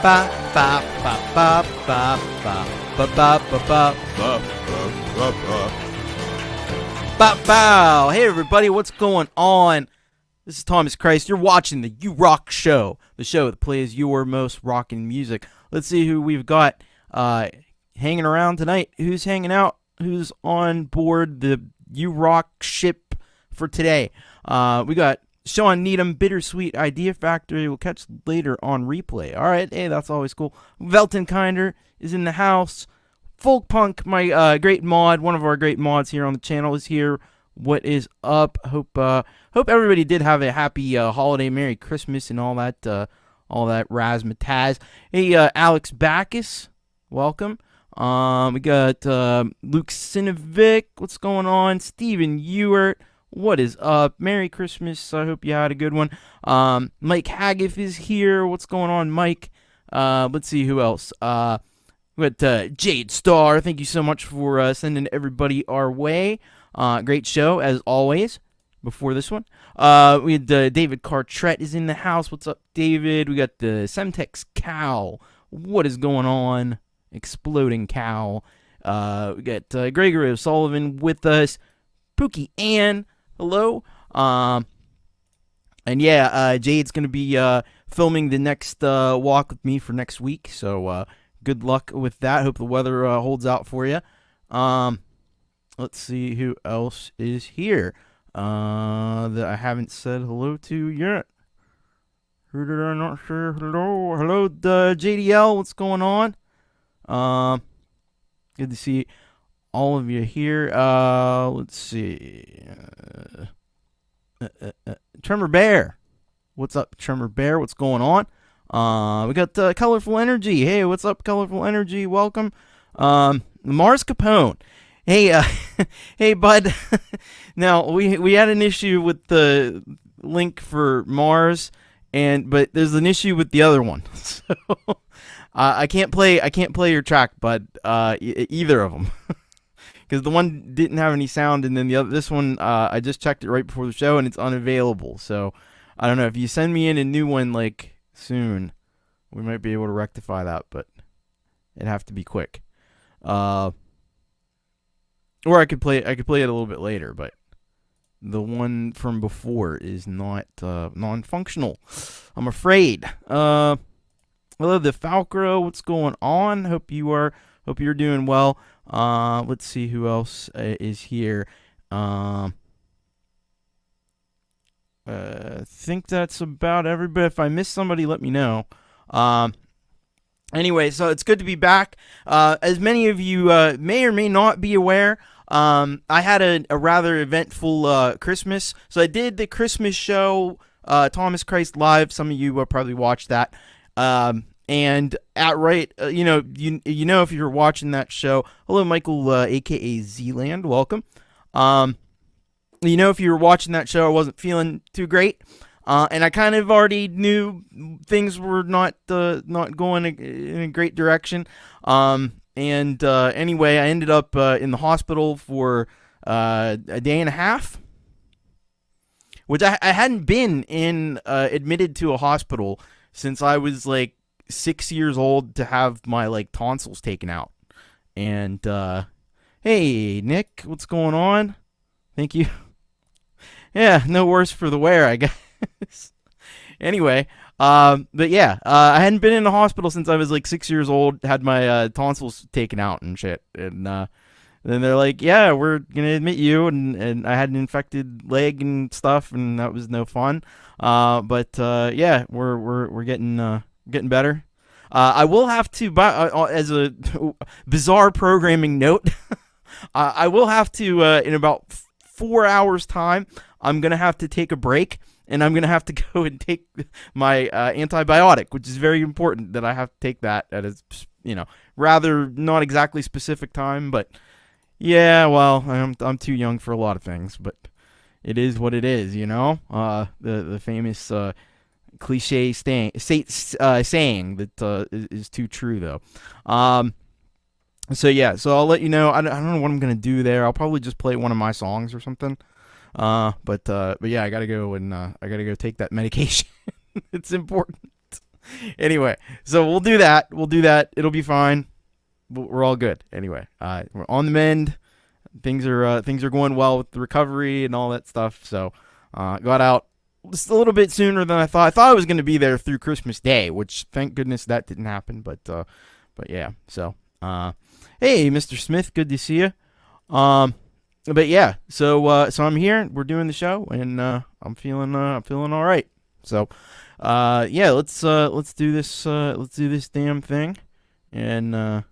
ba ba ba ba ba ba ba ba ba ba ba. Hey everybody, what's going on? This is Thomas Christ. You're watching the You Rock Show, the show that plays your most rockin' music. Let's see who we've got hanging around tonight. Who's hanging out? Who's on board the You Rock ship for today? We got Sean Needham, Bittersweet Idea Factory. We'll catch later on replay. All right, hey, that's always cool. Velton Kinder is in the house. Folkpunk, my great mod, one of our great mods here on the channel, is here. What is up? Hope everybody did have a happy holiday, Merry Christmas, and all that razzmatazz. Hey, Alex Baccus, welcome. We got Luke Sinovic. What's going on? Steven Ewart. What is up? Merry Christmas. I hope you had a good one. Mike Haggith is here. What's going on, Mike? Let's see who else. We got Jade Starr. Thank you so much for sending everybody our way. Great show, as always, before this one. We had David Cartret is in the house. What's up, David? We got the Semtex Cow. What is going on? Exploding Cow. We got Gregory O'Sullivan with us. Puukie Ann. Hello. And yeah, Jade's going to be filming the next walk with me for next week. So good luck with that. Hope the weather holds out for you. Let's see who else is here that I haven't said hello to yet. Who did I not say hello? Hello, JDL. What's going on? Good to see all of you here. Let's see. Tremor Bear. What's up, Tremor Bear? What's going on? We got Colorful Energy. Hey, what's up, Colorful Energy? Welcome. Mars Capone. Hey, hey, bud. Now we had an issue with the link for Mars, but there's an issue with the other one. So I can't play your track, bud. Either of them. Because the one didn't have any sound, and then this one, I just checked it right before the show, and it's unavailable. So, I don't know. If you send me in a new one, like, soon, we might be able to rectify that, but it'd have to be quick. Or I could play it a little bit later, but the one from before is not non-functional, I'm afraid. Hello, the Falcro. What's going on? Hope you're doing well. Let's see who else is here. Think that's about everybody. If I missed somebody, let me know. Anyway, so it's good to be back. As many of you may or may not be aware, I had a rather eventful Christmas. So I did the Christmas show, Thomas Christ Live. Some of you probably watched that. And you know if you're watching that show, hello Michael, aka Zealand, welcome. You know, if you were watching that show, I wasn't feeling too great, and I kind of already knew things were not going in a great direction. Anyway, I ended up in the hospital for a day and a half, which I hadn't been admitted to a hospital since I was like 6 years old to have my like tonsils taken out. And hey Nick, what's going on? Thank you. Yeah, no worse for the wear, I guess. Anyway, but yeah, I hadn't been in the hospital since I was like 6 years old, had my tonsils taken out and shit. And then they're like, yeah, we're gonna admit you, and I had an infected leg and stuff, and that was no fun. But yeah, we're getting better. I will have to, as a bizarre programming note, I will have to, in about 4 hours' time, I'm going to have to take a break, and I'm going to have to go and take my antibiotic, which is very important that I have to take that at a, rather not exactly specific time, but yeah, well, I'm too young for a lot of things, but it is what it is, the famous cliche saying that is too true, though. So yeah, so I'll let you know. I don't know what I'm gonna do there. I'll probably just play one of my songs or something. But yeah, I gotta go take that medication. It's important. Anyway, so we'll do that. We'll do that. It'll be fine. We're all good. Anyway, we're on the mend. Things are going well with the recovery and all that stuff. So, got out just a little bit sooner than I thought. I thought I was going to be there through Christmas Day, which thank goodness that didn't happen. But yeah. So, hey, Mr. Smith, good to see you. But yeah, so I'm here. We're doing the show, and I'm feeling all right. So, yeah, let's do this. Let's do this damn thing, and all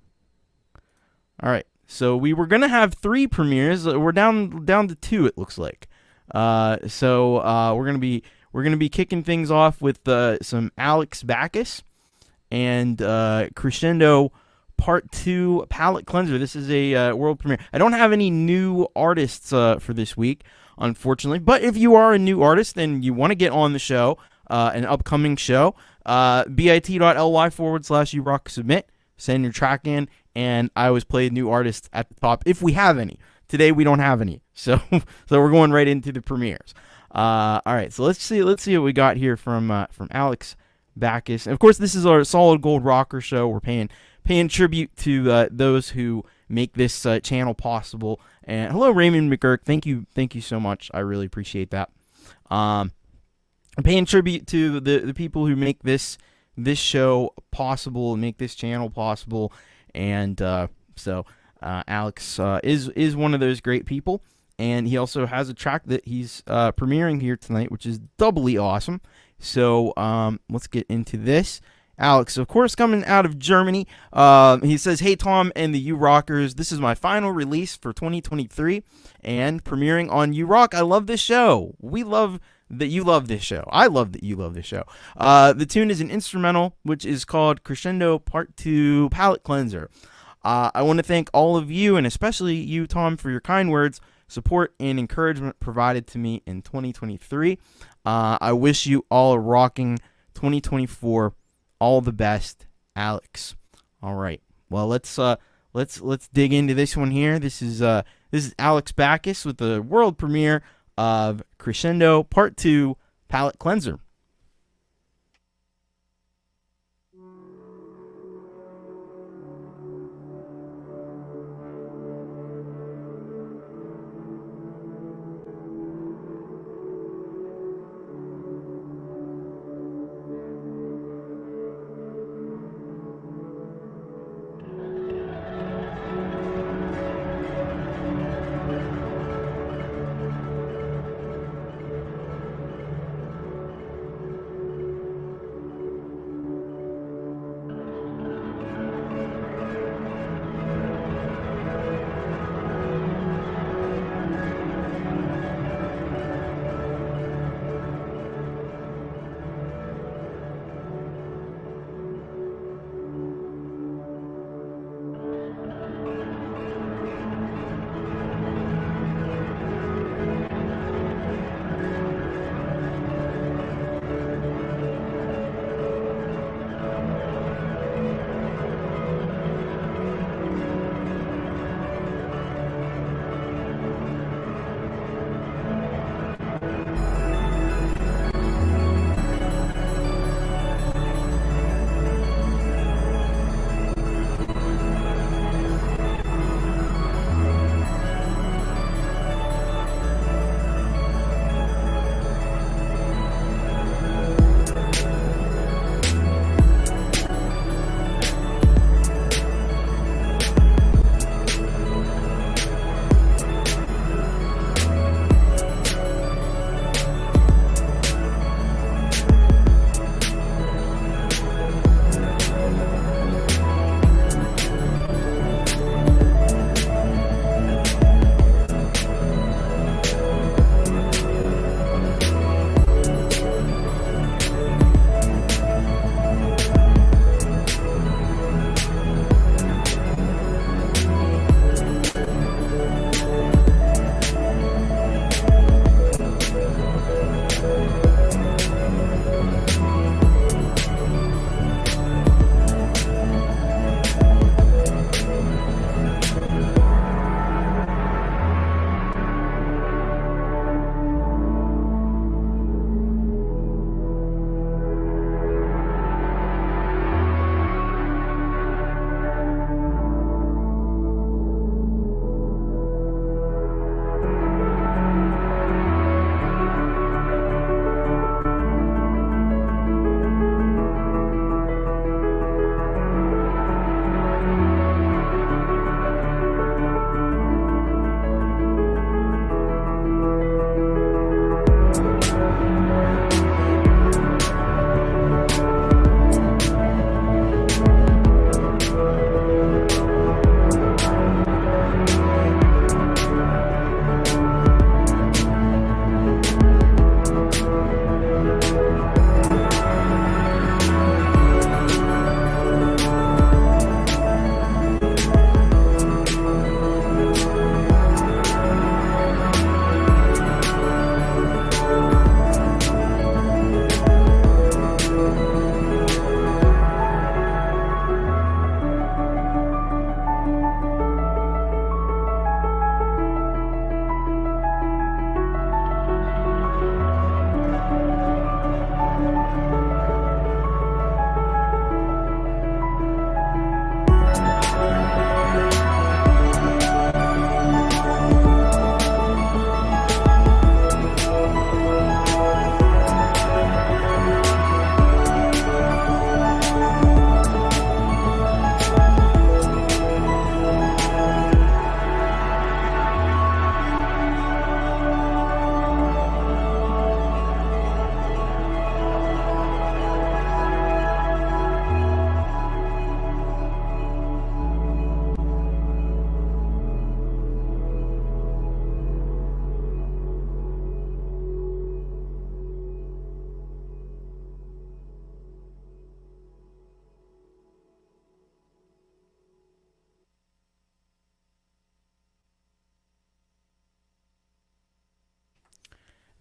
right. So we were gonna have 3 premieres. We're down to 2. It looks like. So we're gonna be kicking things off with some Alex Baccus and Crescendo Part 2 Palette Cleanser. This is a world premiere. I don't have any new artists for this week, unfortunately. But if you are a new artist and you want to get on the show, an upcoming show, bit.ly/urocksubmit. Send your track in, and I always play new artists at the top if we have any. Today we don't have any, so we're going right into the premieres. All right, so let's see what we got here from Alex Baccus. And of course, this is our Solid Gold Rocker show. We're paying tribute to those who make this channel possible. And hello, Raymond McGurk. Thank you so much. I really appreciate that. I'm paying tribute to the people who make this show possible and make this channel possible. And so Alex is one of those great people. And he also has a track that he's premiering here tonight, which is doubly awesome. So let's get into this. Alex, of course, coming out of Germany. He says, "Hey, Tom and the U-Rockers, this is my final release for 2023 and premiering on U-Rock. I love this show. We love that you love this show. I love that you love this show. The tune is an instrumental, which is called Crescendo Part 2 Palette Cleanser. I want to thank all of you, and especially you, Tom, for your kind words, support, and encouragement provided to me in 2023. I wish you all a rocking 2024. All the best, Alex." All right. Well, let's dig into this one here. This is Alex Baccus with the world premiere of Crescendo Part 2 Palette Cleanser.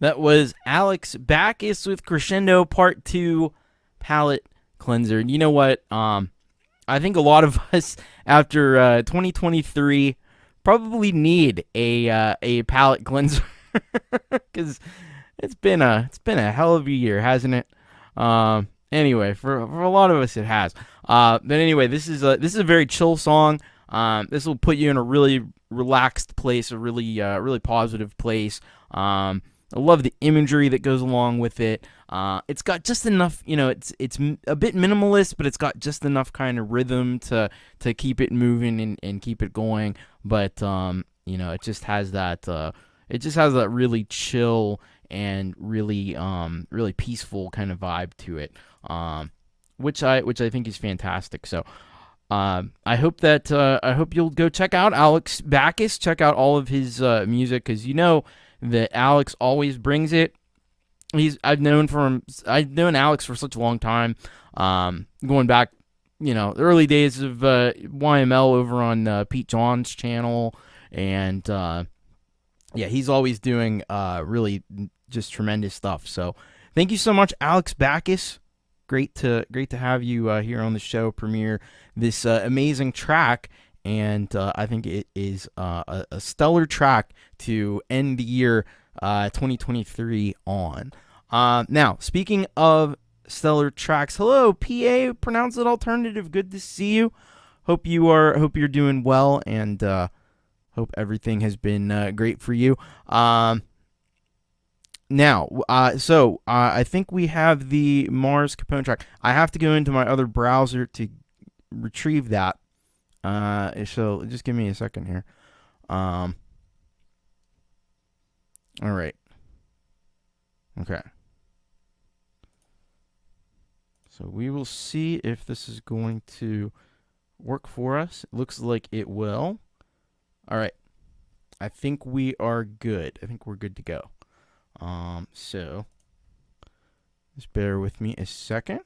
That was Alex Baccus with Crescendo Part 2 Palette Cleanser. And you know what? I think a lot of us after 2023 probably need a palette cleanser because it's been a hell of a year, hasn't it? Anyway, for a lot of us it has. But anyway, this is a very chill song. This will put you in a really relaxed place, a really positive place. I love the imagery that goes along with it. It's got just enough, it's a bit minimalist, but it's got just enough kind of rhythm to keep it moving and keep it going. But it just has that really chill and really peaceful kind of vibe to it, which I think is fantastic. So I hope you'll go check out Alex Baccus, check out all of his music, because that Alex always brings it. I've known Alex for such a long time, going back, the early days of YML over on Pete John's channel, and he's always doing really just tremendous stuff. So thank you so much, Alex Baccus. Great to have you here on the show, premiere this amazing track. And I think it is a stellar track to end the year 2023 on. Now, speaking of stellar tracks, hello, PA, Pronounce It Alternative. Good to see you. Hope you're doing well, and hope everything has been great for you. Now, I think we have the Mars Capone track. I have to go into my other browser to retrieve that. So just give me a second here. All right. Okay. So we will see if this is going to work for us. It looks like it will. All right. I think we are good. I think we're good to go. So just bear with me a second,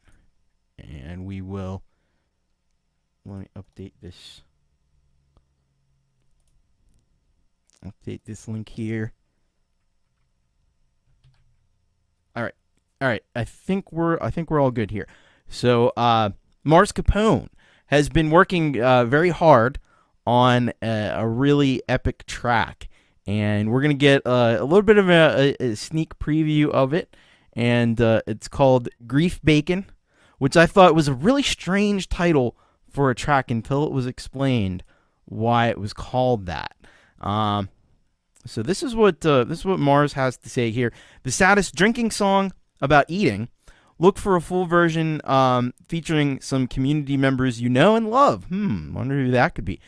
and we will. Let me update this. Update this link here. All right. I think we're all good here. So, Mars Capone has been working very hard on a really epic track, and we're gonna get a little bit of a sneak preview of it, and it's called Grief Bacon, which I thought was a really strange title for a track until it was explained why it was called that. So this is what Mars has to say here. The saddest drinking song about eating. Look for a full version featuring some community members you know and love. Wonder who that could be.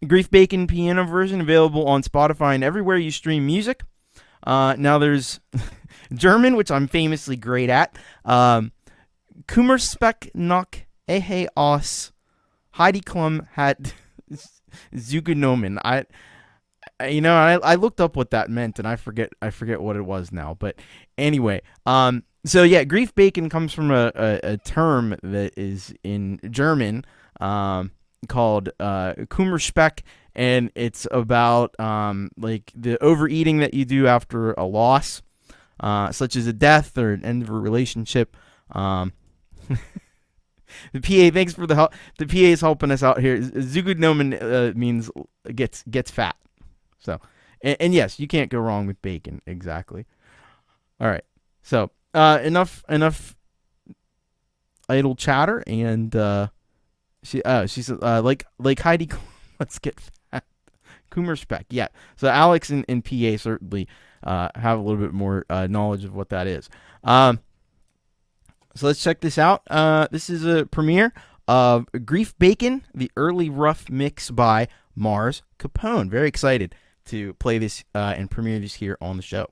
Grief Bacon piano version available on Spotify and everywhere you stream music. Now there's German, which I'm famously great at. Kummerspeck noch Ehe aus Heidi Klum hat zugenommen. I looked up what that meant, and I forget what it was now. But anyway, so yeah, Grief Bacon comes from a term that is in German called Kummerspeck, and it's about like the overeating that you do after a loss, such as a death or an end of a relationship. The PA, thanks for the help. The PA is helping us out here. Zugenommen means gets fat. So, and yes, you can't go wrong with bacon. Exactly. All right. So, enough idle chatter, and she's like Heidi. Let's get fat. Kummerspeck. Yeah. So Alex and PA certainly have a little bit more knowledge of what that is. So let's check this out. This is a premiere of Grief Bacon, the early rough mix by Mars Capone. Very excited to play this and premiere this here on the show.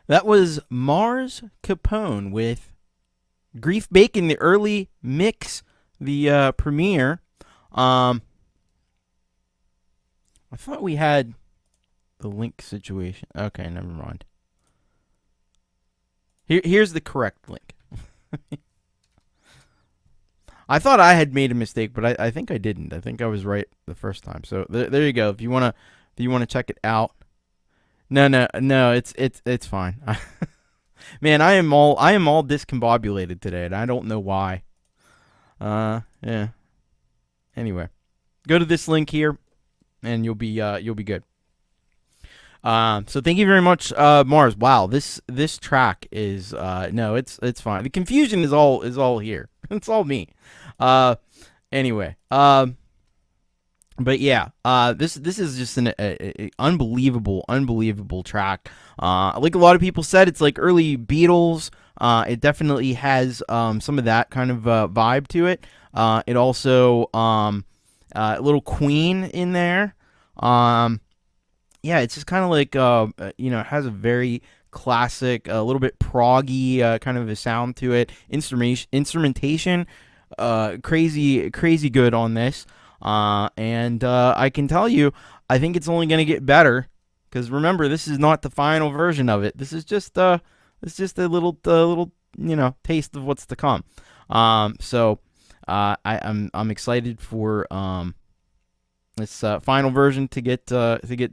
That was Mars Capone with Grief Bacon, the early mix, the premiere. I thought we had the link situation. Okay, never mind. Here's the correct link. I thought I had made a mistake, but I think I didn't. I think I was right the first time. So there you go. If you wanna check it out. No, it's fine. Man, I am all discombobulated today, and I don't know why. Yeah. Anyway, go to this link here, and you'll be good. So thank you very much, Mars. Wow, this track is no, it's fine. The confusion is all here. It's all me. Anyway, but yeah, this is just an unbelievable track. Like a lot of people said, it's like early Beatles. It definitely has some of that kind of vibe to it. It also a little Queen in there. Yeah, it's just kind of like it has a very classic, a little bit proggy kind of a sound to it. Instrumentation, crazy good on this. And I can tell you, I think it's only going to get better, because remember, this is not the final version of it. This is just a little taste of what's to come. So I'm excited for this final version to get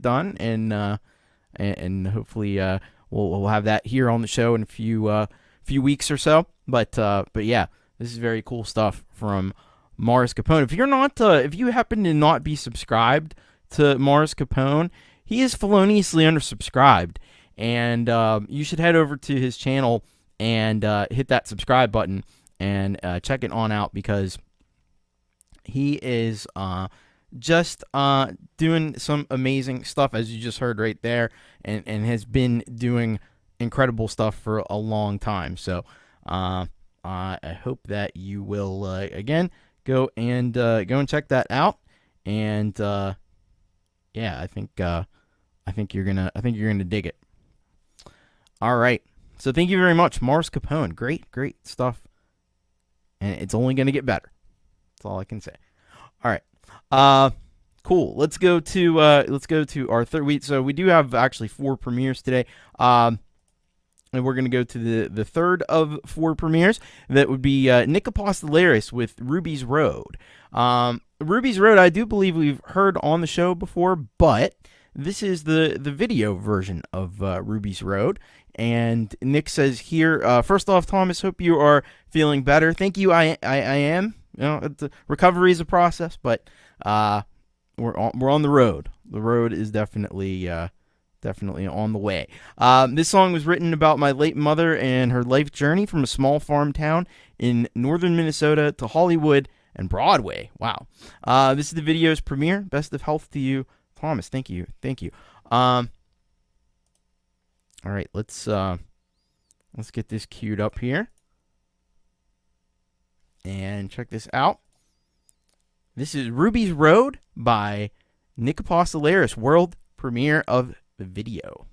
done, and hopefully we'll have that here on the show in a few weeks or so. But yeah, this is very cool stuff from Mars Capone. If you happen to not be subscribed to Mars Capone, he is feloniously undersubscribed, and you should head over to his channel and hit that subscribe button and check it on out, because he is just doing some amazing stuff, as you just heard right there, and has been doing incredible stuff for a long time. So I hope that you will again go and check that out. And yeah, I think you're gonna dig it. All right, so thank you very much, Mars Capone. Great stuff, and it's only gonna get better. That's all I can say. All right. Cool. Let's go to our third week. So we do have actually 4 premieres today. And we're going to go to the third of 4 premieres. That would be Nic Apostoleris with Ruby's Road. Ruby's Road, I do believe we've heard on the show before, but this is the video version of Ruby's Road. And Nick says here, first off, Thomas, hope you are feeling better. Thank you. I am. The recovery is a process, but we're on the road. The road is definitely on the way. This song was written about my late mother and her life journey from a small farm town in northern Minnesota to Hollywood and Broadway. Wow. This is the video's premiere. Best of health to you, Thomas. Thank you. All right, let's get this queued up here and check this out. This is Ruby's Road by Nic Apostoleris, world premiere of the video.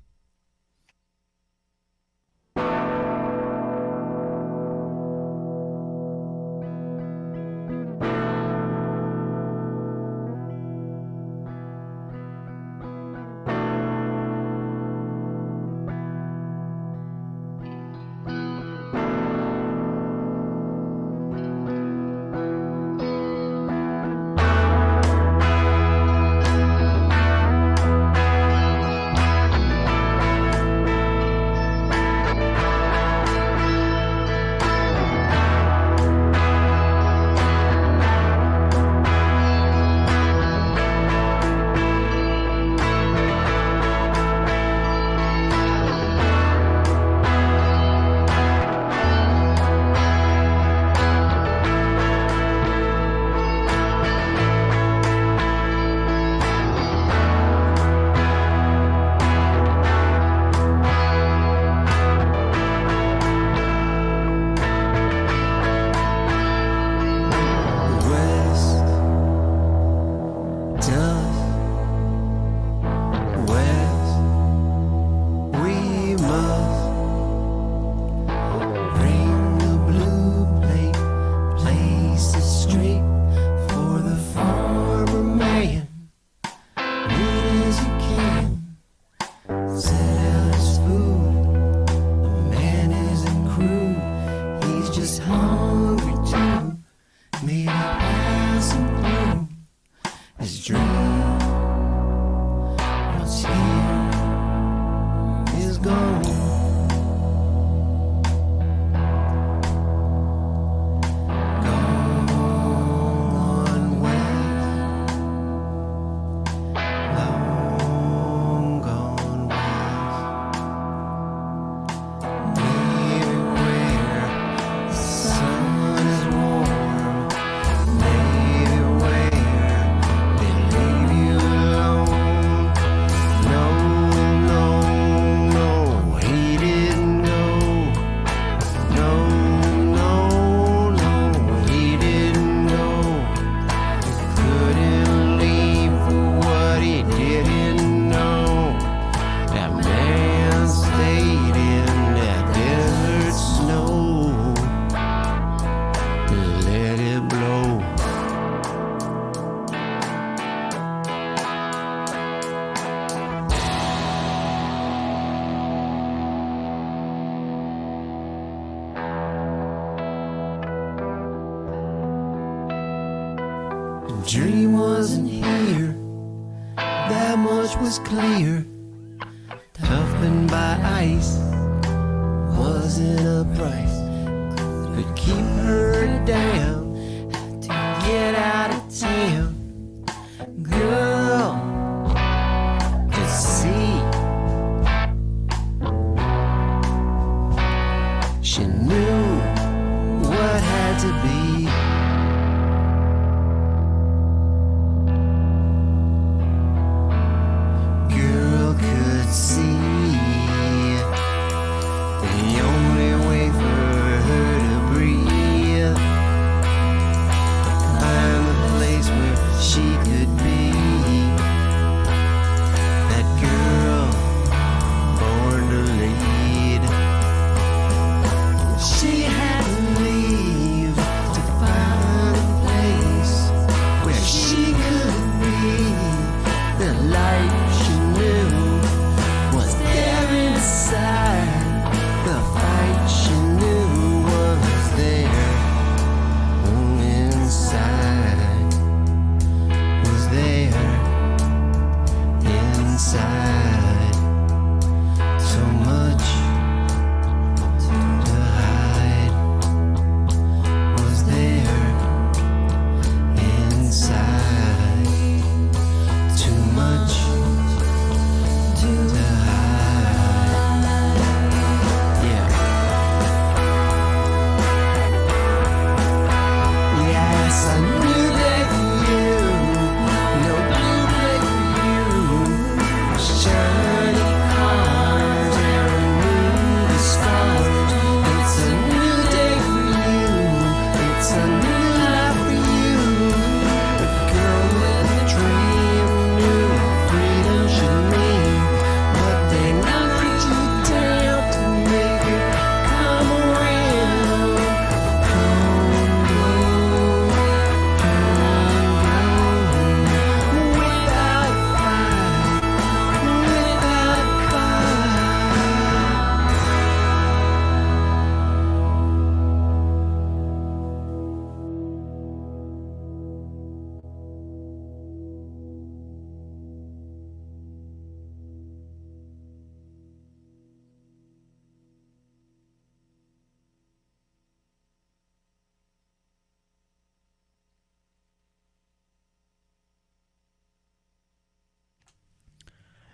Dream wasn't here, that much was clear. Toughened by ice wasn't a price. Could keep her down to get out of town. Girl could see she knew what had to be.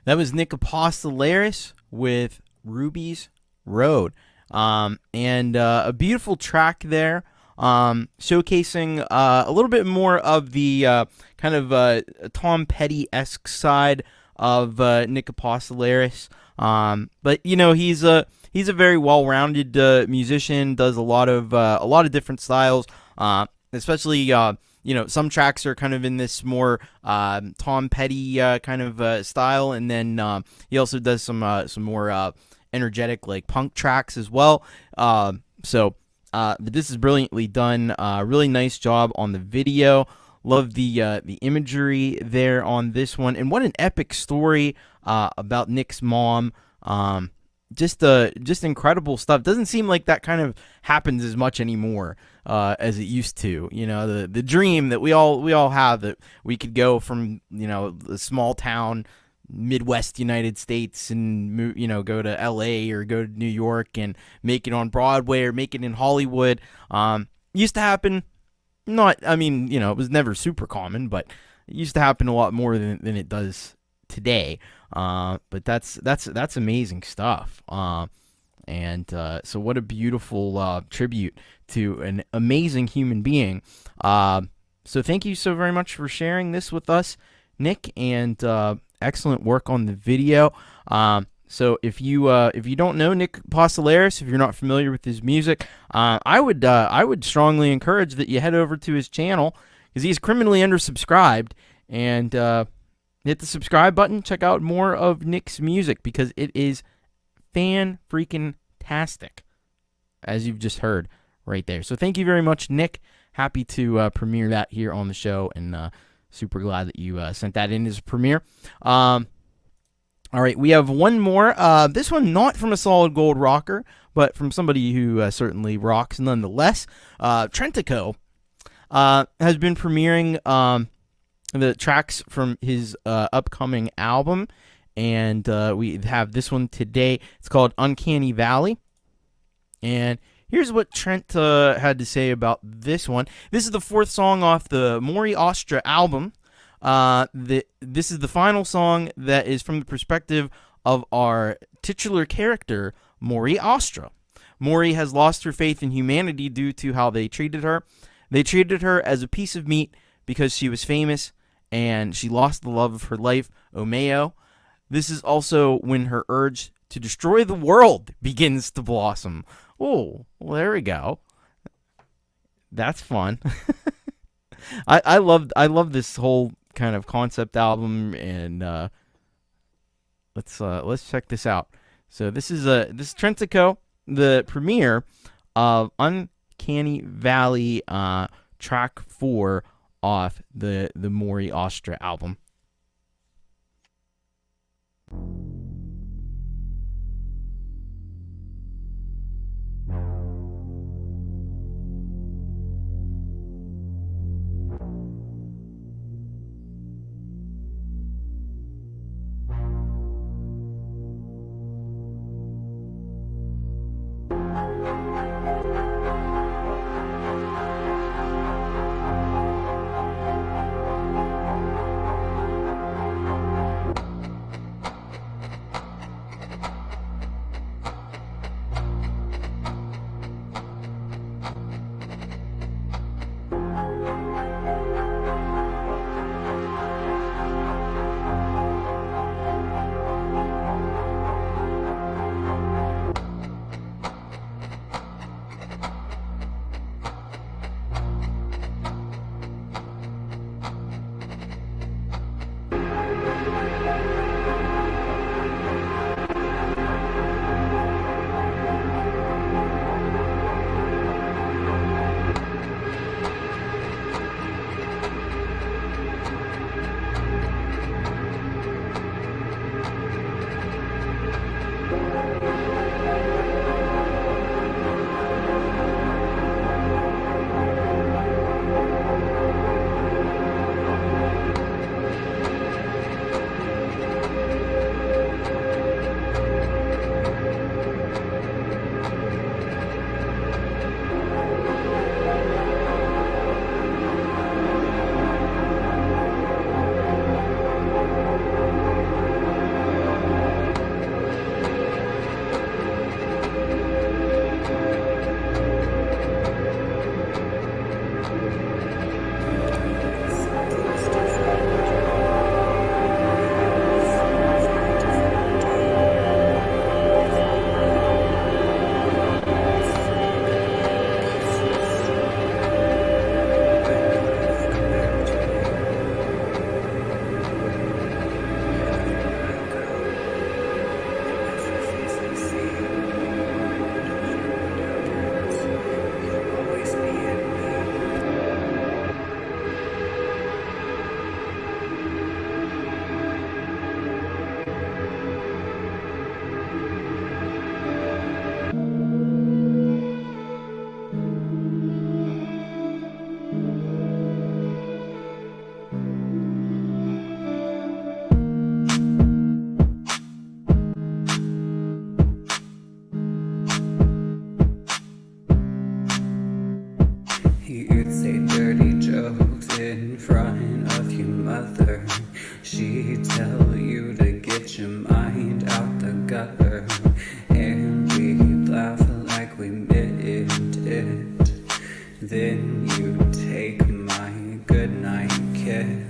That was Nic Apostoleris with Ruby's Road. And a beautiful track there, showcasing a little bit more of the kind of Tom Petty-esque side of Nic Apostoleris. But you know, he's a very well-rounded musician. Does a lot of different styles, especially. You know, some tracks are kind of in this more Tom Petty kind of style, and then he also does some more energetic like punk tracks as well. But this is brilliantly done. Really nice job on the video. Love the imagery there on this one, and what an epic story about Nic's mom. Just incredible stuff. Doesn't seem like that kind of happens as much anymore as it used to. You know, the dream that we all have, that we could go from, you know, the small town, Midwest United States and, you know, go to LA or go to New York and make it on Broadway or make it in Hollywood. Used to happen. I mean, you know, it was never super common, but it used to happen a lot more than it does today. But that's amazing stuff. So what a beautiful tribute to an amazing human being. So thank you so very much for sharing this with us, Nic, and excellent work on the video. So if you don't know Nic Apostoleris, if you're not familiar with his music, I would strongly encourage that you head over to his channel, because he's criminally undersubscribed, and hit the subscribe button. Check out more of Nic's music, because it is fan-freaking-tastic, as you've just heard right there. So thank you very much, Nic. Happy to premiere that here on the show, and super glad that you sent that in as a premiere. All right, we have one more. This one not from a solid gold rocker, but from somebody who certainly rocks nonetheless. Trentico has been premiering the tracks from his upcoming album, and we have this one today. It's called Uncanny Valley, and here's what Trent had to say about this one. This is the fourth song off the Mori Ostra album. This is the final song that is from the perspective of our titular character, Mori Ostra. Mori has lost her faith in humanity due to how they treated her. They treated her as a piece of meat because she was famous, and she lost the love of her life, Omeo. This is also when her urge to destroy the world begins to blossom. Oh, well, there we go. That's fun. I love this whole kind of concept album, and let's check this out. So this is Trentico, the premiere of Uncanny Valley, track 4 off the Mori Ostra album. in front of your mother. She'd tell you to get your mind out the gutter, and we'd laugh like we meant it. Then you'd take my goodnight kiss.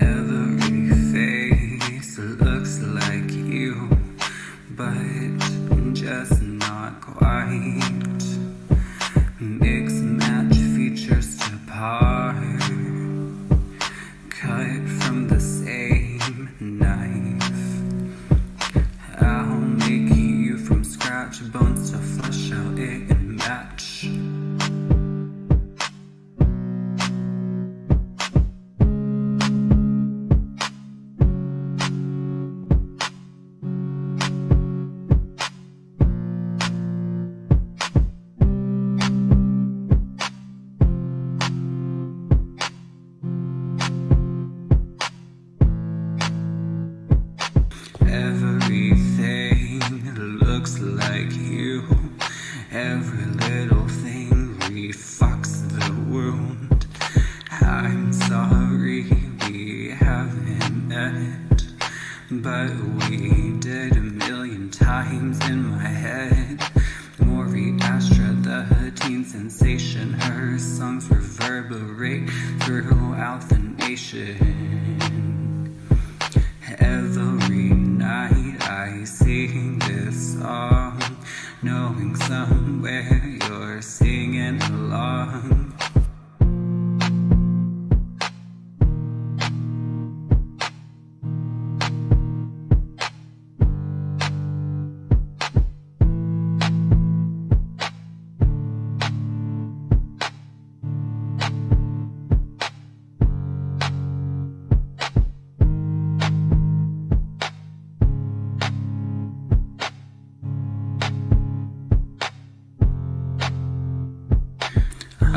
Every face looks like you, but just not quite. Mix match features to par, cut from the same knife. I'll make you from scratch, bones to flesh out it and match. Everything looks like you. Every little thing refucks the wound. I'm sorry we haven't met, but we did a million times in my head. Maury Astra, the teen sensation, her songs reverberate throughout the nation. Every night I sing this song, knowing somewhere you're singing along.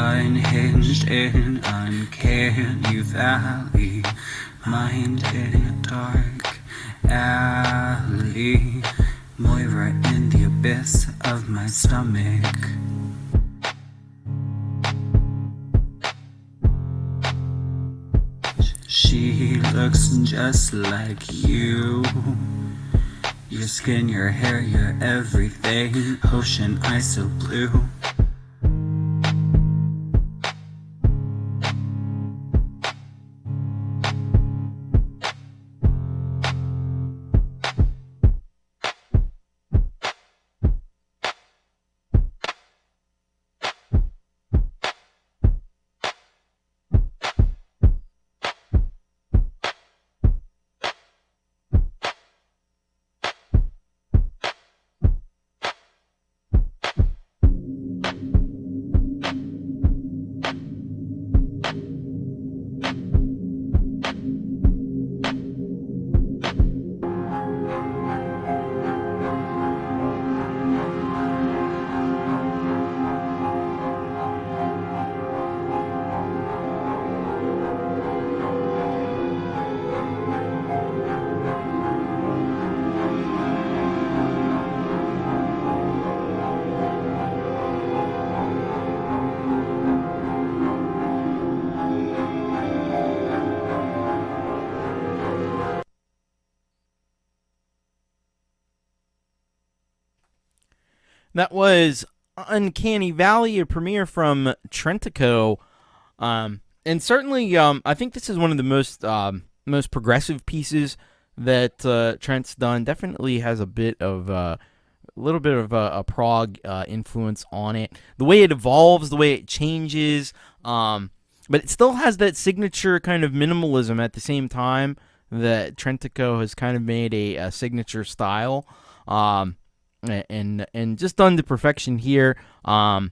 Unhinged in uncanny valley, mind in a dark alley, Moira in the abyss of my stomach. She looks just like you. Your skin, your hair, your everything, ocean eyes so blue. That was Uncanny Valley, a premiere from Trentico. And certainly, I think this is one of the most progressive pieces that Trent's done. Definitely has a little bit of a prog influence on it. The way it evolves, the way it changes, but it still has that signature kind of minimalism at the same time that Trentico has kind of made a signature style. And just done to perfection here. I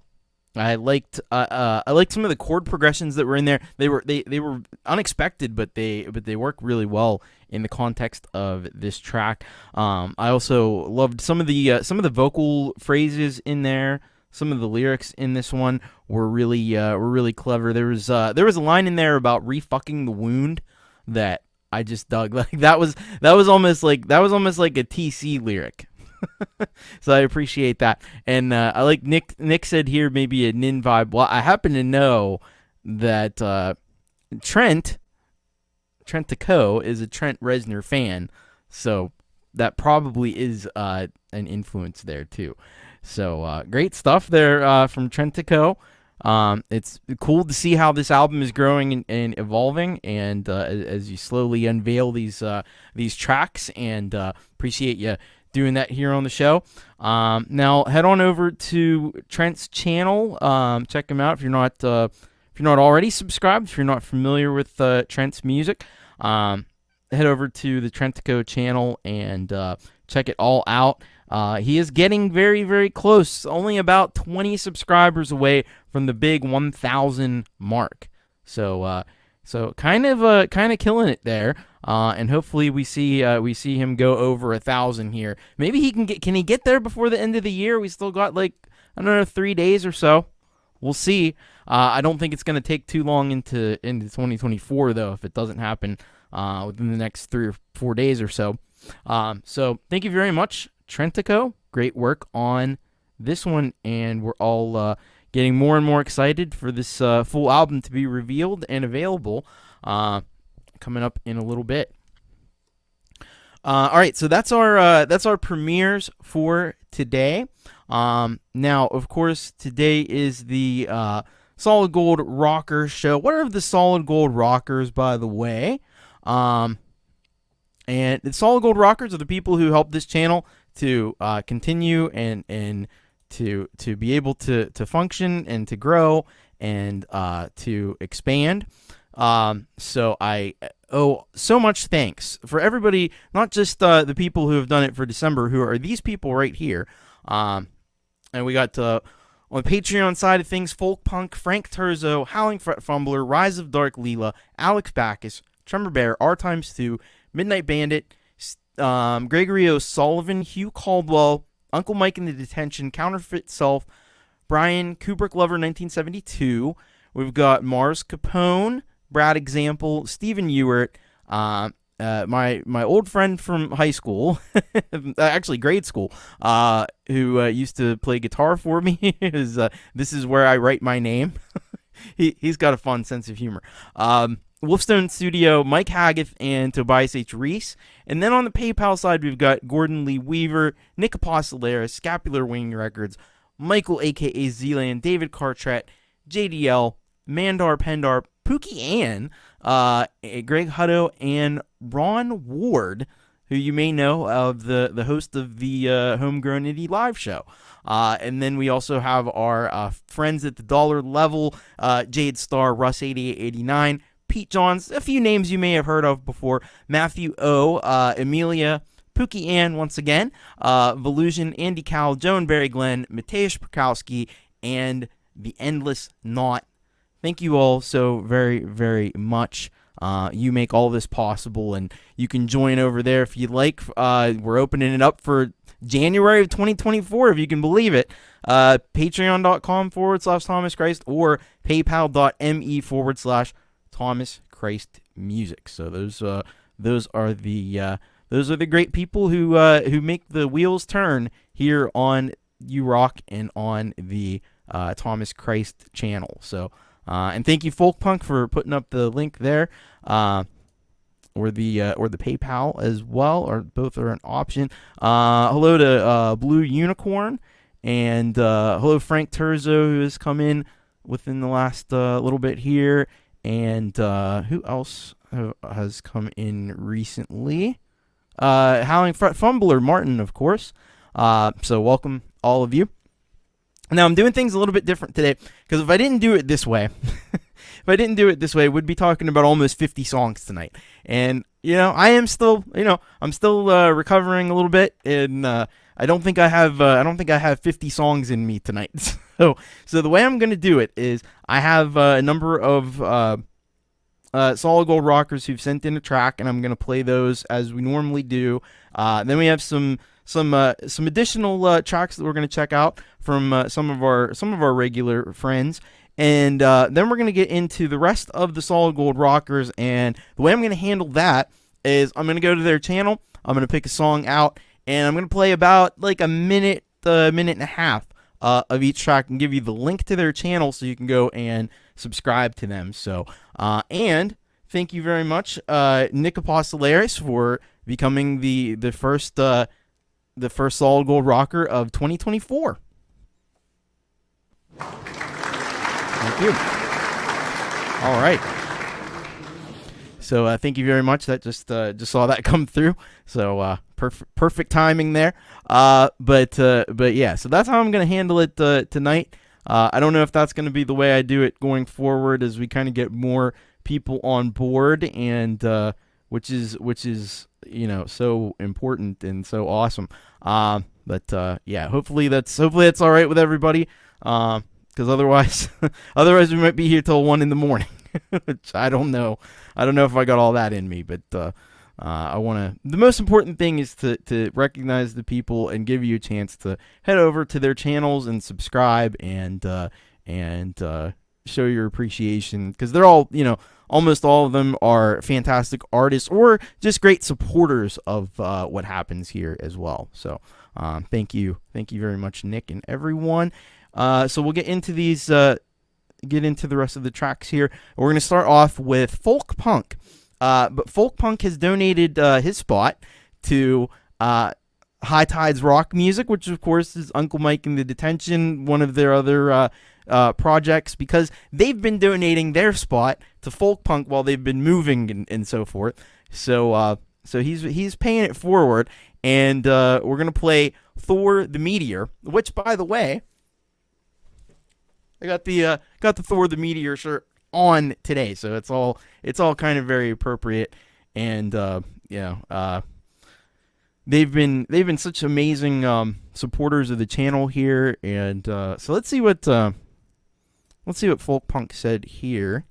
liked some of the chord progressions that were in there. They were unexpected, but they work really well in the context of this track. I also loved some of the vocal phrases in there. some of the lyrics in this one were really clever. There was a line in there about refucking the wound that I just dug. Like that was almost like a TC lyric. So I appreciate that. And I like Nick said here maybe a Nin vibe. Well, I happen to know that Trent Taco is a Trent Reznor fan, so that probably is an influence there too. So great stuff there from Trent Taco. It's cool to see how this album is growing and evolving, and as you slowly unveil these tracks, and appreciate you doing that here on the show. Now head on over to Trent's channel. Check him out if you're not already subscribed. If you're not familiar with Trent's music, head over to the Trent Taco channel and check it all out. He is getting very, very close, only about 20 subscribers away from the big 1,000 mark. So kind of killing it there. And hopefully we see him go over 1,000 here. Maybe can he get there before the end of the year? We still got 3 days or so. We'll see. I don't think it's going to take too long into 2024 though, if it doesn't happen within the next 3 or 4 days or so. So thank you very much, Trentico. Great work on this one, and we're all getting more and more excited for this full album to be revealed and available coming up in a little bit. All right, so that's our premieres for today. Now, of course, today is the Solid Gold Rocker show. What are the Solid Gold Rockers, by the way? And the Solid Gold Rockers are the people who help this channel to continue and to be able to function and to grow and to expand. So I owe so much thanks for everybody, not just the people who have done it for December, who are these people right here. And we got on the Patreon side of things, Folkpunk, Frank Terzo, Howling Fret Fumbler, Rise of Dark Leela, Alex Baccus, Tremor Bear, R×2, Midnight Bandit, Gregory O'Sullivan, Hugh Caldwell, Uncle Mike in the Detention, Counterfeit Self, Brian, Kubrick Lover 1972. We've got Mars Capone, Brad Example, Stephen Ewart, my old friend from high school, actually grade school, who used to play guitar for me. This is where I write my name. He's got a fun sense of humor. Wolfestone Studio, Mike Haggith, and Tobias H Reese. And then on the PayPal side, we've got Gordon Lee Weaver, Nic Apostoleris, Scapular Winging Records, Michael a.k.a. Zealand, David Cartret, JDL, Mandar Pendar, Puukie Ann, Greg Hutto, and Ron Ward, who you may know of the host of the Homegrown Indie Live show. And then we also have our friends at the dollar level, Jade Starr, Russ 8889, Pete Johns, a few names you may have heard of before, Matthew O, Amelia, Puukie Ann once again, Volusion, Andy Cowell, Joan Barrie Glenn, Mateusz Prokowski, and The Endless Knot. Thank you all so very, very much. You make all this possible, and you can join over there if you'd like. We're opening it up for January of 2024, if you can believe it. Patreon.com/Thomas Christ or PayPal.me/Thomas Christ Music. So those are the great people who make the wheels turn here on You Rock and on the Thomas Christ channel. So. And thank you, Folkpunk, for putting up the link there, or the PayPal as well, or both are an option. Hello to Blue Unicorn, and hello Frank Terzo, who has come in within the last little bit here, and who else has come in recently? Howling Fret Fumbler, Martin, of course. So welcome all of you. Now, I'm doing things a little bit different today, because if I didn't do it this way, we'd be talking about almost 50 songs tonight. And, I'm still recovering a little bit, and I don't think I have 50 songs in me tonight. So the way I'm going to do it is I have a number of Solid Gold Rockers who've sent in a track, and I'm going to play those as we normally do. Then we have some some additional tracks that we're going to check out from some of our regular friends. And then we're going to get into the rest of the Solid Gold Rockers, and the way I'm going to handle that is I'm going to go to their channel, I'm going to pick a song out, and I'm going to play about like a minute and a half of each track and give you the link to their channel so you can go and subscribe to them. So, and thank you very much, Nic Apostoleris, for becoming the first Solid Gold Rocker of 2024. Thank you. All right. So thank you very much. That just saw that come through. So perfect timing there. But yeah. So that's how I'm gonna handle it tonight. I don't know if that's gonna be the way I do it going forward as we kind of get more people on board, and which is so important and so awesome. But yeah. Hopefully that's all right with everybody. Because otherwise we might be here till 1 a.m, which I don't know. I don't know if I got all that in me, but I want to. The most important thing is to recognize the people and give you a chance to head over to their channels and subscribe and show your appreciation, because they're all, almost all of them are fantastic artists or just great supporters of what happens here as well. So thank you very much, Nick and everyone. So we'll get into these, get into the rest of the tracks here. We're going to start off with Folkpunk. But Folkpunk has donated his spot to High Tides Rock Music, which of course is Uncle Mike and the Detention, one of their other projects, because they've been donating their spot to Folkpunk while they've been moving and so forth. So he's paying it forward, and we're going to play Thor the Meteor, which, by the way, I got the Thor the Meteor shirt on today, so it's all kind of very appropriate, and they've been such amazing supporters of the channel here, and so let's see what Folkpunk said here.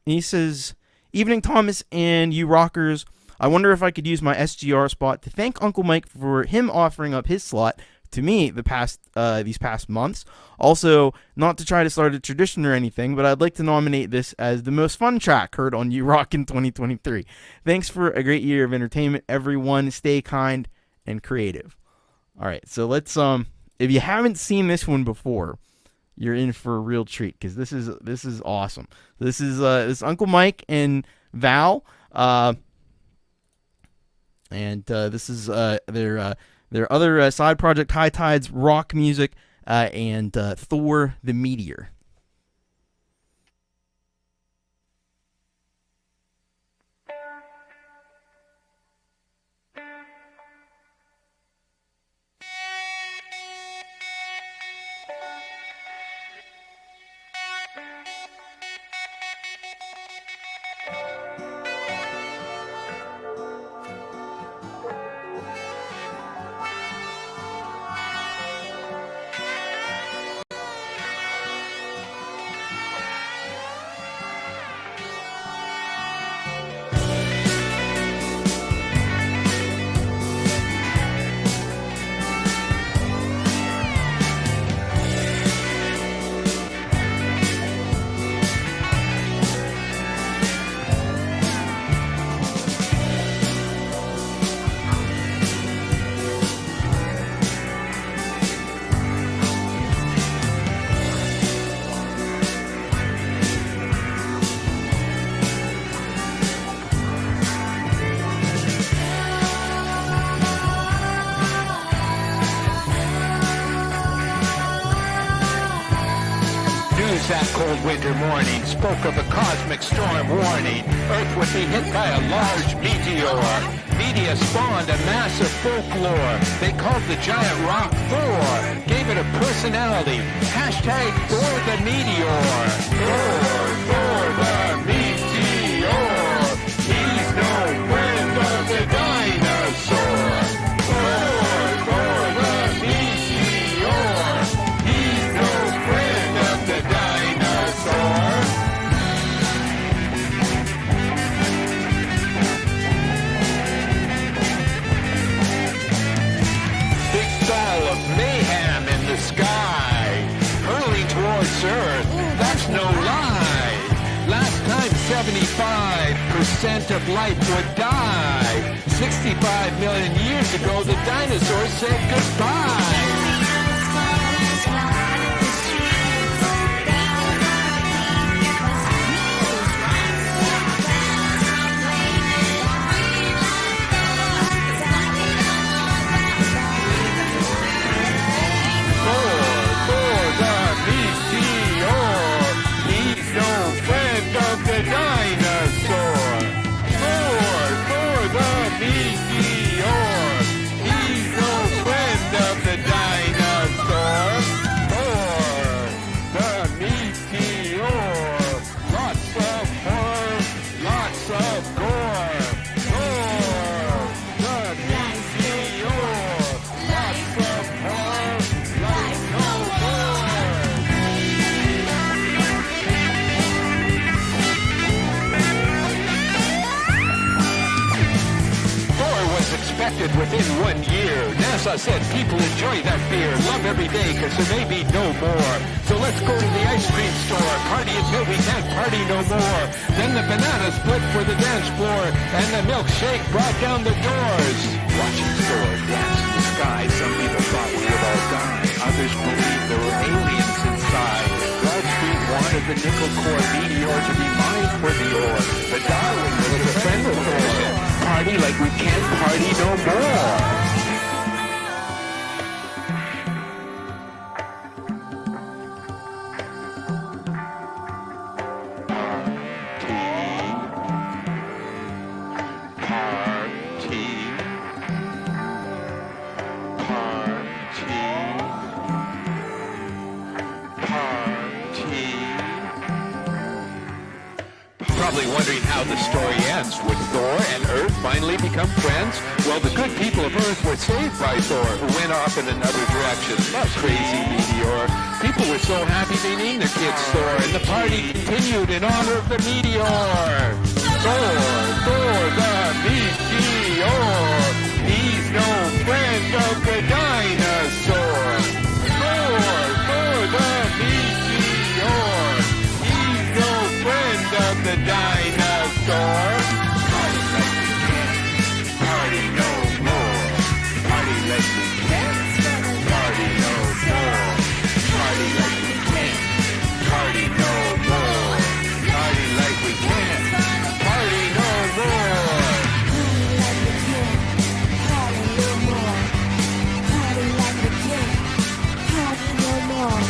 He says, "Evening, Thomas and you rockers. I wonder if I could use my SGR spot to thank Uncle Mike for him offering up his slot to me these past months. Also, not to try to start a tradition or anything, but I'd like to nominate this as the most fun track heard on You Rock in 2023. Thanks for a great year of entertainment, everyone. Stay kind and creative." All right, so let's if you haven't seen this one before, you're in for a real treat, because this is awesome. This is Uncle Mike and Val, and this is their other side project, High Tides Rock Music, and Thor the Meteor. That cold winter morning spoke of a cosmic storm warning. Earth would be hit by a large meteor. Media spawned a massive folklore. They called the giant rock Thor. Gave it a personality. Hashtag Thor the Meteor. Thor the Meteor. He's no friend of the dinosaur. Thor the Meteor. He's no friend of the dinosaur. 75% of life would die. 65 million years ago, the dinosaurs said goodbye. Within 1 year, NASA said people enjoy that beer, love every day, cause there may be no more. So let's go to the ice cream store, party until we can't party no more. Then the banana split for the dance floor, and the milkshake brought down the doors. Watching stores dance in the sky, some people thought we would all die. Others believed there were aliens inside. Wall Street wanted the nickel core meteor to be mined for the ore. But Darwin was a friend of ours. Party like we can't party no more. Probably wondering how the story ends. Would Thor and Earth finally become friends? Well, the good people of Earth were saved by Thor, who went off in another direction. A crazy meteor. People were so happy they named their kids Thor, and the party continued in honor of the meteor. Thor the meteor. He's no friend of the dinosaur. Thor the meteor. He's no friend of the dinosaur. Party like we can't, party no more. Party like we can't, party no more. Party like we can't, party no more. Party like we can't, party no more.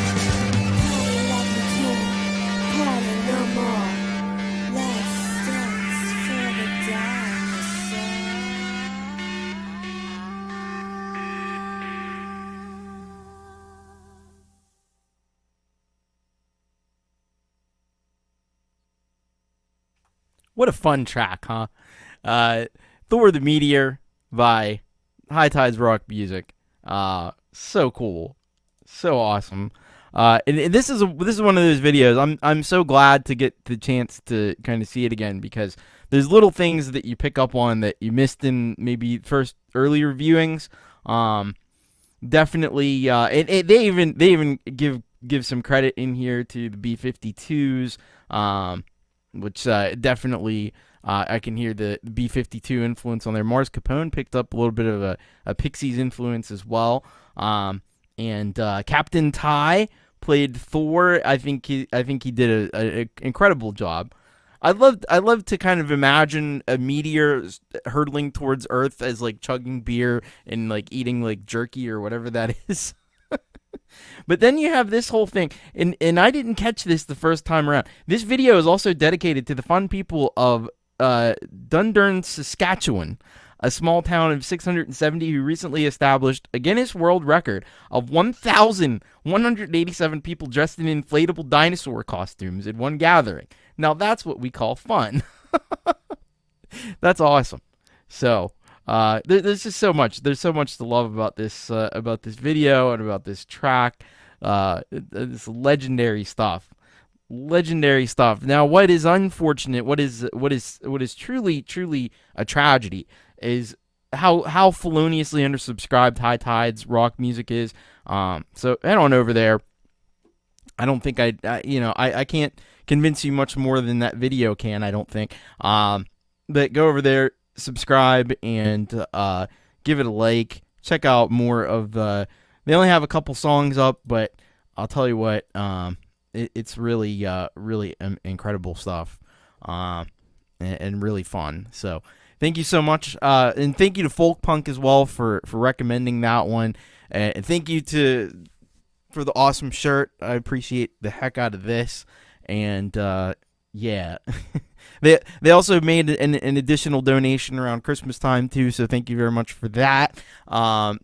What a fun track, huh? Thor the Meteor by High Tides Rock Music. So cool. So awesome. And this is one of those videos. I'm so glad to get the chance to kind of see it again, because there's little things that you pick up on that you missed in maybe first earlier viewings. Definitely, they even give some credit in here to the B-52s. Which definitely I can hear the B-52 influence on there. Mars Capone picked up a little bit of a Pixies influence as well. And Captain Ty played Thor. I think he did an incredible job. I'd love to kind of imagine a meteor hurtling towards Earth as like chugging beer and like eating like jerky or whatever that is. But then you have this whole thing, and I didn't catch this the first time around. This video is also dedicated to the fun people of Dundurn, Saskatchewan, a small town of 670 who recently established a Guinness World Record of 1,187 people dressed in inflatable dinosaur costumes in one gathering. Now that's what we call fun. That's awesome. So there's just so much. There's so much to love about this video and about this track. This legendary stuff. Now, what is unfortunate, what is truly a tragedy, is how feloniously undersubscribed High Tides rock music is. So head on over there. I don't think I can't convince you much more than that video can, I don't think. But go over there, subscribe, and give it a like. Check out more of the... They only have a couple songs up, but I'll tell you what, it's really incredible stuff, and really fun. So thank you so much, and thank you to Folkpunk as well for recommending that one, and thank you for the awesome shirt. I appreciate the heck out of this, and yeah. They also made an additional donation around Christmas time too, so thank you very much for that. Val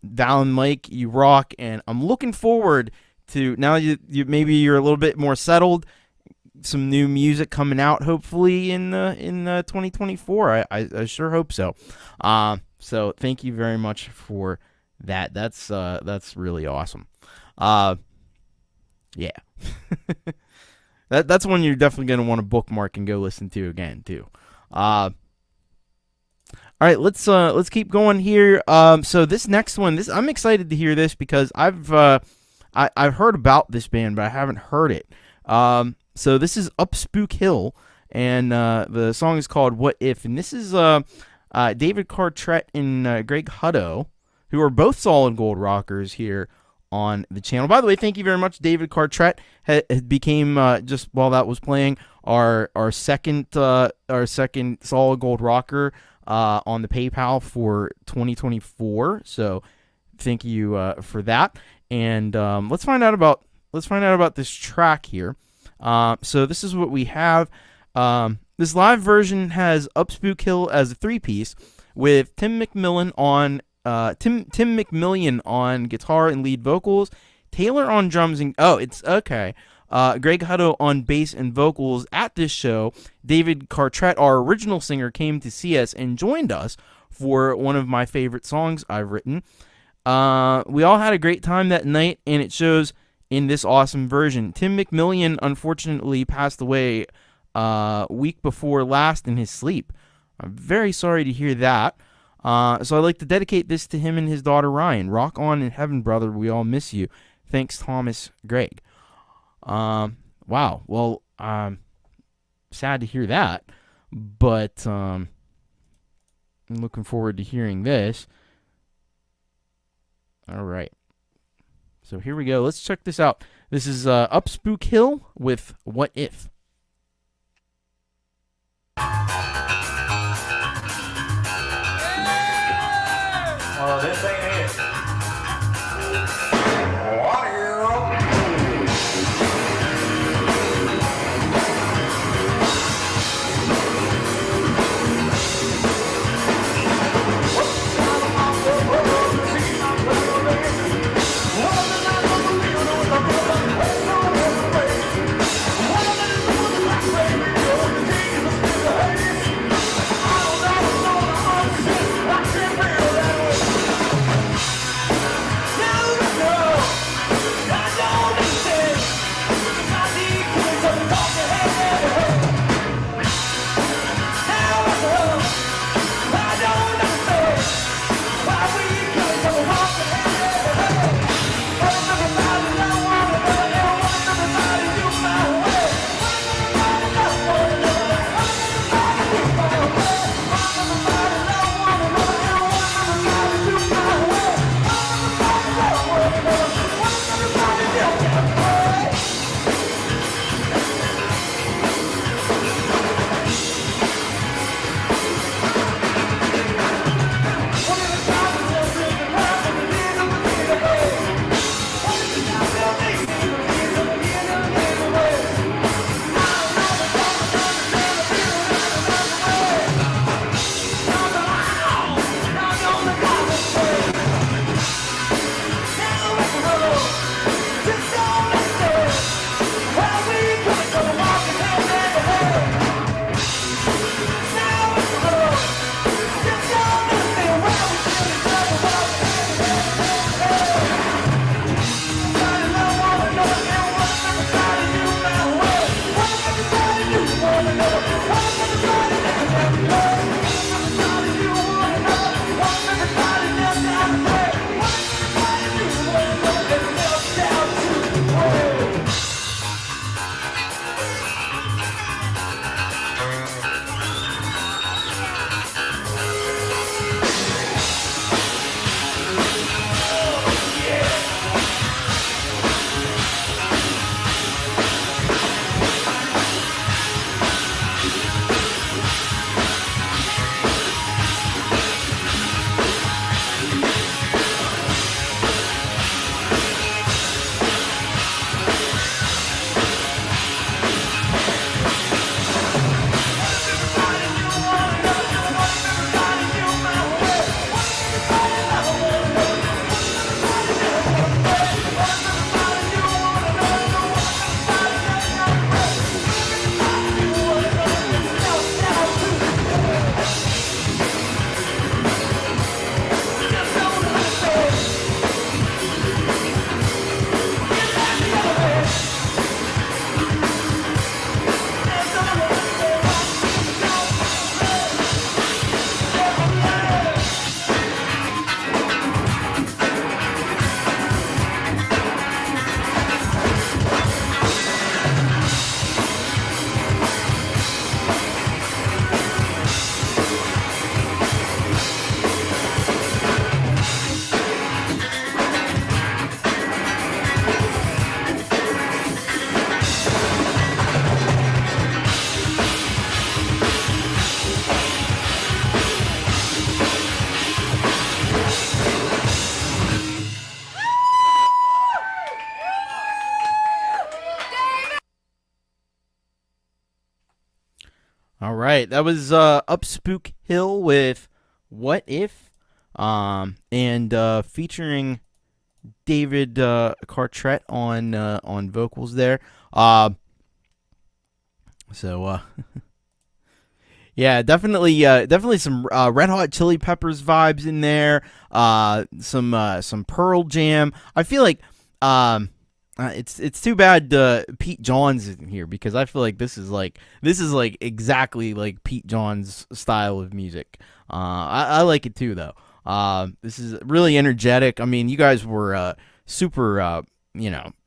and Mike, you rock, and I'm looking forward to, now you maybe you're a little bit more settled, some new music coming out hopefully in 2024. I sure hope so. So thank you very much for that. That's really awesome. Yeah. That's one you're definitely going to want to bookmark and go listen to again too. All right, let's keep going here. So this next one, I'm excited to hear this because I've heard about this band, but I haven't heard it. So this is Up Spook Hill, and the song is called What If, and this is David Cartrett and Greg Hutto, who are both solid gold rockers here on the channel. By the way, thank you very much. David Cartrett became, just while that was playing, our second solid gold rocker on the PayPal for 2024. So thank you for that. And let's find out about this track here. So this is what we have. This live version has Up Spook Hill as a 3-piece with Tim McMillan on guitar and lead vocals, Taylor on drums and Greg Hutto on bass and vocals. At this show, David Cartrett, our original singer, came to see us and joined us for one of my favorite songs I've written. We all had a great time that night, and it shows in this awesome version. Tim McMillan unfortunately passed away week before last in his sleep. I'm very sorry to hear that. So I'd like to dedicate this to him and his daughter Ryan. Rock on in heaven, brother. We all miss you. Thanks, Thomas Greg. Wow. Well, sad to hear that, but I'm looking forward to hearing this. All right. So here we go. Let's check this out. This is Up Spook Hill with What If. Well, this ain't it. right, that was Up Spook Hill with What If, and featuring David Cartret on vocals there. Yeah, definitely some Red Hot Chili Peppers vibes in there. Some Pearl Jam. I feel like it's too bad Pete Johns isn't here, because I feel like this is like exactly like Pete Johns' style of music. I like it too, though. This is really energetic. I mean, you guys were super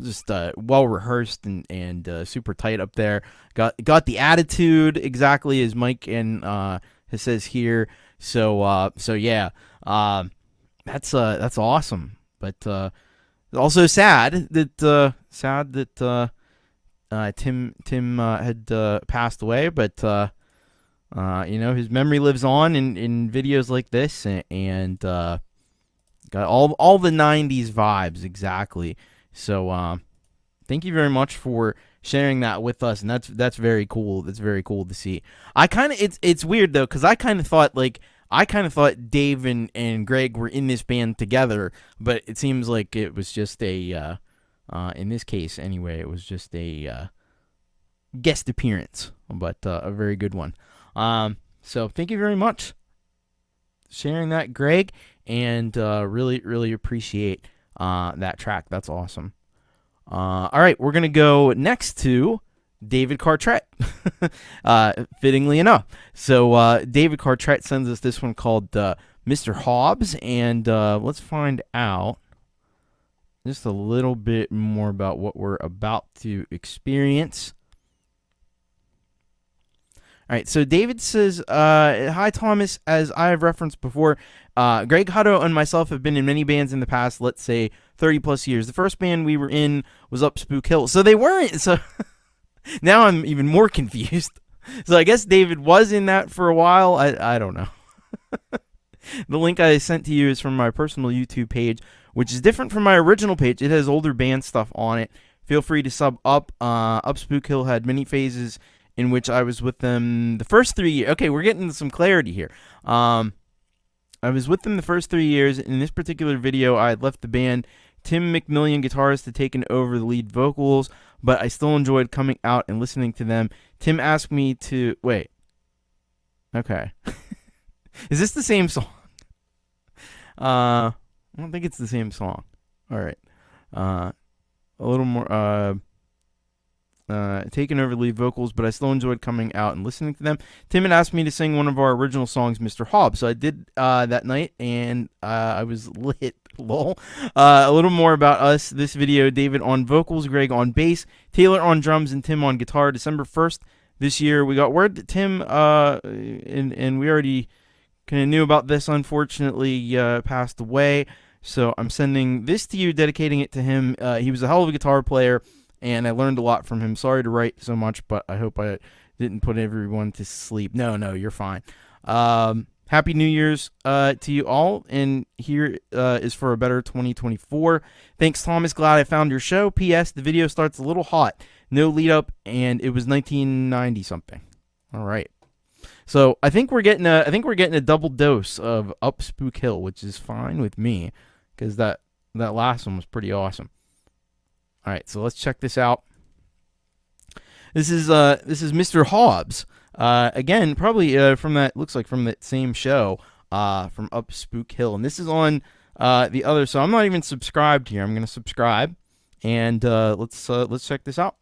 just well rehearsed and super tight up there. Got the attitude exactly as Mike and says here. So yeah, that's awesome. But also sad that Tim had passed away. But his memory lives on in videos like this, and got all the 90s vibes exactly. So thank you very much for sharing that with us, and that's very cool. That's very cool to see. It's weird though, because I kind of thought Dave and Greg were in this band together, but it seems like it was just a in this case anyway, it was just a guest appearance, but a very good one. So thank you very much for sharing that, Greg, and really appreciate that track. That's awesome. All right, we're gonna go next to David Cartret, fittingly enough. So David Cartret sends us this one called Mr. Hobbs, and let's find out just a little bit more about what we're about to experience. All right, so David says, hi, Thomas. As I have referenced before, Greg Hutto and myself have been in many bands in the past, let's say 30-plus years. The first band we were in was Up Spook Hill. So they weren't. So now I'm even more confused. So I guess David was in that for a while. I don't know. The link I sent to you is from my personal YouTube page, which is different from my original page. It has older band stuff on it. Feel free to sub up. Up Spook Hill had many phases in which I was with them the first 3 years. Okay, we're getting some clarity here. I was with them the first 3 years. In this particular video, I had left the band. Tim McMillian, guitarist, had taken over the lead vocals, but I still enjoyed coming out and listening to them. Tim asked me to... Wait. Okay. Is this the same song? I don't think it's the same song. All right. A little more... taking over the lead vocals, but I still enjoyed coming out and listening to them. Tim had asked me to sing one of our original songs, Mr. Hobbs, so I did that night, and I was lit. Lol. A little more about us. This video: David on vocals, Greg on bass, Taylor on drums, and Tim on guitar. December 1st this year, we got word that Tim, and we already kind of knew about this, unfortunately, passed away. So I'm sending this to you, dedicating it to him. He was a hell of a guitar player, and I learned a lot from him. Sorry to write so much, but I hope I didn't put everyone to sleep. No, you're fine. Happy New Year's to you all, and here is for a better 2024. Thanks, Thomas. Glad I found your show. P.S. The video starts a little hot. No lead up, and it was 1990 something. All right. So I think we're getting a double dose of Up Spook Hill, which is fine with me, because that last one was pretty awesome. All right, so let's check this out. This is Mr. Hobbs. Again, probably from that same show, from Up Spook Hill, and this is on the other. So I'm not even subscribed here. I'm gonna subscribe, and let's check this out.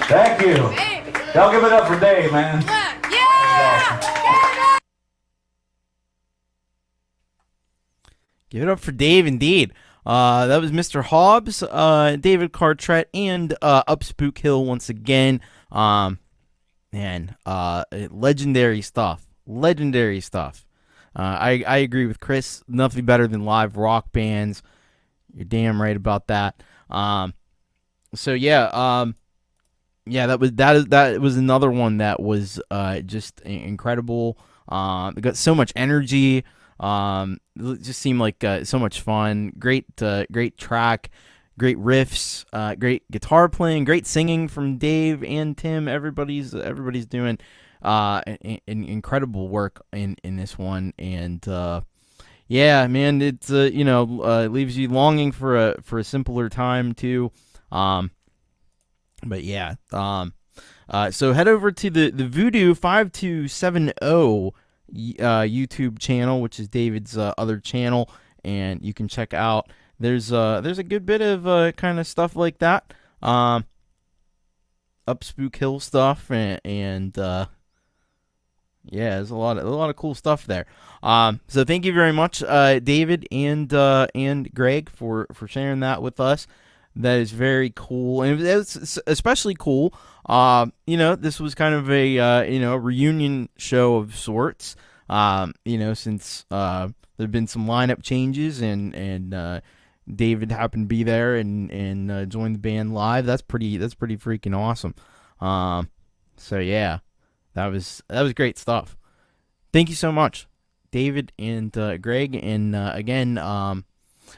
Thank you. Y'all give it up for Dave, man. Give it up for Dave, indeed. That was Mr. Hobbs, David Cartret, and up Spook Hill once again. Legendary stuff. Legendary stuff. I agree with Chris. Nothing better than live rock bands. You're damn right about that. That was another one that was just incredible. It got so much energy. It just seemed like so much fun. Great track, great riffs, great guitar playing, great singing from Dave and Tim. Everybody's doing incredible work in this one, and man, it's it leaves you longing for a simpler time too. So head over to the Voodoo 5270 YouTube channel, which is David's other channel, and you can check out. There's a good bit of kind of stuff like that, up Spook Hill stuff, and there's a lot of cool stuff there. So thank you very much, David and Greg for sharing that with us. That is very cool, and it's especially cool. This was kind of a reunion show of sorts. Since there've been some lineup changes, and David happened to be there and joined the band live. That's pretty freaking awesome. That was great stuff. Thank you so much, David and Greg, and again,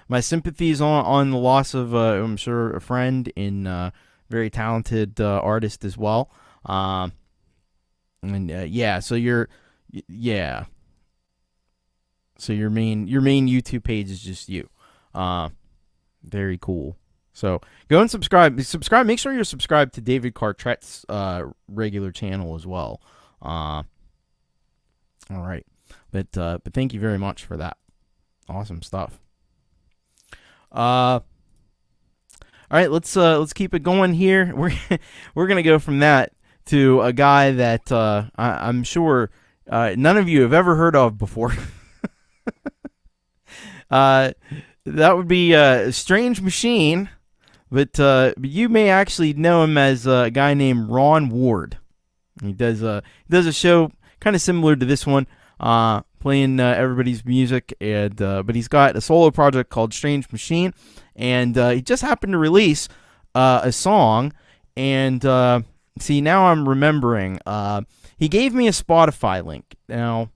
my sympathies on the loss of, I'm sure, a friend and very talented artist as well. So your main YouTube page is just you. Very cool. So go and subscribe. Make sure you're subscribed to David Cartret's regular channel as well. All right, but thank you very much for that. Awesome stuff. All right, let's keep it going here. We're gonna go from that to a guy that I'm sure none of you have ever heard of before. That would be a Strange Machine, but you may actually know him as a guy named Ron Ward. He does a show kind of similar to this one, playing everybody's music, and but he's got a solo project called Strange Machine, and he just happened to release a song. And see, now I'm remembering. He gave me a Spotify link. Now,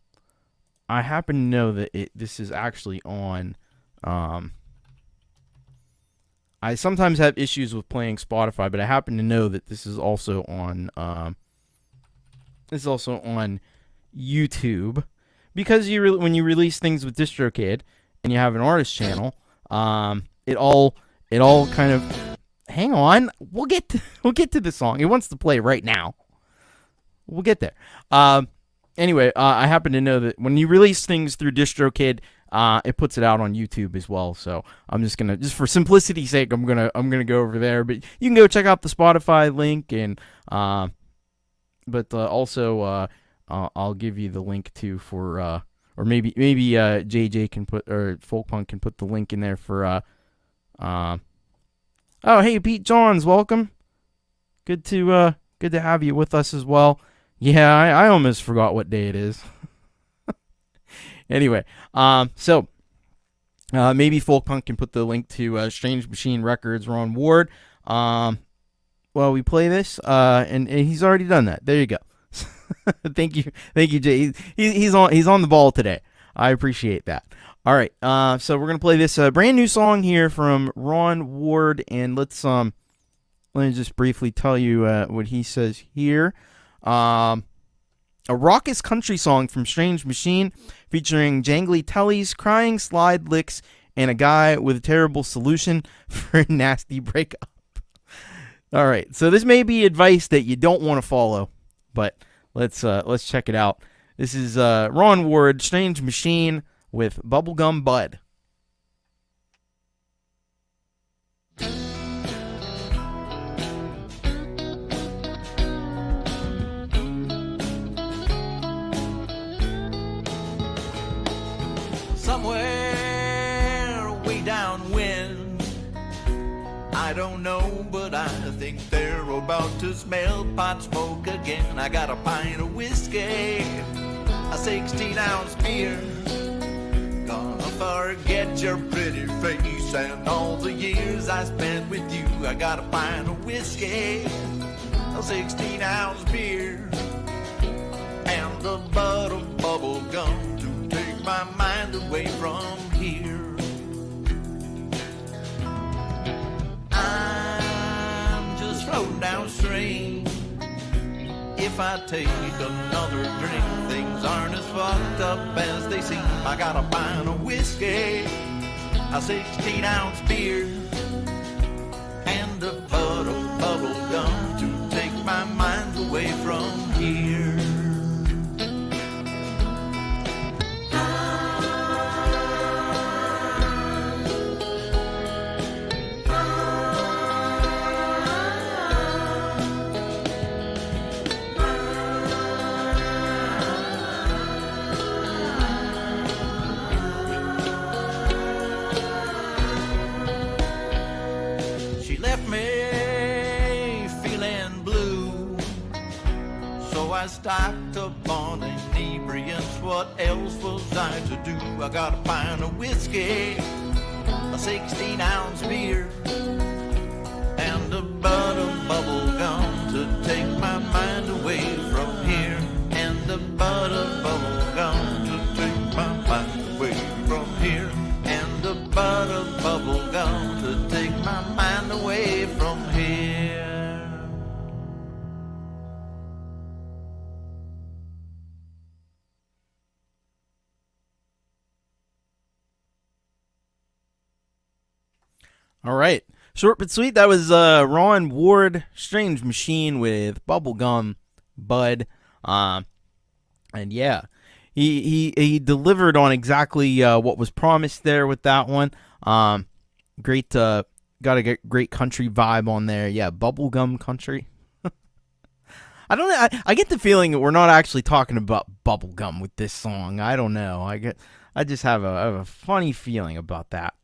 I happen to know that this is actually on. I sometimes have issues with playing Spotify, but I happen to know that this is also on. This is also on YouTube, because when you release things with DistroKid and you have an artist channel, it all kind of. Hang on, we'll get to the song. It wants to play right now. We'll get there. Anyway, I happen to know that when you release things through DistroKid, it puts it out on YouTube as well. So I'm just for simplicity's sake, I'm gonna go over there. But you can go check out the Spotify link, and also I'll give you the link too for or maybe JJ can put, or Folkpunk can put the link in there for Oh, hey, Pete Johns, welcome. Good to have you with us as well. Yeah, I almost forgot what day it is. Anyway, so maybe Folkpunk can put the link to Strange Machine Records, Ron Ward. Well, we play this, and he's already done that. There you go. Thank you, Jay. He's on the ball today. I appreciate that. All right, so we're gonna play this brand new song here from Ron Ward, and let me just briefly tell you what he says here. A raucous country song from Strange Machine, featuring jangly tellies, crying slide licks, and a guy with a terrible solution for a nasty breakup. All right, so this may be advice that you don't want to follow, but let's check it out. This is Ron Ward, Strange Machine, with Bubblegum Bud. somewhere way downwind. I don't know, but I think they're about to smell pot smoke again. I got a pint of whiskey, a 16-ounce beer. Gonna forget your pretty face and all the years I spent with you. I got a pint of whiskey, a 16-ounce beer, and a butt of bubble gum to take my mind away from here. I'm just floating downstream. If I take another drink, things aren't as fucked up as they seem. I got a pint of whiskey, a 16-ounce beer, and a butt of bubble gum to take my mind away from here. I stocked up on inebriants. What else was I to do? I got a pint of whiskey, a 16-ounce beer, and a butt of bubble gum to take my mind away from here. And a butt of bubble gum to take my mind away from here. And a butt of bubble gum to take my mind away from here. All right. Short but sweet. That was Ron Ward, Strange Machine with Bubblegum Bud. And yeah, he delivered on exactly what was promised there with that one. Great, got a great country vibe on there. Yeah, bubblegum country. I don't know. I get the feeling that we're not actually talking about bubblegum with this song. I don't know. I just have a funny feeling about that.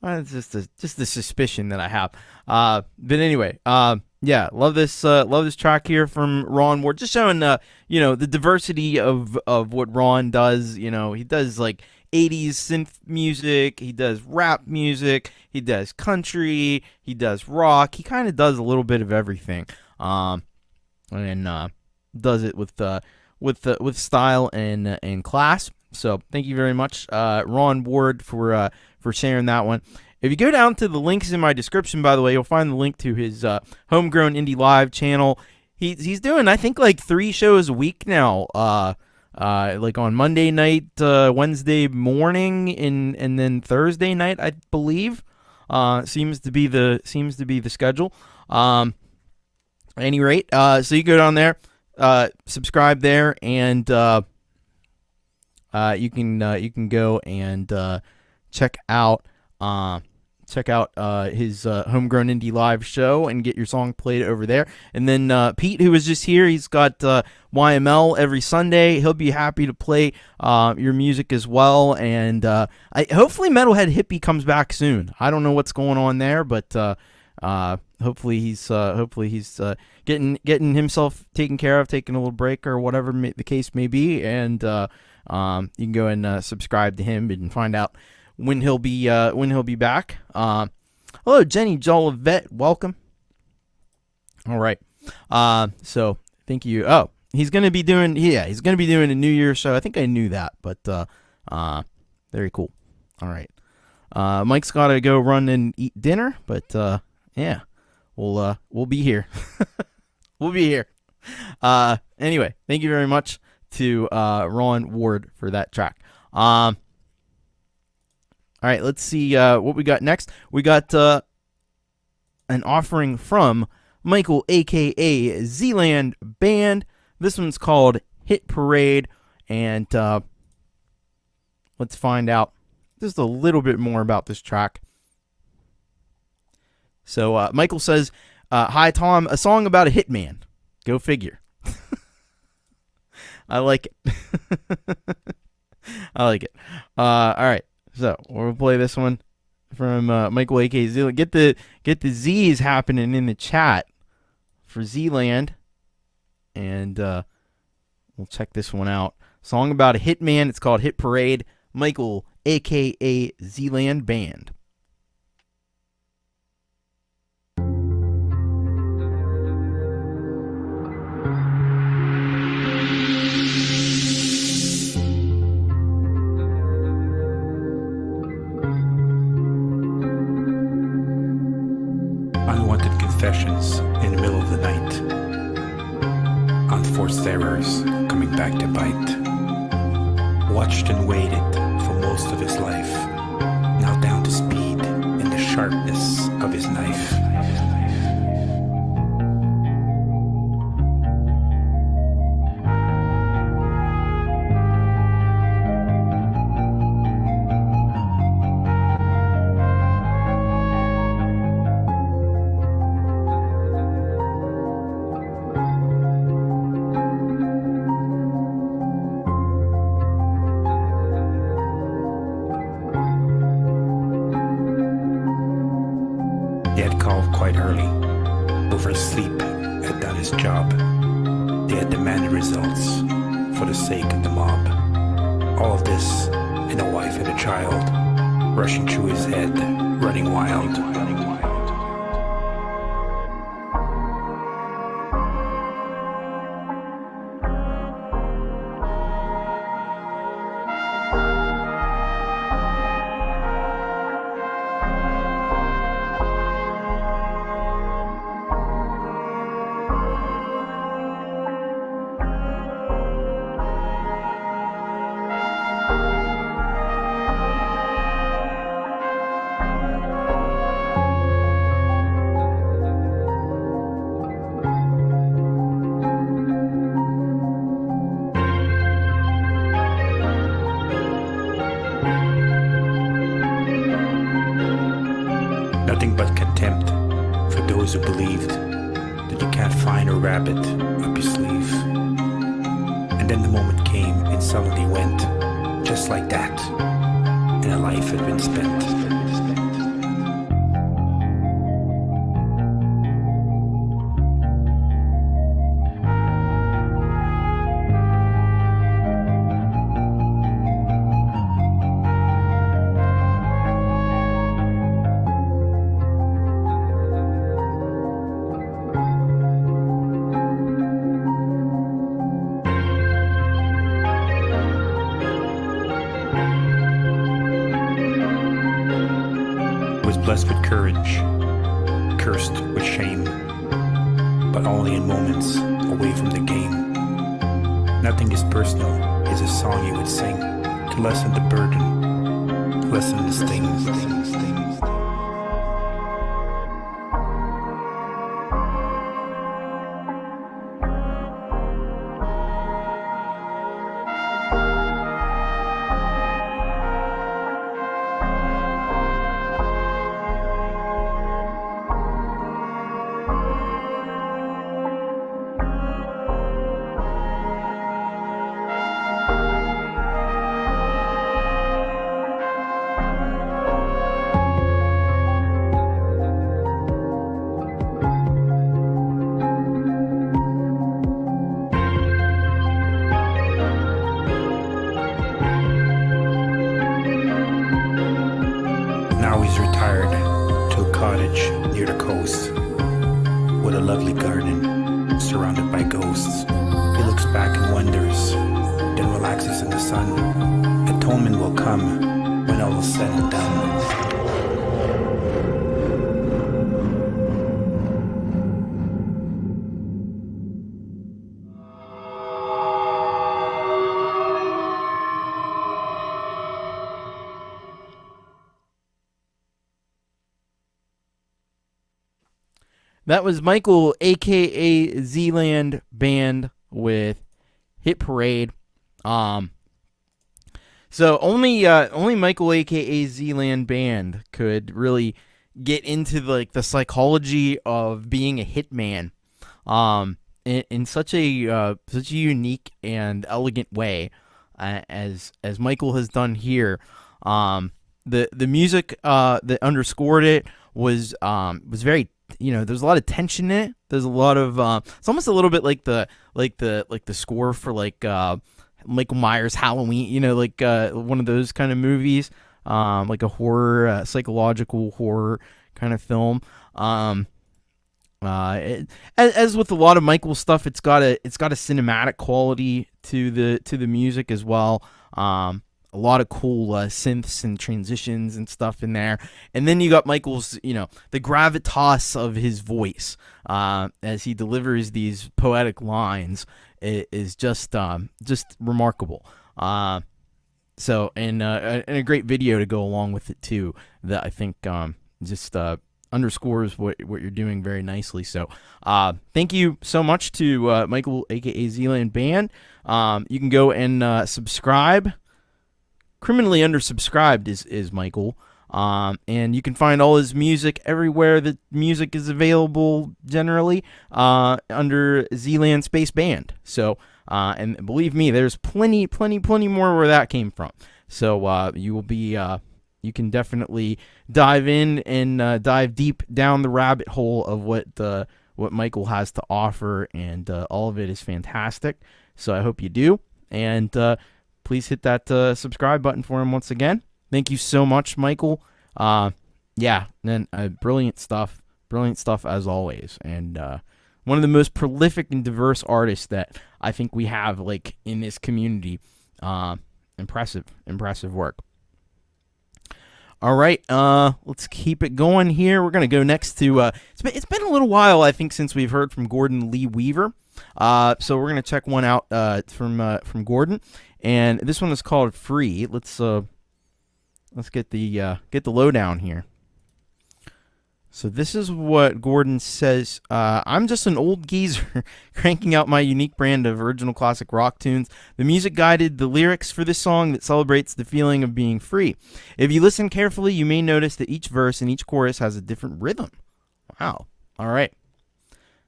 It's just the suspicion that I have. But anyway, yeah, love this track here from Ron Ward. Just showing the diversity of what Ron does. You know, he does like 80s synth music, he does rap music, he does country, he does rock. He kind of does a little bit of everything. And does it with style and class. So thank you very much, Ron Ward, for sharing that one. If you go down to the links in my description, by the way, you'll find the link to his Homegrown Indie Live channel. He's doing, I think, like 3 shows a week now. Like on Monday night, Wednesday morning, and then Thursday night, I believe. Seems to be the schedule. At any rate, so you go down there, subscribe there, and you can go and check out his Homegrown Indie Live show and get your song played over there. And then Pete, who was just here, he's got YML every Sunday. He'll be happy to play your music as well. And hopefully Metalhead Hippie comes back soon. I don't know what's going on there, but hopefully he's getting himself taken care of, taking a little break or whatever the case may be. And you can go and subscribe to him and find out when he'll be back. Hello, Jenny Jolivet, welcome. All right. So thank you. Oh, he's gonna be doing a New Year's show. I think I knew that, but very cool. All right. Mike's gotta go run and eat dinner, but yeah, we'll be here. We'll be here. Anyway, thank you very much to Ron Ward for that track. All right, let's see what we got next. We got an offering from Michael, a.k.a. Zealand Band. This one's called Hit Parade, and let's find out just a little bit more about this track. So Michael says, hi, Tom, a song about a hitman. Go figure. I like it. I like it. All right, so we'll play this one from Michael A.K. Zealand. Get the Z's happening in the chat for Zealand, and we'll check this one out. Song about a hitman. It's called Hit Parade. Michael A.K.A. Zealand Band. Unwanted confessions in the middle of the night. Unforced errors coming back to bite. Watched and waited for most of his life. Now down to speed in the sharpness of his knife. He had called quite early. Oversleep had done his job. They had demanded results for the sake of the mob. All of this and a wife and a child rushing through his head, running wild. Nothing but contempt for those who believed that you can't find a rabbit up your sleeve. And then the moment came and suddenly went, just like that, and a life had been spent. Blessed with courage, cursed with shame, but only in moments away from the game. Nothing is personal is a song you would sing to lessen the burden, to lessen the sting. Now he's retired to a cottage near the coast with a lovely garden surrounded by ghosts. He looks back and wonders, then relaxes in the sun. Atonement will come when all is said and done. That was Michael, a.k.a. Zealand Band, with Hit Parade. So only Michael, a.k.a. Zealand Band, could really get into the psychology of being a hitman, in such a unique and elegant way. as Michael has done here. The music that underscored it was very, there's a lot of tension in it. There's a lot of it's almost a little bit like the score for Michael Myers Halloween, one of those kind of movies, like a horror, psychological horror kind of film. As with a lot of Michael's stuff, it's got a cinematic quality to the music as well. A lot of cool synths and transitions and stuff in there. And then you got Michael's, the gravitas of his voice as he delivers these poetic lines is just remarkable. So, and a great video to go along with it too, that I think just underscores what you're doing very nicely. So thank you so much to Michael, aka Zealand Band. You can go and subscribe. Criminally undersubscribed is Michael, and you can find all his music everywhere that music is available generally under Zealand Space Band. So and believe me, there's plenty more where that came from. So you will be you can definitely dive in and dive deep down the rabbit hole of what Michael has to offer, and all of it is fantastic. So I hope you do, and please hit that subscribe button for him once again. Thank you so much, Michael. Yeah, and brilliant stuff as always, and one of the most prolific and diverse artists that I think we have in this community. Impressive work. All right, let's keep it going here. We're gonna go next to it's been a little while, I think, since we've heard from Gordon Lee Weaver. So we're gonna check one out from Gordon, and this one is called Free. Let's get the lowdown here. So this is what Gordon says. I'm just an old geezer cranking out my unique brand of original classic rock tunes. The music guided the lyrics for this song that celebrates the feeling of being free. If you listen carefully, you may notice that each verse and each chorus has a different rhythm. Wow. All right.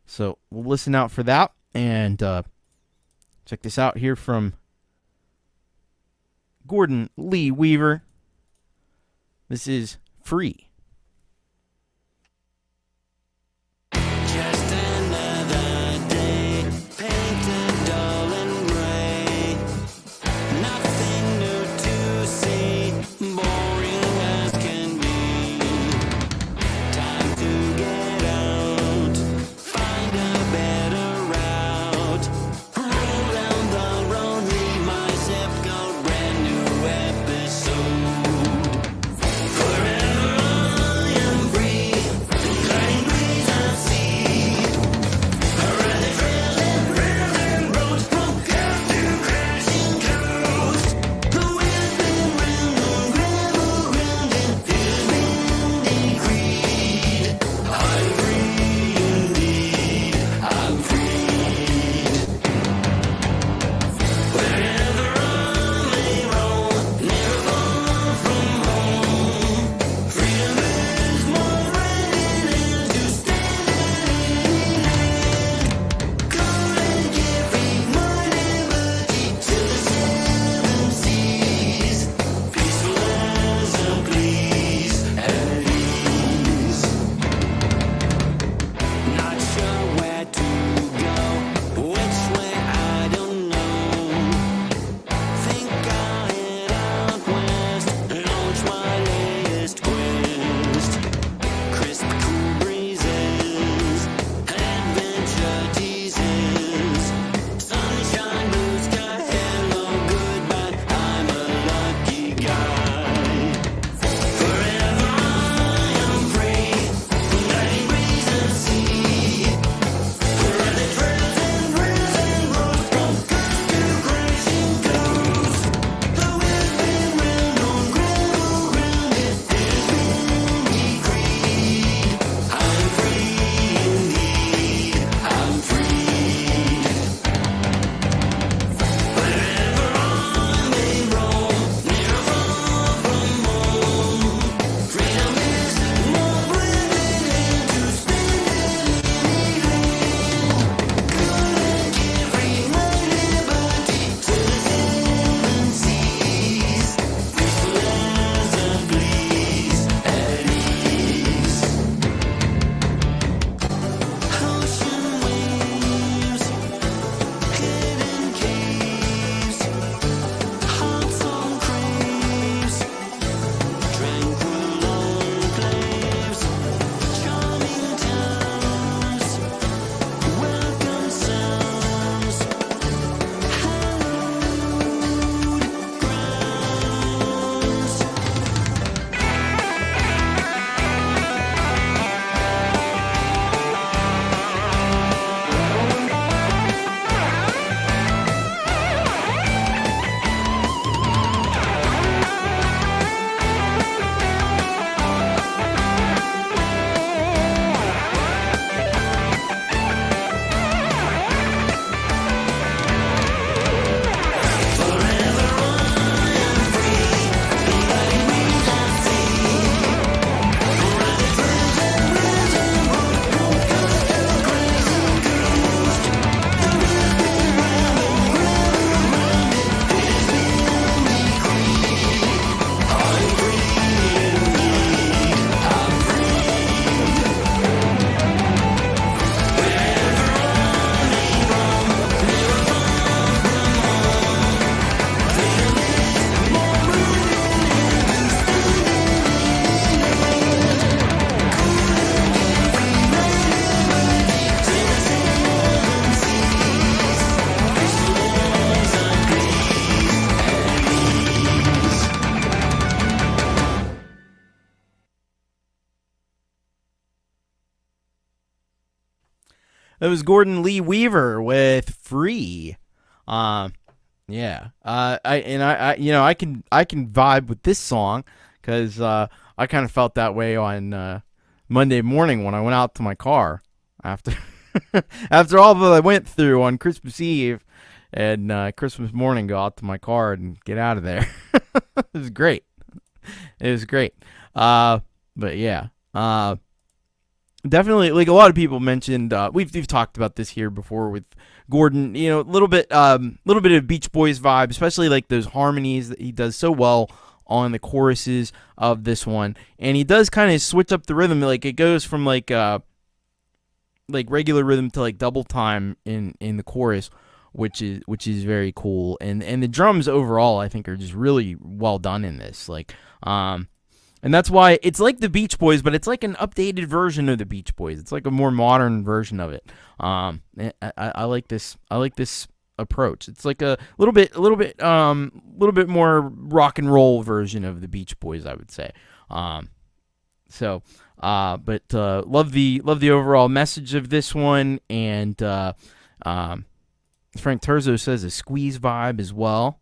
So we'll listen out for that, and check this out here from Gordon Lee Weaver. This is Free. Forever That was Gordon Lee Weaver with "Free." Yeah. I can vibe with this song because I kind of felt that way on Monday morning when I went out to my car after after all that I went through on Christmas Eve and Christmas morning. Go out to my car and get out of there. It was great. It was great. But yeah. Definitely, like a lot of people mentioned, we've talked about this here before with Gordon. You know, a little bit of Beach Boys vibe, especially like those harmonies that he does so well on the choruses of this one, and he does kind of switch up the rhythm. Like it goes from like regular rhythm to like double time in the chorus, which is very cool. And the drums overall, I think, are just really well done in this. Like, and that's why it's like the Beach Boys, but it's like an updated version of the Beach Boys. It's like a more modern version of it. I like this. I like this approach. It's like a little bit more rock and roll version of the Beach Boys, I would say. But love the overall message of this one, and Frank Terzo says a squeeze vibe as well.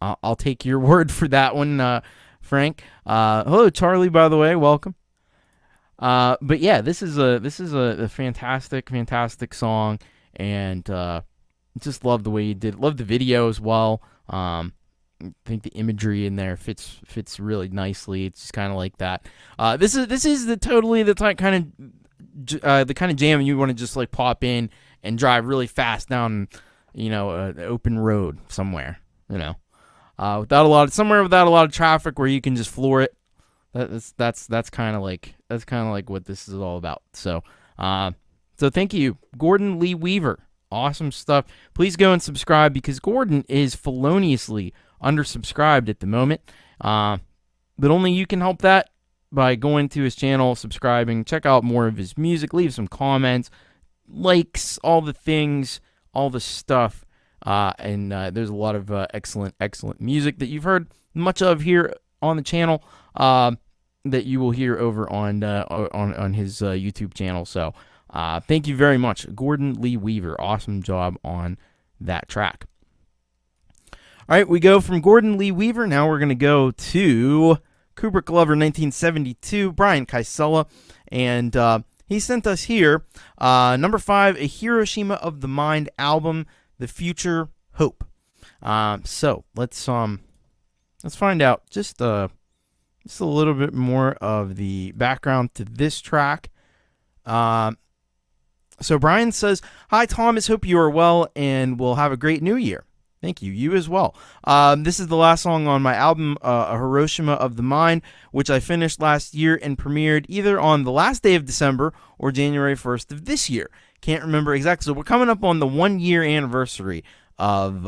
I'll take your word for that one, Frank. Hello, Charlie. By the way, welcome. But yeah, this is a fantastic song, and just love the way you did. Love the video as well. I think the imagery in there fits really nicely. It's just kind of like that. This is the kind of jam you want to just like pop in and drive really fast down, an open road somewhere, without a lot of traffic where you can just floor it. That's kind of like what this is all about. So thank you, Gordon Lee Weaver. Awesome stuff. Please go and subscribe because Gordon is feloniously undersubscribed at the moment. But only you can help that by going to his channel, subscribing, check out more of his music, leave some comments, likes, all the things, all the stuff. And there's a lot of excellent music that you've heard much of here on the channel that you will hear over on his YouTube channel. So thank you very much, Gordon Lee Weaver. Awesome job on that track. All right, we go from Gordon Lee Weaver. Now we're going to go to Kubrick Lover 1972, Brian Kysela. And he sent us here, number 5, a Hiroshima of the Mind album, The Future Hope. So let's find out just a little bit more of the background to this track. So Brian says, "Hi Thomas, hope you are well and will have a great new year." Thank you. You as well. This is the last song on my album, A Hiroshima of the Mind, which I finished last year and premiered either on the last day of December or January 1st of this year. Can't remember exactly. So we're coming up on the 1-year anniversary of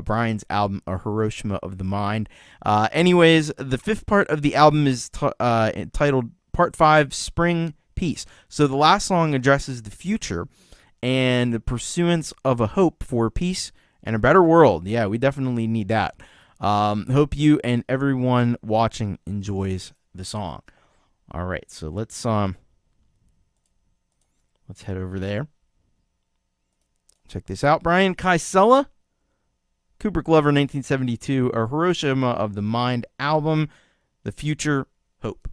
Brian's album, A Hiroshima of the Mind. Anyways, the 5th part of the album is entitled Part 5, Spring Peace. So the last song addresses the future and the pursuance of a hope for peace and a better world. Yeah, we definitely need that. Hope you and everyone watching enjoys the song. All right, so let's head over there. Check this out. Brian Kysela, Kubrick Lover 1972, a Hiroshima of the Mind album, The Future Hope.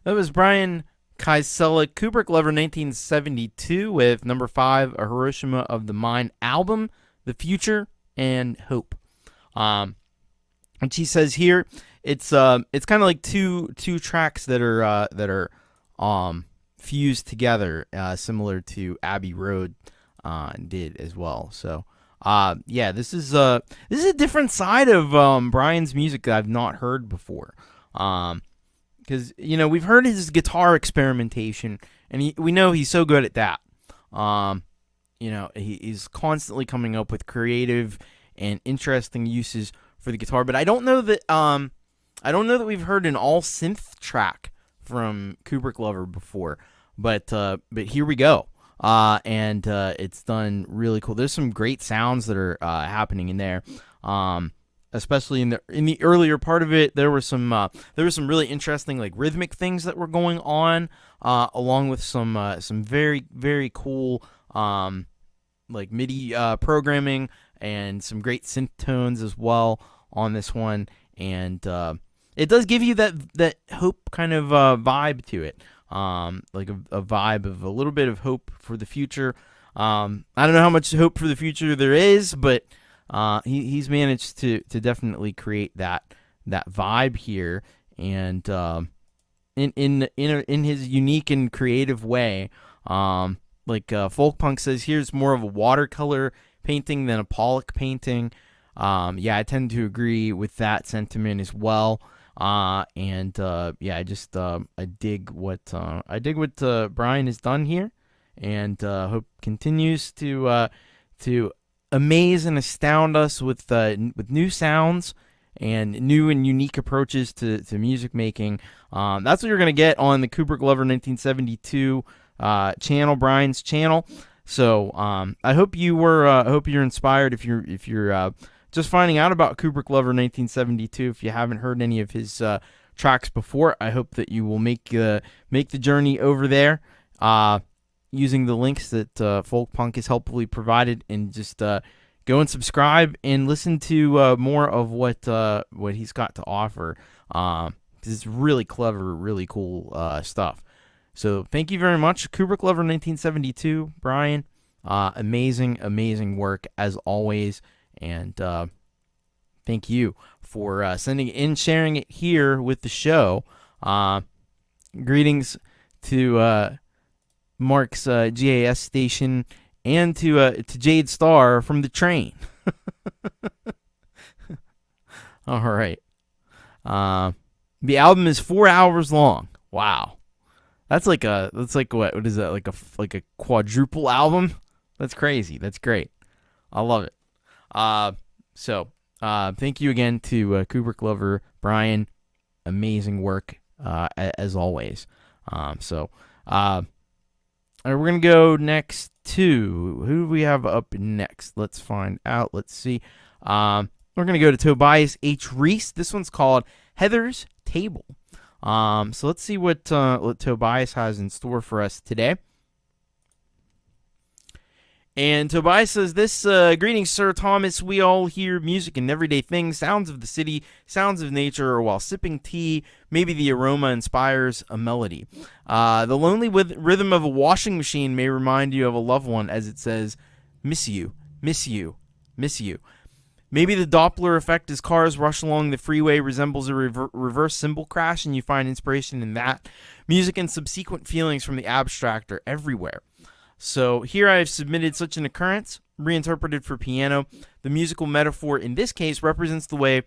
That was Brian Kysela, Kubrick Lover 1972 with number 5, A Hiroshima of the Mind album, The Future and Hope. And she says here, it's kind of like two tracks that are fused together, similar to Abbey Road did as well. So yeah, this is a different side of Brian's music that I've not heard before. Because we've heard his guitar experimentation, and we know he's so good at that. He's constantly coming up with creative and interesting uses for the guitar. But I don't know that we've heard an all synth track from Kubrick Lover before. But here we go. And it's done really cool. There's some great sounds that are happening in there. Especially in the earlier part of it, there were some really interesting like rhythmic things that were going on, along with some very, very cool like MIDI programming and some great synth tones as well on this one. And it does give you that hope kind of vibe to it. Like a vibe of a little bit of hope for the future. I don't know how much hope for the future there is, but he's managed to definitely create that vibe here, and in his unique and creative way. Like Folkpunk says, here's more of a watercolor painting than a Pollock painting. Yeah, I tend to agree with that sentiment as well. Yeah, I dig what Brian has done here, and hope continues to amaze and astound us with new sounds and new and unique approaches to music making. That's what you're gonna get on the Kubrick Lover 1972 channel, Brian's channel. So I hope you're inspired if you're just finding out about Kubrick Lover 1972. If you haven't heard any of his tracks before, I hope that you will make the journey over there using the links that Folkpunk has helpfully provided, and just go and subscribe and listen to more of what he's got to offer. It's really clever, really cool stuff. So thank you very much, Kubrick Lover 1972, Brian. Amazing work as always. And thank you for sending it in, sharing it here with the show. Greetings to Mark's GAS station, and to Jade Starr from the train. All right. The album is 4 hours long. Wow. That's like what is that, like a quadruple album? That's crazy. That's great. I love it. So thank you again to Kubrick Lover Brian. Amazing work as always. We're gonna go next to, who do we have up next? Let's find out. Let's see. We're gonna go to Tobias H Reese. This one's called Heather's Table. So let's see what Tobias has in store for us today. And Tobias says this, greetings, Sir Thomas. We all hear music and everyday things, sounds of the city, sounds of nature, or while sipping tea, maybe the aroma inspires a melody. The lonely rhythm of a washing machine may remind you of a loved one as it says, miss you, miss you, miss you. Maybe the Doppler effect as cars rush along the freeway resembles a reverse cymbal crash, and you find inspiration in that. Music and subsequent feelings from the abstract are everywhere. So here I have submitted such an occurrence, reinterpreted for piano. The musical metaphor in this case represents the way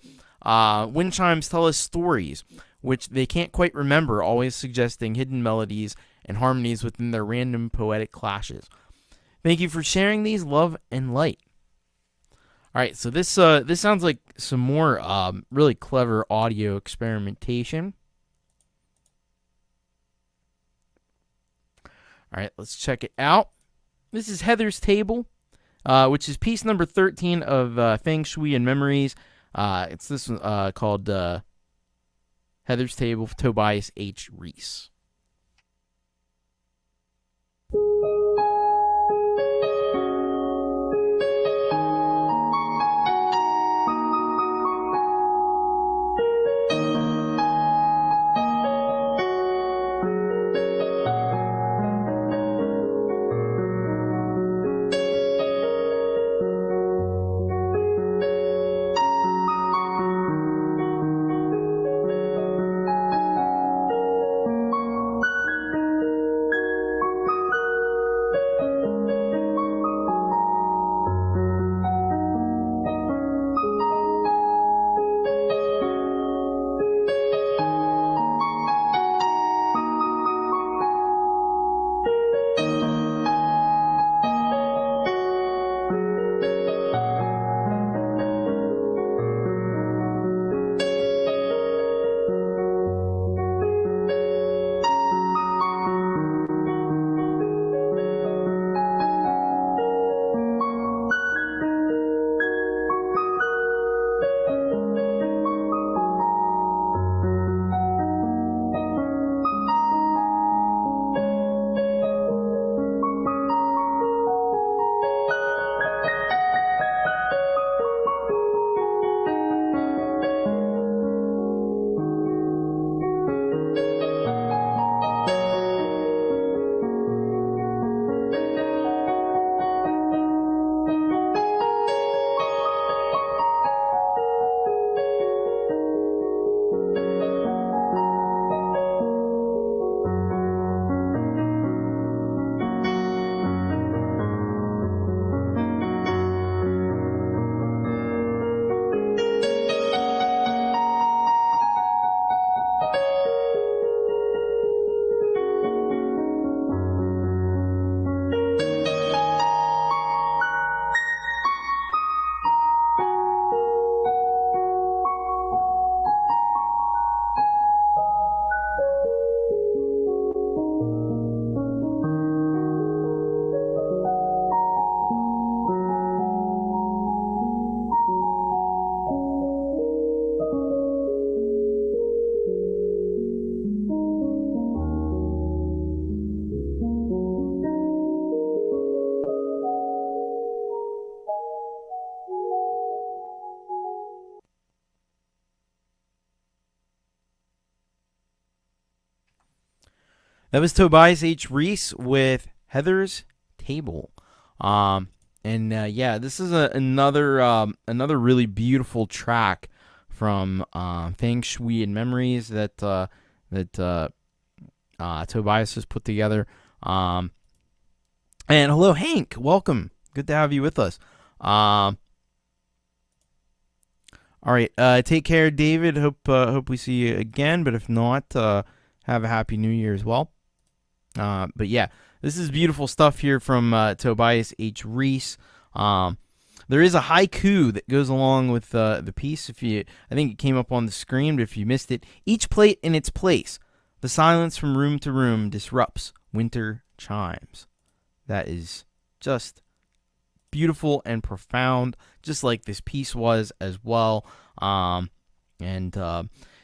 wind chimes tell us stories, which they can't quite remember, always suggesting hidden melodies and harmonies within their random poetic clashes. Thank you for sharing these. Love and light. All right, so this sounds like some more really clever audio experimentation. All right, let's check it out. This is Heather's Table, which is piece number 13 of Feng Shui and Memories. It's this one called Heather's Table, Tobias H. Reese. That was Tobias H Reese with Heather's Table. This is another really beautiful track from Feng Shui and Memories that Tobias has put together. And hello, Hank. Welcome. Good to have you with us. All right. Take care, David. Hope we see you again. But if not, have a happy New Year as well. But yeah, this is beautiful stuff here from Tobias H Reese. There is a haiku that goes along with the piece. I think it came up on the screen, but if you missed it, each plate in its place. The silence from room to room disrupts winter chimes. That is just beautiful and profound, just like this piece was as well.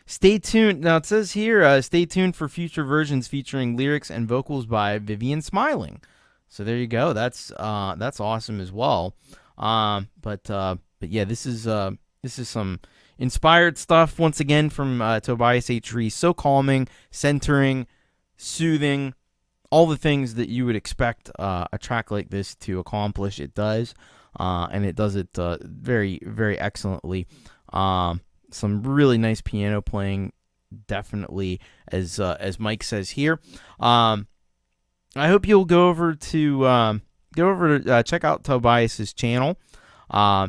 Stay tuned. Now it says here, stay tuned for future versions featuring lyrics and vocals by Vivian Smiling. So there you go. That's awesome as well. But yeah, this is some inspired stuff once again from Tobias H Reese. So calming, centering, soothing, all the things that you would expect a track like this to accomplish. It does, and it does it very, very excellently. Some really nice piano playing, definitely, as Mike says here. I hope you'll go over to check out Tobias's channel.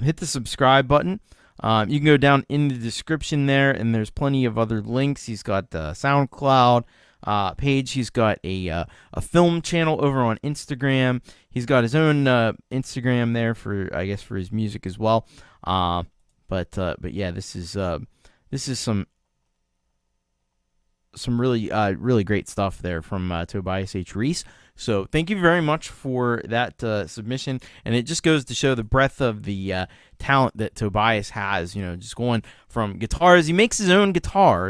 Hit the subscribe button. You can go down in the description there, and there's plenty of other links. He's got the SoundCloud page. He's got a film channel over on Instagram. He's got his own Instagram there for his music as well. But yeah, this is some really great stuff there from Tobias H Reese. So thank you very much for that submission, and it just goes to show the breadth of the talent that Tobias has. Just going from guitars, he makes his own guitars.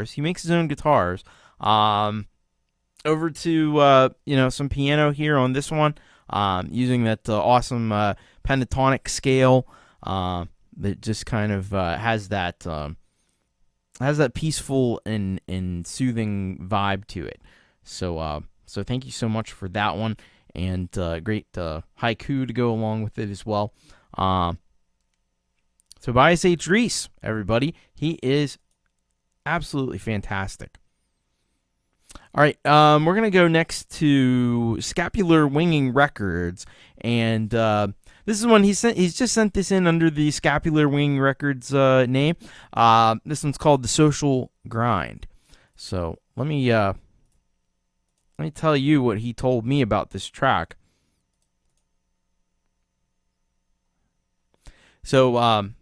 Over to some piano here on this one, using that awesome pentatonic scale that just kind of has that peaceful and soothing vibe to it. So thank you so much for that one, and great haiku to go along with it as well. Tobias H Reese, everybody, he is absolutely fantastic. All right, we're going to go next to Scapular Winging Records, and this is one he's just sent this in under the Scapular Winging Records name. This one's called The Social Grind. So let me tell you what he told me about this track. So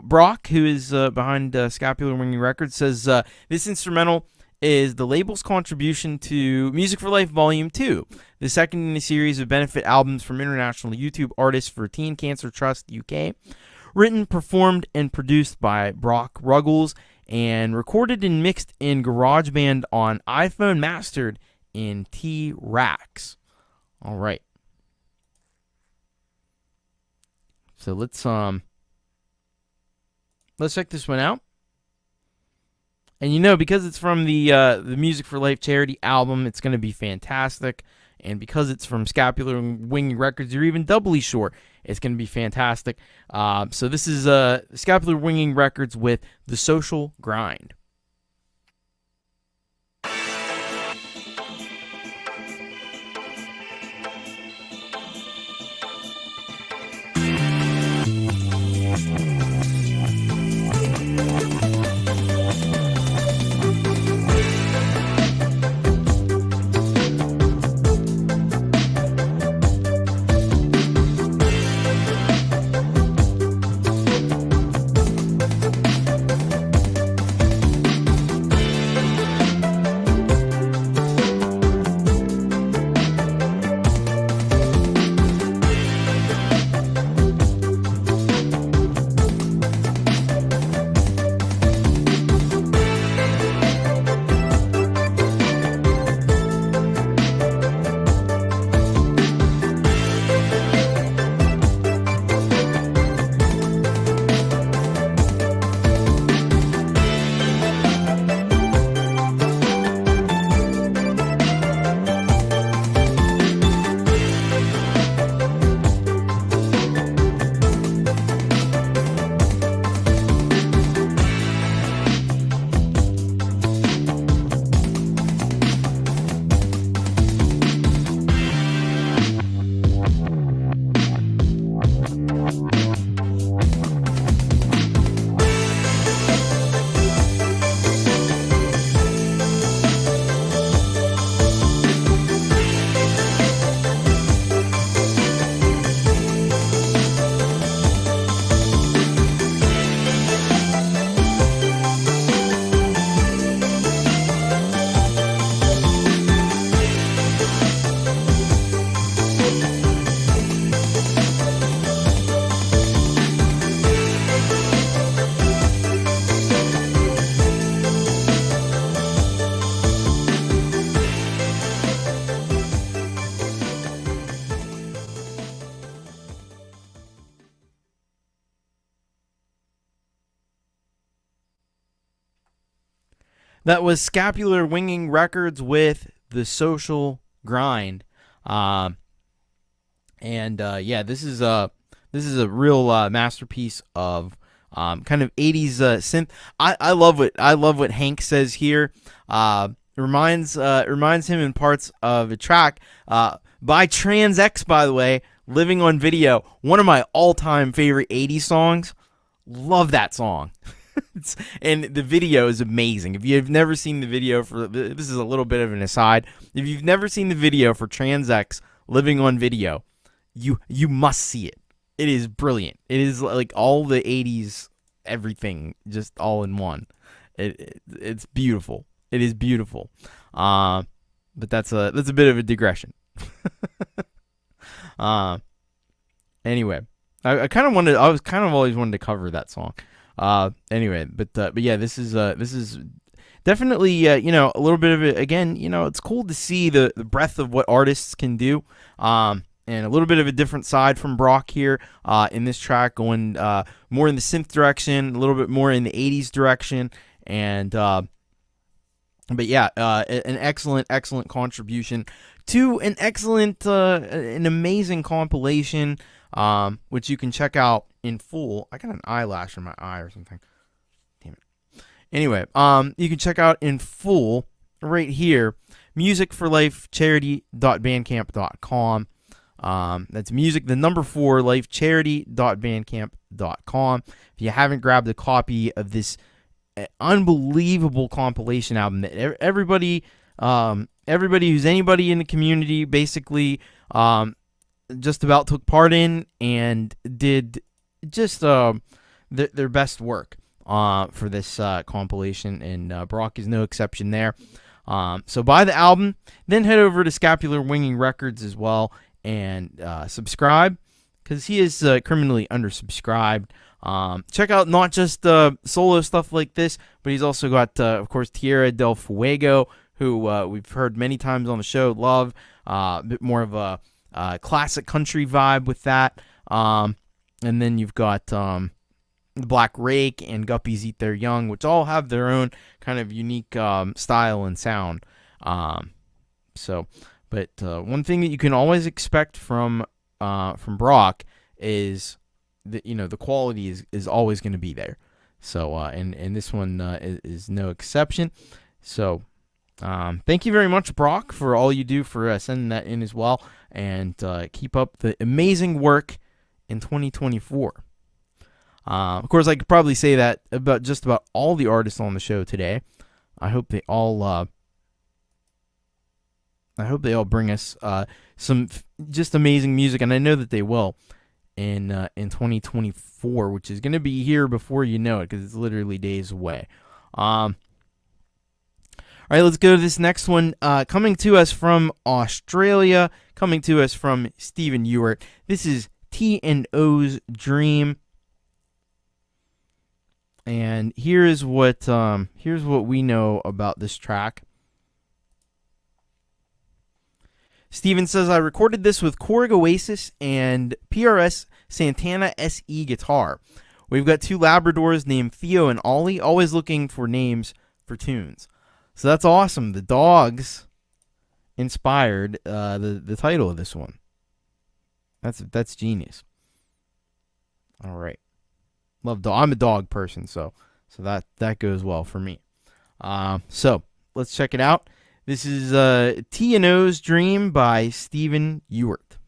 Brock, who is behind Scapular Winging Records, says this instrumental is the label's contribution to Music for Life Volume 2, the second in a series of benefit albums from international YouTube artists for Teen Cancer Trust UK. Written, performed, and produced by Brock Ruggles, and recorded and mixed in GarageBand on iPhone, mastered in T-Rax. All right. So let's check this one out. And because it's from the Music for Life charity album, it's going to be fantastic. And because it's from Scapular Winging Records, you're even doubly sure it's going to be fantastic. So this is Scapular Winging Records with The Social Grind. That was Scapular Winging Records with The Social Grind. Yeah, this is a real masterpiece of kind of 80s synth. I love what Hank says here. Reminds him in parts of a track by Trans X, by the way, Living on Video, one of my all-time favorite 80s songs. Love that song. And the video is amazing. If you've never seen the video for, this is a little bit of an aside, if you've never seen the video for Trans X, Living on Video, you must see it. It is brilliant. It is like all the 80s, everything, just all in one. It's beautiful. It is beautiful. But that's a bit of a digression. Anyway, I kind of always wanted to cover that song. Anyway, but yeah, this is definitely a little bit of it. Again, it's cool to see the breadth of what artists can do. And a little bit of a different side from Brock here in this track, going more in the synth direction, a little bit more in the 80s direction, and but yeah, an excellent contribution to an excellent, an amazing compilation, which you can check out in full. I got an eyelash in my eye or something. Damn it. Anyway, you can check out in full right here, musicforlifecharity.bandcamp.com. That's music, the number 4, lifecharity.bandcamp.com. If you haven't grabbed a copy of this unbelievable compilation album that everybody who's anybody in the community basically just about took part in and did just their best work for this compilation, and Brock is no exception there. So buy the album, then head over to Scapular Winging Records as well and subscribe, because he is criminally undersubscribed. Check out not just solo stuff like this, but he's also got, of course, Tierra del Fuego, who we've heard many times on the show. Love a bit more of a classic country vibe with that. And then you've got the Black Rake and Guppies Eat Their Young, which all have their own kind of unique style and sound. But one thing that you can always expect from Brock is that, the quality is always going to be there. So and this one is no exception. So thank you very much, Brock, for all you do for sending that in as well, and keep up the amazing work in 2024. Of course, I could probably say that about just about all the artists on the show today. I hope they all bring us some just amazing music, and I know that they will in 2024, which is going to be here before you know it, because it's literally days away. All right, let's go to this next one. Coming to us from Australia, coming to us from Stephen Ewart. This is T&O's Dream. And here's what we know about this track. Steven says, I recorded this with Korg Oasis and PRS Santana SE guitar. We've got 2 Labradors named Theo and Ollie, always looking for names for tunes. So that's awesome. The dogs inspired the title of this one. That's genius. All right. Love dog. I'm a dog person, so that goes well for me. So let's check it out. This is T&O's Dream by Stephen Ewart.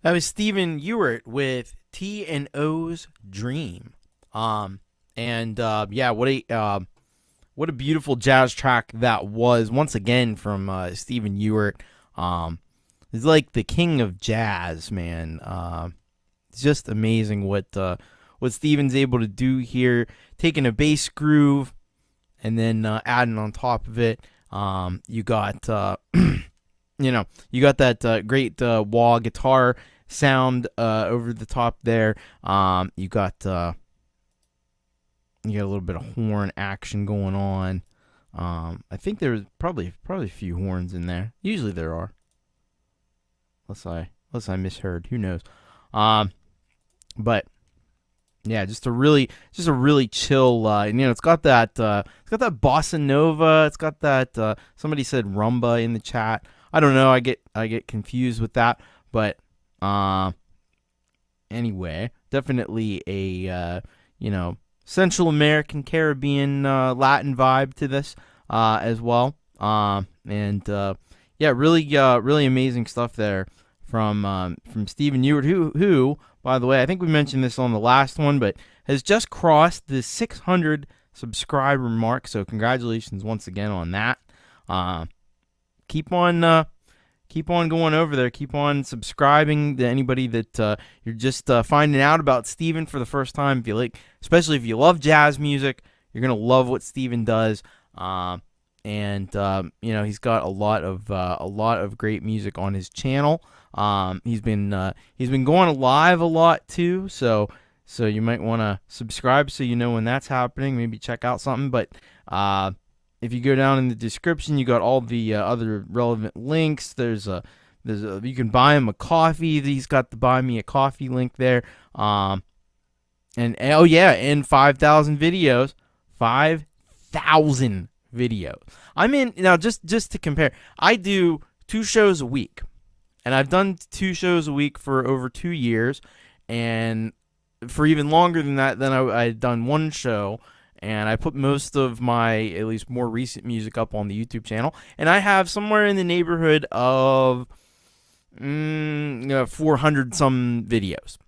That was Stephen Ewart with T and O's Dream. Yeah, what a beautiful jazz track that was. Once again from Stephen Ewart. He's like the king of jazz, man. It's just amazing what Stephen's able to do here, taking a bass groove and then adding on top of it. You got you got that great wah guitar sound over the top there. You got a little bit of horn action going on. I think there's probably a few horns in there. Usually there are. Unless I misheard. Who knows? But yeah, just a really chill. It's got that bossa nova. It's got that. Somebody said rumba in the chat. I don't know. I get confused with that. But anyway, definitely a Central American, Caribbean, Latin vibe to this as well. Really amazing stuff there from Stephen Ewart, who, by the way, I think we mentioned this on the last one, but has just crossed the 600 subscriber mark. So congratulations once again on that. Keep on going over there. Keep on subscribing to anybody that you're just finding out about Stephen for the first time. Especially if you love jazz music, you're gonna love what Stephen does. He's got a lot of great music on his channel. He's been going live a lot too, so you might want to subscribe so you know when that's happening. Maybe check out something. But if you go down in the description, you got all the other relevant links. You can buy him a coffee. He's got the buy me a coffee link there. And 5,000 videos. 5,000 videos. I'm in now. Just to compare, I do 2 shows a week, and I've done 2 shows a week for over 2 years, and for even longer than that. Then I'd done 1 show, and I put most of my at least more recent music up on the YouTube channel, and I have somewhere in the neighborhood of 400 some videos.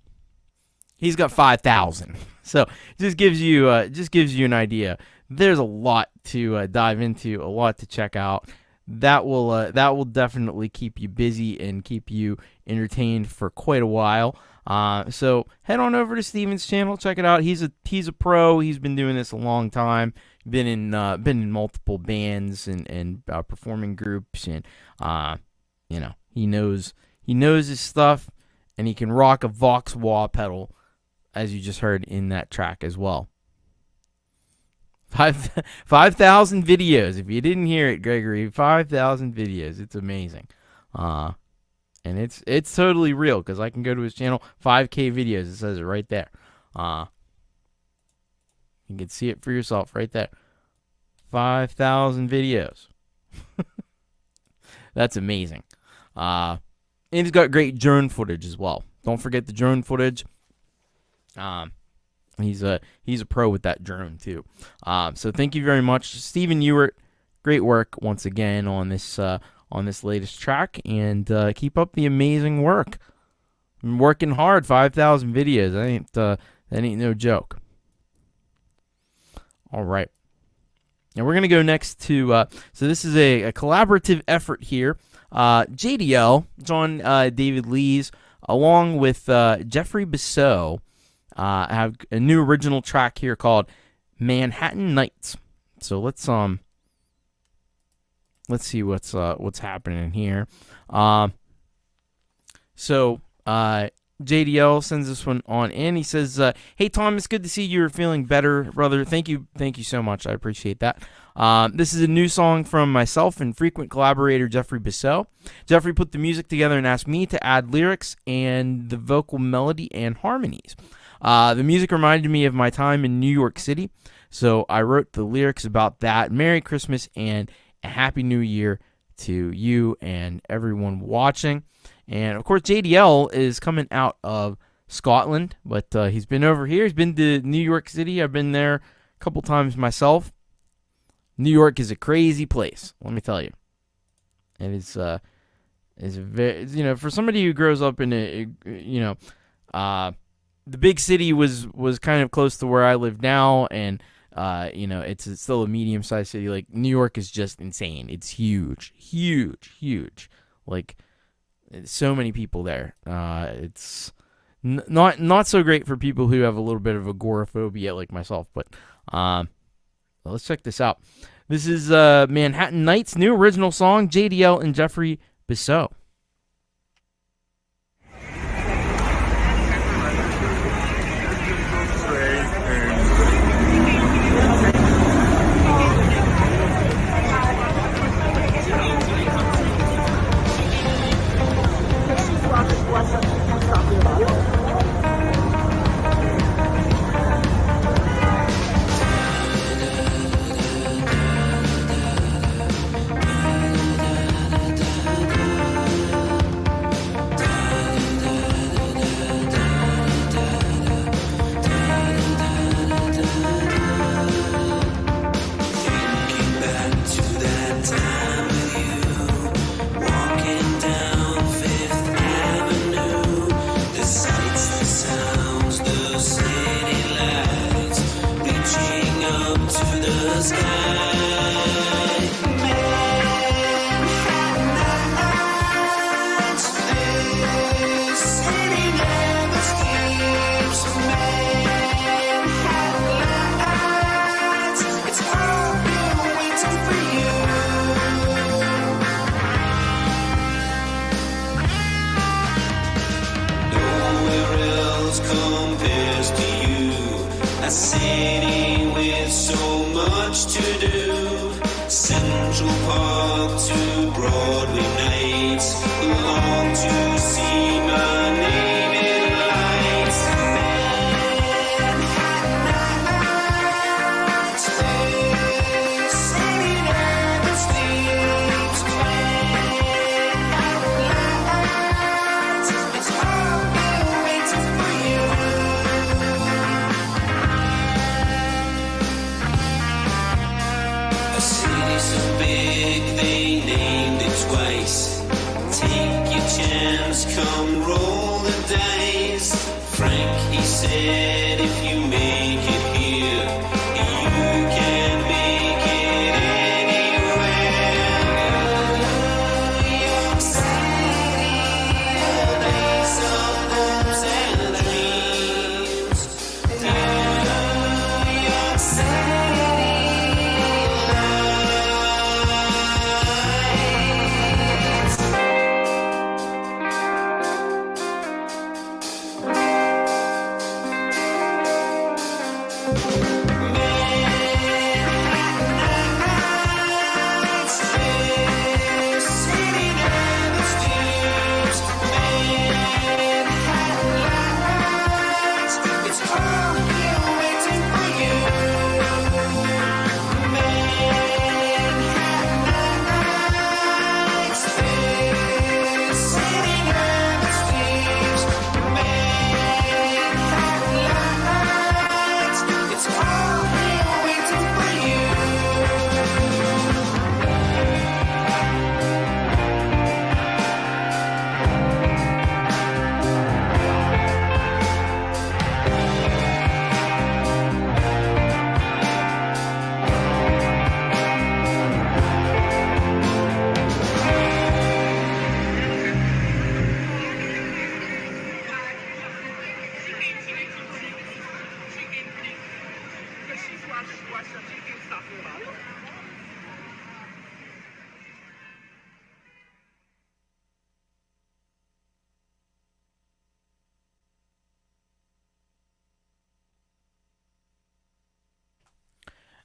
He's got 5,000, so just gives you an idea. There's a lot to dive into, a lot to check out. That will definitely keep you busy and keep you entertained for quite a while. So head on over to Steven's channel, check it out. He's a pro. He's been doing this a long time. Been in multiple bands and performing groups, and he knows his stuff, and he can rock a Vox wah pedal, as you just heard in that track as well. 5,000 videos. If you didn't hear it, Gregory, 5,000 videos. It's amazing. And it's totally real, because I can go to his channel, 5K videos. It says it right there. You can see it for yourself right there. 5,000 videos. That's amazing. And he's got great drone footage as well. Don't forget the drone footage. He's a pro with that drone too. So thank you very much, Stephen Ewart. Great work once again on this latest track, and keep up the amazing work. I'm working hard. 5,000 videos. That ain't no joke. All right. Now we're gonna go next to. So this is a collaborative effort here. JDL, John David Lees, along with Jeffrey Biso. I have a new original track here called Manhattan Nights. So let's see what's happening here. JDL sends this one on in. He says, "Hey Tom, it's good to see you're feeling better, brother. Thank you so much. I appreciate that. This is a new song from myself and frequent collaborator Jeffrey Biso. Jeffrey put the music together and asked me to add lyrics and the vocal melody and harmonies. The music reminded me of my time in New York City, so I wrote the lyrics about that. Merry Christmas and a Happy New Year to you and everyone watching." And, of course, JDL is coming out of Scotland, but he's been over here. He's been to New York City. I've been there a couple times myself. New York is a crazy place, let me tell you. It is very, for somebody who grows up in the big city was kind of close to where I live now, and it's still a medium-sized city. Like, New York is just insane. It's huge, huge, huge. Like, so many people there. It's not so great for people who have a little bit of agoraphobia like myself. But let's check this out. This is Manhattan Knight's new original song, JDL and Jeffrey Biso.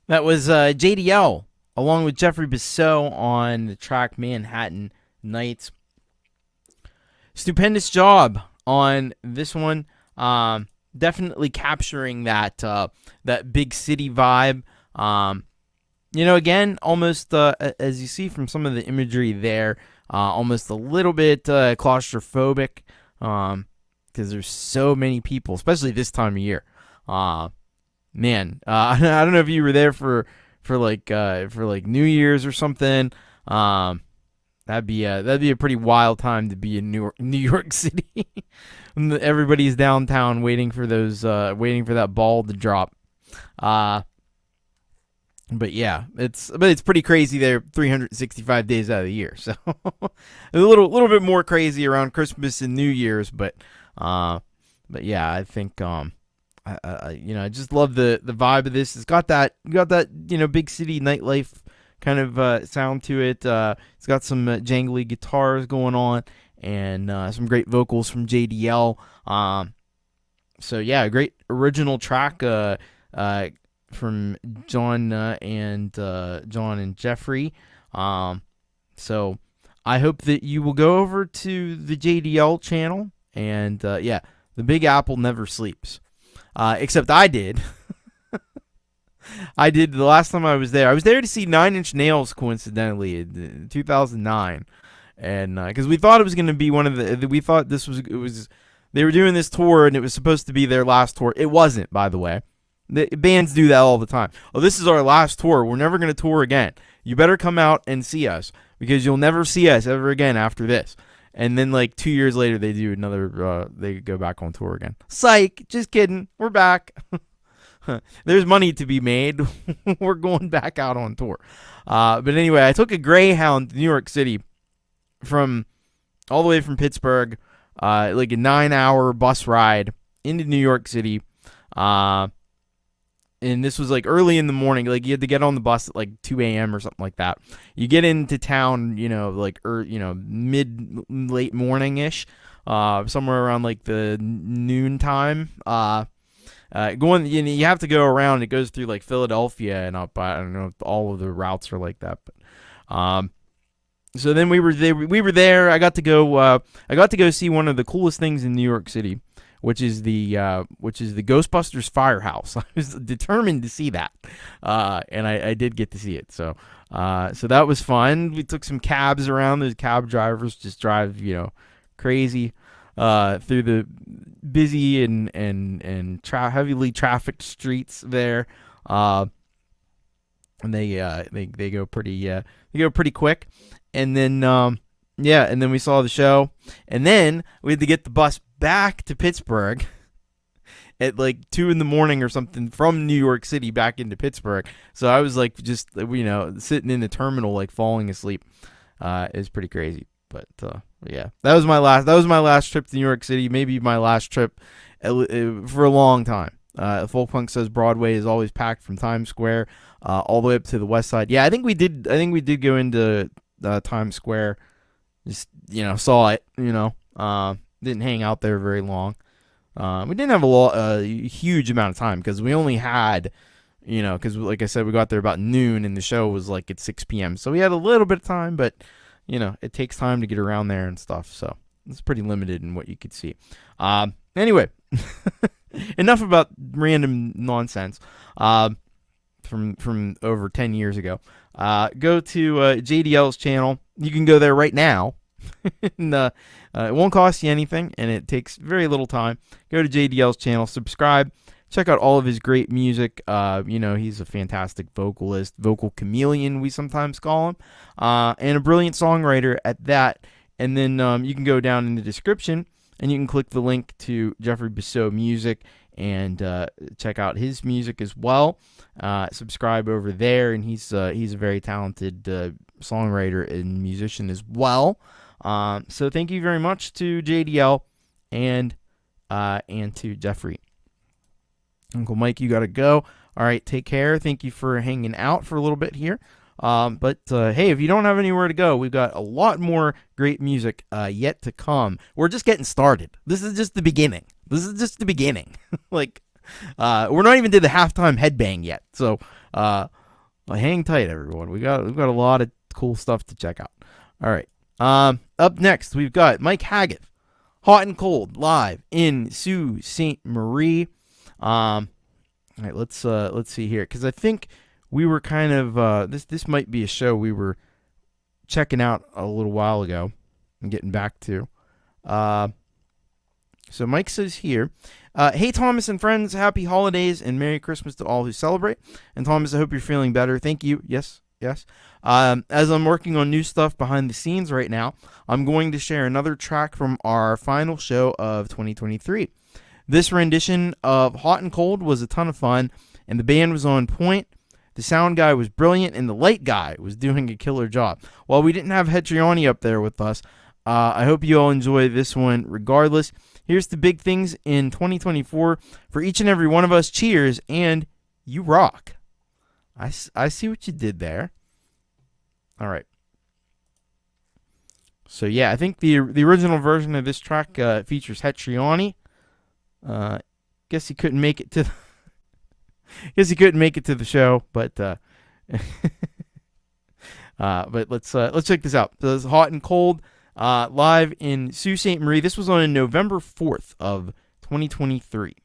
That was JDL along with Jeffrey Biso on the track Manhattan Nights. Stupendous job on this one. Definitely capturing that that big city vibe. Again, almost as you see from some of the imagery there, almost a little bit claustrophobic because there's so many people, especially this time of year. Man, I don't know if you were there for New Year's or something. That'd be a pretty wild time to be in New York City. Everybody's downtown waiting for that ball to drop. But yeah, it's pretty crazy there 365 days out of the year. So a little bit more crazy around Christmas and New Year's, but yeah, I think I just love the vibe of this. It's got that big city nightlife kind of sound to it. It's got some jangly guitars going on and some great vocals from JDL. So yeah, a great original track from John and Jeffrey. So I hope that you will go over to the JDL channel and yeah, the Big Apple never sleeps. Except I did. I did the last time I was there. I was there to see Nine Inch Nails, coincidentally, in 2009, and because we thought it was going to be one of the. We thought they were doing this tour, and it was supposed to be their last tour. It wasn't, by the way. The bands do that all the time. Oh, this is our last tour. We're never going to tour again. You better come out and see us because you'll never see us ever again after this. And then, like 2 years later, they do another. They go back on tour again. Psych! Just kidding. We're back. There's money to be made. We're going back out on tour. But anyway, I took a Greyhound to New York City all the way from Pittsburgh, like a 9-hour bus ride into New York City. And this was like early in the morning. Like you had to get on the bus at like 2 a.m. or something like that. You get into town, like late morning-ish, somewhere around like the noon time. You have to go around. It goes through like Philadelphia and up. I don't know if all of the routes are like that, but so then we were there. I got to go see one of the coolest things in New York City, which is the Ghostbusters Firehouse. I was determined to see that, and I did get to see it. So that was fun. We took some cabs around. Those cab drivers just drive crazy through the busy and heavily trafficked streets there, and they go pretty quick, and then and then we saw the show, and then we had to get the bus back to Pittsburgh at like 2 a.m. or something from New York City back into Pittsburgh. So I was like just sitting in the terminal like falling asleep. It's pretty crazy. But yeah, that was my last trip to New York City. Maybe my last trip for a long time. Folkpunk says Broadway is always packed from Times Square all the way up to the West Side. Yeah, I think we did go into Times Square. Just saw it. Didn't hang out there very long. We didn't have a huge amount of time because we only had because like I said, we got there about noon and the show was like at 6 p.m. So we had a little bit of time, but it takes time to get around there and stuff, so it's pretty limited in what you could see. Anyway, enough about random nonsense from over 10 years ago. Go to JDL's channel. You can go there right now. And, it won't cost you anything, and it takes very little time. Go to JDL's channel, subscribe, check out all of his great music. He's a fantastic vocalist, vocal chameleon, we sometimes call him, and a brilliant songwriter at that. And then you can go down in the description, and you can click the link to Jeffrey Biso Music and check out his music as well. Subscribe over there, and he's a very talented songwriter and musician as well. So thank you very much to JDL and to Jeffrey. Uncle Mike, you got to go. All right, take care. Thank you for hanging out for a little bit here. But hey, if you don't have anywhere to go, we've got a lot more great music yet to come. We're just getting started. This is just the beginning. Like, we're not even to the halftime headbang yet. So hang tight, everyone. We've got a lot of cool stuff to check out. All right. Up next, we've got Mike Haggith, Hot and Cold, live in Sault Ste. Marie. All right, let's see here, because I think we were kind of this might be a show we were checking out a little while ago and getting back to. So Mike says here, hey Thomas and friends, happy holidays and Merry Christmas to all who celebrate. And Thomas, I hope you're feeling better. Thank you. Yes, Yes. As I'm working on new stuff behind the scenes right now, I'm going to share another track from our final show of 2023. This rendition of Hot and Cold was a ton of fun, and the band was on point. The sound guy was brilliant, and the light guy was doing a killer job. While we didn't have Hetriani up there with us, I hope you all enjoy this one regardless. Here's the big things in 2024 for each and every one of us. Cheers, and you rock. I see what you did there. All right. So, yeah, I think the original version of this track features Hetriani. Guess he couldn't make it to the show, but let's check this out. So this is Hot and Cold, live in Sault Ste. Marie. This was on November 4th of 2023.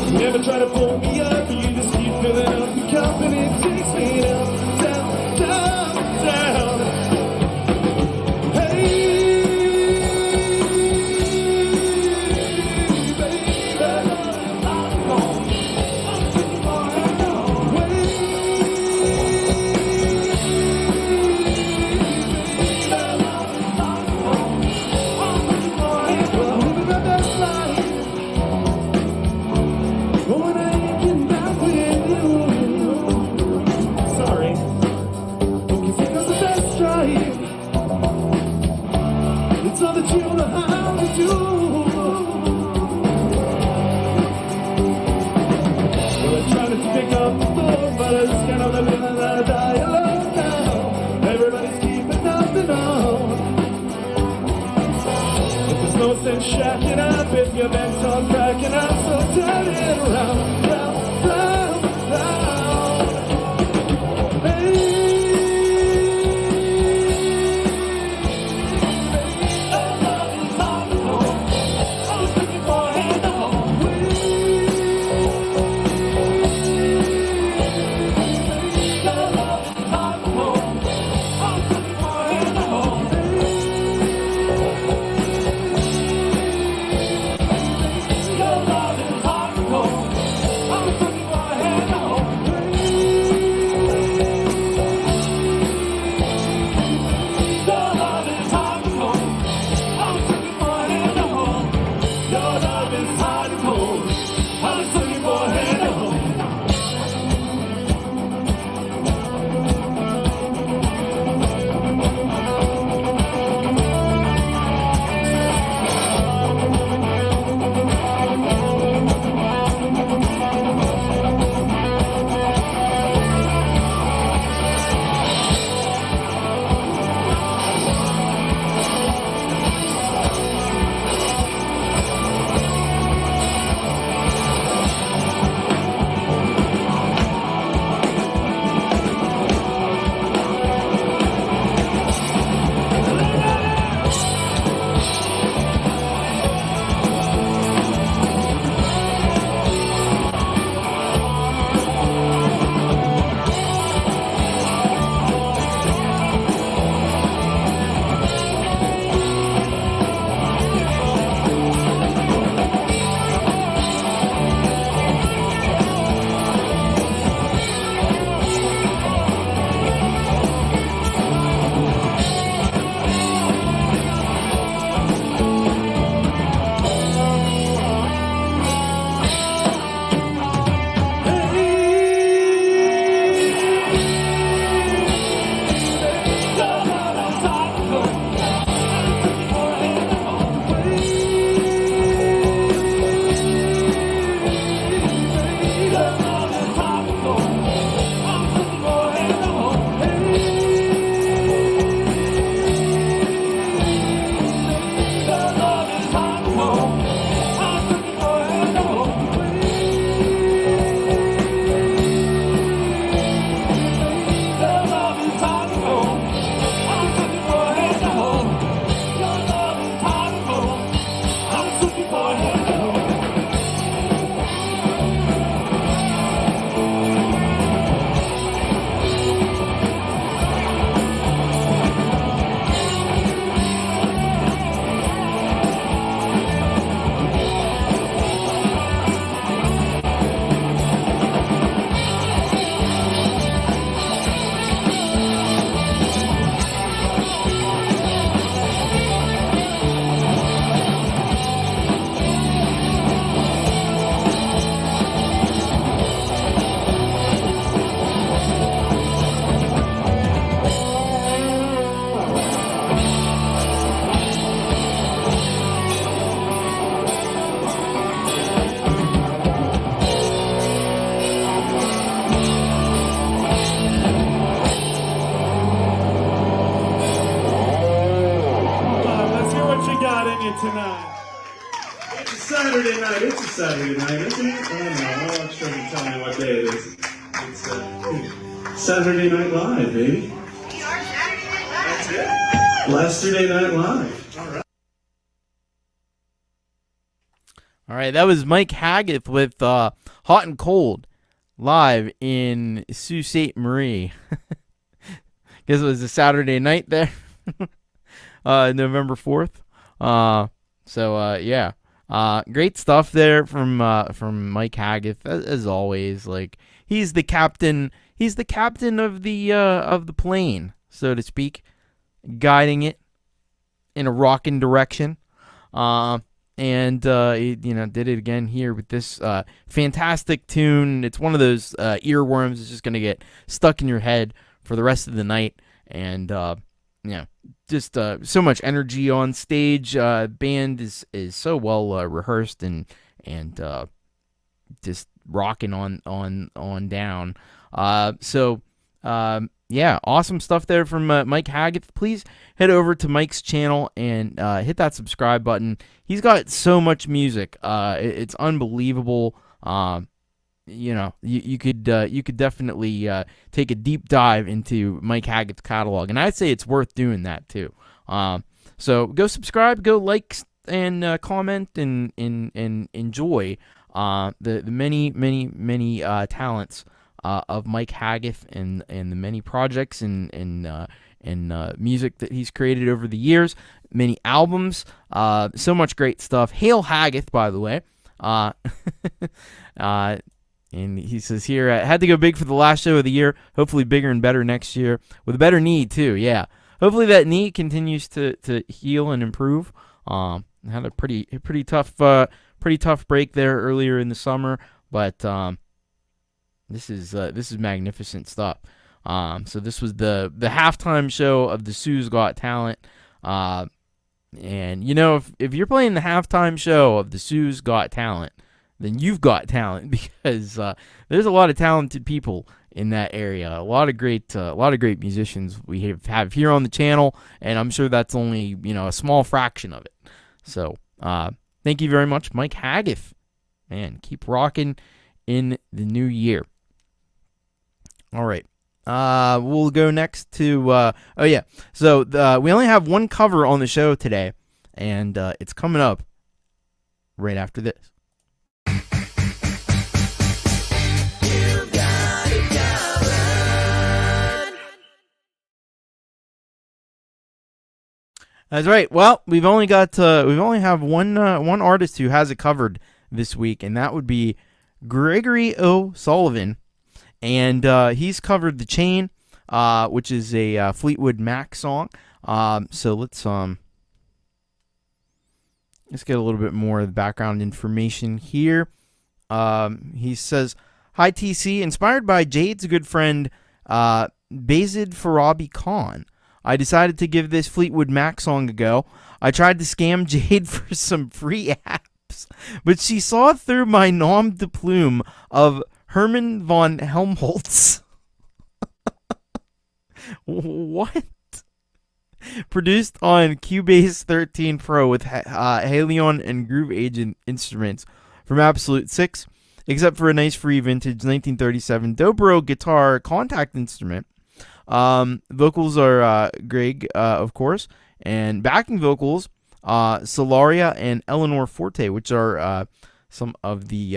Never try to pull me up, you just keep filling up the cup and it takes me down, down, down, down. Hey, baby, I'm gone. It's all that you know how to do. Well, I'm trying to pick up the phone, but I just can't live in a dialogue now. Everybody's keeping nothing on. But there's no sense shacking up if your banks are cracking up, so turn it around, round, round, round. Hey. prodding you tonight. It's a Saturday night. It's a Saturday night, isn't it? Oh, no. I'm not sure you tell me what day it is. It's Saturday Night Live, baby. We are Saturday Night Live. That's it. Yesterday Night Live. All right. All right, that was Mike Haggith with Hot and Cold live in Sault Ste. Marie. Guess it was a Saturday night there, November 4th. Yeah, great stuff there from Mike Haggith as always. Like he's the captain of the plane, so to speak, guiding it in a rockin' direction. And he, did it again here with this fantastic tune. It's one of those earworms that's just gonna get stuck in your head for the rest of the night. And just so much energy on stage. Band is so well rehearsed and just rocking on down. Yeah, awesome stuff there from Mike Haggith. Please head over to Mike's channel and hit that subscribe button. He's got so much music. It's unbelievable. You could definitely take a deep dive into Mike Haggitt's catalog, and I'd say it's worth doing that too. So go subscribe, go like and comment and enjoy the many talents of Mike Haggith and the many projects and music that he's created over the years, many albums, so much great stuff. Hail Haggith, by the way. And he says here, had to go big for the last show of the year, hopefully bigger and better next year, with a better knee too, yeah. Hopefully that knee continues to heal and improve. Had a pretty tough break there earlier in the summer, but this is magnificent stuff. So this was the halftime show of the Sioux's Got Talent. And if you're playing the halftime show of the Sioux's Got Talent, then you've got talent, because there's a lot of talented people in that area. A lot of great musicians we have here on the channel, and I'm sure that's only a small fraction of it. So thank you very much, Mike Haggith. Man, keep rocking in the new year. All right. We'll go next to So we only have one cover on the show today, and it's coming up right after this. That's right. Well, we only have one artist who has it covered this week, and that would be Gregory O'Sullivan, and he's covered "The Chain," which is a Fleetwood Mac song. So let's get a little bit more of the background information here. He says, "Hi TC, inspired by Jade's good friend Bazid Farabi Khan, I decided to give this Fleetwood Mac song a go. I tried to scam Jade for some free apps, but she saw through my nom de plume of Herman von Helmholtz." What? Produced on Cubase 13 Pro with Halion and Groove Agent instruments from Absolute 6, except for a nice free vintage 1937 Dobro guitar contact instrument. Vocals are Greg, of course, and backing vocals Solaria and Eleanor Forte, which are some of the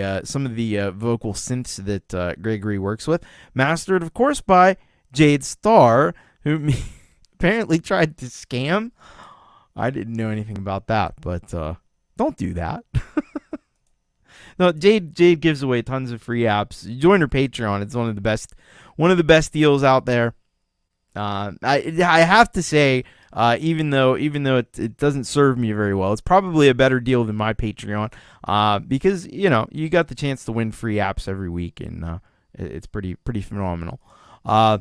vocal synths that Gregory works with. Mastered, of course, by Jade Starr, who apparently tried to scam. I didn't know anything about that, but don't do that. No, Jade gives away tons of free apps. Join her Patreon. It's one of the best deals out there. I have to say, even though it doesn't serve me very well, it's probably a better deal than my Patreon, because you got the chance to win free apps every week, and it's pretty phenomenal. All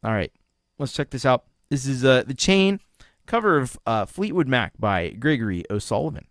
right, let's check this out. This is The Chain, cover of Fleetwood Mac by Gregory O'Sullivan.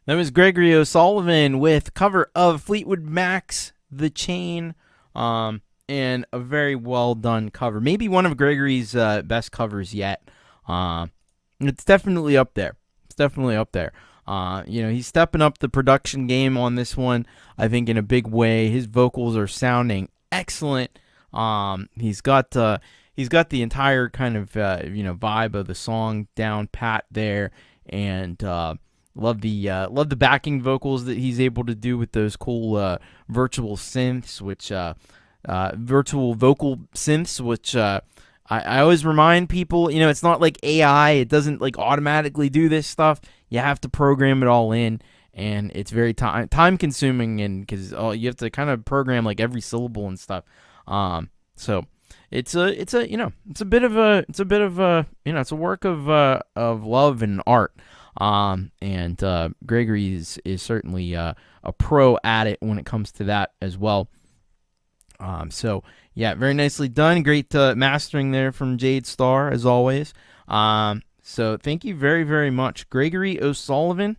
That was Gregory O'Sullivan with cover of Fleetwood Mac's The Chain, and a very well done cover. Maybe one of Gregory's best covers yet. It's definitely up there. He's stepping up the production game on this one, I think, in a big way. His vocals are sounding excellent. He's got the entire kind of vibe of the song down pat there, and love the backing vocals that he's able to do with those cool virtual synths, which virtual vocal synths, which I always remind people, it's not like AI. It doesn't like automatically do this stuff. You have to program it all in, and it's very time consuming, and because you have to kind of program like every syllable and stuff. So it's a bit of a work of love and art. And Gregory is certainly a pro at it when it comes to that as well. So yeah, very nicely done. Great mastering there from Jade Starr as always. So thank you very, very much, Gregory O'Sullivan.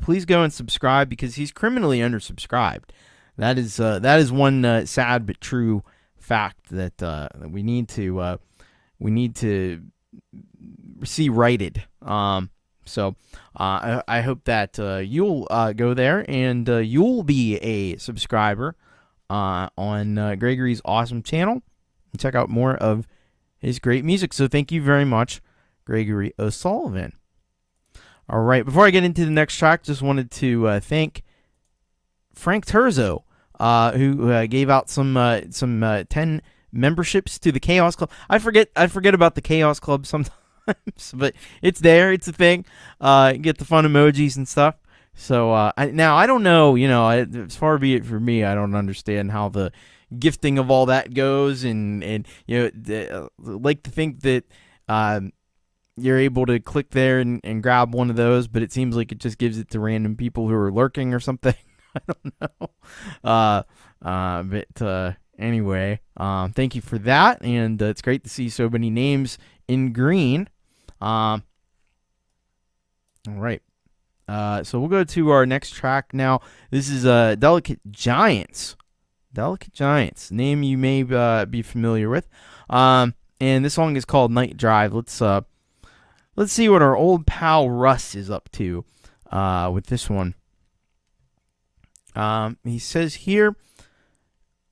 Please go and subscribe because he's criminally undersubscribed. That is one sad but true fact that we need to see righted. So I hope that you'll go there and you'll be a subscriber on Gregory's awesome channel and check out more of his great music. So thank you very much, Gregory O'Sullivan. All right, before I get into the next track, just wanted to thank Frank Terzo, who gave out some 10 memberships to the Chaos Club. I forget about the Chaos Club sometimes, but it's there. It's a thing. Get the fun emojis and stuff. So I don't know. As far be it for me, I don't understand how the gifting of all that goes, and like to think that you're able to click there and grab one of those, but it seems like it just gives it to random people who are lurking or something. I don't know. But anyway, thank you for that, and it's great to see so many names in green. All right. So we'll go to our next track now. This is Delicate Giants. Delicate Giants, name you may be familiar with. And this song is called Night Drive. Let's see what our old pal Russ is up to with this one. He says here,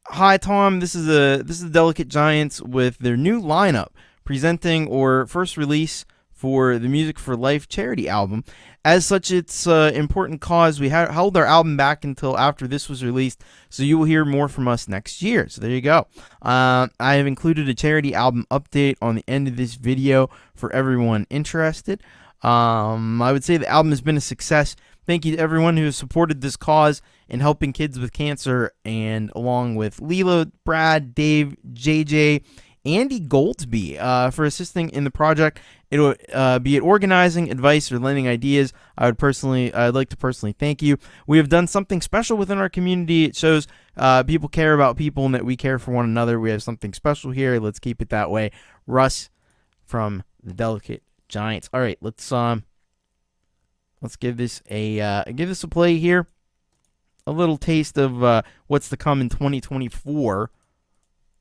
"Hi Tom, this is the Delicate Giants with their new lineup presenting or first release for the Music for Life charity album. As such, it's an important cause. We held our album back until after this was released, so you will hear more from us next year." So there you go. I have included a charity album update on the end of this video for everyone interested. I would say the album has been a success. Thank you to everyone who has supported this cause in helping kids with cancer, and along with Leela, Brad, Dave, JJ, Andy Goldsby for assisting in the project. It'll be it organizing, advice, or lending ideas. I'd like to personally thank you. We have done something special within our community. It shows people care about people and that we care for one another. We have something special here. Let's keep it that way. Russ from the Delicate Giants. All right, let's give this a play here. A little taste of what's to come in 2024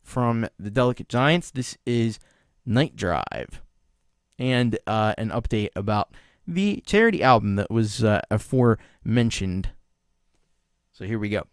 from the Delicate Giants. This is Night Drive, and an update about the charity album that was aforementioned. So here we go.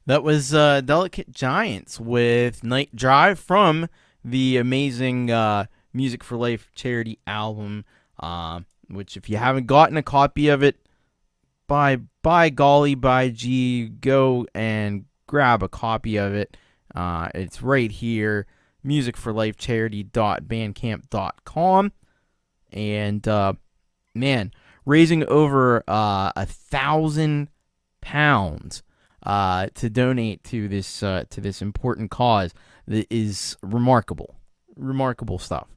That was Delicate Giants with Night Drive from the amazing Music for Life charity album, which if you haven't gotten a copy of it, by golly, by gee, go and grab a copy of it. It's right here, musicforlifecharity.bandcamp.com. And, man, raising over £1,000 to donate to this important cause that is remarkable stuff.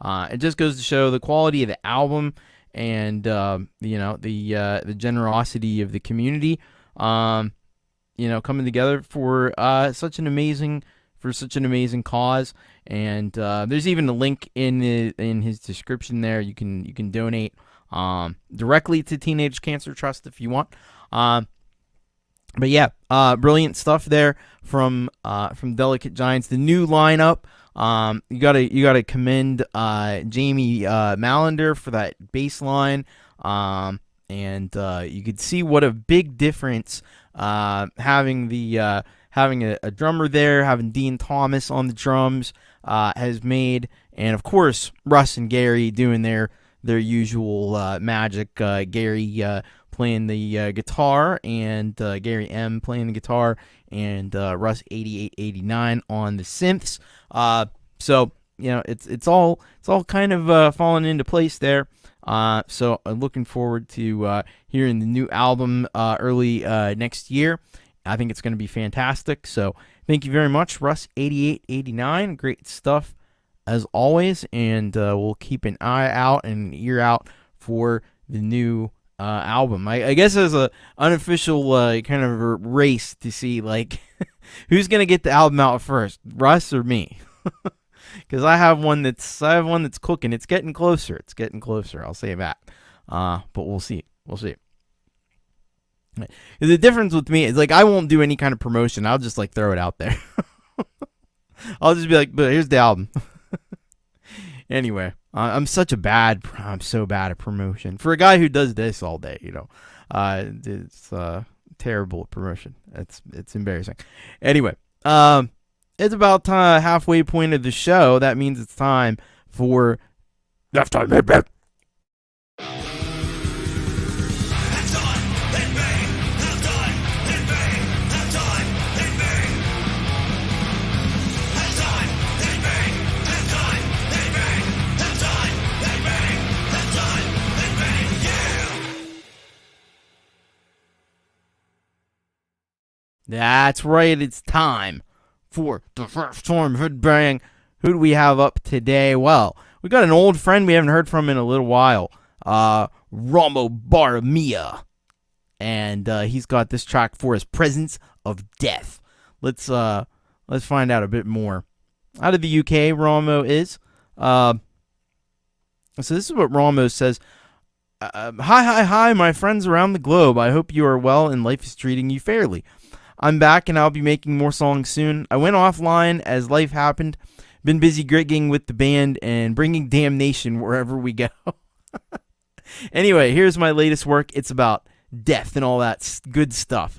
It just goes to show the quality of the album and the generosity of the community, coming together for such an amazing cause. And there's even a link in his description there. You can donate directly to Teenage Cancer Trust if you want. But yeah, brilliant stuff there from Delicate Giants. The new lineup, you gotta commend Jamie Mallender for that bass line, and you could see what a big difference having a drummer there, having Dean Thomas on the drums has made, and of course Russ and Gary doing their usual magic. Gary playing the guitar, and Gary M playing the guitar, and Russ 8889 on the synths. So it's all kind of falling into place there. So I'm looking forward to hearing the new album early next year. I think it's going to be fantastic. So thank you very much, Russ 8889. Great stuff as always, and we'll keep an eye out and an ear out for the new album. I guess as a unofficial kind of a race to see like who's gonna get the album out first, Russ or me, because I have one that's cooking. It's getting closer. I'll say that. But we'll see. The difference with me is like I won't do any kind of promotion. I'll just like throw it out there. I'll just be like, but here's the album. Anyway, I'm so bad at promotion. For a guy who does this all day, it's terrible at promotion. It's embarrassing. Anyway, it's about halfway point of the show. That means it's time for Left Time Headbang. That's right, it's time for the first time headbang. Who do we have up today? Well, we got an old friend we haven't heard from in a little while, Romo Baria, and he's got this track for us, Presence of Death. Let's find out a bit more. Out of the UK, Romo is. So this is what Romo says. Hi, my friends around the globe. I hope you are well and life is treating you fairly. I'm back and I'll be making more songs soon. I went offline as life happened. Been busy gigging with the band and bringing damnation wherever we go. Anyway, here's my latest work. It's about death and all that good stuff.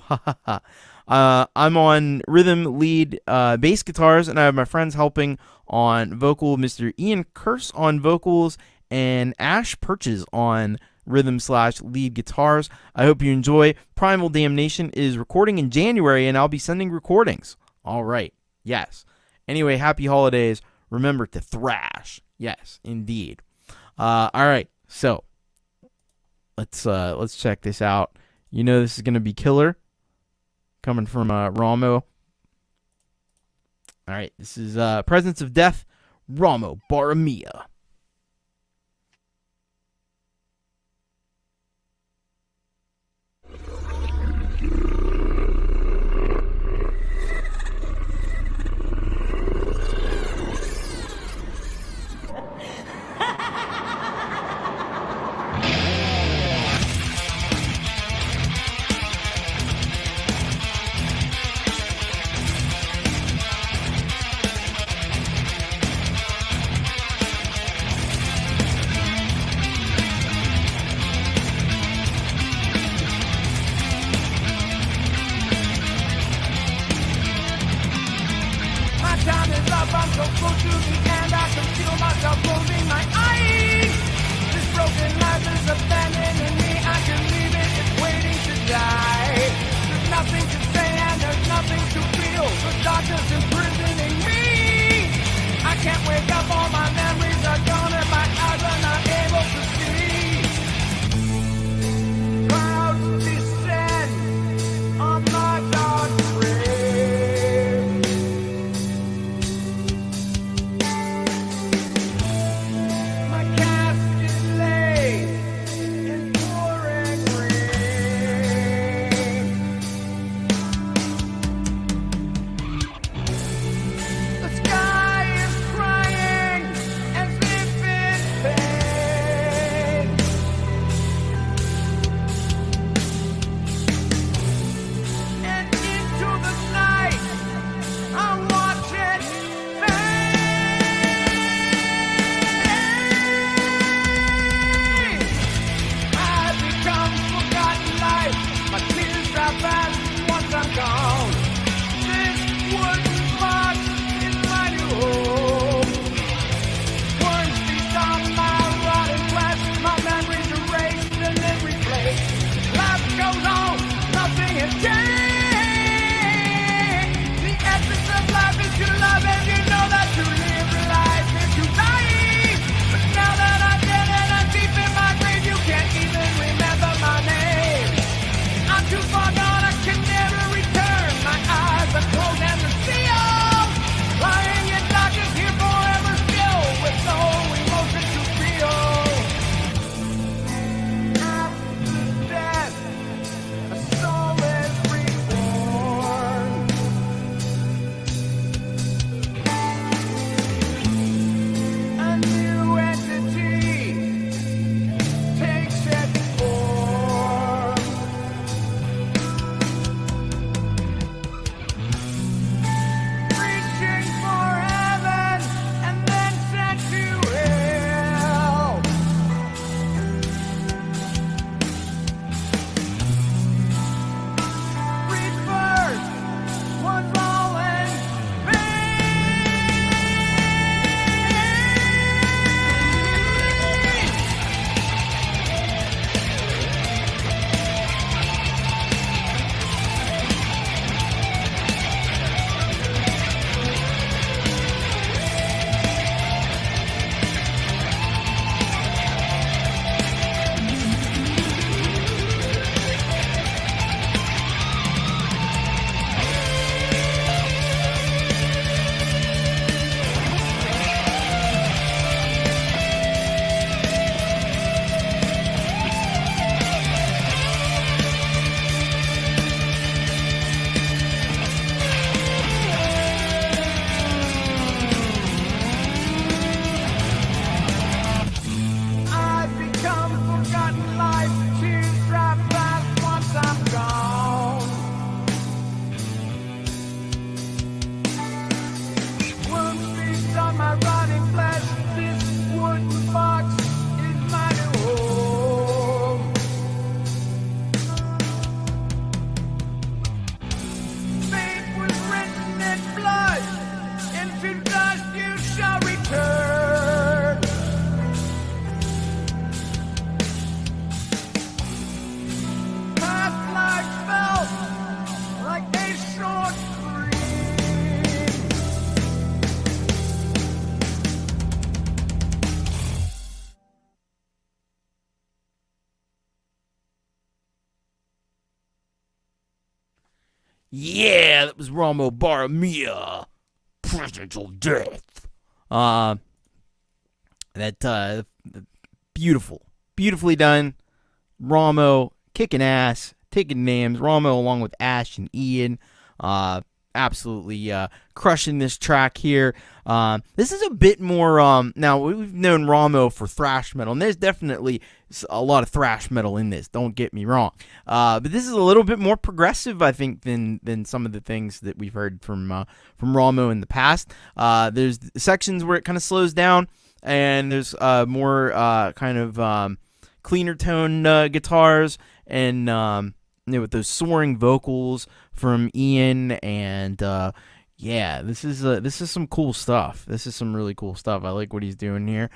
I'm on rhythm, lead, bass guitars, and I have my friends helping on vocal, Mr. Ian Curse on vocals, and Ash Purchase on rhythm/lead guitars. I hope you enjoy. Primal Damnation is recording in January, and I'll be sending recordings. All right. Yes. Anyway, happy holidays. Remember to thrash. Yes, indeed. All right. So let's check this out. This is gonna be killer. Coming from Romo. All right. This is Presence of Death, Romo Baria. to the end, I can feel myself closing my eyes. This broken life is abandoning me. I can leave it, it's waiting to die. There's nothing to say and there's nothing to feel. The darkness imprisoning me. I can't wake up, all my memories are gone and my eyes are not able to see. Clouds descend on my dark grave. My casket lay in pouring rain. The sky is crying as if in pain. And into the night, I watch it fade. I've become forgotten life. My tears drop fast once I'm gone. This wooden box is my new home. Worms feast on my rotting flesh. My memories erased and then replaced. Life goes on, nothing has changed. The essence of life is to love, and you know that to live life is to die. But now that I'm dead and I'm deep in my grave, you can't even remember my name. I'm too far gone, I can never return. My eyes are closed and the sealed. Lying in darkness here forever still, with no emotion to feel. After death, a soul is reborn. A new entity takes its form. Reaching for heaven and then sent to hell. Rebirth was all in vain. I've become forgotten life. Tears drop fast once I'm gone. Wounds feast on my rotting flesh. This wooden box is my new home. Fate was written in blood. Into dust you shall return. Past life felt like a short dream. Yeah, that was Romo Baria, Presence of Death. Beautifully done. Romo kicking ass, taking names. Romo along with Ash and Ian, absolutely crushing this track here. This is a bit more. Now we've known Romo for thrash metal, and there's definitely a lot of thrash metal in this. Don't get me wrong, but this is a little bit more progressive, I think, than some of the things that we've heard from Romo in the past. There's sections where it kind of slows down, and there's more kind of cleaner tone guitars, and with those soaring vocals from Ian, and yeah, this is some cool stuff. This is some really cool stuff. I like what he's doing here.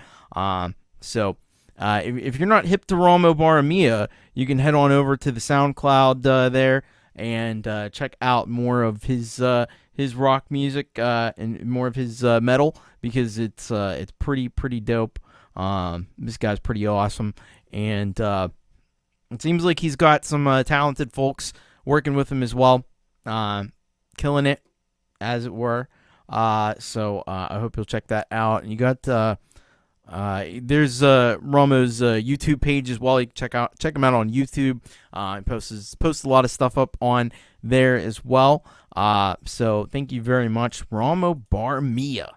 So if you're not hip to Romo Baria, you can head on over to the SoundCloud there and check out more of his rock music and more of his metal, because it's pretty dope. This guy's pretty awesome, and it seems like he's got some talented folks working with him as well, killing it, as it were. So I hope you'll check that out. And you got there's Romo's YouTube page as well. You can check him out on YouTube. He posts a lot of stuff up on there as well. So thank you very much, Romo Baria.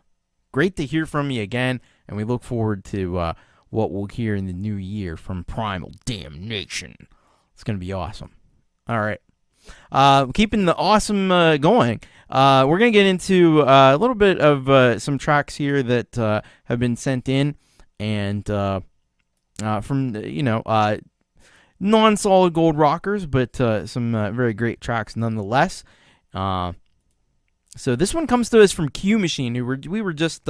Great to hear from you again, and we look forward to what we'll hear in the new year from Primal Damnation. It's gonna be awesome. All right. Keeping the awesome going, we're going to get into a little bit of some tracks here that have been sent in, and from, non-solid gold rockers, but some very great tracks nonetheless. So this one comes to us from Q Machine, who we were just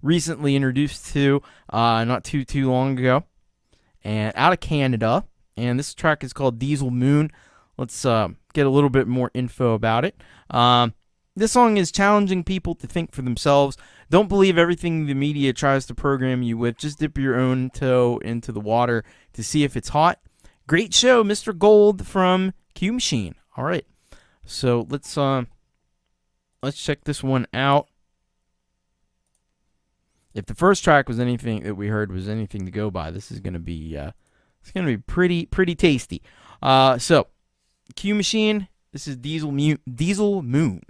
recently introduced to not too long ago, and out of Canada. And this track is called Diesel Moon. Let's get a little bit more info about it. This song is challenging people to think for themselves. Don't believe everything the media tries to program you with. Just dip your own toe into the water to see if it's hot. Great show, Mr. Gold from Q Machine. All right, so let's check this one out. If the first track was anything that we heard was anything to go by, this is gonna be pretty tasty. So Q Machine, this is Diesel Moon.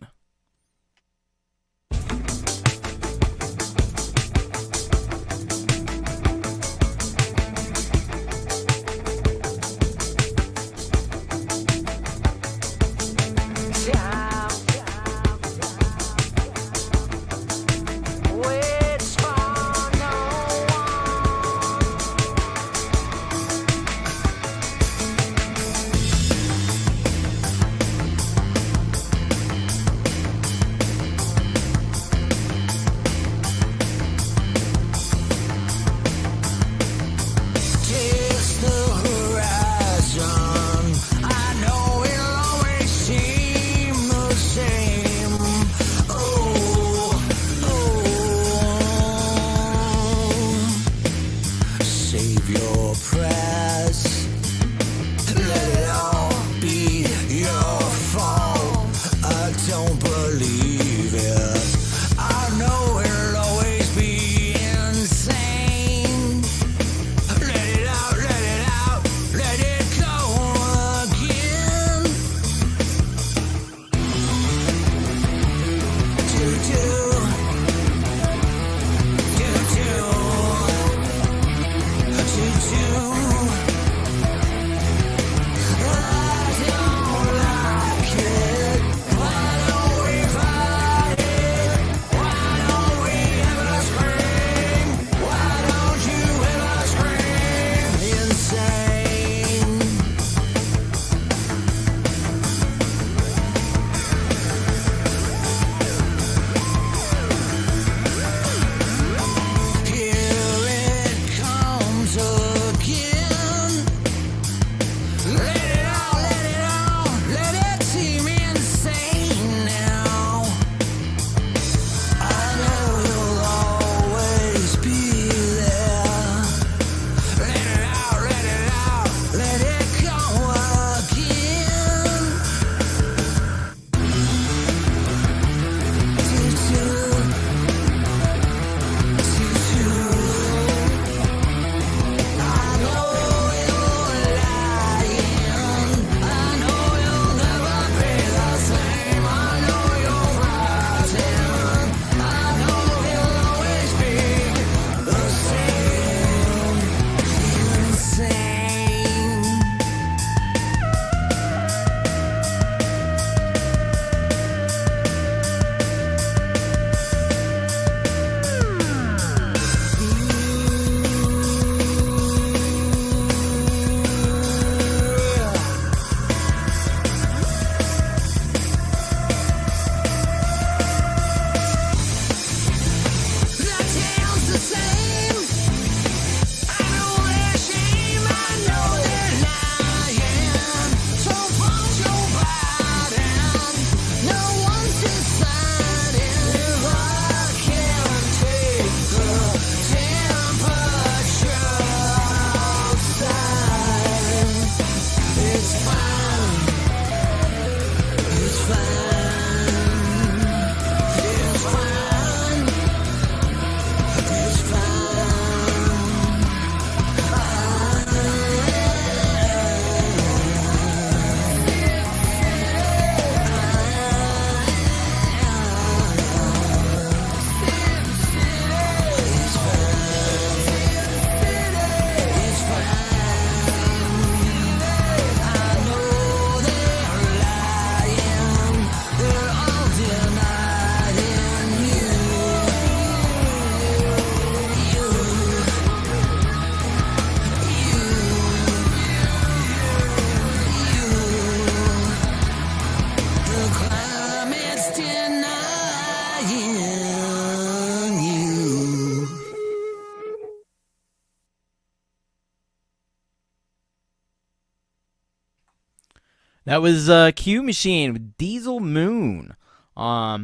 That was Q Machine with Diesel Moon. Yeah,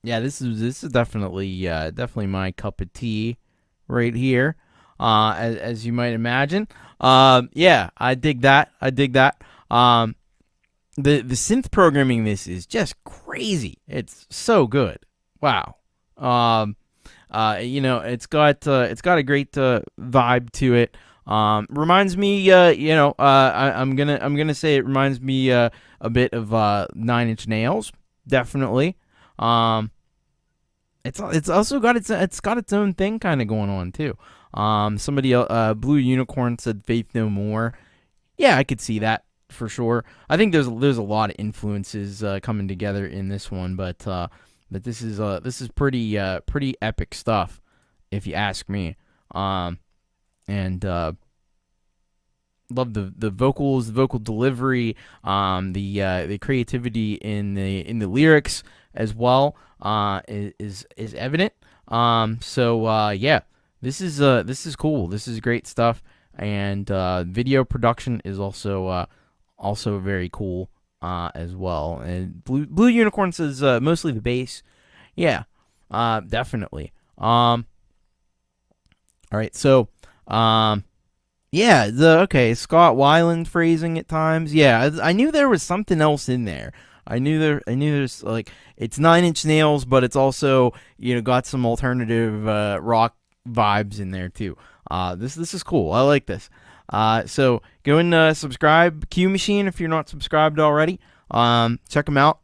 this is definitely my cup of tea right here. As you might imagine. Yeah, I dig that. The synth programming in this is just crazy. It's so good. Wow. It's got a great vibe to it. Reminds me, I'm gonna say it reminds me a bit of 9 Inch Nails, definitely. It's also got its own thing kind of going on too. Somebody Blue Unicorn said Faith No More. Yeah, I could see that for sure. I think there's a lot of influences coming together in this one, but this is pretty epic stuff, if you ask me. And love the vocals, the vocal delivery, the creativity in the lyrics as well is evident. Yeah, this is cool. This is great stuff, and video production is also very cool as well. And Blue Unicorn says mostly the bass. Yeah, definitely. All right, so yeah, Scott Weiland phrasing at times. Yeah, I knew there was something else in there. I knew there's like, it's 9 Inch Nails, but it's also, got some alternative rock vibes in there too. This is cool. I like this. So go and subscribe Q Machine if you're not subscribed already. Check them out.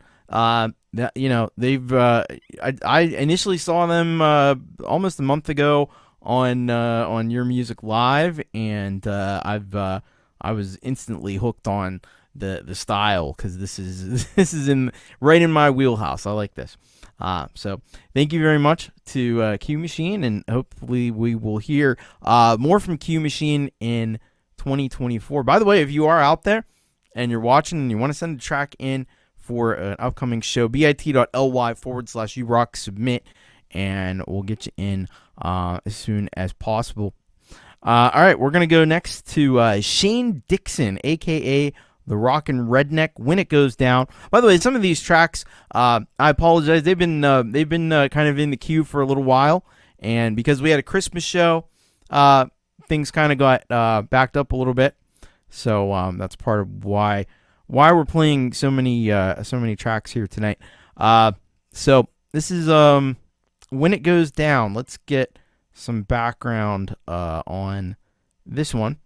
They've I initially saw them almost a month ago on Your Music Live, and I was instantly hooked on the style, because this is right in my wheelhouse. I like this. So thank you very much to Q Machine, and hopefully we will hear more from Q Machine in 2024. By the way, if you are out there and you're watching and you want to send a track in for an upcoming show, bit.ly/urocksubmit, and we'll get you in as soon as possible. All right, we're going to go next to Shane Dixon, a.k.a. the Rockin' Redneck, When It Goes Down. By the way, some of these tracks, I apologize, they've been kind of in the queue for a little while, and because we had a Christmas show, things kind of got backed up a little bit. So that's part of why we're playing so many tracks here tonight. So this is When It Goes Down. Let's get some background on this one.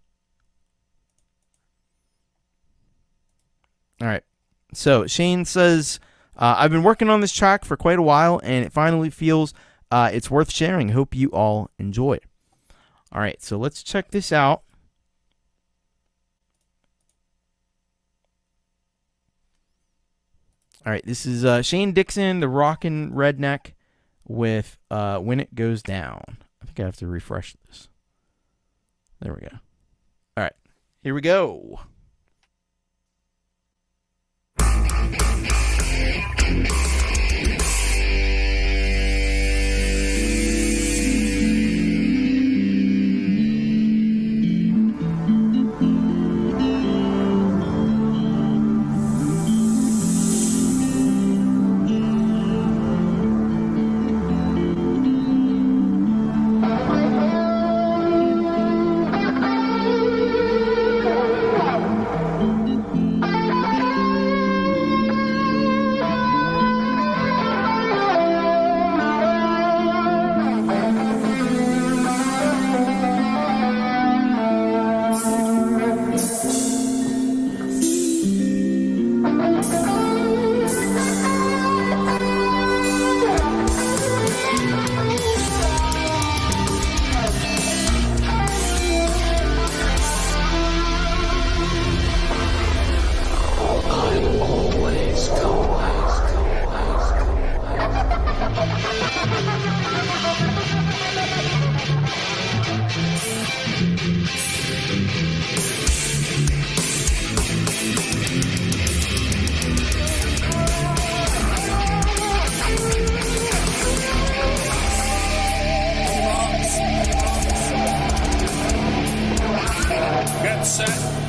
All right. So Shane says, I've been working on this track for quite a while, and it finally feels it's worth sharing. Hope you all enjoy. All right. So let's check this out. All right. This is Shane Dixon, the Rockin' Redneck, with When It Goes Down. I think I have to refresh this. There we go. All right. Here we go.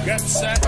Get set.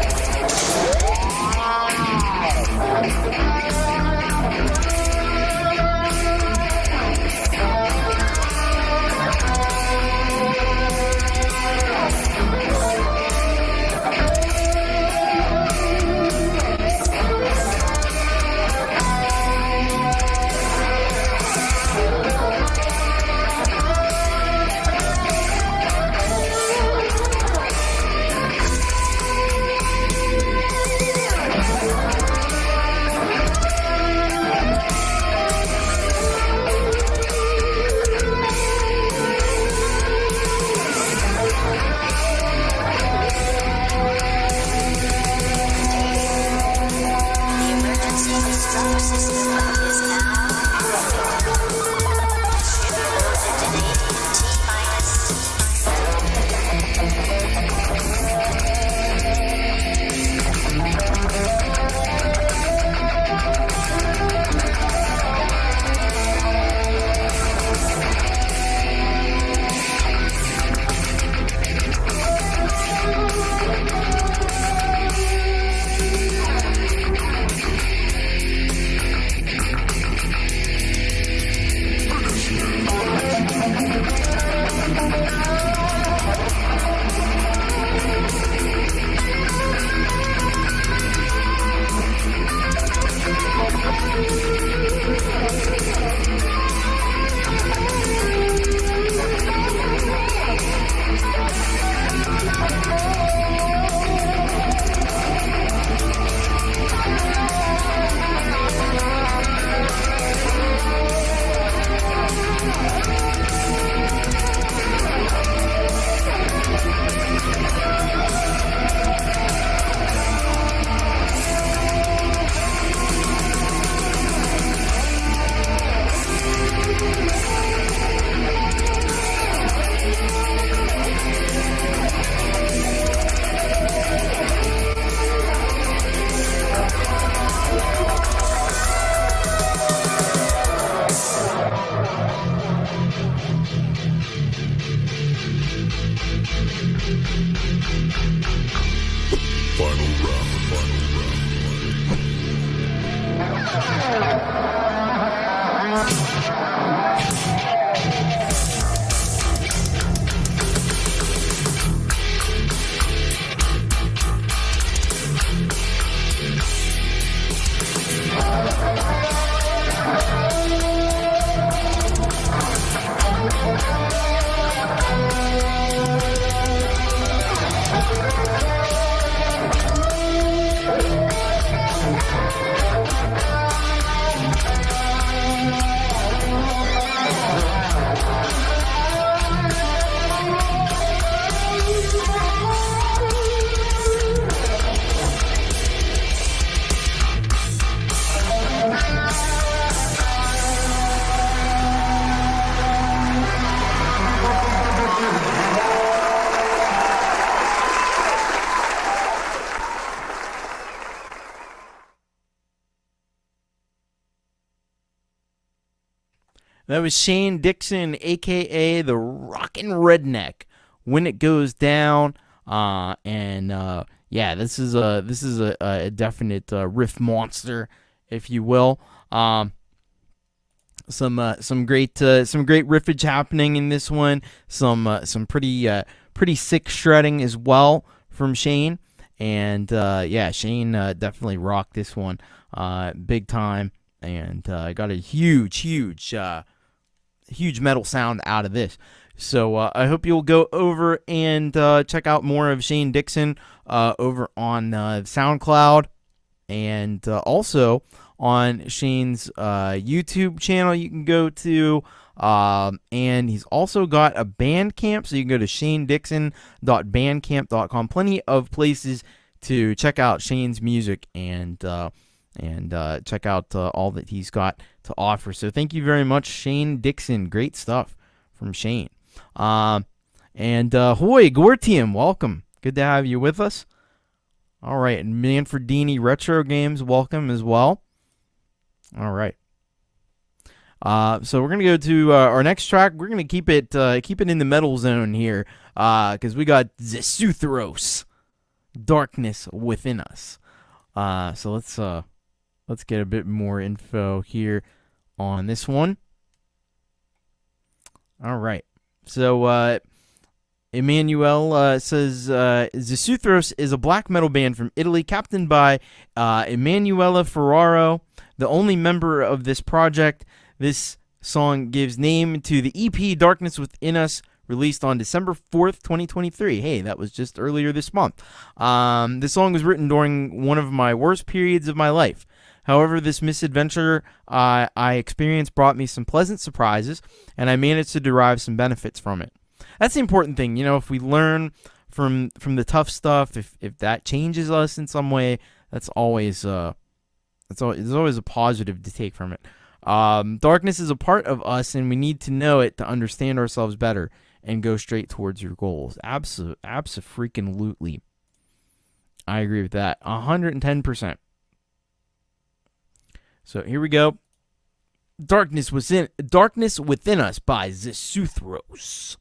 That was Shane Dixon, a.k.a. the Rockin' Redneck, When It Goes Down. Yeah, this is a definite riff monster, if you will. Some great riffage happening in this one. Some pretty sick shredding as well from Shane. And Shane definitely rocked this one big time, and got a huge metal sound out of this. So I hope you'll go over and check out more of Shane Dixon over on SoundCloud, and also on Shane's YouTube channel you can go to, and he's also got a Bandcamp, so you can go to shanedixon.bandcamp.com. Plenty of places to check out Shane's music and check out all that he's got to offer. So thank you very much, Shane Dixon. Great stuff from Shane. Hoy, Gortium, welcome. Good to have you with us. All right, and Manfredini Retro Games, welcome as well. All right. So we're gonna go to our next track. We're gonna keep it in the metal zone here, because we got Zesuthros, Darkness Within Us. So let's let's get a bit more info here on this one. All right. So, Emmanuel says, Zisuthros is a black metal band from Italy, captained by Emanuela Ferraro, the only member of this project. This song gives name to the EP Darkness Within Us, released on December 4th, 2023. Hey, that was just earlier this month. This song was written during one of my worst periods of my life. However, this misadventure I experienced brought me some pleasant surprises, and I managed to derive some benefits from it. That's the important thing. You know, if we learn from the tough stuff, if that changes us in some way, there's always a positive to take from it. Darkness is a part of us, and we need to know it to understand ourselves better and go straight towards your goals. Abso-freaking-lutely. I agree with that. 110%. So here we go. Darkness Within Us by Zisuthros.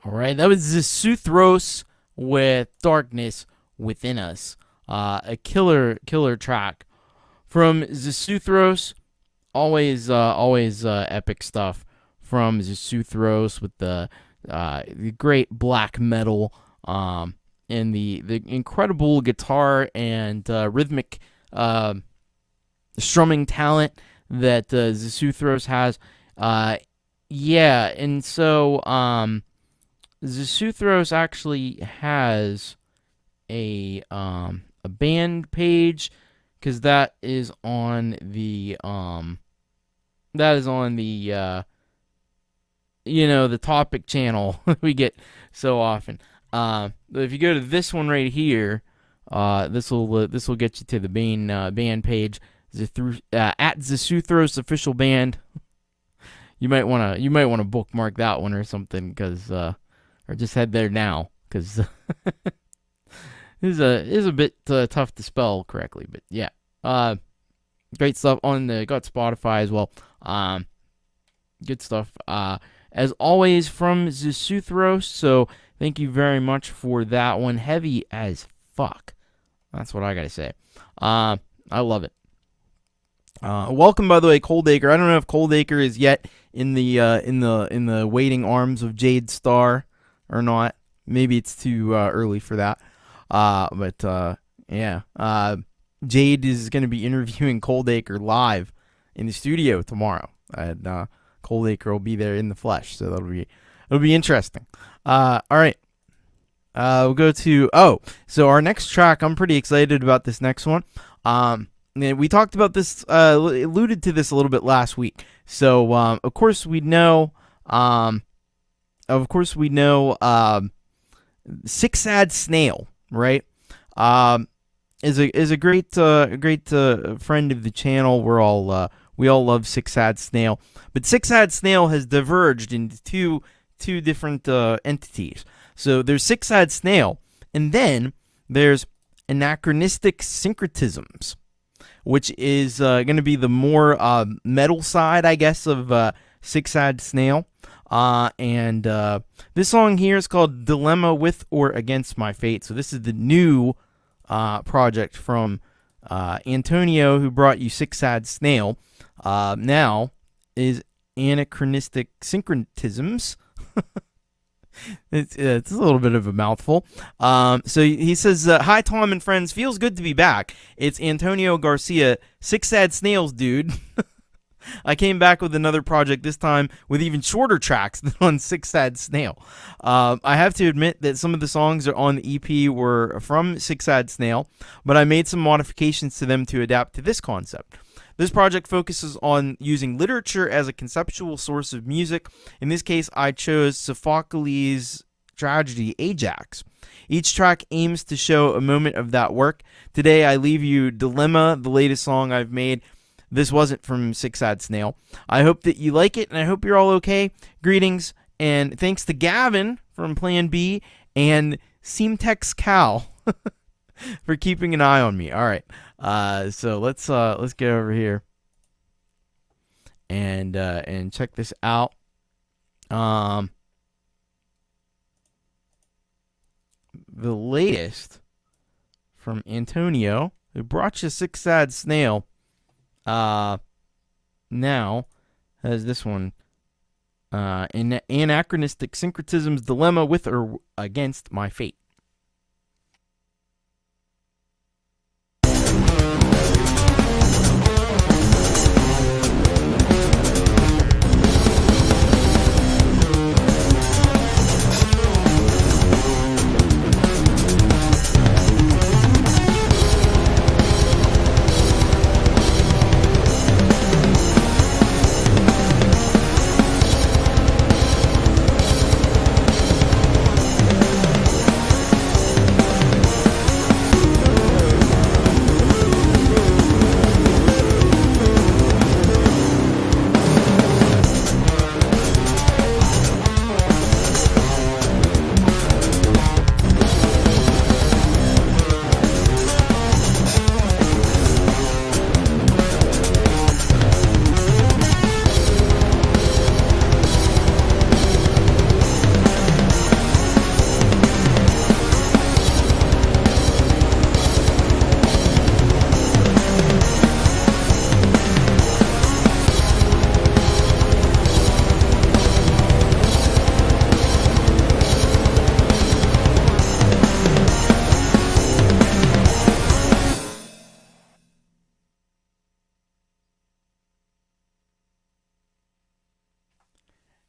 All right, that was Zisuthros with Darkness Within Us. A killer track from Zisuthros. Always epic stuff from Zisuthros with the great black metal and the incredible guitar and rhythmic strumming talent that Zisuthros has. And so Zisuthros actually has a band page, because that is on the the topic channel we get so often. But if you go to this one right here, this will get you to the band page, at Zisuthros official band. You might wanna bookmark that one or something, because or just head there now, because this is a bit tough to spell correctly. But yeah, great stuff on got Spotify as well. Good stuff as always from Zisuthros. So thank you very much for that one. Heavy as fuck. That's what I gotta say. I love it. Welcome, by the way, Coldacre. I don't know if Coldacre is yet in the waiting arms of Jade Starr or not. Maybe it's too early for that. But Jade is going to be interviewing Coldacre live in the studio tomorrow, and Coldacre will be there in the flesh, so it'll be interesting. All right, we'll go to so our next track. I'm pretty excited about this next one. We talked about this, alluded to this a little bit last week. So of course we know, Sick Sad Snail, right? Is a great friend of the channel. We all love Sick Sad Snail, but Sick Sad Snail has diverged into two different entities. So there's Sick Sad Snail, and then there's Anachronistic Syncretisms, which is going to be the more metal side, I guess, of Sick Sad Snail. And this song here is called Dilemma With or Against My Fate. So this is the new project from Antonio, who brought you Sick Sad Snail. Now is Anachronistic Syncretisms. It's a little bit of a mouthful. So he says, hi, Tom and friends. Feels good to be back. It's Antonio Garcia, Sick Sad Snails, dude. I came back with another project, this time with even shorter tracks than on Sick Sad Snail. I have to admit that some of the songs on the EP were from Sick Sad Snail, but I made some modifications to them to adapt to this concept. This project focuses on using literature as a conceptual source of music. In this case, I chose Sophocles' tragedy Ajax. Each track aims to show a moment of that work. Today, I leave you Dilemma, the latest song I've made. This wasn't from Sick Sad Snail. I hope that you like it, and I hope you're all okay. Greetings, and thanks to Gavin from Plan B and Seamtex Cal for keeping an eye on me. All right, so let's get over here and check this out. The latest from Antonio, who brought you Sick Sad Snail. Now has this one, Anachronistic Syncretisms, Dilemma With or Against My Fate.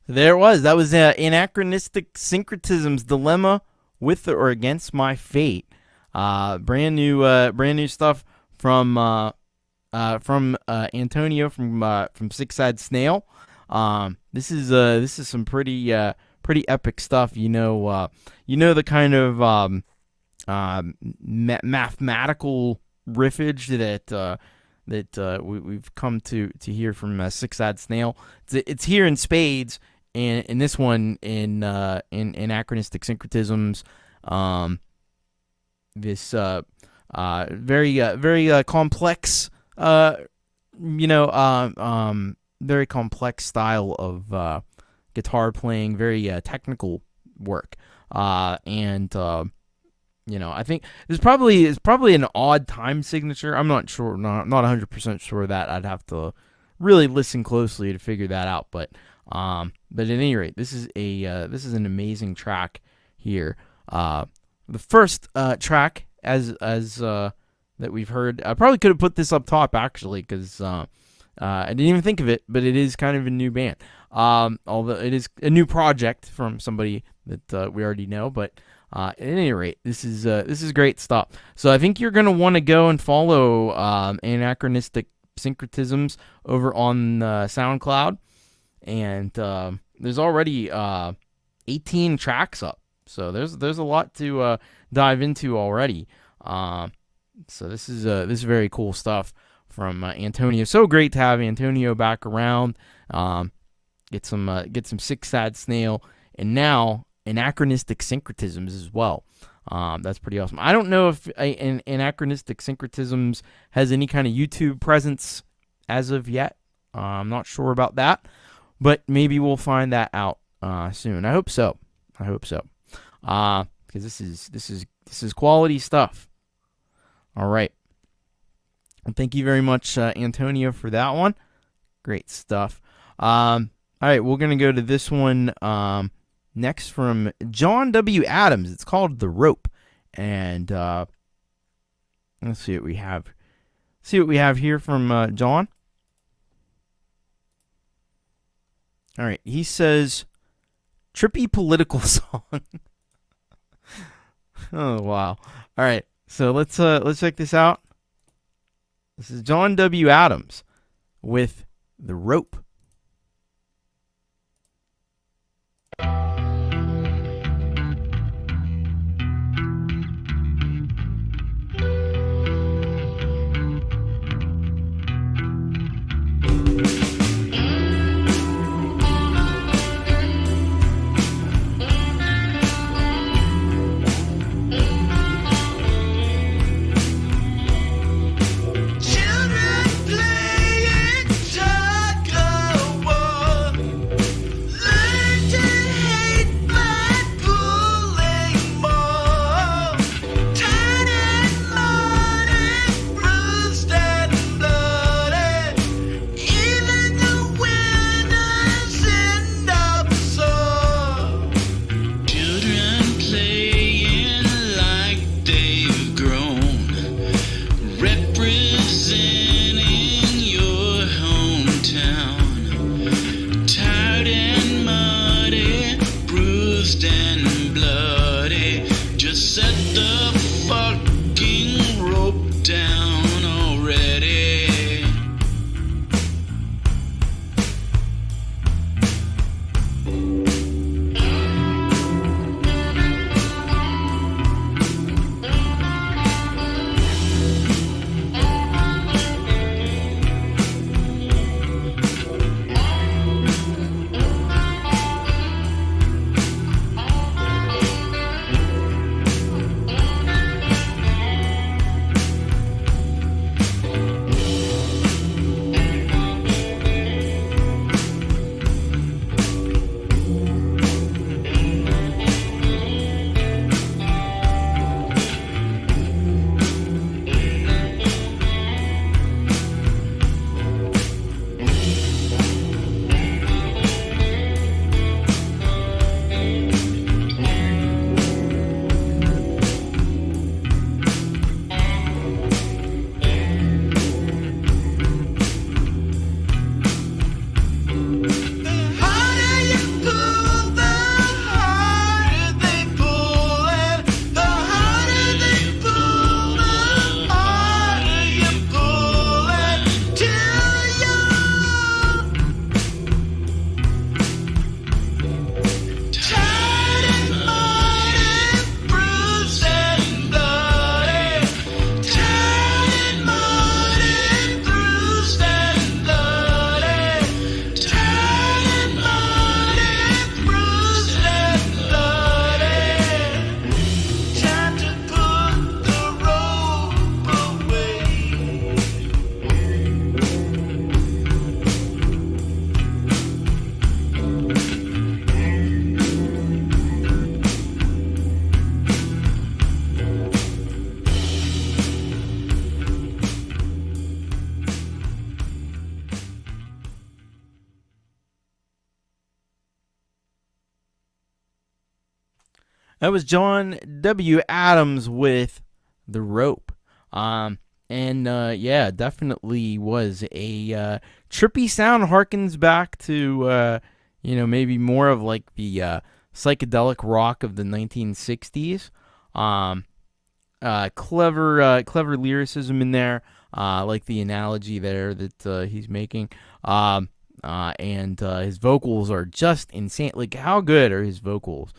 There it was. That was Anachronistic Syncretisms, Dilemma with or against my fate. Brand new stuff from Antonio from Six Sad Snail. This is some pretty epic stuff. You know the kind of mathematical riffage that we've come to hear from Six Sad Snail. It's here in spades, and in this one in Anachronistic Syncretisms. This very complex, very complex style of guitar playing, very technical work, and I think it's probably an odd time signature. I'm not sure, not 100% sure that. I'd have to really listen closely to figure that out. But at any rate, this is an amazing track here. The first track as that we've heard, I probably could have put this up top actually, because I didn't even think of it, but it is kind of a new band. Although it is a new project from somebody that we already know, but at any rate, this is great stuff. So I think you're gonna want to go and follow Anachronistic Syncretisms over on SoundCloud, and there's already 18 tracks up. So there's a lot to dive into already. So this is very cool stuff from Antonio. So great to have Antonio back around. Get some Six Sad Snail, and now Anachronistic Syncretisms as well. That's pretty awesome. I don't know if Anachronistic Syncretisms has any kind of YouTube presence as of yet. I'm not sure about that, but maybe we'll find that out soon. I hope so. Because this is quality stuff. All right. Well, thank you very much, Antonio, for that one. Great stuff. All right, we're gonna go to this one next from John W. Adams. It's called The Rope, and let's see what we have. See what we have here from John. All right, he says, trippy political song. Oh wow! All right, so let's check this out. This is John W. Adams with The Rope. Children playing shotgun. That was John W. Adams with The Rope. Yeah, definitely was a trippy sound. Harkens back to, maybe more of like the psychedelic rock of the 1960s. Clever lyricism in there. Like the analogy there that he's making. And his vocals are just insane. Like, how good are his vocals?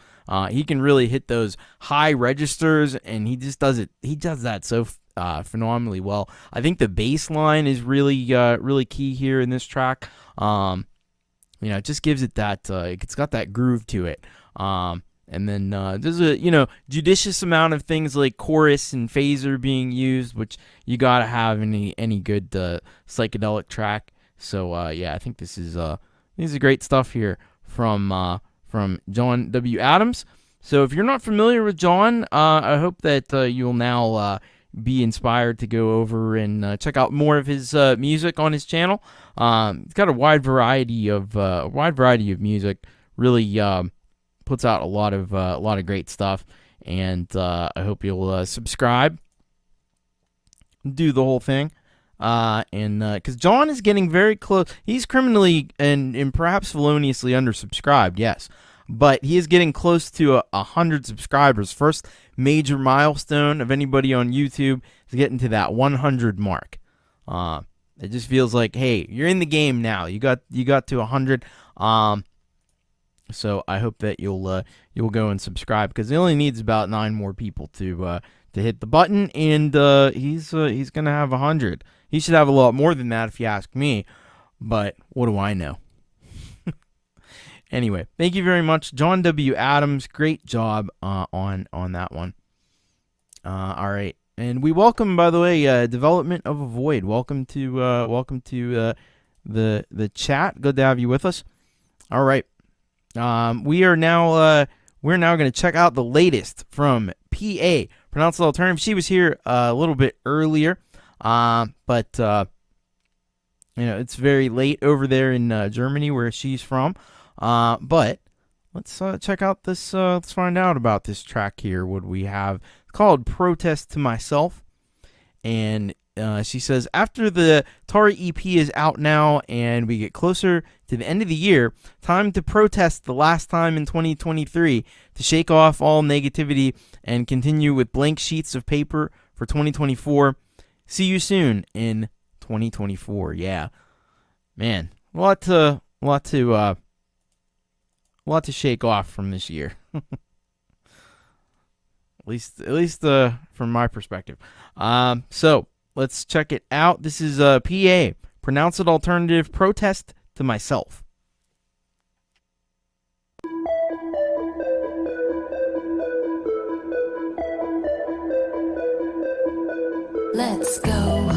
He can really hit those high registers, and he just does it. He does that so phenomenally well. I think the bass line is really key here in this track. It just gives it that. It's got that groove to it. And then there's a judicious amount of things like chorus and phaser being used, which you gotta have in any good psychedelic track. So I think this is great stuff here from John W. Adams. So if you're not familiar with John, I hope that you'll now be inspired to go over and check out more of his music on his channel. He's got a wide variety of music. Really puts out a lot of great stuff, and I hope you'll subscribe, do the whole thing. Because John is getting very close. He's criminally and perhaps feloniously undersubscribed, yes. But he is getting close to 100 subscribers. First major milestone of anybody on YouTube is getting to that 100 mark. It just feels like, hey, you're in the game now. You got to 100. So I hope that you'll go and subscribe, because it only needs about 9 more people to hit the button, and he's gonna have 100. He should have a lot more than that if you ask me, but what do I know? Anyway, thank you very much, John W. Adams. Great job on that one. All right, and we welcome, by the way, Development of a Void. Welcome to the chat. Good to have you with us. All right, we're now going to check out the latest from PA, Pronounced Alternative. She was here a little bit earlier. But it's very late over there in Germany where she's from. But let's check out this. Let's find out about this track here. What we have? It's called "Protest to Myself," and she says, after the Tari EP is out now and we get closer to the end of the year, time to protest the last time in 2023 to shake off all negativity and continue with blank sheets of paper for 2024. See you soon in 2024. Yeah, man, a lot to shake off from this year. at least from my perspective. So let's check it out. This is PA, Pronounced Alternative, Protest to Myself. Let's go.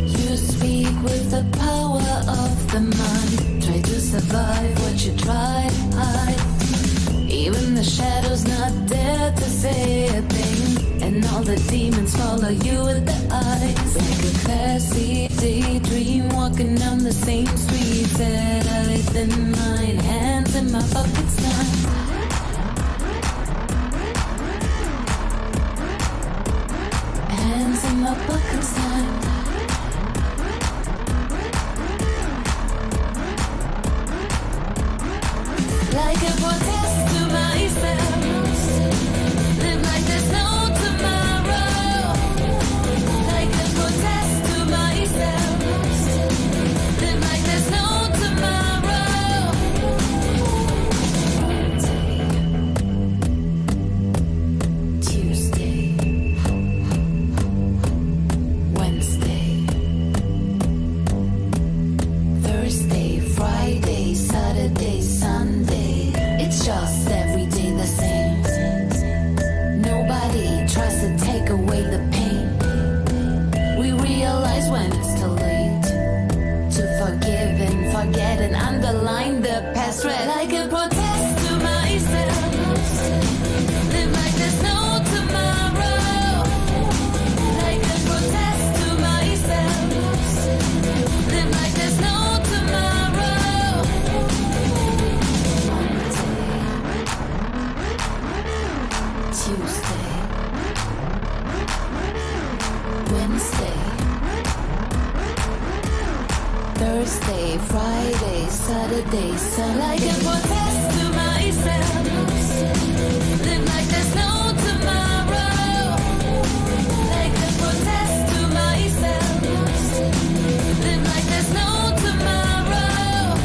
You speak with the power of the mind. Try to survive what you try to hide. Even the shadows not dare to say a thing. And all the demons follow you with their eyes. Like a classy daydream, walking down the same streets at a thin line. Hands in my pockets now. Hands in my pockets now. Like a protest to myself. Live like there's no tomorrow. Like a protest to myself. Live like there's no tomorrow. the day sound like a protest to myself. Live like there's no tomorrow. Like a protest to myself. Live like there's no tomorrow.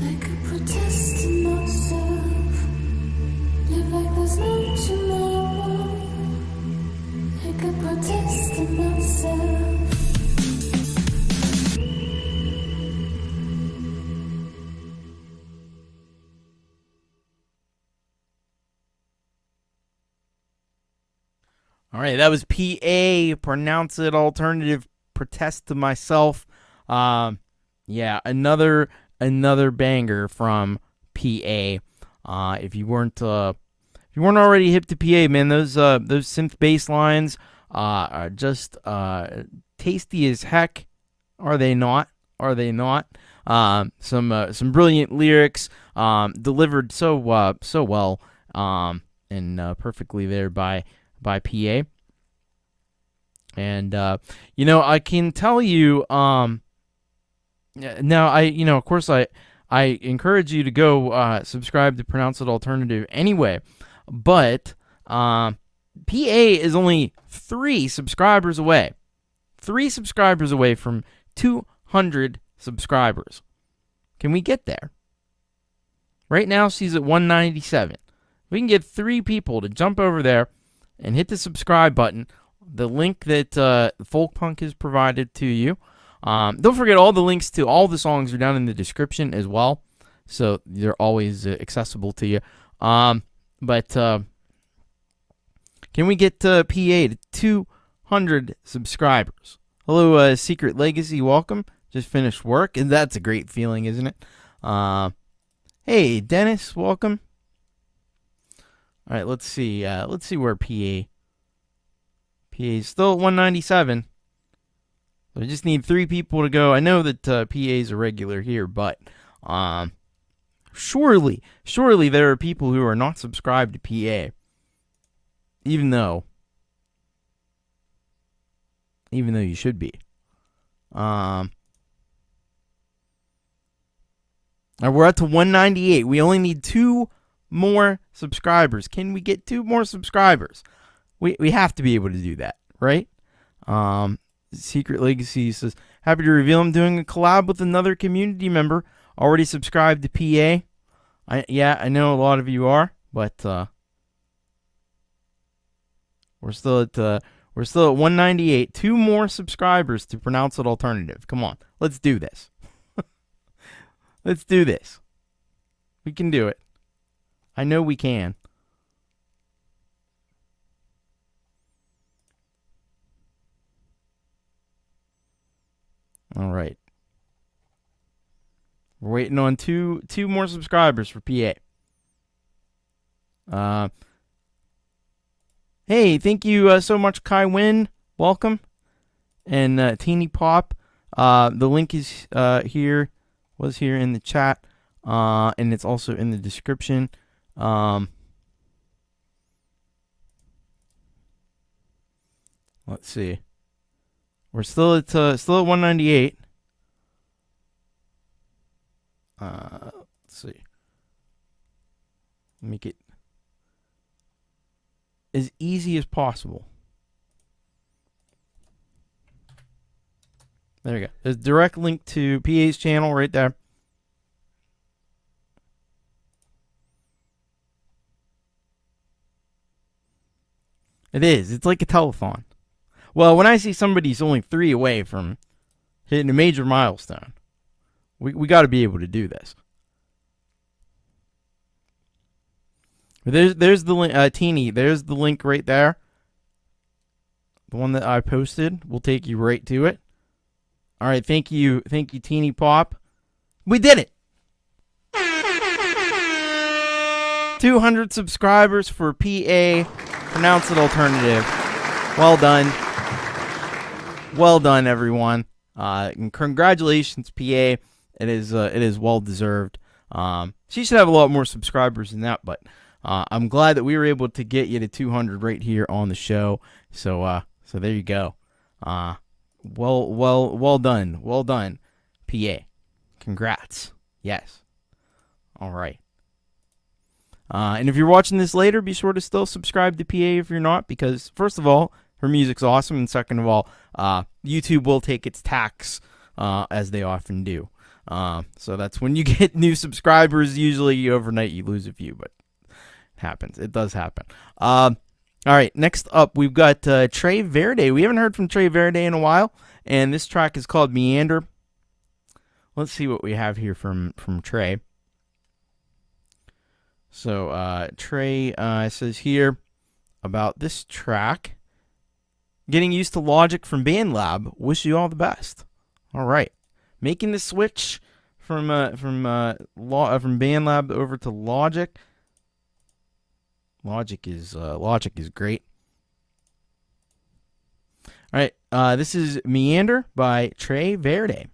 Like a protest to myself. Live like there's no tomorrow. Like a protest to myself. All right, that was PA, Pronounce It Alternative, Protest to Myself. Yeah, another banger from PA. If you weren't already hip to PA, man, those synth bass lines are just tasty as heck. Are they not? Are they not? Some brilliant lyrics, delivered so well, and perfectly there by PA. And I can tell you, now of course I encourage you to go subscribe to Pronounce It Alternative anyway, but PA is only 3 subscribers away. 3 subscribers away from 200 subscribers. Can we get there? Right now she's at 197. We can get 3 people to jump over there and hit the subscribe button. The link that Folkpunk has provided to you. Don't forget, all the links to all the songs are down in the description as well, so they're always accessible to you. But can we get PA to 200 subscribers? Hello, Secret Legacy, welcome. Just finished work, and that's a great feeling, isn't it? Hey, Dennis, welcome. All right, let's see where PA is still at 197. So I just need 3 people to go. I know that PA is a regular here, but surely there are people who are not subscribed to PA, even though you should be. We're up to 198. We only need 2 more subscribers. Can we get 2 more subscribers? We have to be able to do that, right? Secret Legacy says, happy to reveal I'm doing a collab with another community member already subscribed to PA. I know a lot of you are, but we're still at 198. 2 more subscribers to Pronounce It Alternative. Come on, let's do this. Let's do this. We can do it. I know we can. All right. We're waiting on two more subscribers for PA. Hey, thank you so much, Kai Wynn. Welcome. And Teeny Pop. The link is here. Was here in the chat. And it's also in the description. Let's see. We're still at 198. Let's see. Make it as easy as possible. There we go. There's a direct link to PA's channel right there. It is. It's like a telethon. Well, when I see somebody's only 3 away from hitting a major milestone, we got to be able to do this. There's the link, Teeny. There's the link right there. The one that I posted will take you right to it. All right, thank you, Teeny Pop. We did it. 200 subscribers for PA. Pronounce It Alternative. Well done. Well done, everyone. And congratulations, PA. It is well deserved. She should have a lot more subscribers than that, but I'm glad that we were able to get you to 200 right here on the show. So there you go. Well done, PA. Congrats. Yes. All right. And if you're watching this later, be sure to still subscribe to PA if you're not, because first of all, her music's awesome, and second of all, YouTube will take its tax, as they often do. So that's when you get new subscribers. Usually overnight you lose a few, but it happens. It does happen. All right, next up we've got Trey Verde. We haven't heard from Trey Verde in a while, and this track is called Meander. Let's see what we have here from Trey. So Trey says here about this track, getting used to Logic from BandLab. Wish you all the best. All right, making the switch from BandLab over to Logic. Logic is great. All right, this is Meander by Trey Verde.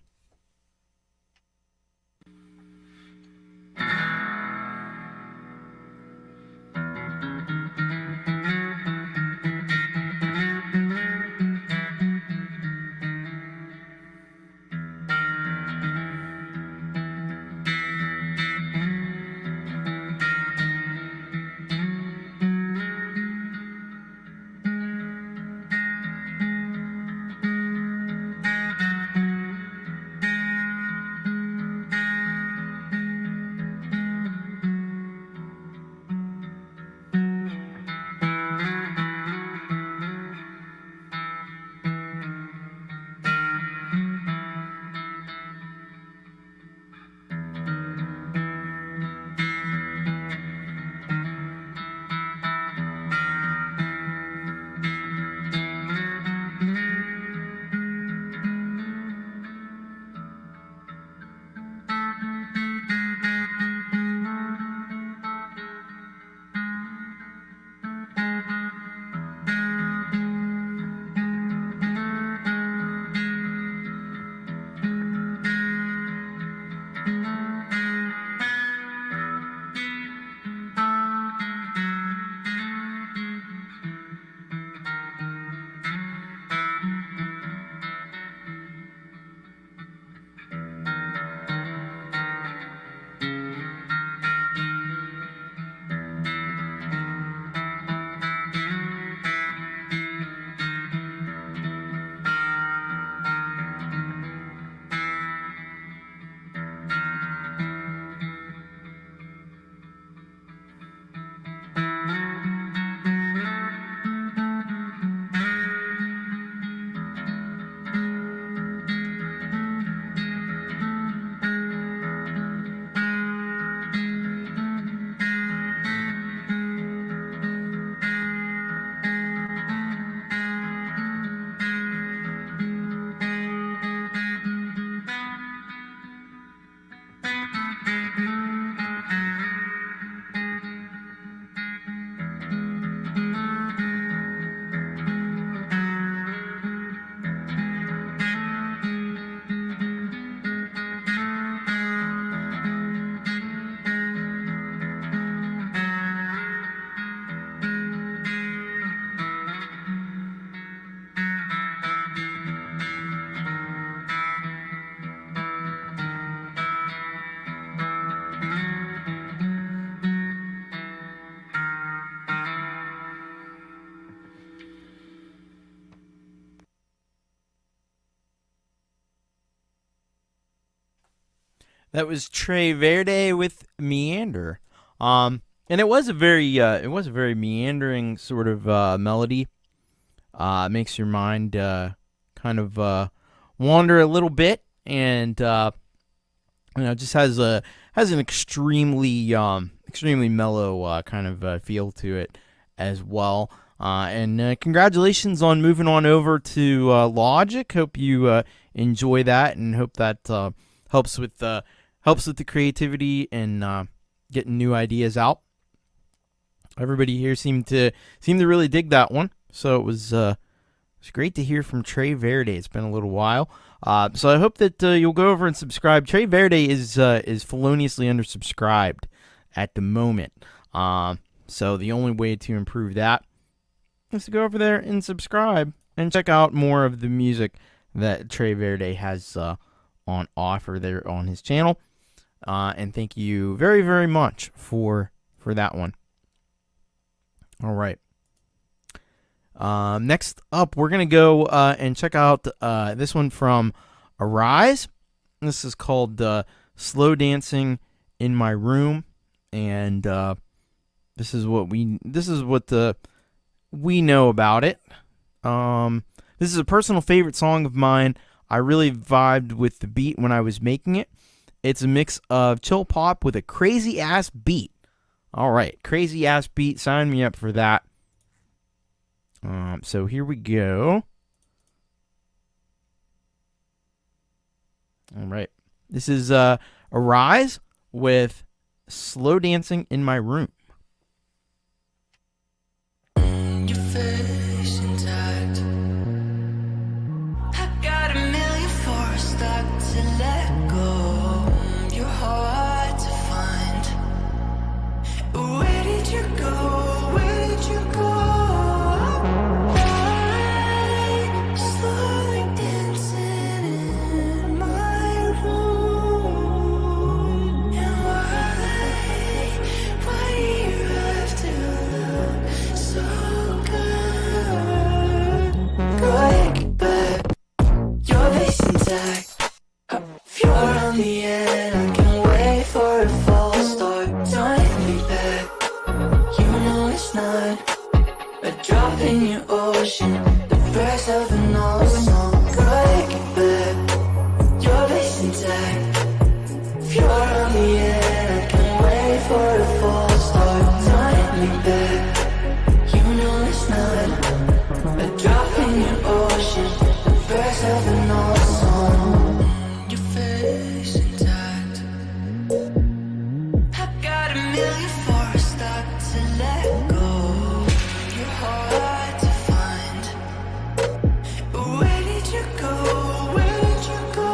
That was Trey Verde with Meander. And it was a very meandering sort of melody. Makes your mind kind of wander a little bit, and just has an extremely mellow kind of feel to it as well. And congratulations on moving on over to Logic. Hope you enjoy that, and hope that helps with the creativity and getting new ideas out. Everybody here seemed to really dig that one, so it was great to hear from Trey Verde. It's been a little while, so I hope that you'll go over and subscribe. Trey Verde is feloniously undersubscribed at the moment, so the only way to improve that is to go over there and subscribe and check out more of the music that Trey Verde has on offer there on his channel. And thank you very, very much for that one. All right. Next up, we're going to go and check out this one from Arise. This is called Slow Dancing in My Room. And this is what we know about it. This is a personal favorite song of mine. I really vibed with the beat when I was making it. It's a mix of chill pop with a crazy ass beat. All right, crazy ass beat. Sign me up for that. So here we go. All right, this is Arise with Slow Dancing in My Room. Your face intact. I got a million for a stock to let go. You're hard to find. Where did you go? Where did you go? I'm slowly dancing in my room. And why you have to look so good? Go take it back. Your face intact. If you're on the end, I can wait for a false start. Don't hit me back. You know it's not a drop in your ocean, the breath of an old song. Go take it back. Your face intact. If you're on the end, I can wait for a false start. Don't hit me back. You know it's not a drop in your ocean, the breath of an old song. Your face intact. I got a million for a stock to let go. You're hard to find. Where did you go? Where did you go?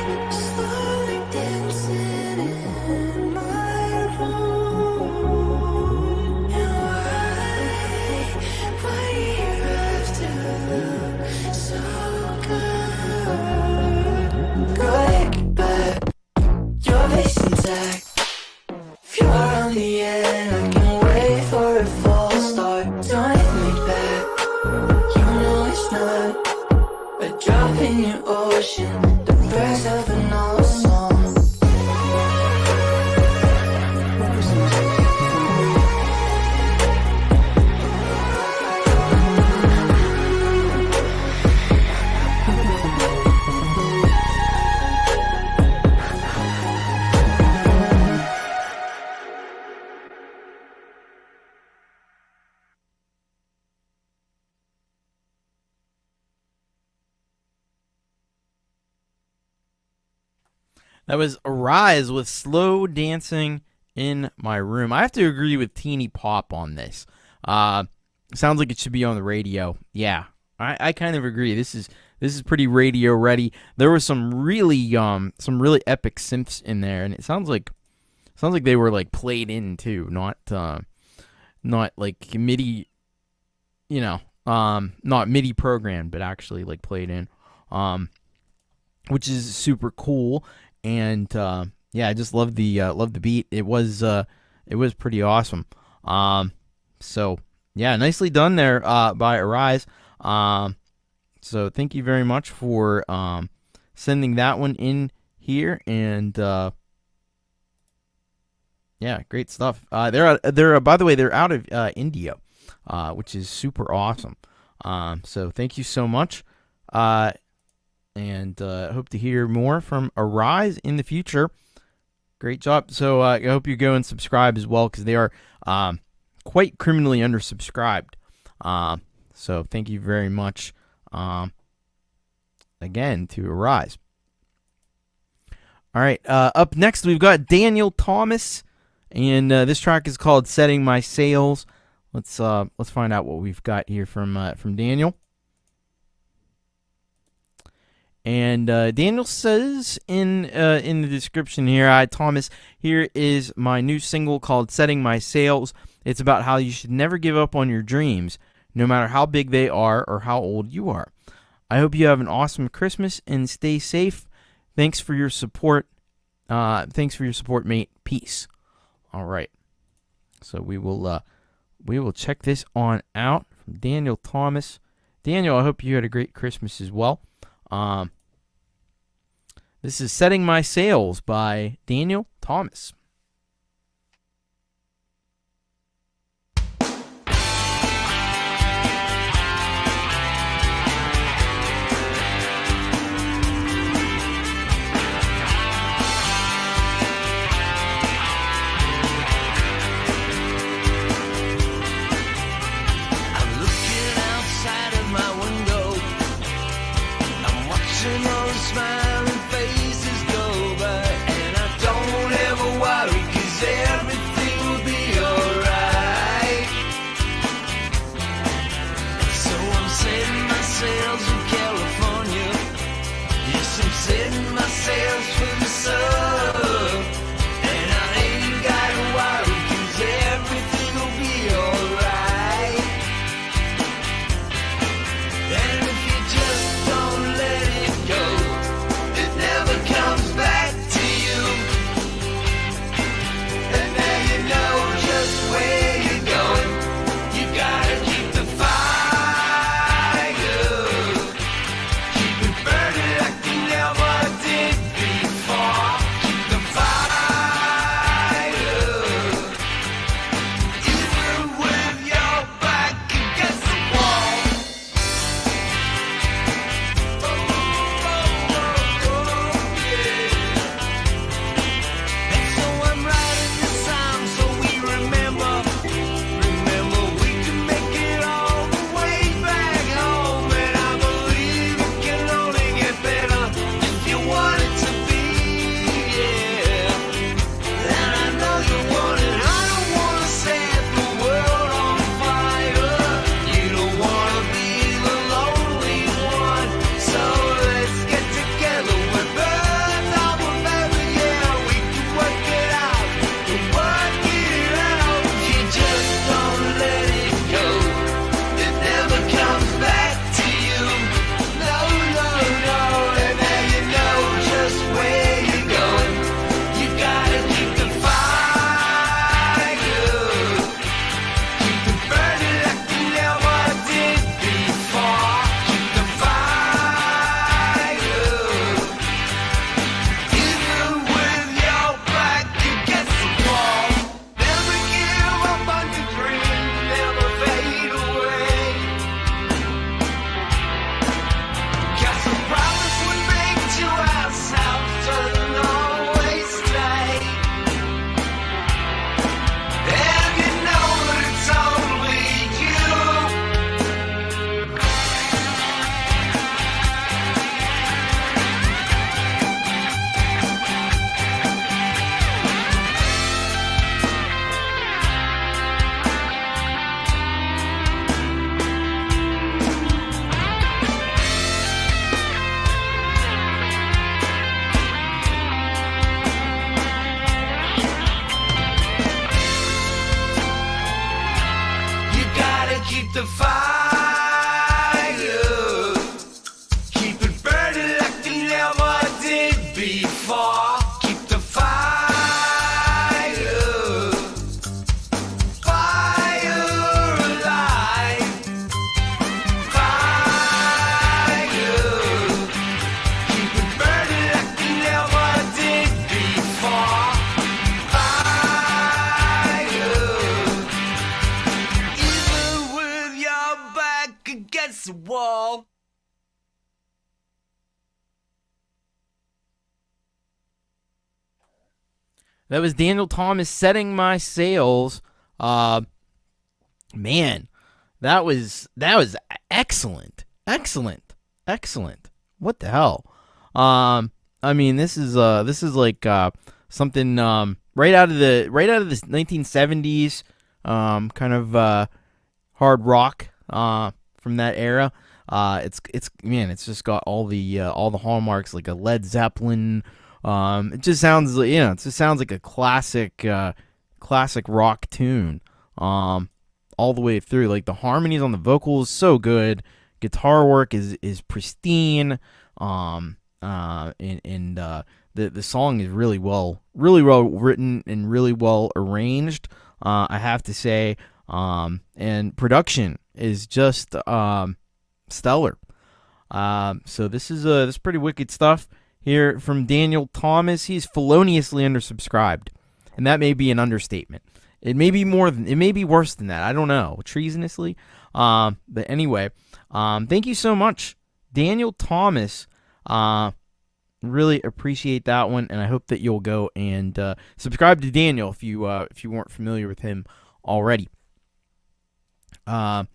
I'm slowly dancing in my room. And why you have to look so good? Go take it back. Your face intact. If you're on the end, I can wait for a false start. Don't hit me back. You know it's not a drop in your ocean, the breath of an old song. That was Arise with Slow Dancing in My Room. I have to agree with Teeny Pop on this. Sounds like it should be on the radio. Yeah, I kind of agree. This is pretty radio ready. There was some really epic synths in there, and it sounds like they were like played in too, not like MIDI, not MIDI programmed, but actually like played in, which is super cool. And yeah, I just love the beat. It was pretty awesome. So yeah, nicely done there by Arise. So thank you very much for sending that one in here, and yeah, great stuff. They're by the way, they're out of India, which is super awesome. So thank you so much. And hope to hear more from Arise in the future. Great job. So I hope you go and subscribe as well, because they are quite criminally undersubscribed. So thank you very much again to Arise. All right, up next we've got Daniel Thomas, and this track is called "Setting My Sails." Let's find out what we've got here from Daniel. And Daniel says in the description here, "Hi Thomas, here is my new single called Setting My Sails. It's about how you should never give up on your dreams. no matter how big they are or how old you are. I hope you have an awesome Christmas and stay safe. Thanks for your support. Mate. Peace. All right. So we will check this on out from Daniel Thomas. Daniel, I hope you had a great Christmas as well. This is Setting My Sails by Daniel Thomas. Smiling faces go by, and I don't ever worry, 'cause everything will be alright. So I'm setting my sails in California. Yes, I'm setting my sails for the sun, and I ain't gotta worry, 'cause everything will be alright. And if you just don't let it go, comes back to you, and now you know just where you're going. You gotta keep the fire, keep it burning like you never did before. Keep the fire, even with your back against the wall. The fire, keep it burning like you never did before. Keep the fire, fire alive. Fire, keep it burning like you never did before. Fire, even with your back against the wall. That was Daniel Thomas, Setting My Sails. Man, that was excellent. Excellent. What the hell? I mean, this is like something right out of the 1970s, kind of hard rock from that era. It's just got all the hallmarks, like a Led Zeppelin. It just sounds like a classic rock tune. all the way through. Like the harmonies on the vocals, so good. Guitar work is pristine. The song is really well written and really well arranged. I have to say, and production is just stellar. So this is pretty wicked stuff here from Daniel Thomas. He's feloniously undersubscribed, and that may be an understatement. It may be worse than that. I don't know. Treasonously. But anyway, thank you so much, Daniel Thomas. Really appreciate that one, and I hope that you'll go and subscribe to Daniel if you weren't familiar with him already. Hello,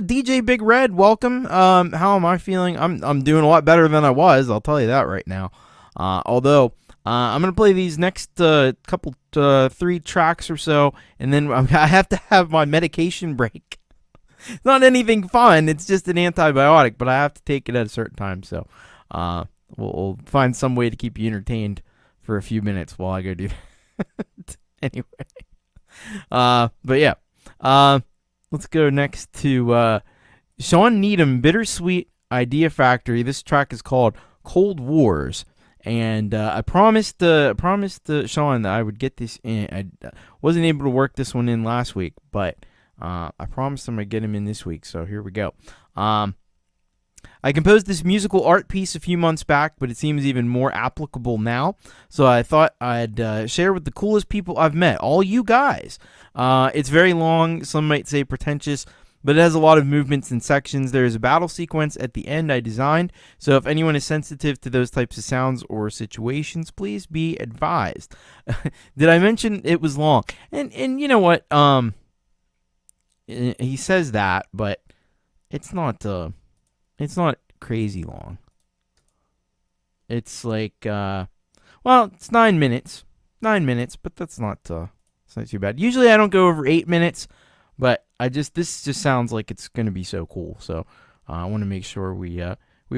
DJ Big Red. Welcome. How am I feeling? I'm doing a lot better than I was. I'll tell you that right now. Although I'm gonna play these next couple 3 tracks or so, and then I have to have my medication break. It's not anything fun. It's just an antibiotic, but I have to take it at a certain time. So we'll find some way to keep you entertained for a few minutes while I go do that. Anyway, but yeah. Let's go next to Sean Needham, Bittersweet Idea Factory. This track is called Cold Wars. And I promised Sean that I would get this in. I wasn't able to work this one in last week, but I promised him I'd get him in this week. So here we go. I composed this musical art piece a few months back, but it seems even more applicable now. So I thought I'd share with the coolest people I've met, all you guys. It's very long, some might say pretentious, but it has a lot of movements and sections. There is a battle sequence at the end I designed, so if anyone is sensitive to those types of sounds or situations, please be advised. Did I mention it was long? And you know what? He says that, but it's not crazy long. It's like, it's 9 minutes. 9 minutes, but that's not too bad. Usually I don't go over 8 minutes, but this just sounds like it's going to be so cool. So I want to make sure we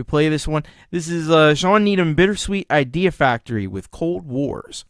play this one. This is Sean Needham, Bittersweet Idea Factory with Cold Wars.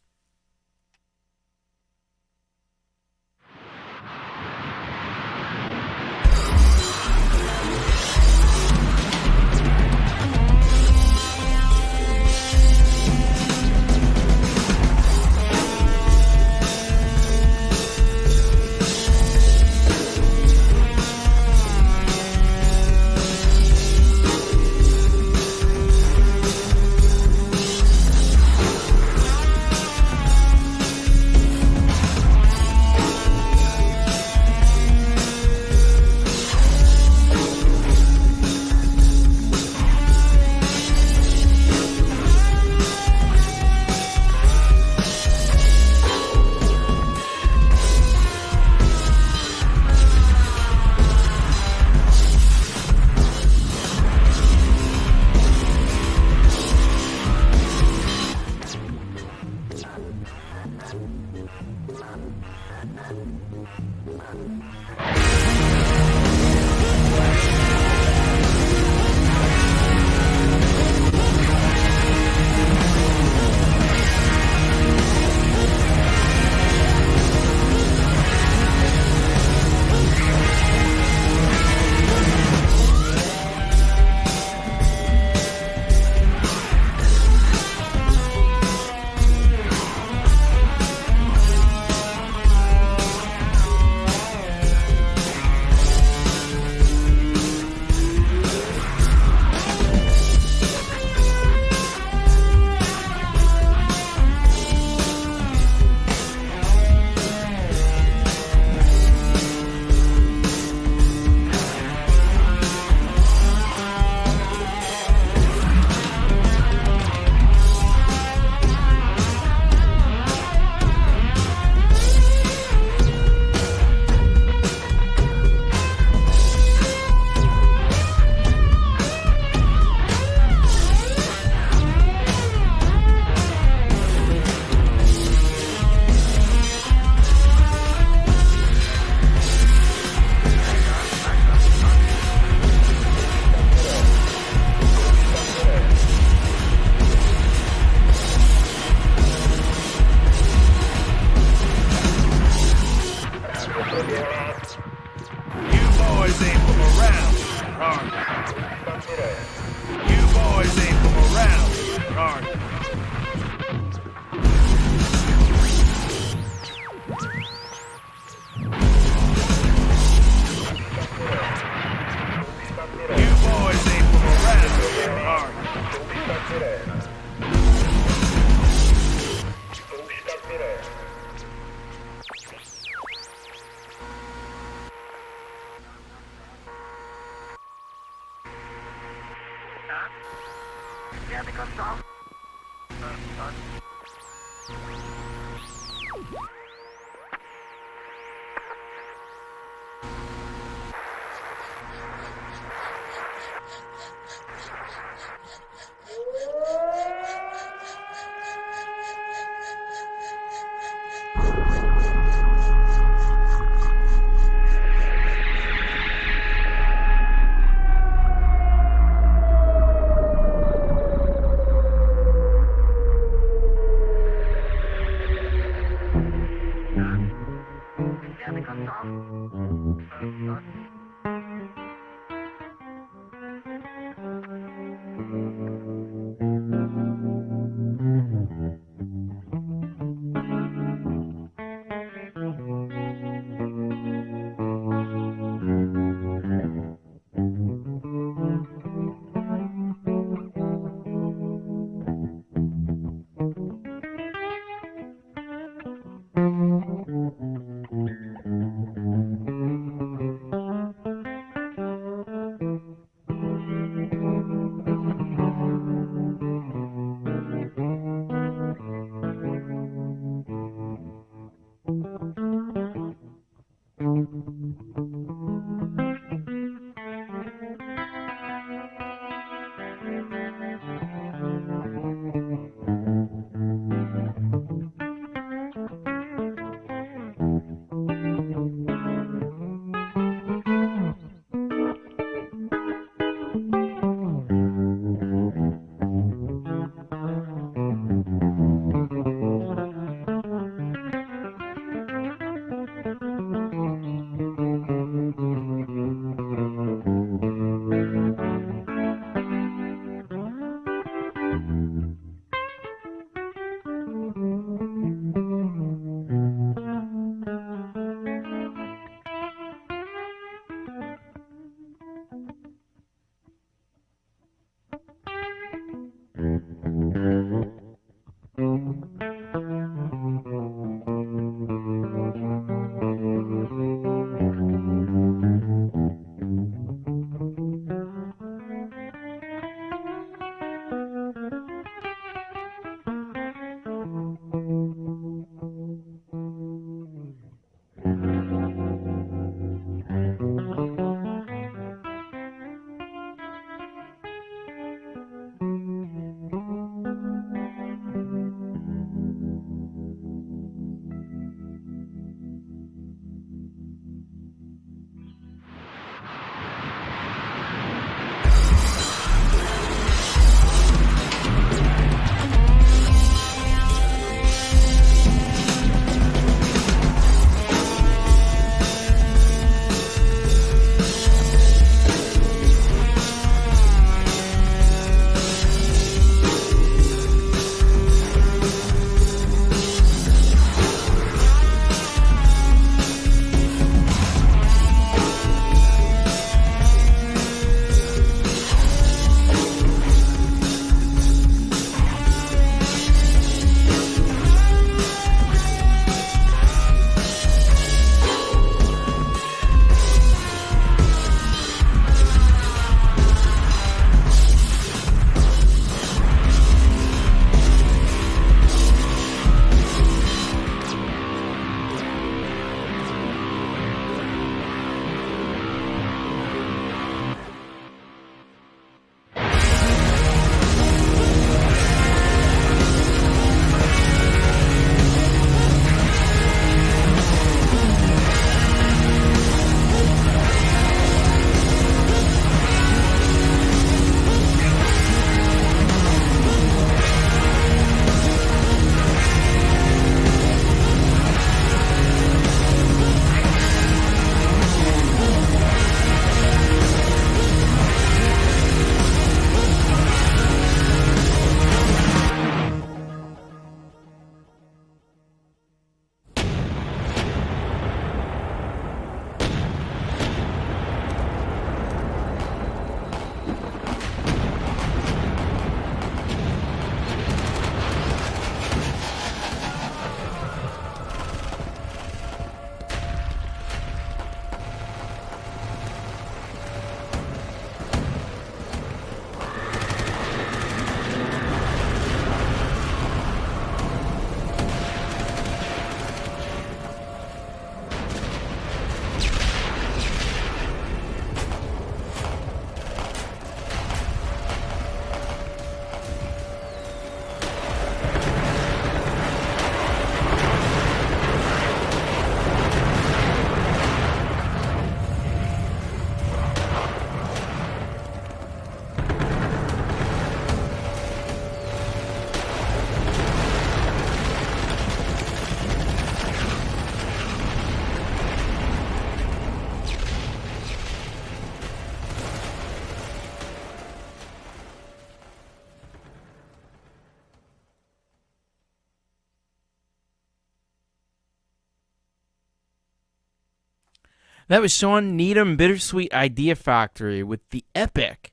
That was Sean Needham, Bittersweet Idea Factory, with the epic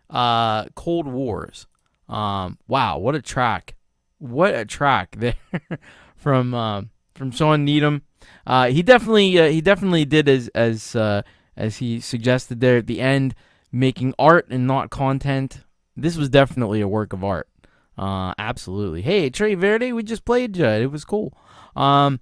Cold Wars. Wow, what a track! What a track there from Sean Needham. He definitely did as he suggested there at the end, making art and not content. This was definitely a work of art. Absolutely. Hey, Trey Verde, we just played you. It was cool. But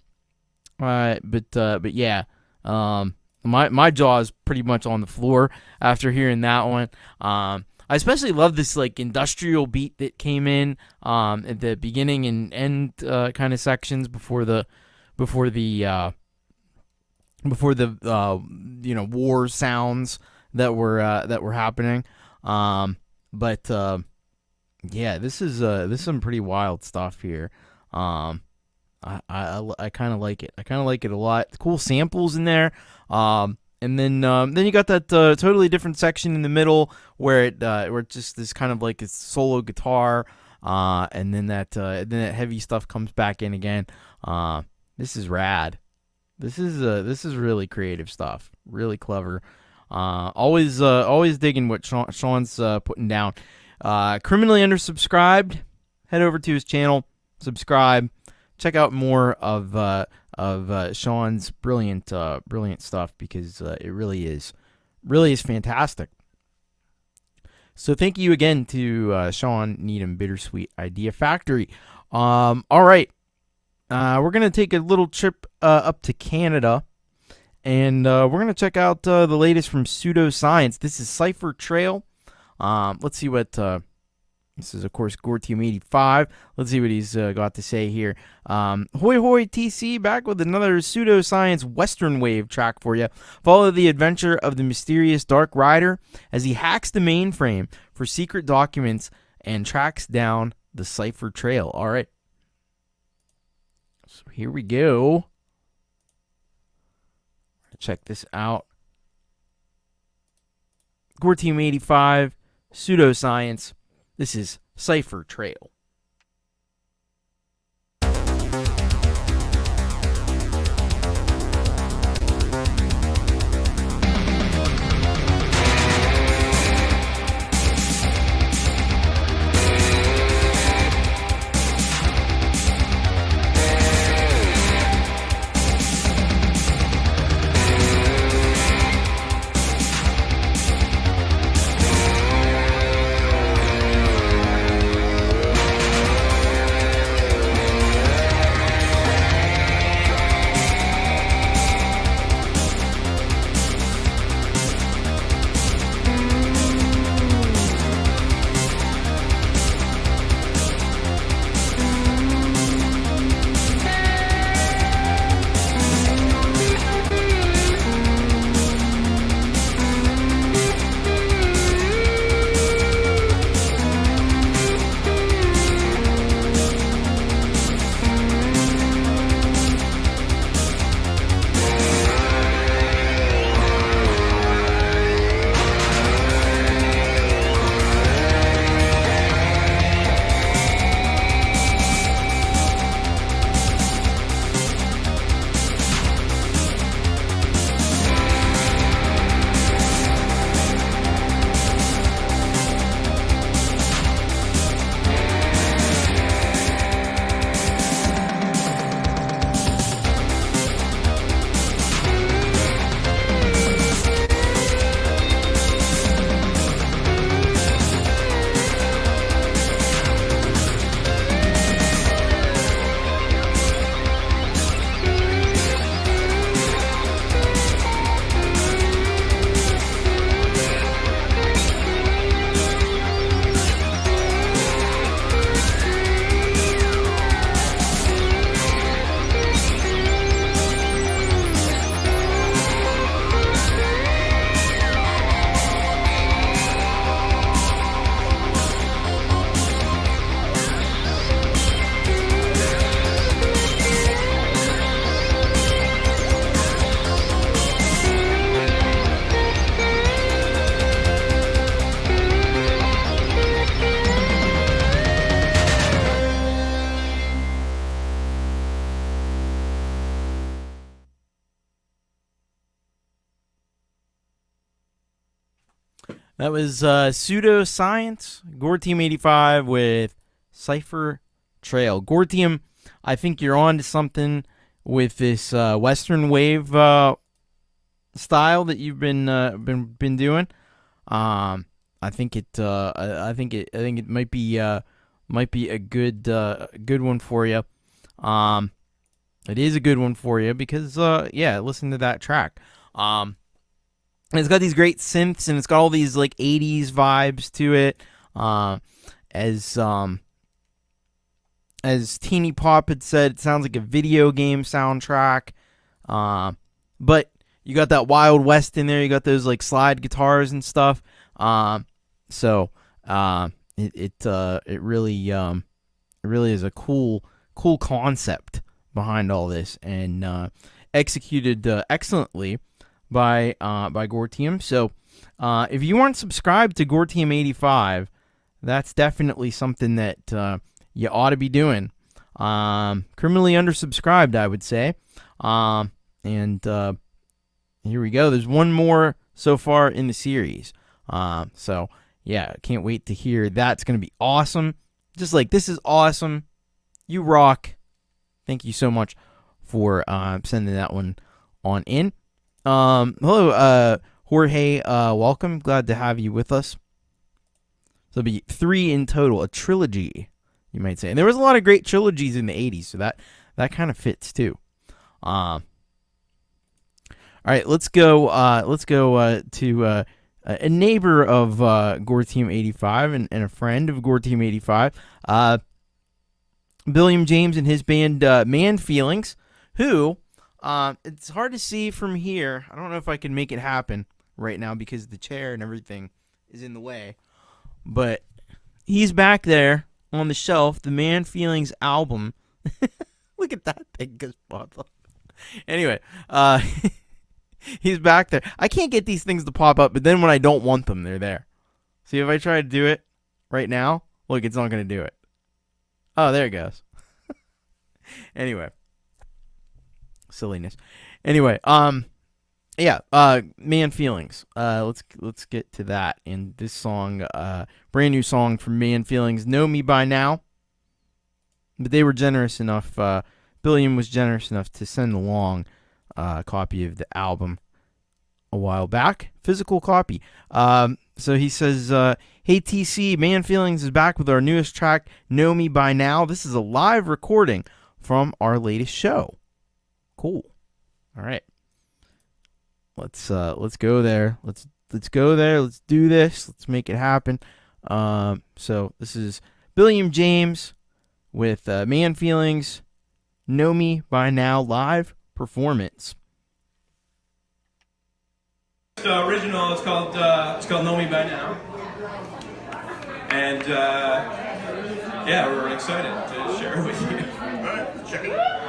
yeah. My jaw is pretty much on the floor after hearing that one. I especially love this like industrial beat that came in at the beginning and end kind of sections before the war sounds that were happening. Yeah, this is some pretty wild stuff here. I kind of like it. I kind of like it a lot. Cool samples in there. And then you got that totally different section in the middle where it's just this kind of like a solo guitar. And then that heavy stuff comes back in again. This is rad. This is really creative stuff. Really clever. Always digging what Sean's putting down. Criminally undersubscribed. Head over to his channel, subscribe, check out more of Sean's brilliant stuff, because it really is fantastic. So thank you again to Sean Needham, Bittersweet Idea Factory. All right, we're gonna take a little trip up to Canada, and we're gonna check out the latest from Pseudoscience. This is Cypher Trail. Let's see what this is, of course, Gore Team 85. Let's see what he's got to say here. Hoy hoy TC, back with another Pseudoscience Western Wave track for you. Follow the adventure of the mysterious Dark Rider as he hacks the mainframe for secret documents and tracks down the Cypher Trail. All right. So here we go. Check this out. Gore Team 85, Pseudoscience. This is Cypher Trail. That was Pseudoscience, Gore Team 85 with Cypher Trail. Gore Team, I think you're on to something with this Western Wave style that you've been doing. I think it might be a good one for you. It is a good one for you because listen to that track. And it's got these great synths, and it's got all these like 80s vibes to it. As Teeny Pop had said, it sounds like a video game soundtrack. But you got that Wild West in there. You got those like slide guitars and stuff. It really is a cool concept behind all this, and executed excellently by Gore Team. So if you aren't subscribed to Gore Team 85, that's definitely something that you ought to be doing. Criminally undersubscribed, I would say. And here we go. There's one more so far in the series. So yeah, can't wait to hear. That's going to be awesome. Just like, this is awesome. You rock. Thank you so much for sending that one on in. Hello, Jorge. Welcome. Glad to have you with us. So it'll be 3 in total, a trilogy, you might say. And there was a lot of great trilogies in the 80s, so that kind of fits too. All right, let's go to a neighbor of Gore Team 85 and a friend of Gore Team 85, Billiam James and his band Man Feelings, who it's hard to see from here. I don't know if I can make it happen right now because the chair and everything is in the way. But he's back there on the shelf, the Man Feelings album. Look at that thing just pop up. Anyway, he's back there. I can't get these things to pop up, but then when I don't want them, they're there. See, if I try to do it right now, look, it's not going to do it. Oh, there it goes. Anyway. Silliness. Anyway, Man Feelings. Let's get to that. And this song, brand new song from Man Feelings, Know Me By Now. But they were generous enough, Billiam was generous enough to send along a copy of the album a while back. Physical copy. So he says, hey TC, Man Feelings is back with our newest track, Know Me By Now. This is a live recording from our latest show. Cool. All right. Let's go there. Let's go there. Let's do this. Let's make it happen. So this is Billiam James with Man Feelings, Know Me By Now live performance. The original is called Know Me By Now, and we're excited to share it with you. All right, check it out.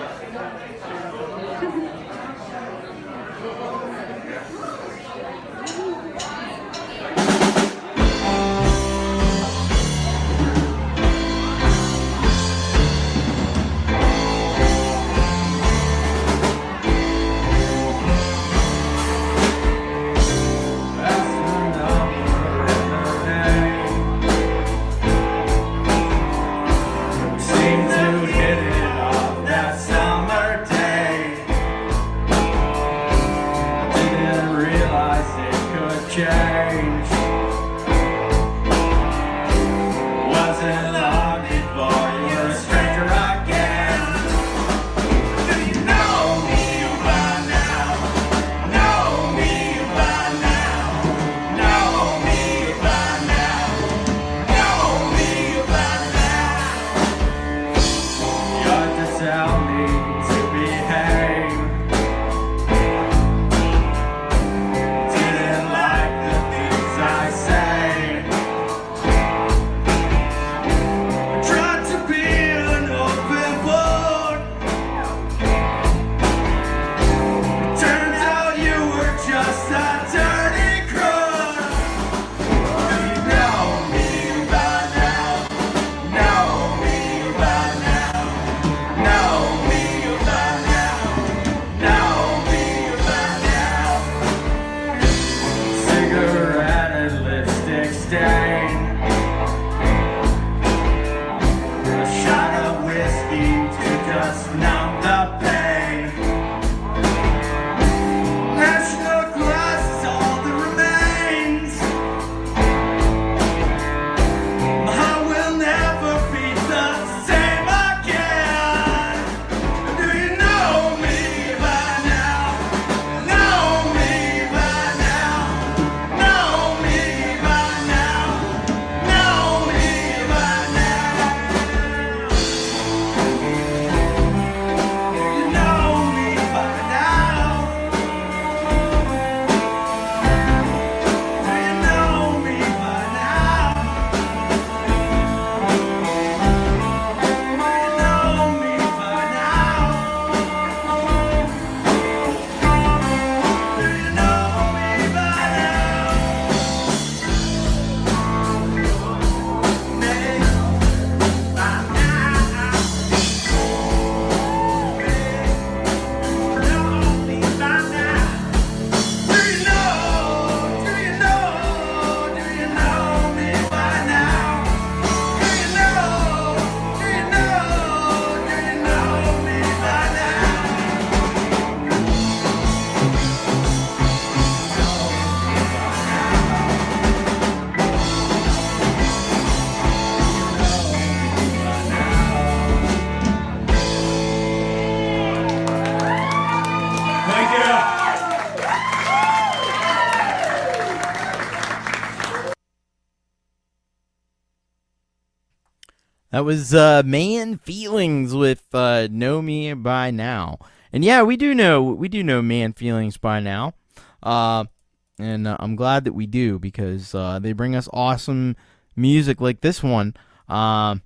That was Man Feelings with Know Me By Now. And yeah, we do know Man Feelings by now. And I'm glad that we do, because they bring us awesome music like this one. Man,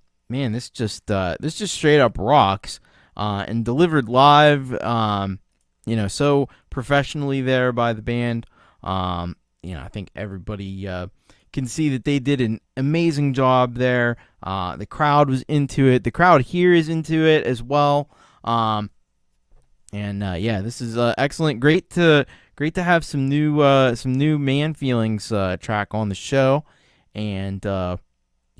this just straight up rocks. And delivered live, so professionally there by the band. I think everybody can see that they did an amazing job there. The crowd was into it. The crowd here is into it as well. This is excellent. Great to have some new Man Feelings track on the show, and I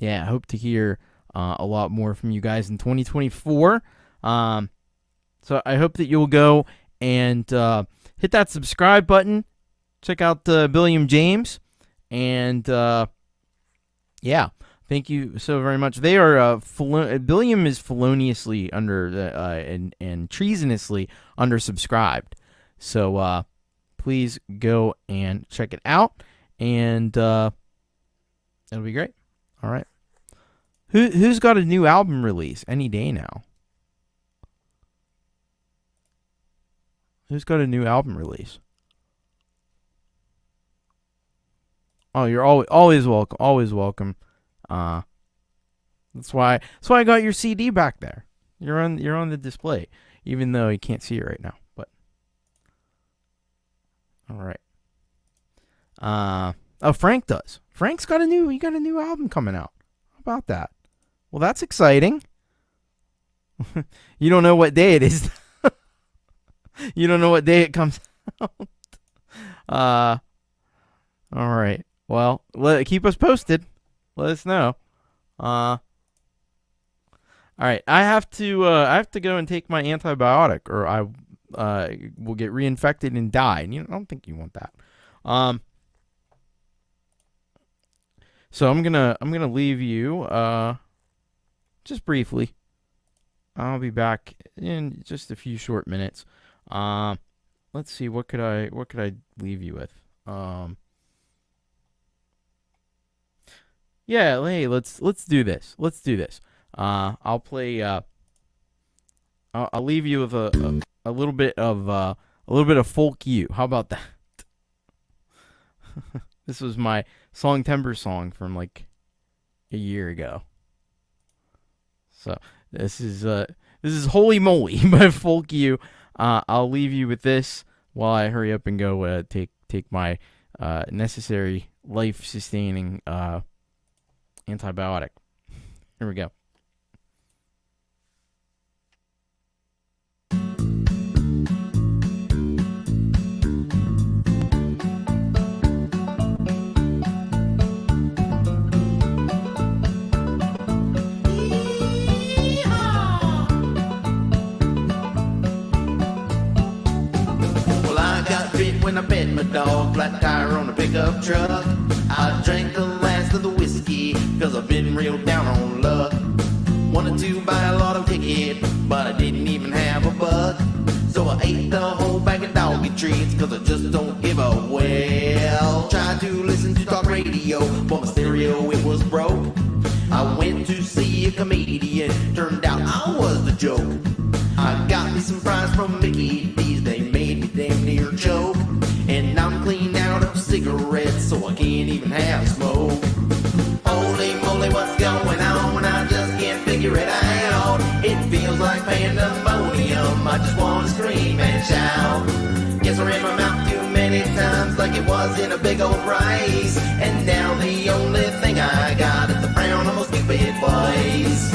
hope to hear a lot more from you guys in 2024. So I hope that you'll go and hit that subscribe button. Check out Billiam James, and thank you so very much. They are Billiam is feloniously under and treasonously undersubscribed. So please go and check it out, and it'll be great. All right, who's got a new album release any day now? Who's got a new album release? Oh, you're always welcome. Always welcome. That's why I got your CD back there. You're on the display, even though you can't see it right now. But all right. Frank does. Frank's got a new album coming out. How about that? Well, that's exciting. You don't know what day it is. You don't know what day it comes out. All right. Well, keep us posted. Let us know. All right. I have to go and take my antibiotic, or I will get reinfected and die. And I don't think you want that. So I'm gonna leave you just briefly. I'll be back in just a few short minutes. Let's see, what could I leave you with? Hey, let's do this. Let's do this. I'll play. I'll leave you with a little bit of folk you. How about that? This was my Song Timber song from like a year ago. So this is Holy Moly by Folk You. I'll leave you with this while I hurry up and go take my necessary life-sustaining antibiotic. Here we go. When I fed my dog, flat tire on a pickup truck. I drank the last of the whiskey, cause I've been real down on luck. Wanted to buy a lot of ticket, but I didn't even have a buck. So I ate the whole bag of doggy treats, cause I just don't give a well. Tried to listen to talk radio, but my stereo it was broke. I went to see a comedian, turned out I was the joke. I got me some fries from Mickey D's, they made me damn near choke. And I'm clean out of cigarettes, so I can't even have smoke. Holy moly, what's going on? I just can't figure it out. It feels like pandemonium, I just wanna scream and shout. Guess I ran my mouth too many times, like it was in a big old rice. And now the only thing I got is the frown on my stupid voice.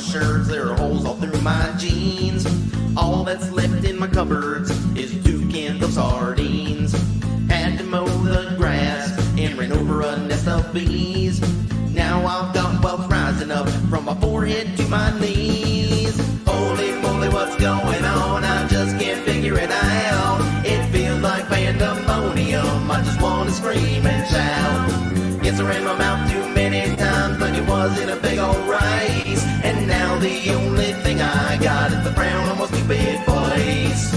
Shirts, there are holes all through my jeans. All that's left in my cupboards is 2 cans of sardines. Had to mow the grass and ran over a nest of bees. Now I've got welts rising up from my forehead to my knees. Holy moly, what's going on? I just can't figure it out. It feels like pandemonium, I just want to scream and shout. Guess I ran my mouth too many times, like it was in a big old rice. And now the only thing I got is the frown on my stupid voice.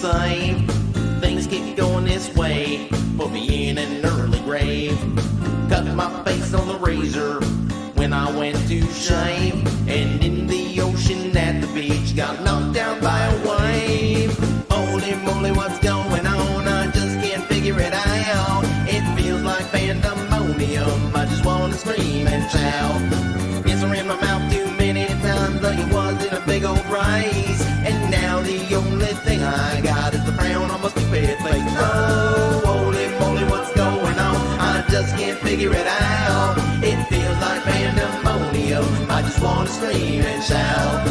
save. Things keep going this way, put me in an early grave. Cut my face on the razor when I went to shave. And in the ocean at the beach, got knocked down by a wave. Holy moly, what's going on? I just can't figure it out. It feels like pandemonium, I just wanna scream and shout. Yes, I ran my mouth too many times like it was in a big old rice. And now the only thing I got is the frown on my stupid face. Oh, holy moly, what's going on? I just can't figure it out. It feels like pandemonium, I just wanna scream and shout.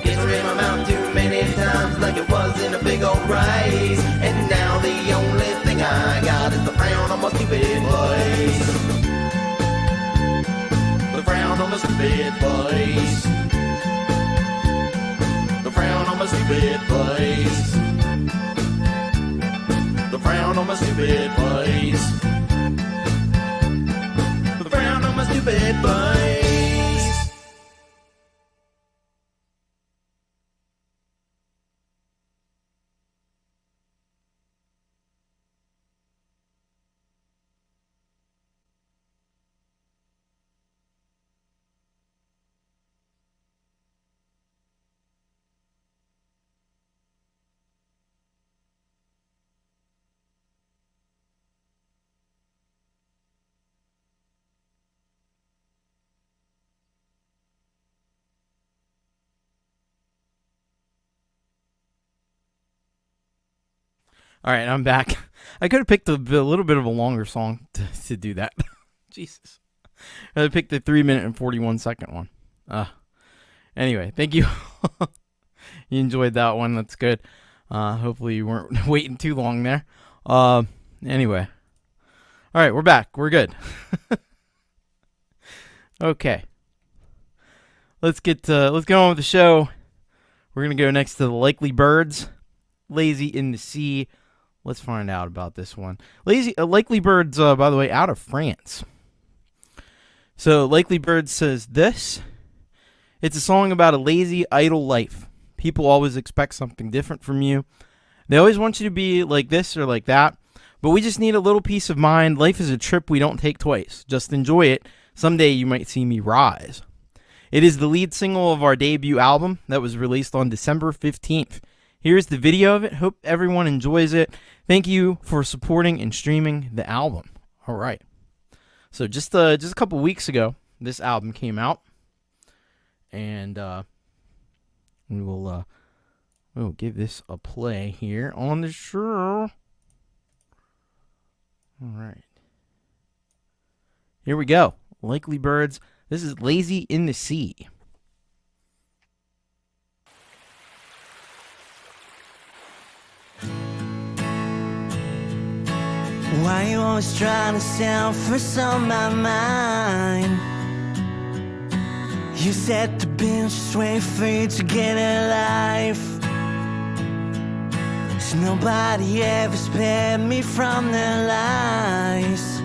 Yes, I ran my mouth too many times like it was in a big old rice. And now the only thing I got is the frown on my stupid face. The frown on my stupid face. The frown on my stupid face. The frown on my stupid face. The frown on my stupid face. All right, I'm back. I could have picked a little bit of a longer song to do that. Jesus. I picked the 3-minute and 41-second one. Anyway, thank you. You enjoyed that one. That's good. Hopefully you weren't waiting too long there. Anyway. All right, we're back. We're good. Okay. Let's get on with the show. We're going to go next to the Likely Birds. Lazy in the Sea. Let's find out about this one. Likely Birds, by the way, out of France. So Likely Birds says this. It's a song about a lazy, idle life. People always expect something different from you. They always want you to be like this or like that. But we just need a little peace of mind. Life is a trip we don't take twice. Just enjoy it. Someday you might see me rise. It is the lead single of our debut album that was released on December 15th. Here's the video of it. Hope everyone enjoys it. Thank you for supporting and streaming the album. All right. So just a couple weeks ago, this album came out, and we'll give this a play here on the show. All right. Here we go. Likely Birds. This is Lazy in the Sea. Why you always trying to sound first on my mind? You said the bench just wait for you to get a life. So nobody ever spared me from their lies.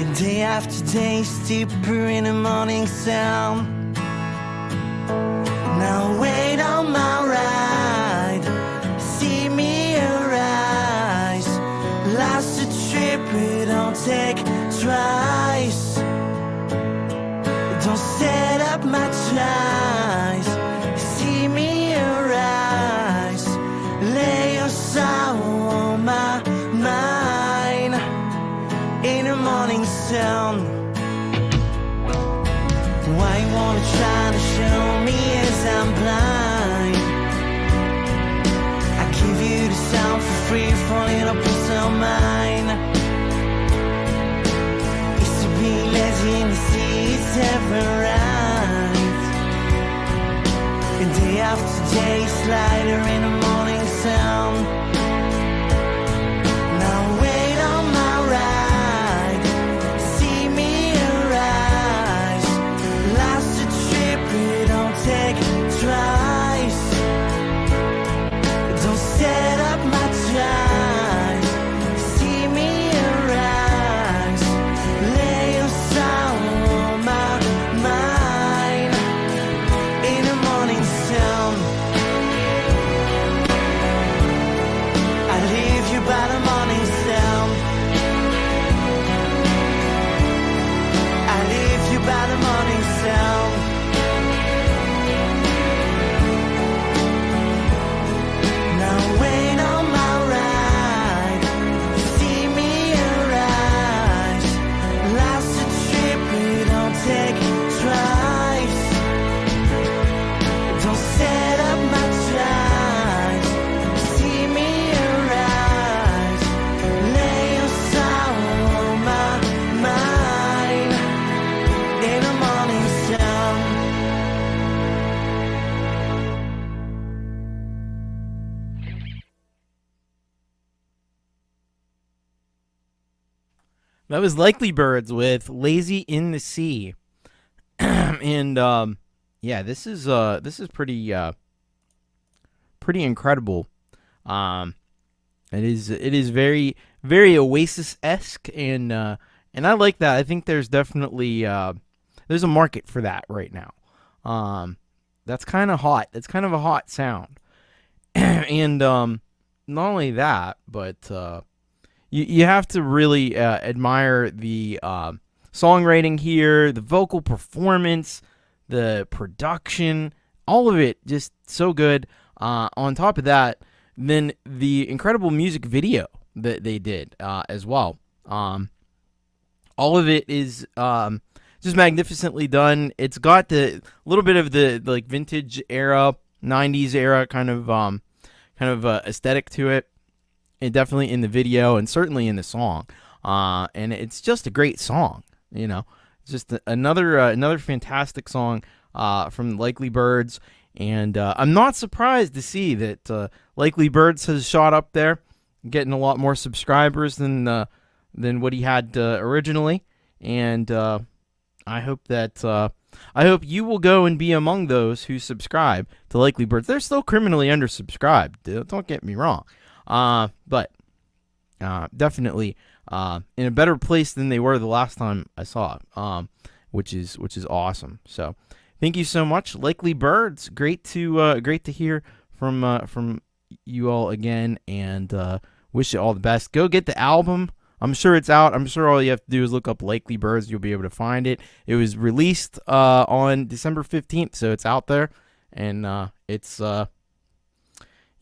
And day after day, steeper in the morning sound. Now wait on my ride, see me arise. Lost a trip, we don't take twice. Don't set up my ties, see me arise. Lay your sorrow on my mind. In the morning sun. Why you wanna try to show me as I'm blind? I give you the sound for free, falling up in some mine. Used to be lazy in the sea, it's ever right. And day after day, slider in the morning sound. Now wait on my ride, see me arise. Lost a trip, we don't take twice. Don't set up my ties, see me arise. Lay your sorrow on my mind. In the morning sun. That was Likely Birds with Lazy in the Sea. And yeah, this is pretty incredible. It is very, very Oasis-esque, and I like that. I think there's definitely there's a market for that right now. That's kind of hot. That's kind of a hot sound. And not only that, but you have to really admire the songwriting here, the vocal performance, the production, all of it just so good. On top of that, then the incredible music video that they did as well. All of it is just magnificently done. It's got the little bit of the like vintage era, 90s era kind of aesthetic to it. And definitely in the video and certainly in the song. And it's just a great song, you know. It's just another fantastic song from Likely Birds. And I'm not surprised to see that Likely Birds has shot up there, getting a lot more subscribers than what he had originally. And I hope you will go and be among those who subscribe to Likely Birds. They're still criminally undersubscribed. Don't get me wrong. But definitely in a better place than they were the last time I saw it, which is awesome. So thank you so much, Likely Birds. Great to hear from you all again, and wish you all the best. Go get the album. I'm sure it's out. I'm sure all you have to do is look up Likely Birds. You'll be able to find it. It was released on December 15th, so it's out there, and it's going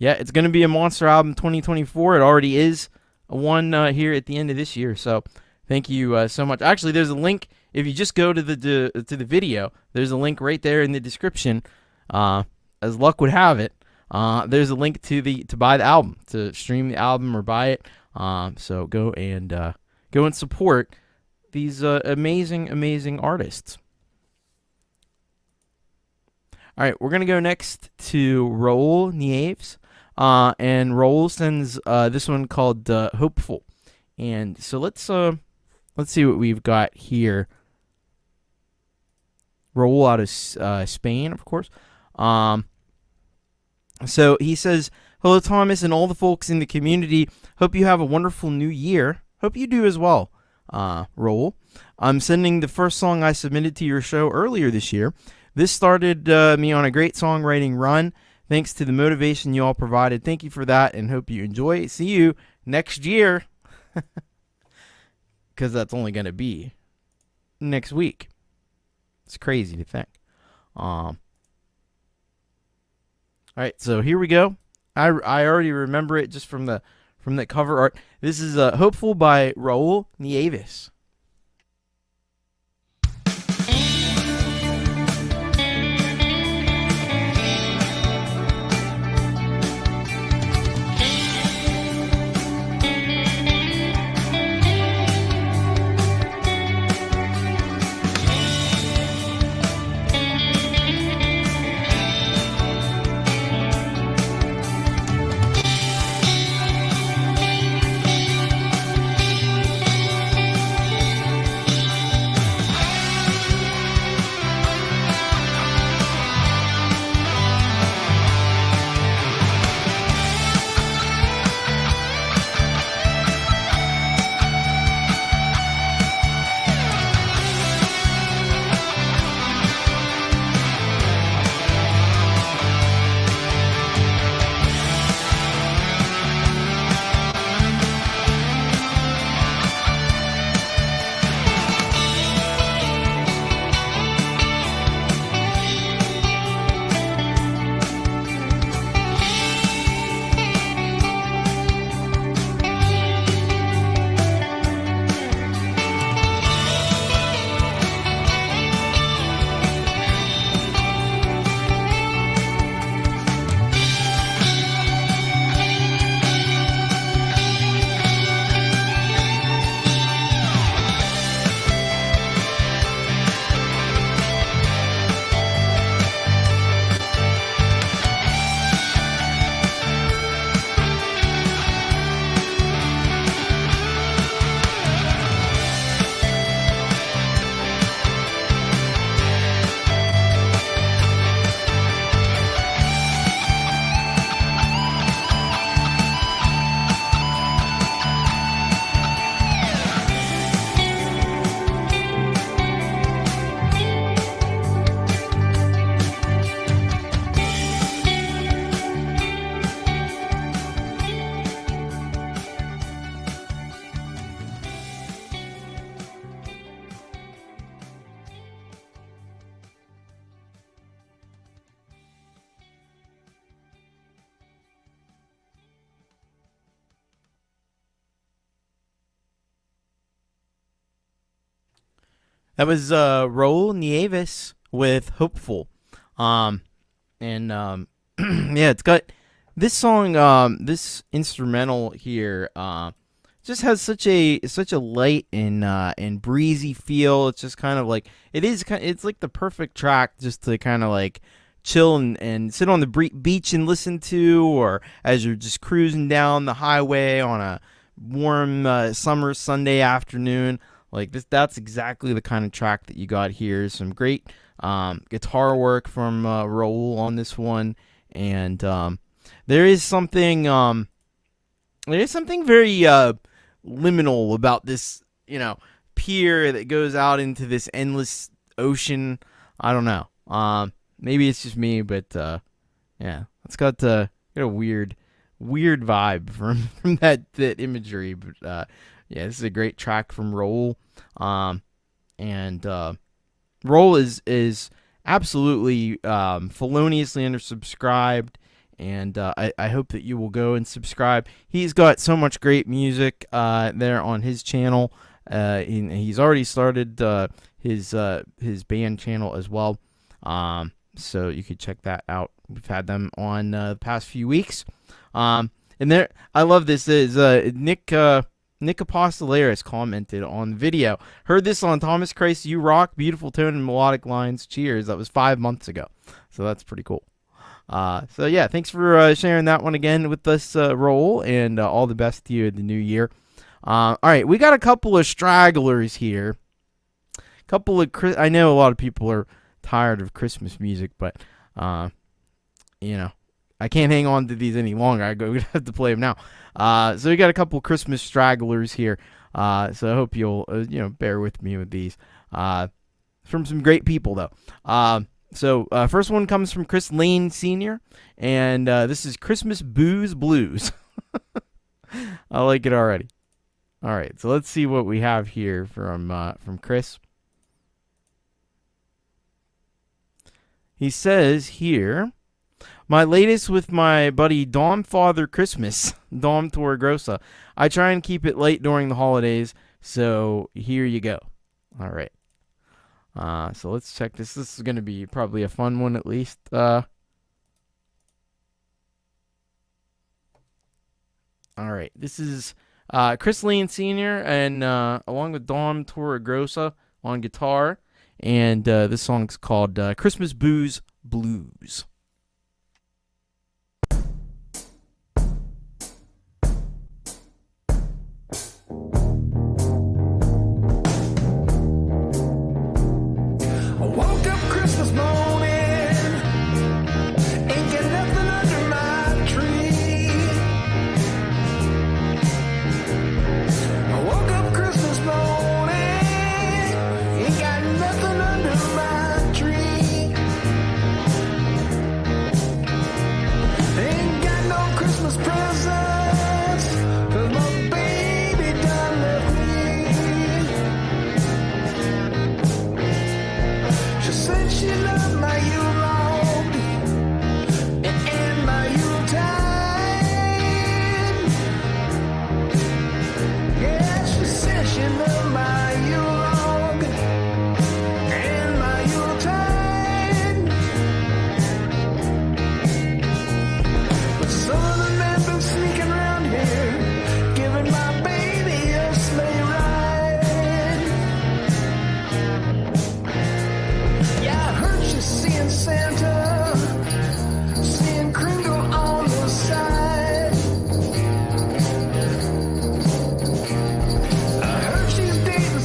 to be a monster album 2024. It already is one here at the end of this year. So thank you so much. Actually, there's a link. If you just go to the video, there's a link right there in the description. As luck would have it, there's a link to buy the album, to stream the album or buy it. So go and support these amazing artists. All right, we're gonna go next to Raoul Nieves. And Raoul sends this one called Hopeful. And so let's see what we've got here. Raoul out of Spain, of course. So he says, "Hello, Thomas, and all the folks in the community. Hope you have a wonderful new year. Hope you do as well, Raoul. I'm sending the first song I submitted to your show earlier this year. This started me on a great songwriting run. Thanks to the motivation you all provided. Thank you for that, and hope you enjoy. See you next year." Because that's only going to be next week. It's crazy to think. All right, so here we go. I already remember it just from the cover art. This is Hopeful by Raoul Nieves. That was Raul Nieves with Hopeful. Yeah, it's got this song, this instrumental here, just has such a light and breezy feel. It's just kind of like it's like the perfect track just to kind of like chill and sit on the beach and listen to, or as you're just cruising down the highway on a warm summer Sunday afternoon. Like this, that's exactly the kind of track that you got here. Some great guitar work from Raul on this one, and there is something very liminal about this, pier that goes out into this endless ocean. I don't know. Maybe it's just me, but yeah, it's got a weird vibe from that imagery. But yeah, this is a great track from Raul. And Raul is absolutely feloniously undersubscribed, and I hope that you will go and subscribe. He's got so much great music there on his channel. He's already started his band channel as well. So you could check that out. We've had them on the past few weeks. And there, I love this. Is Nic Apostoleris commented on the video. Heard this on Thomas Christ, You Rock, beautiful tone and melodic lines. Cheers. That was 5 months ago. So that's pretty cool. So yeah, thanks for sharing that one again with us, Raul, and all the best to you in the new year. All right, we got a couple of stragglers here. I know a lot of people are tired of Christmas music, but I can't hang on to these any longer. I'm going to have to play them now. So we got a couple Christmas stragglers here. So I hope you'll bear with me with these. From some great people though. So first one comes from Chris Lane Sr., and this is Christmas Booze Blues. I like it already. All right, so let's see what we have here from Chris. He says here, my latest with my buddy Dom Father Christmas, Dom Torregrossa. I try and keep it late during the holidays, so here you go. All right. So let's check this. This is going to be probably a fun one at least. All right. This is Chris Lane Sr. and along with Dom Torregrossa on guitar. And this song's called Christmas Booze Blues. Christmas morning, ain't got nothing under my tree. I woke up Christmas morning, ain't got nothing under my tree. Ain't got no Christmas presents, 'cause my baby done left me. She said she loved my Yule log and my Yuletide. Yeah, she said she loved my Yule log and my Yuletide. But some of the men been sneaking around here, giving my baby a sleigh ride. Yeah, I heard she's seeing Santa, seeing Kringle on the side. I heard she's dating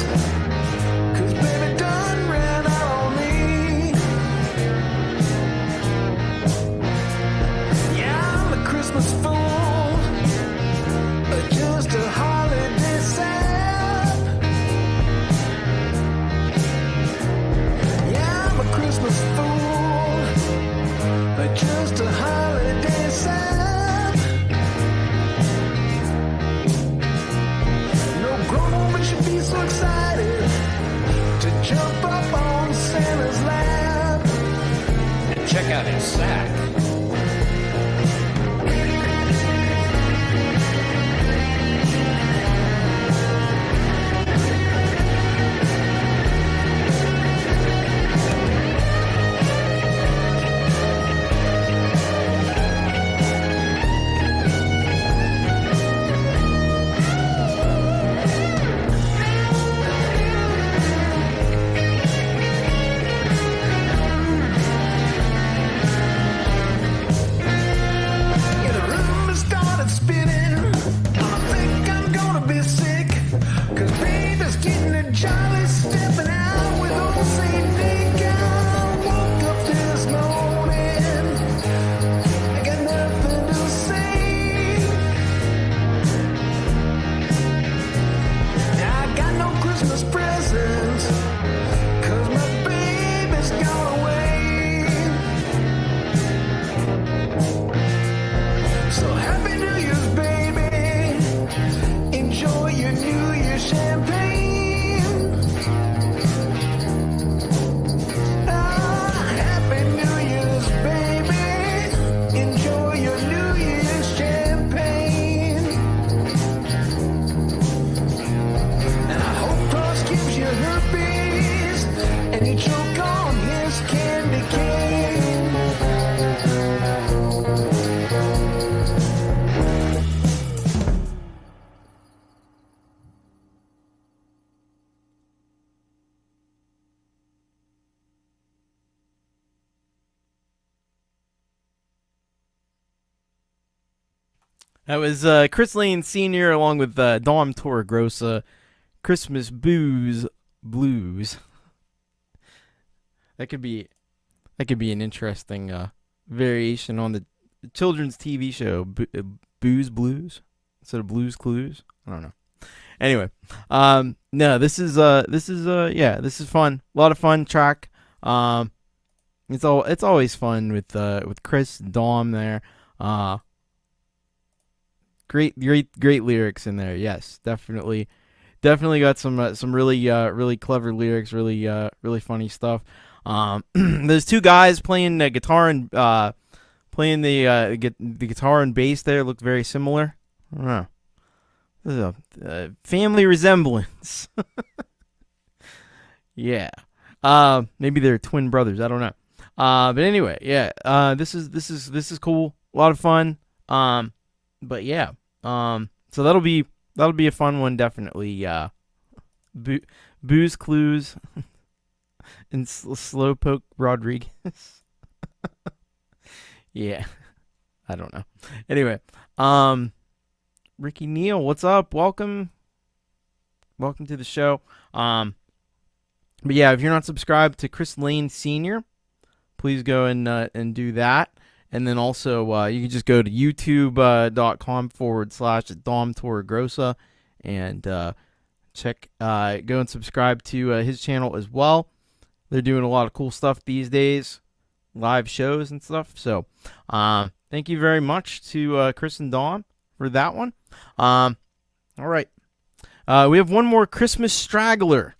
'cause baby done ran out on me. Yeah, I'm a Christmas fool, just a holiday sap. Yeah, I'm a Christmas fool, just a holiday sap. No grown-woman should be so excited to jump up on Santa's lap. And check out his sack. Yeah, the room has started spinning. I think I'm gonna be sick, 'cause baby's getting a jolly stepping out with old Saint Nick. I woke up this morning, I got nothing to say. Now I got no Christmas presents, 'cause my baby's gone away. So happy New Year's, baby. Enjoy your New Year's champagne. Ah, happy New Year's, baby. Enjoy your New Year's champagne. And I hope Cross gives you herpes and you choke on his candy cane. That was Chris Lane Sr. along with Dom Torregrossa, Christmas Booze Blues. That could be an interesting variation on the children's TV show Booze Blues instead of Blues Clues. I don't know. Anyway, no, this is fun. A lot of fun track. It's always fun with Chris and Dom there. Great lyrics in there. Yes, definitely got some really clever lyrics, really funny stuff. There's two guys playing the guitar and playing the guitar and bass there look very similar. I don't know. There's a family resemblance. Yeah. Maybe they're twin brothers. I don't know. But anyway, yeah. This is cool. A lot of fun. But yeah. So that'll be a fun one, definitely. Booze Clues and Slowpoke Rodriguez. Yeah. I don't know. Anyway, Ricky Neal, what's up? Welcome to the show. But yeah, if you're not subscribed to Chris Lane Sr., please go and do that. And then also, you can just go to youtube.com/Dom Torregrossa and go and subscribe to his channel as well. They're doing a lot of cool stuff these days, live shows and stuff. So, thank you very much to Chris and Dom for that one. All right. We have one more Christmas straggler.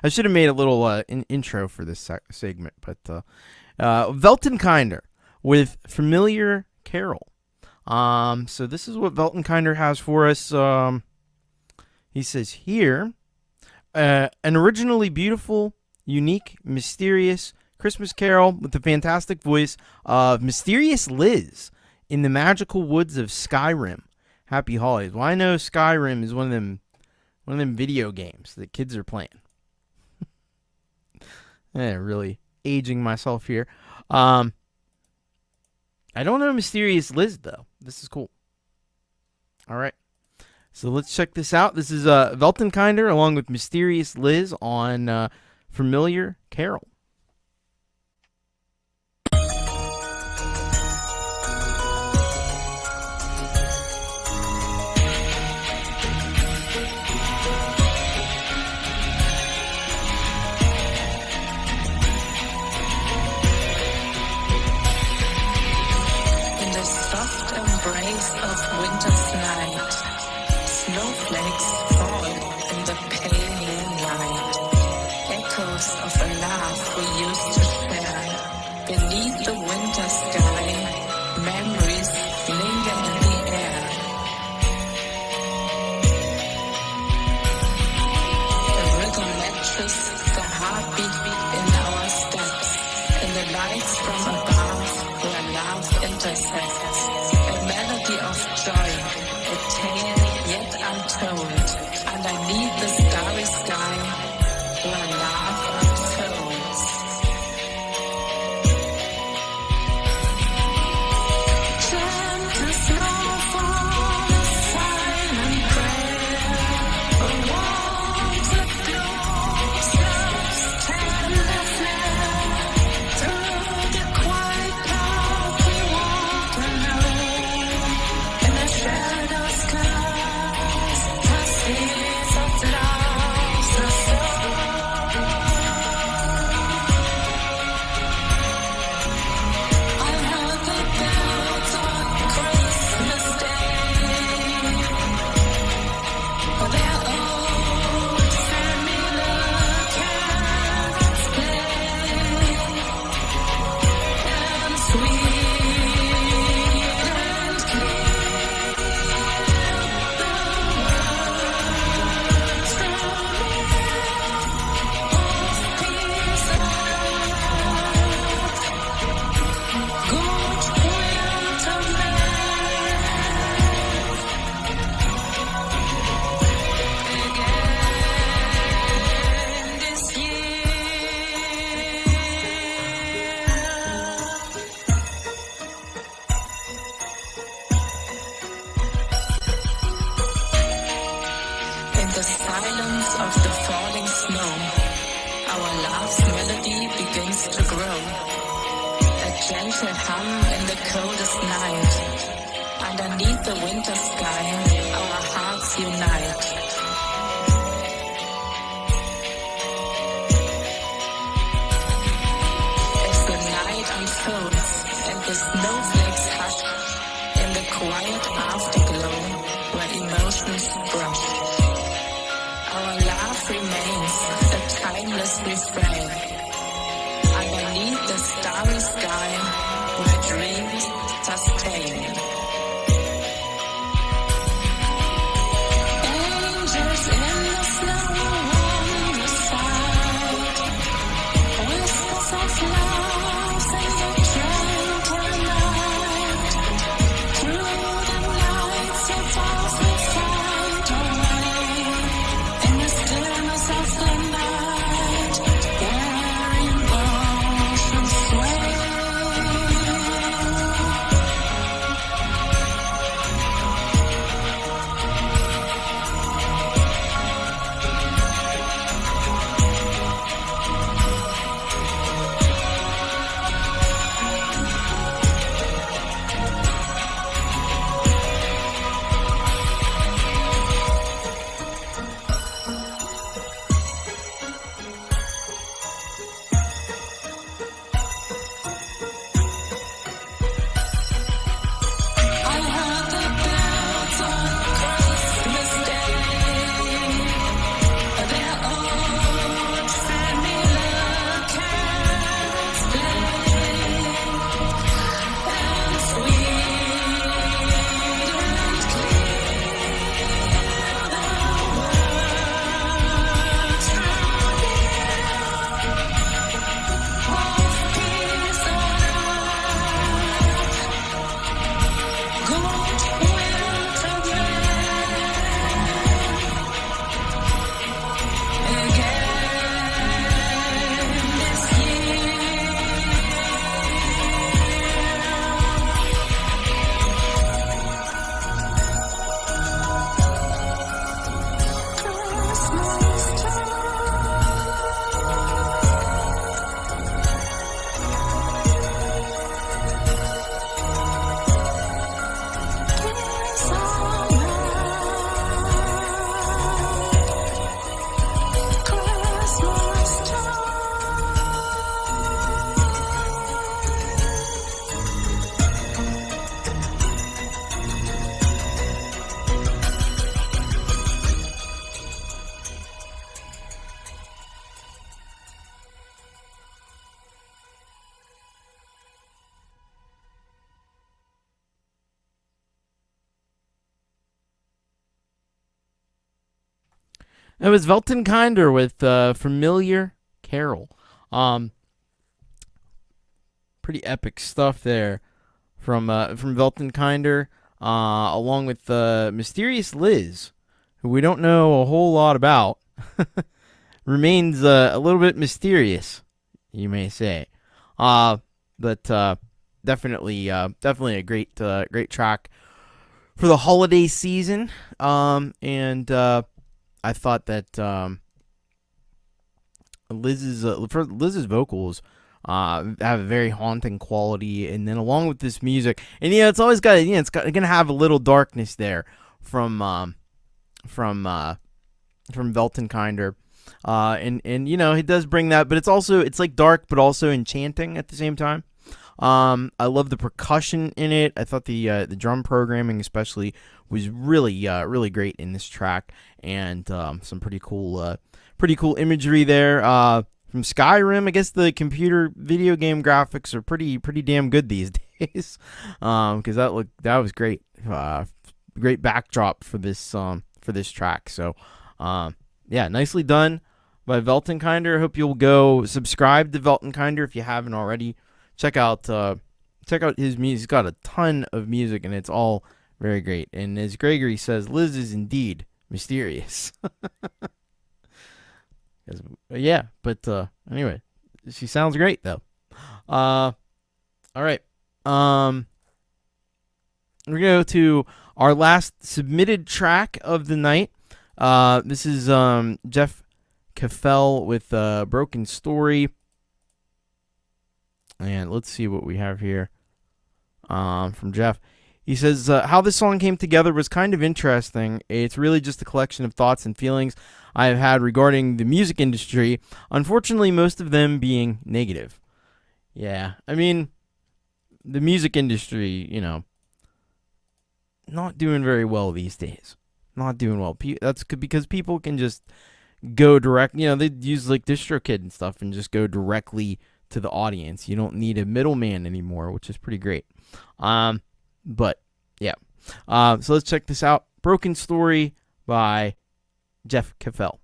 I should have made a little intro for this segment, but Velton Kinder with Familiar Carol. So this is what Velton Kinder has for us. He says here, an originally beautiful, unique, mysterious Christmas carol with the fantastic voice of Mysterious Liz in the magical woods of Skyrim. Happy holidays. Well, I know Skyrim is one of them video games that kids are playing. Really aging myself here. I don't know Mysterious Liz, though. This is cool. All right. So let's check this out. This is Velton Kinder along with Mysterious Liz on Familiar Carol. Embrace of winter's night, snowflakes fall in the pale moonlight, echoes of a laugh we used to share. Beneath the winter sky, memories linger in the air. The rhythm matches the heartbeat in our steps, in the lights from above where love intersects. Of joy, a tale yet untold, underneath the starry sky, where love unfolds. Gentle snowfall, a silent prayer, a warmth that blows, love's tender flare. Through the quiet path we walk alone. Shadows cast the seeds of love, the soul. I heard the bells on Christmas Day, their old familiar carols play, and sweet and clear. The silence of the falling snow, our love's melody begins to grow. A gentle hum in the coldest night. Underneath the winter sky, our hearts unite. As the night unfolds and the snowflakes hush, in the quiet afterglow where emotions brush. Our love remains a timeless refrain. Underneath the starry sky, where dreams sustain. It was Velton Kinder with Familiar Carol. Pretty epic stuff there from Velton Kinder, along with Mysterious Liz, who we don't know a whole lot about. Remains a little bit mysterious, you may say. But definitely a great track for the holiday season. And I thought that Liz's vocals have a very haunting quality, and then along with this music, and it's always got it's gonna have a little darkness there from Velton Kinder. And he does bring that, but it's like dark but also enchanting at the same time. I love the percussion in it. I thought the drum programming especially was really great in this track, and some pretty cool imagery there from Skyrim. I guess the computer video game graphics are pretty damn good these days, because that was great. Great backdrop for this track. So yeah, nicely done by Velton Kinder. I hope you'll go subscribe to Velton Kinder if you haven't already. Check out his music. He's got a ton of music, and it's all very great. And as Gregory says, Liz is indeed mysterious. Yeah, but anyway, she sounds great though. All right. We're gonna go to our last submitted track of the night. This is Jeff Cafell with Broken Story. And let's see what we have here from Jeff. He says, how this song came together was kind of interesting. It's really just a collection of thoughts and feelings I have had regarding the music industry, unfortunately most of them being negative. Yeah, I mean, the music industry, not doing very well these days. Not doing well. That's because people can just go direct, they use like DistroKid and stuff and just go directly to the audience. You don't need a middleman anymore, which is pretty great. But yeah. So let's check this out. Broken Story by Jeff Cafell.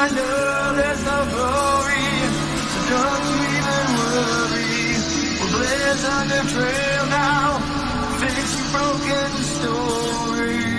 I know there's no glory, so don't you even worry. We'll blaze on the trail now, finish your broken story.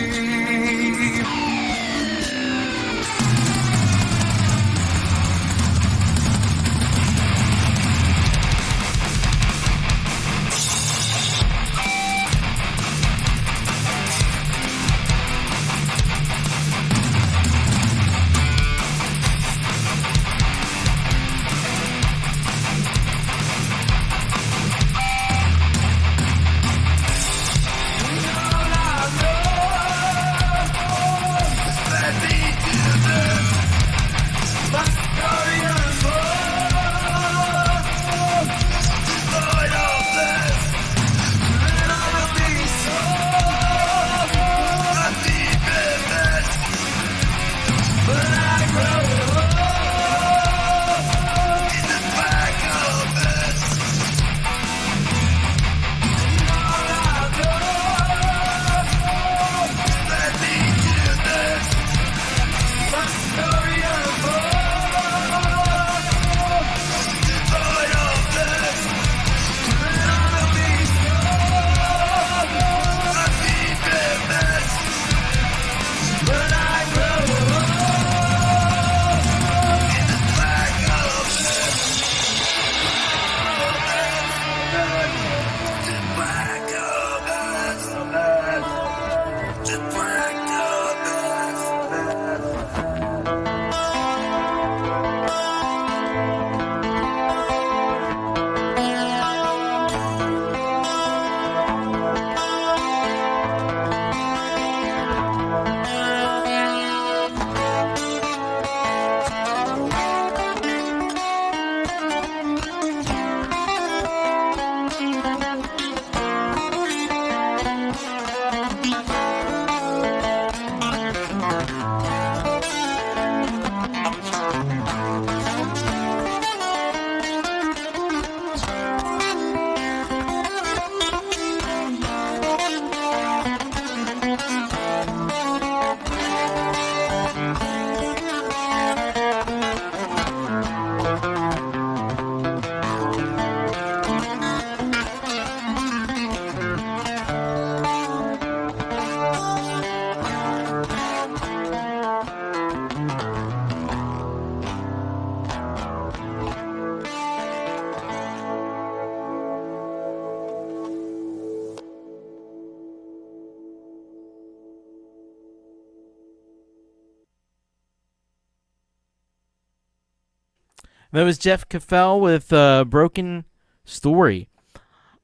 That was Jeff Caffell with Broken Story.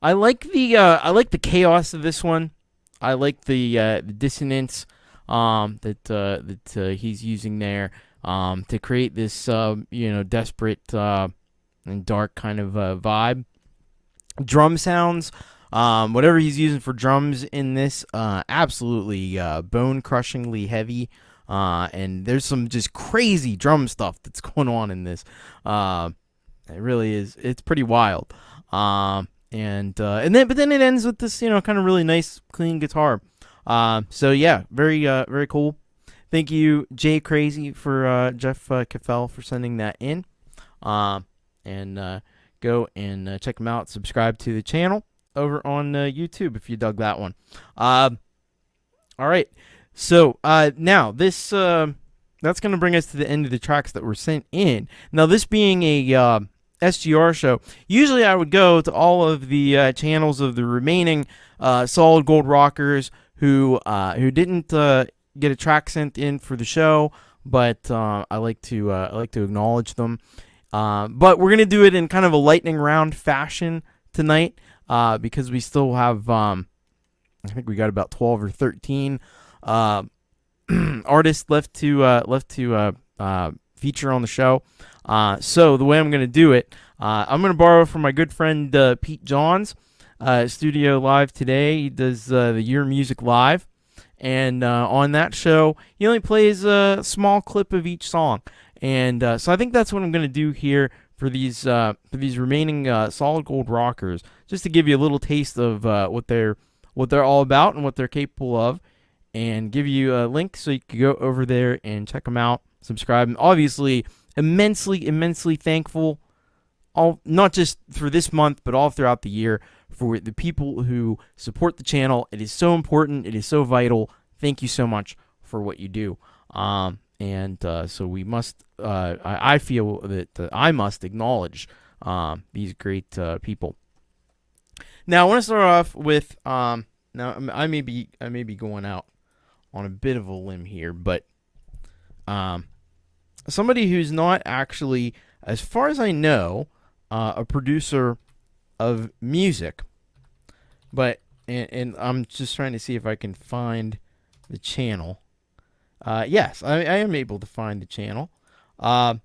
I like the chaos of this one. I like the dissonance that he's using there to create this desperate and dark kind of vibe. Drum sounds, whatever he's using for drums in this, absolutely bone-crushingly heavy. And there's some just crazy drum stuff that's going on in this. It really is. It's pretty wild. But then it ends with this, kind of really nice, clean guitar. So yeah, very cool. Thank you, Jay Crazy, for Jeff Caffell for sending that in. And go and check him out. Subscribe to the channel over on YouTube if you dug that one. All right. So now this that's going to bring us to the end of the tracks that were sent in. Now this being a SGR show, usually I would go to all of the channels of the remaining Solid Gold rockers who didn't get a track sent in for the show, but I like to acknowledge them. But we're gonna do it in kind of a lightning round fashion tonight because we still have I think we got about 12 or 13 artists left to feature on the show. So the way I'm gonna do it, I'm gonna borrow from my good friend Pete Johns. Studio live today. He does the Your Music Live, and on that show he only plays a small clip of each song, and so I think that's what I'm going to do here for these remaining Solid Gold rockers, just to give you a little taste of what they're all about and what they're capable of, and give you a link so you can go over there and check them out subscribe. I'm obviously immensely thankful, not just for this month, but all throughout the year, for the people who support the channel. It is so important. It is so vital. Thank you so much for what you do. So we must, I feel that I must acknowledge these great people. Now, I want to start off with, now I may be going out on a bit of a limb here, but somebody who's not actually, as far as I know, a producer of music, but, and I'm just trying to see if I can find the channel. Yes, I am able to find the channel. Puukie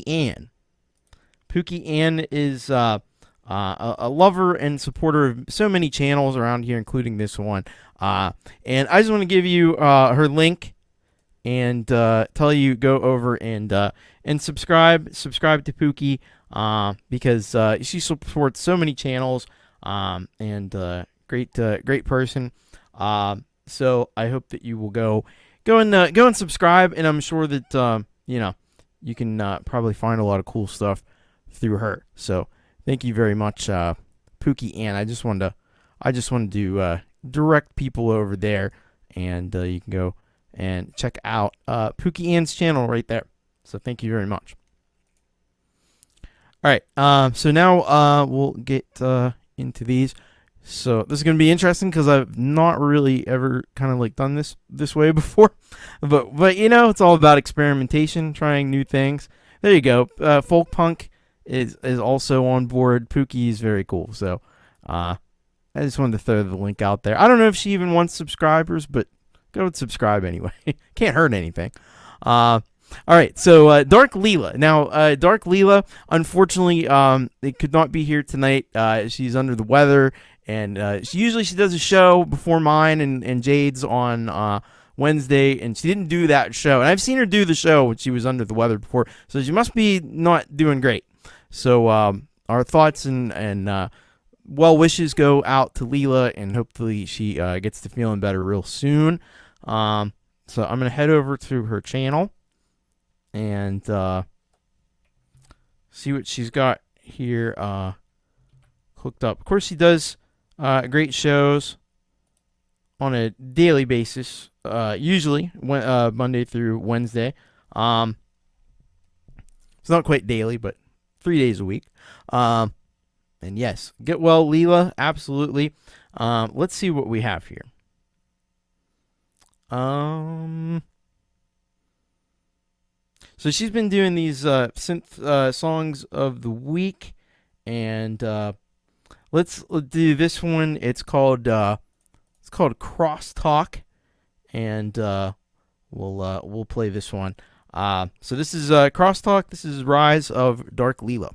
Ann. Puukie Ann is a lover and supporter of so many channels around here, including this one. And I just want to give you her link and tell you go over and subscribe to Puukie because she supports so many channels and great person. So I hope that you will go and subscribe, and I'm sure that you can probably find a lot of cool stuff through her. So thank you very much, Puukie Ann. I just wanted to direct people over there, and you can go and check out Puukie Ann's channel right there. So thank you very much. All right, so now we'll get into these. So this is going to be interesting because I've not really ever kind of like done this way before, but it's all about experimentation, trying new things. There you go. Folkpunk is also on board. Puukie is very cool. So I just wanted to throw the link out there. I don't know if she even wants subscribers, but go and subscribe anyway. Can't hurt anything. All right, so Dark Leela. Now, Dark Leela, unfortunately, it could not be here tonight. She's under the weather, and she does a show before mine and Jade's on Wednesday, and she didn't do that show. And I've seen her do the show when she was under the weather before, so she must be not doing great. So our thoughts and well wishes go out to Leela, and hopefully she gets to feeling better real soon. So I'm going to head over to her channel and see what she's got here hooked up. Of course, she does great shows on a daily basis, usually Monday through Wednesday. It's not quite daily, but 3 days a week. And yes, get well, Leela, absolutely. Let's see what we have here. So she's been doing these synth songs of the week, and let's do this one. It's called Crosstalk, and we'll play this one. So this is Crosstalk. This is Rise of Dark Leela.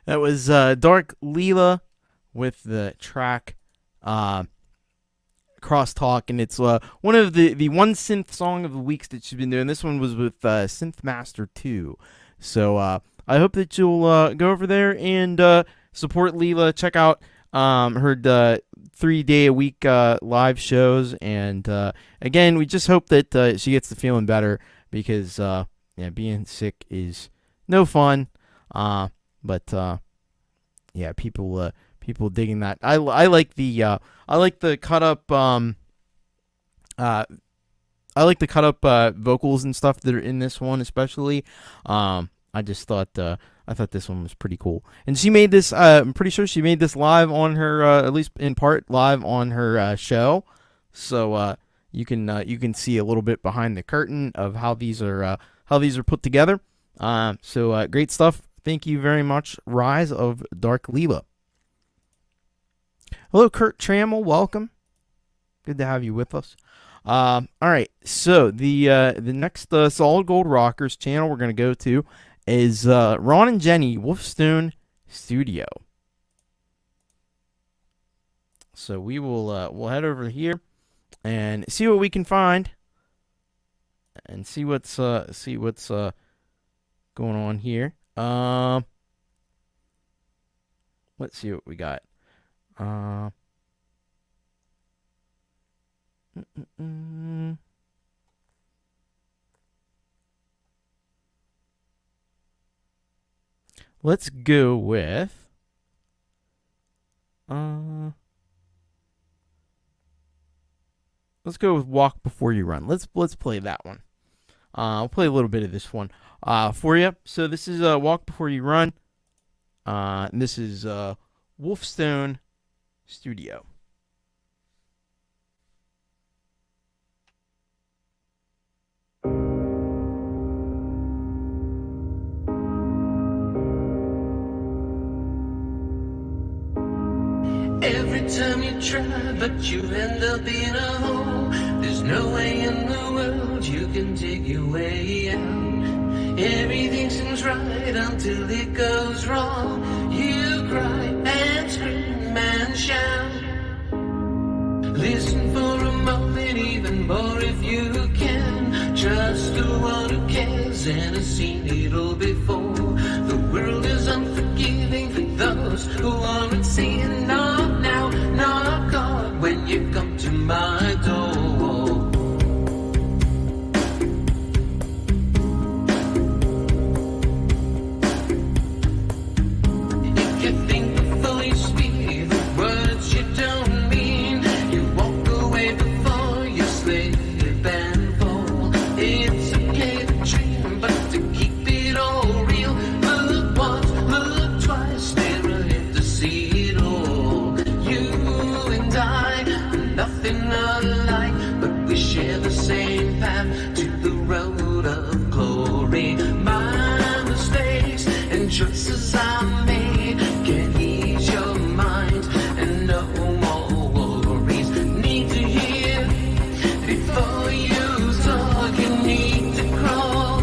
That was Dark Leela with the track Crosstalk, and it's one of the one synth song of the weeks that she's been doing. This one was with Synth Master 2. So I hope that you'll go over there and support Leela. Check out her 3-day-a-week live shows. And again, we just hope that she gets to feeling better, because being sick is no fun. But people digging that. I like the cut up I like the cut up vocals and stuff that are in this one, especially. I just thought this one was pretty cool. And she made this. I'm pretty sure she made this live on her, at least in part, live on her show. So you can see a little bit behind the curtain of how these are put together. So great stuff. Thank you very much, Rise of Dark Leela. Hello, Kurt Trammell. Welcome. Good to have you with us. All right. So the next Solid Gold Rockers channel we're going to go to is Ron and Jenny Wolfestone Studio. So we will we'll head over here and see what we can find, and see what's going on here. Let's see what we got. Let's go with Walk Before You Run. Let's play that one. I'll play a little bit of this one for you. So this is Walk Before You Run. And this is Wolfestone Studio. Every time you try, but you end up in a hole. There's no way in the world you can dig your way out. Everything seems right until it goes wrong. You cry and scream and shout. Listen for a moment, even more if you can. Trust the one who cares and has seen it all before. The world is unforgiving for those who aren't seeing. Not now, not God, when you come to my door. If you think before you speak the words you don't mean, you walk away before you slip and fall. It's okay to dream, but to keep it all real, look once, look twice, stare ahead to see it all. You and I are nothing alike, but we share the same path to the road of glory. My mistakes and choices I made can ease your mind, and no more worries need to hear. Before you talk, you need to crawl.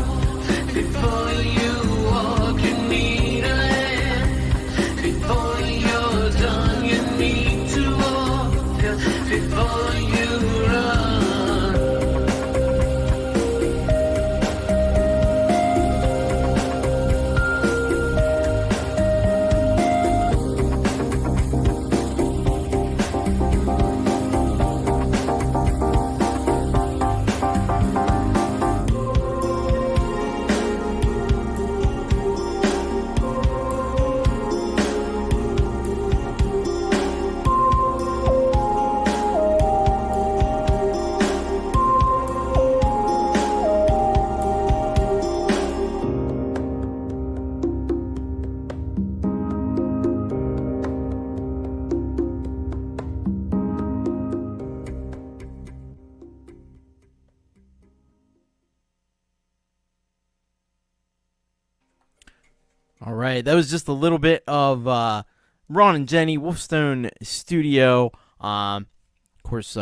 Before you walk, you need a hand. Before you're done, you need to walk. Before you run. All right, that was just a little bit of Ron and Jenny Wolfestone Studio. Of course,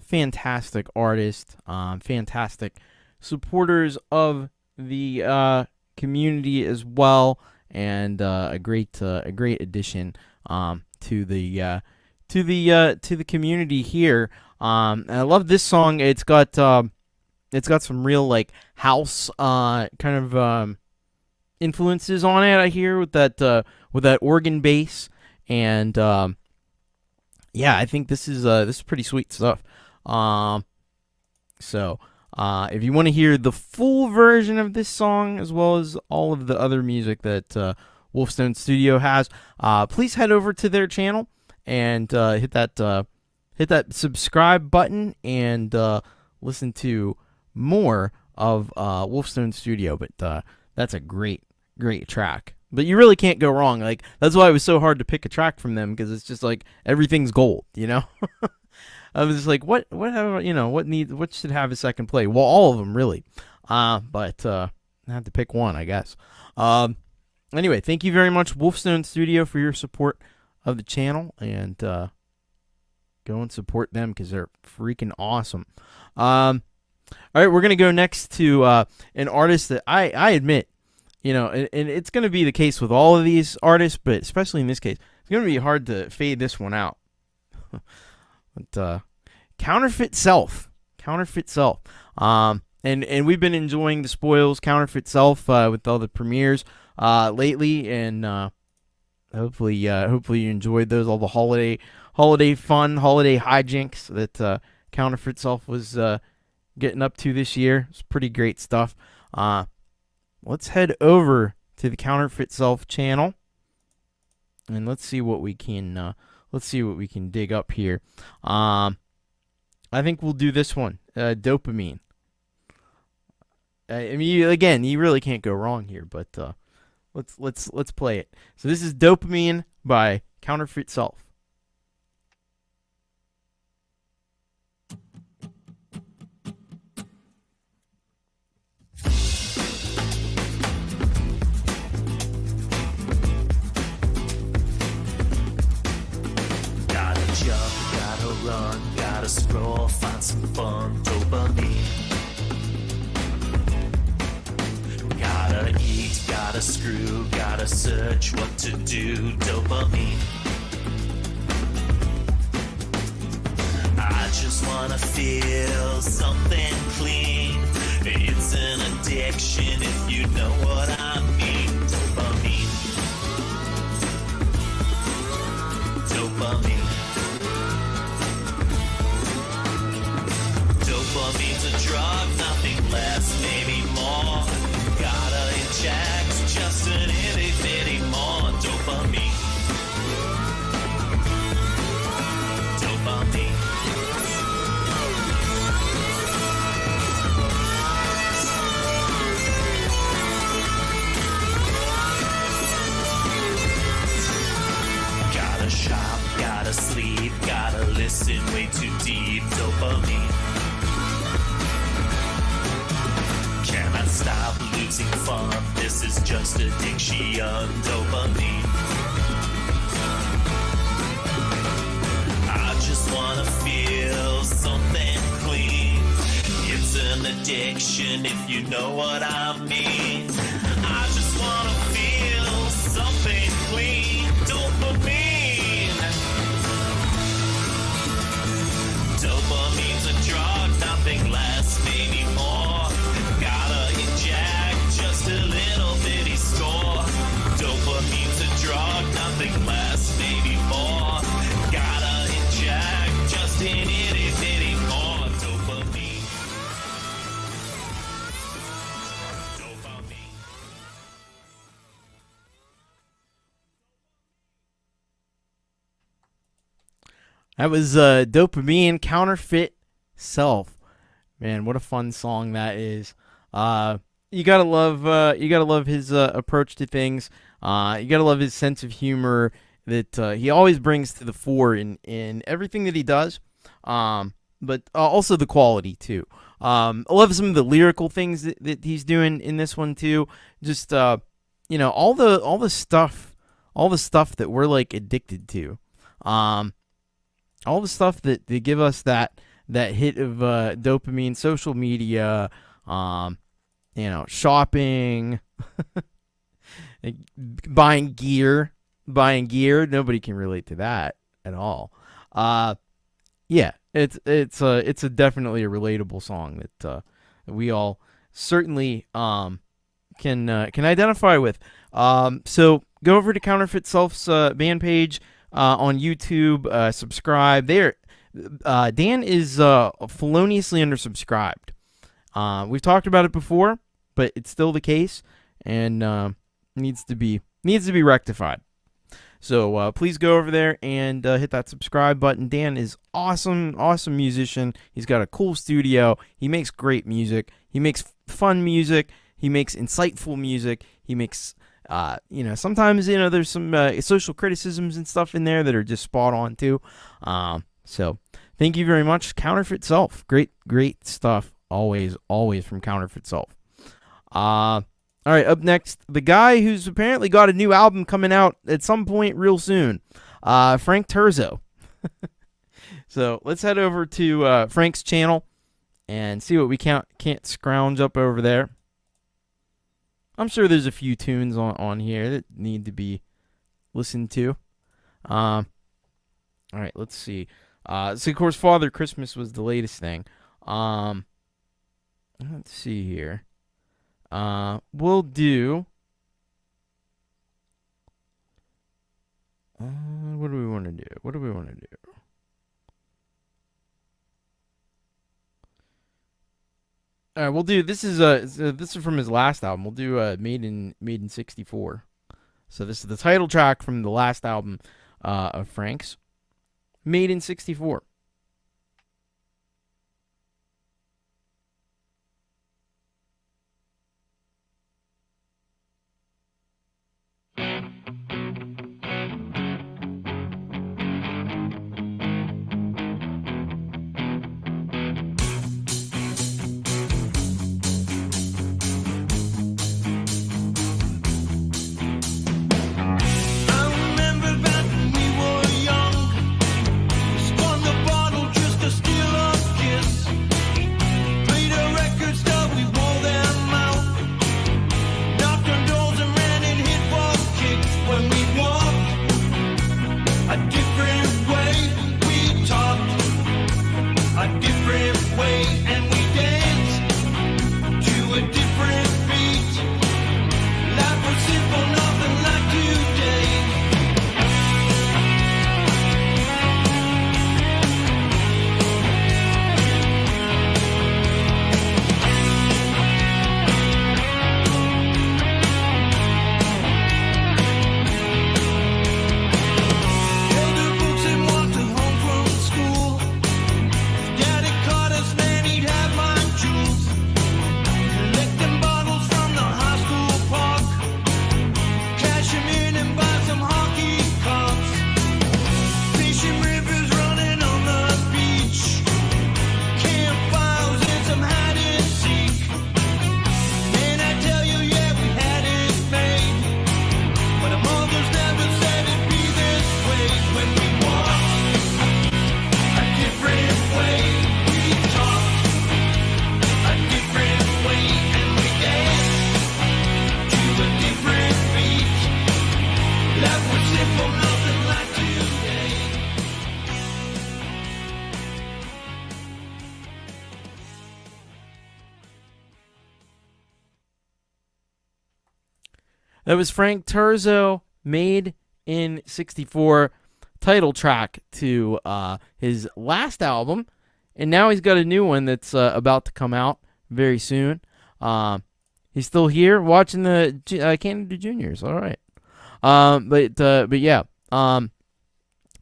fantastic artist, fantastic supporters of the community as well. and a great addition to the community here. I love this song. It's got some real like house kind of influences on it. I hear with that organ bass, and yeah, I think this is pretty sweet stuff. So if you want to hear the full version of this song as well as all of the other music that Wolfestone Studio has, please head over to their channel and hit that subscribe button and listen to more of Wolfestone Studio. But that's a great track. But you really can't go wrong. Like, that's why it was so hard to pick a track from them, because it's just like everything's gold, you know. I was just like, what should have a second play? Well, all of them really. But I had to pick one, I guess. Anyway, thank you very much, Wolfestone Studio, for your support of the channel, and go and support them because they're freaking awesome. All right, we're gonna go next to an artist that I admit, and it's gonna be the case with all of these artists, but especially in this case, it's gonna be hard to fade this one out. But Counterfeit Self, and we've been enjoying the spoils Counterfeit Self with all the premieres lately, and hopefully you enjoyed those, all the holiday fun, holiday hijinks that Counterfeit Self was getting up to this year. It's pretty great stuff. Let's head over to the Counterfeit Self channel, and let's see what we can dig up here. I think we'll do this one, Dopamine. I mean, you really can't go wrong here, but let's play it. So this is Dopamine by Counterfeit Self. Gotta run, gotta scroll, find some fun, dopamine. Gotta eat, gotta screw, gotta search what to do, dopamine. I just wanna feel something clean. It's an addiction if you know what I mean, dopamine. Dopamine. Dopamine's a drug, nothing less, maybe more. Gotta inject just an itty bitty more. Dopamine. Dopamine. Gotta shop, gotta sleep, gotta listen way too deep. Dopamine. Cannot stop losing fun. This is just addiction. Dopamine. I just wanna feel something clean. It's an addiction if you know what I mean. I just wanna feel something clean. Dopamine. Dopamine's a drug, nothing less, maybe more. Gotta inject just a little bitty score. Dopamine's a drug, nothing less, maybe more. Gotta inject just an itty bitty more. Dopamine. Dopamine. That was Dopamine, Counterfeit Self. Man, what a fun song that is. You gotta love his approach to things. You gotta love his sense of humor that he always brings to the fore in everything that he does. But also the quality too. I love some of the lyrical things that he's doing in this one too. Just all the stuff that we're like addicted to. All the stuff that they give us that hit of dopamine, social media, shopping, buying gear. Nobody can relate to that at all. Yeah, it's definitely a relatable song that we all certainly can identify with. So go over to Counterfeit Self's band page on YouTube. Subscribe there. Dan is feloniously undersubscribed. We've talked about it before, but it's still the case, and needs to be rectified. So please go over there and hit that subscribe button. Dan is awesome musician. He's got a cool studio. He makes great music. He makes fun music. He makes insightful music. He makes, sometimes, there's some social criticisms and stuff in there that are just spot on too. So thank you very much, Counterfeit Self. Great stuff. Always from Counterfeit Self. All right, up next, the guy who's apparently got a new album coming out at some point real soon, Frank Terzo. So let's head over to Frank's channel and see what we can't scrounge up over there. I'm sure there's a few tunes on here that need to be listened to. All right, let's see. So, of course, Father Christmas was the latest thing. Let's see here. We'll do. What do we want to do? All right, we'll do. This is from his last album. We'll do Made in '64. So this is the title track from the last album of Frank's, Made in '64. That was Frank Terzo, Made in '64, title track to his last album, and now he's got a new one that's about to come out very soon. He's still here watching the Canada Juniors. All right, but yeah. So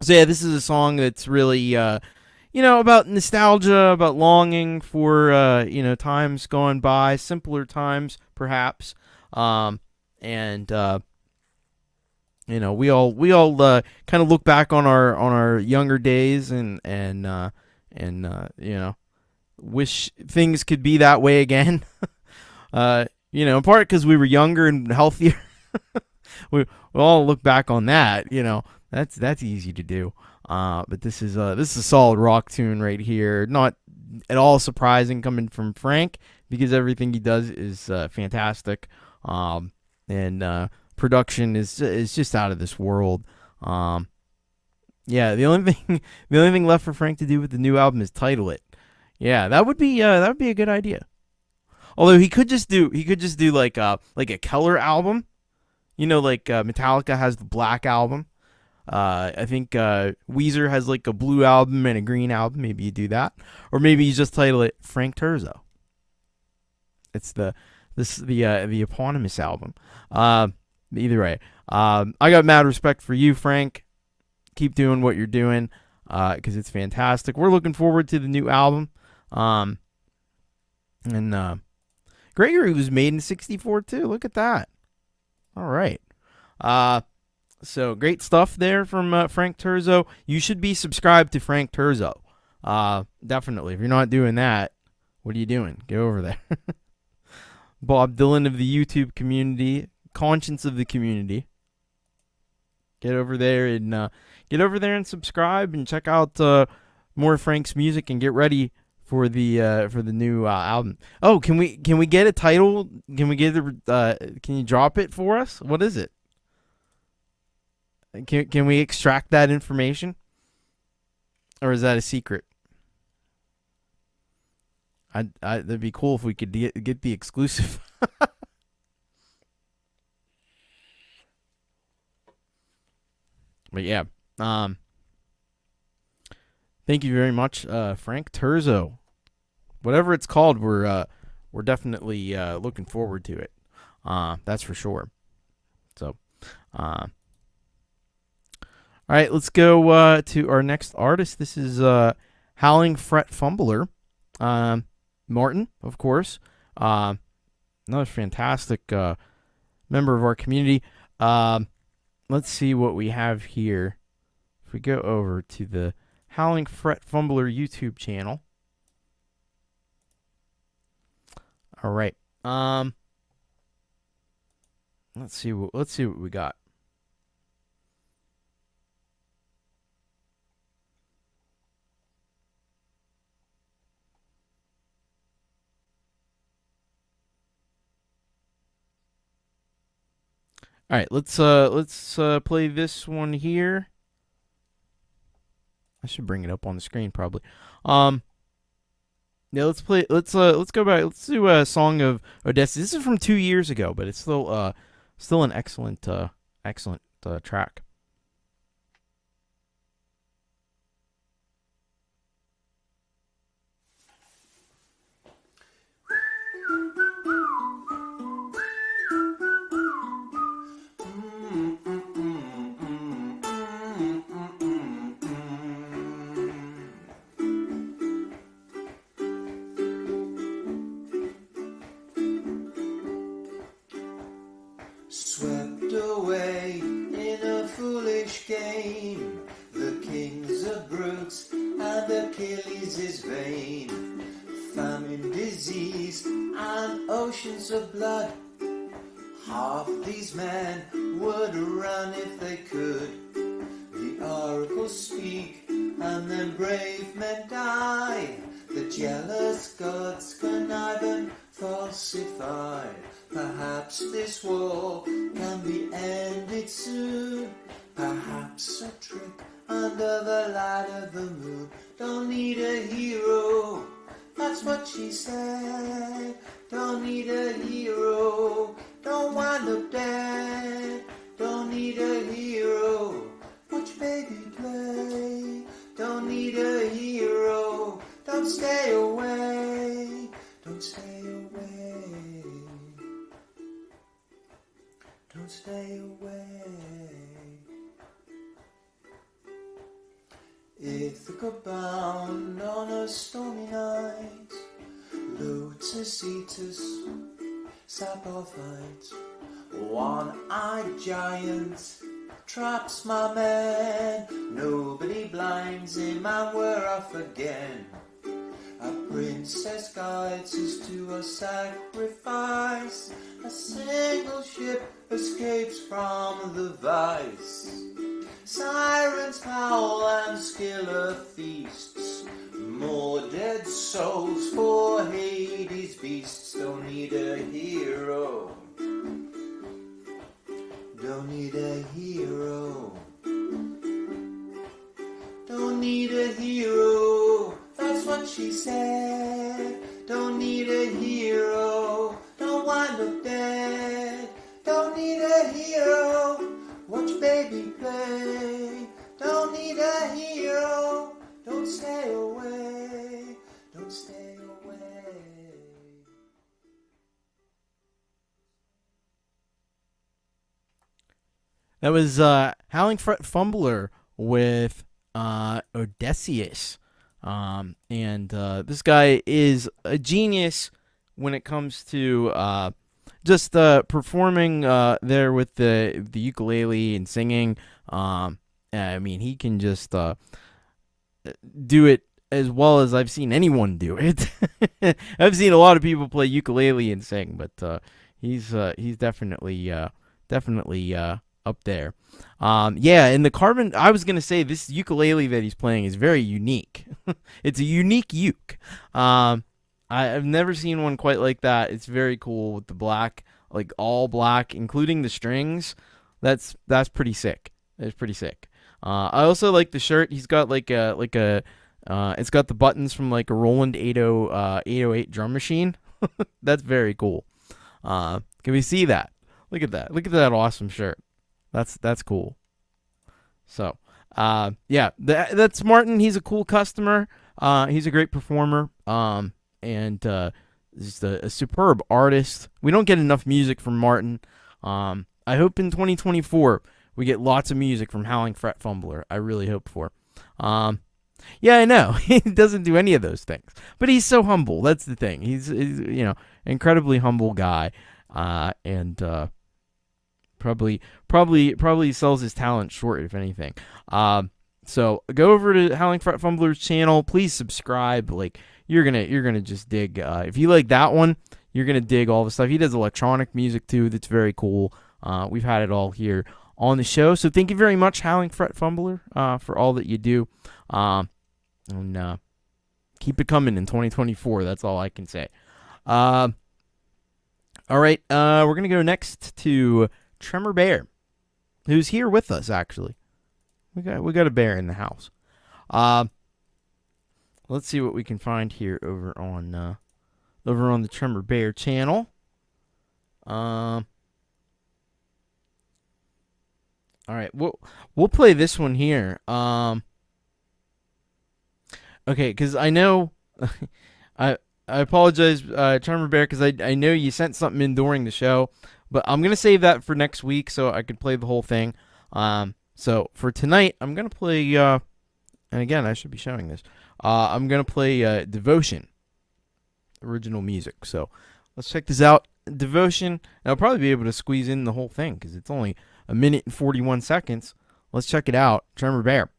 yeah, this is a song that's really about nostalgia, about longing for times gone by, simpler times perhaps. And we all kind of look back on our younger days and wish things could be that way again. In part because we were younger and healthier. we all look back on that. That's easy to do. But this is a solid rock tune right here. Not at all surprising coming from Frank because everything he does is fantastic. And production is just out of this world. Yeah, the only thing left for Frank to do with the new album is title it. Yeah, that would be a good idea. Although he could just do like a color album, like Metallica has the black album. I think Weezer has like a blue album and a green album. Maybe you do that, or maybe you just title it Frank Terzo. It's the eponymous album. Either way, I got mad respect for you, Frank. Keep doing what you're doing, because it's fantastic. We're looking forward to the new album. And Gregory was made in '64 too. Look at that. All right. So great stuff there from Frank Terzo. You should be subscribed to Frank Terzo. Definitely. If you're not doing that, what are you doing? Get over there. Bob Dylan of the YouTube community, conscience of the community. Get over there and subscribe and check out more Frank's music and get ready for the new album. Oh, can we get a title? Can we get can you drop it for us? What is it? Can we extract that information? Or is that a secret? That'd be cool if we could get the exclusive. But yeah, thank you very much, Frank Terzo. Whatever it's called, we're definitely looking forward to it. That's for sure. So, all right, let's go to our next artist. This is Howling Fret Fumbler. Martin, of course. Another fantastic member of our community. Let's see what we have here. If we go over to the Howling Fret Fumbler YouTube channel. All right. Let's see what we got. All right, let's play this one here. I should bring it up on the screen probably. Yeah, let's go back. Let's do a Song of Odessa. This is from 2 years ago, but it's still an excellent track. Swept away in a foolish game, the kings of Brooks and Achilles is vain. Famine, disease, and oceans of blood. Half these men would run if they could. The oracles speak, and then brave men die. The jealous gods connive and falsify. Perhaps this war can be ended soon. Perhaps a trick under the light of the moon. Don't need a hero, that's what she said. Don't need a hero, don't wind up dead. Don't need a hero, watch baby play. Don't need a hero, don't stay away. Don't stay away. Don't stay away. Ithaca bound on a stormy night, Lotus eaters, sapophytes, one-eyed giant traps my man. Nobody blinds him and we're off again. A princess guides us to a sacrifice. A single ship escapes from the vice. Sirens howl and Scylla feasts. More dead souls for Hades beasts. Don't need a hero. Don't need a hero, don't want no dad. Don't need a hero, watch baby play. Don't need a hero, don't stay away. Don't stay away. That was Howling Fret Fumbler with Odysseus. And this guy is a genius when it comes to just performing there with the ukulele and singing. I mean, he can just do it as well as I've seen anyone do it. I've seen a lot of people play ukulele and sing, but he's definitely up there. Yeah, and the carbon, I was going to say this ukulele that he's playing is very unique. It's a unique uke. I've never seen one quite like that. It's very cool with the black, like all black, including the strings. That's pretty sick. It's pretty sick. I also like the shirt. He's got it's got the buttons from like a Roland 808 drum machine. That's very cool. Can we see that? Look at that. Look at that awesome shirt. That's cool. So, yeah, that's Martin. He's a cool customer. He's a great performer. And just a superb artist. We don't get enough music from Martin. I hope in 2024 we get lots of music from Howling Fret Fumbler. I really hope for. Yeah, I know he doesn't do any of those things, but he's so humble. That's the thing. He's incredibly humble guy, and probably sells his talent short, if anything. So go over to Howling Fret Fumbler's channel. Please subscribe. Like you're gonna just dig. If you like that one, you're gonna dig all the stuff. He does electronic music too. That's very cool. We've had it all here on the show. So thank you very much, Howling Fret Fumbler, for all that you do. And keep it coming in 2024. That's all I can say. All right. We're gonna go next to Tremor Bear, who's here with us. Actually, we got a bear in the house. Let's see what we can find here over on the Tremor Bear channel. All right, we'll play this one here. Okay, because I know I apologize, Tremor Bear, because I know you sent something in during the show. But I'm going to save that for next week so I can play the whole thing. So for tonight, I'm going to play, and again, I should be showing this. I'm going to play Devotion, original music. So let's check this out. Devotion, and I'll probably be able to squeeze in the whole thing because it's only a minute and 41 seconds. Let's check it out. Tremor Bear.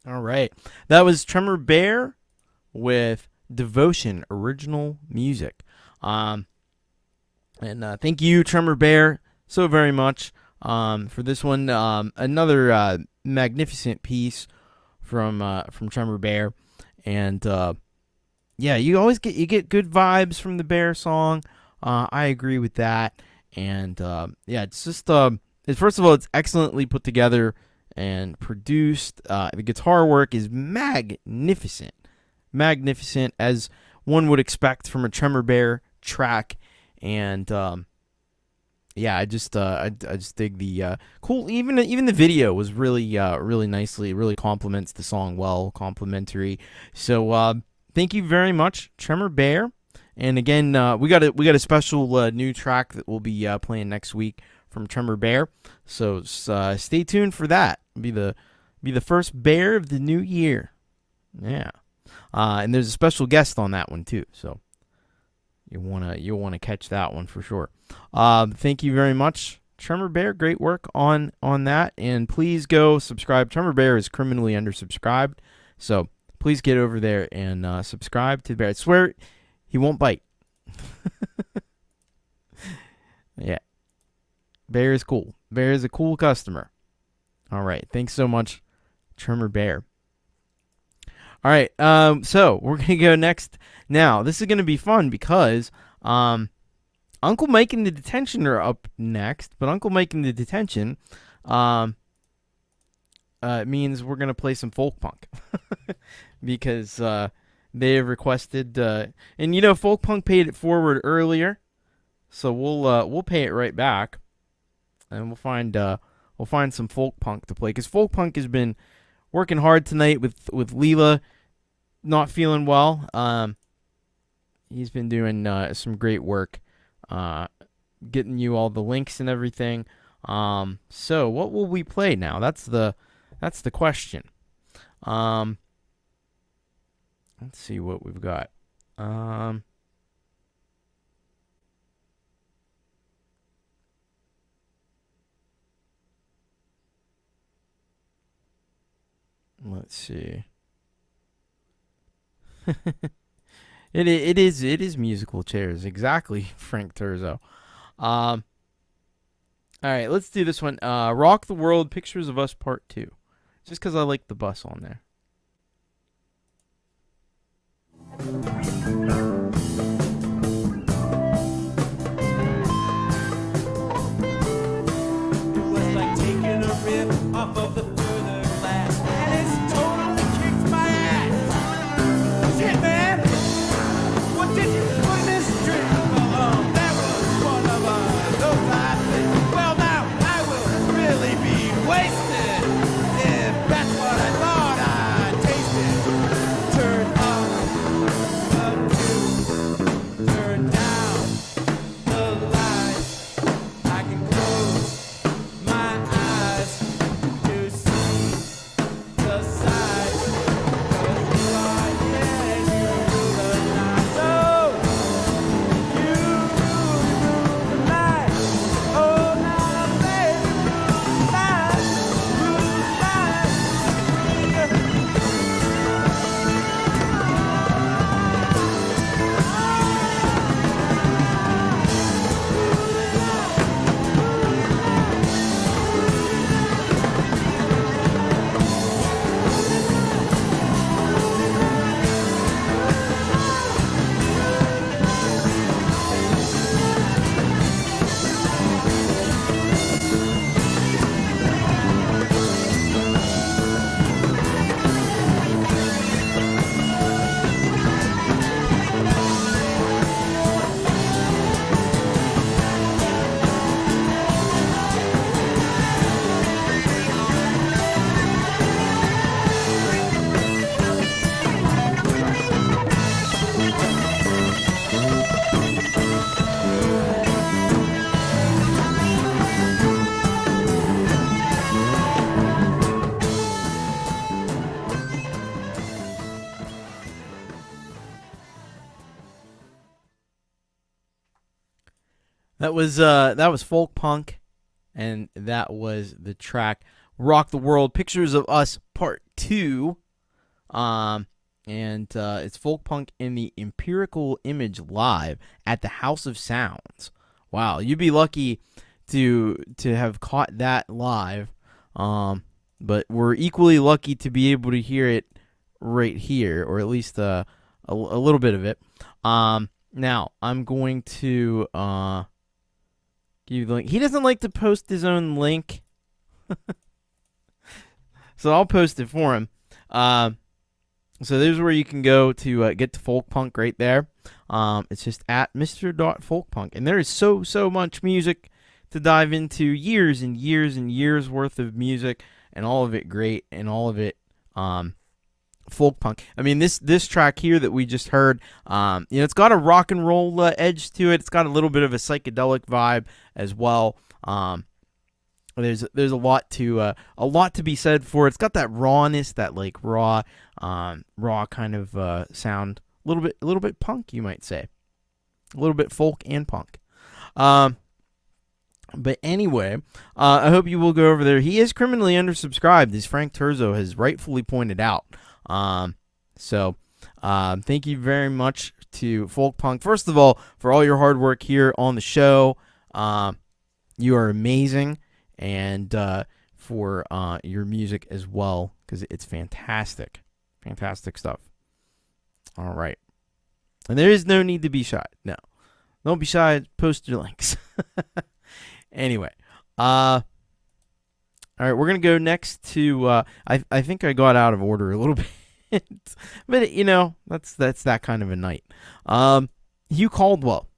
All right. That was Tremor Bear with Devotion original music. And thank you, Tremor Bear, so very much for this one. Another magnificent piece from Tremor Bear, and yeah, you get good vibes from the Bear song. I agree with that, and yeah, it's just first of all, it's excellently put together and produced. The guitar work is magnificent as one would expect from a Tremor Bear track, and yeah, I just dig the cool. Even the video was really nicely, really complements the song well, complimentary. So thank you very much, Tremor Bear. And again, we got a special new track that we'll be playing next week from Tremor Bear. So stay tuned for that. It'll be the first Bear of the new year. Yeah. And there's a special guest on that one too. So you'll wanna catch that one for sure. Thank you very much, Tremor Bear. Great work on that. And please go subscribe. Tremor Bear is criminally undersubscribed. So please get over there and subscribe to the Bear. I swear he won't bite. Yeah. Bear is cool. Bear is a cool customer. All right. Thanks so much, Tremor Bear. All right. So we're going to go next. Now, this is going to be fun because Unkle Mike and the Detention are up next. But Unkle Mike and the Detention means we're going to play some Folkpunk. Because they have requested, and Folkpunk paid it forward earlier, so we'll pay it right back, and we'll find some Folkpunk to play, because Folkpunk has been working hard tonight with Leela not feeling well. He's been doing some great work, getting you all the links and everything. So what will we play now? That's the question. Let's see what we've got. Let's see. It is musical chairs, exactly, Frank Terzo. All right, let's do this one. Rock the World, Pictures of Us Part 2. Just because I like the bus on there. Was like taking a rip off of the further glass, and it's totally kicked my ass. Shit, man! What did you put this trip along? That was one of those I think. Well, now I will really be wasted if that's what I thought I tasted. Turn up the tube, turn down the lights. I can close my eyes to see the sights. 'Cause you are, yeah, you rule the night. Oh, you rule the night. Oh, now, baby, rule the night. Rule the night. That was Folkpunk, and that was the track "Rock the World, Pictures of Us Part 2." and it's Folkpunk in the Empirical Image live at the House of Sounds. Wow, you'd be lucky to have caught that live, but we're equally lucky to be able to hear it right here, or at least a little bit of it. Now I'm going to give you the link. He doesn't like to post his own link, so I'll post it for him. So there's where you can go to get to Folkpunk right there. It's just at Mr.Folkpunk, and there is so much music to dive into, years and years and years worth of music, and all of it great, and all of it Folkpunk. I mean, this track here that we just heard, it's got a rock and roll edge to it. It's got a little bit of a psychedelic vibe as well. There's a lot to be said for it. It's got that rawness, that like raw kind of sound. A little bit punk, you might say. A little bit folk and punk. But anyway, I hope you will go over there. He is criminally undersubscribed, as Frank Terzo has rightfully pointed out. So thank you very much to Folkpunk. First of all, for all your hard work here on the show. You are amazing. And for your music as well, because it's fantastic. Fantastic stuff. All right. And there is no need to be shy. No. Don't be shy. Post your links. Anyway. All right, we're going to go next to... I think I got out of order a little bit. But, that's that kind of a night. Hugh Caldwell.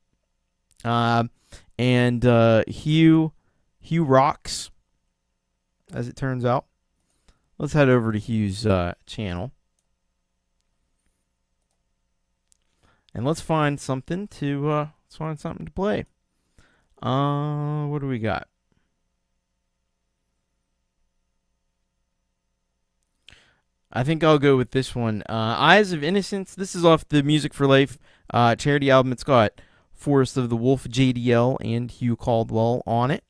And Hugh rocks, as it turns out. Let's head over to Hugh's channel. And let's find something to play. What do we got? I think I'll go with this one. Eyes of Innocence. This is off the Music for Life charity album. It's got Forest of the Wolf, JDL, and Hugh Caldwell on it.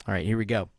All right, here we go.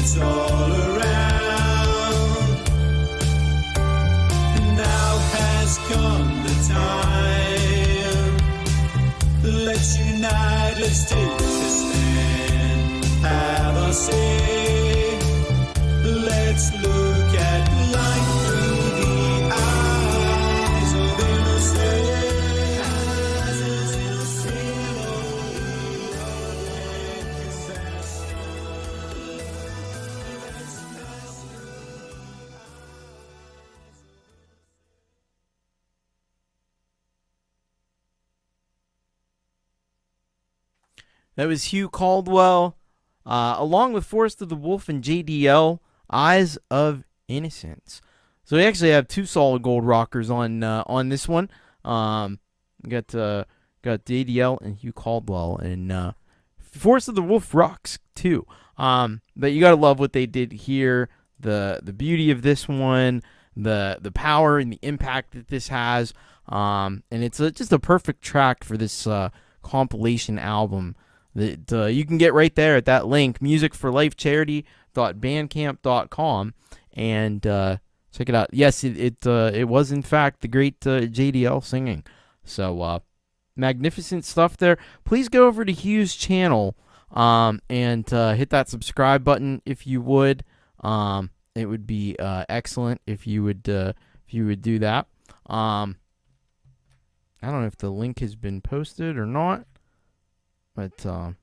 it's all around. Now has come the time. Let's unite, let's take a stand. Have a say. Let's look at life through the eyes of That was Hugh Caldwell, along with Forest of the Wolf and JDL, Eyes of Innocence. So we actually have two solid gold rockers on this one. Got JDL and Hugh Caldwell, and Forest of the Wolf rocks too. But you gotta love what they did here. The beauty of this one, the power and the impact that this has, and it's just a perfect track for this compilation album that you can get right there at that link, musicforlifecharity.bandcamp.com, and check it out. Yes, it was in fact the great JDL singing. So magnificent stuff there. Please go over to Hugh's channel and hit that subscribe button if you would. It would be excellent if you would do that. I don't know if the link has been posted or not, but I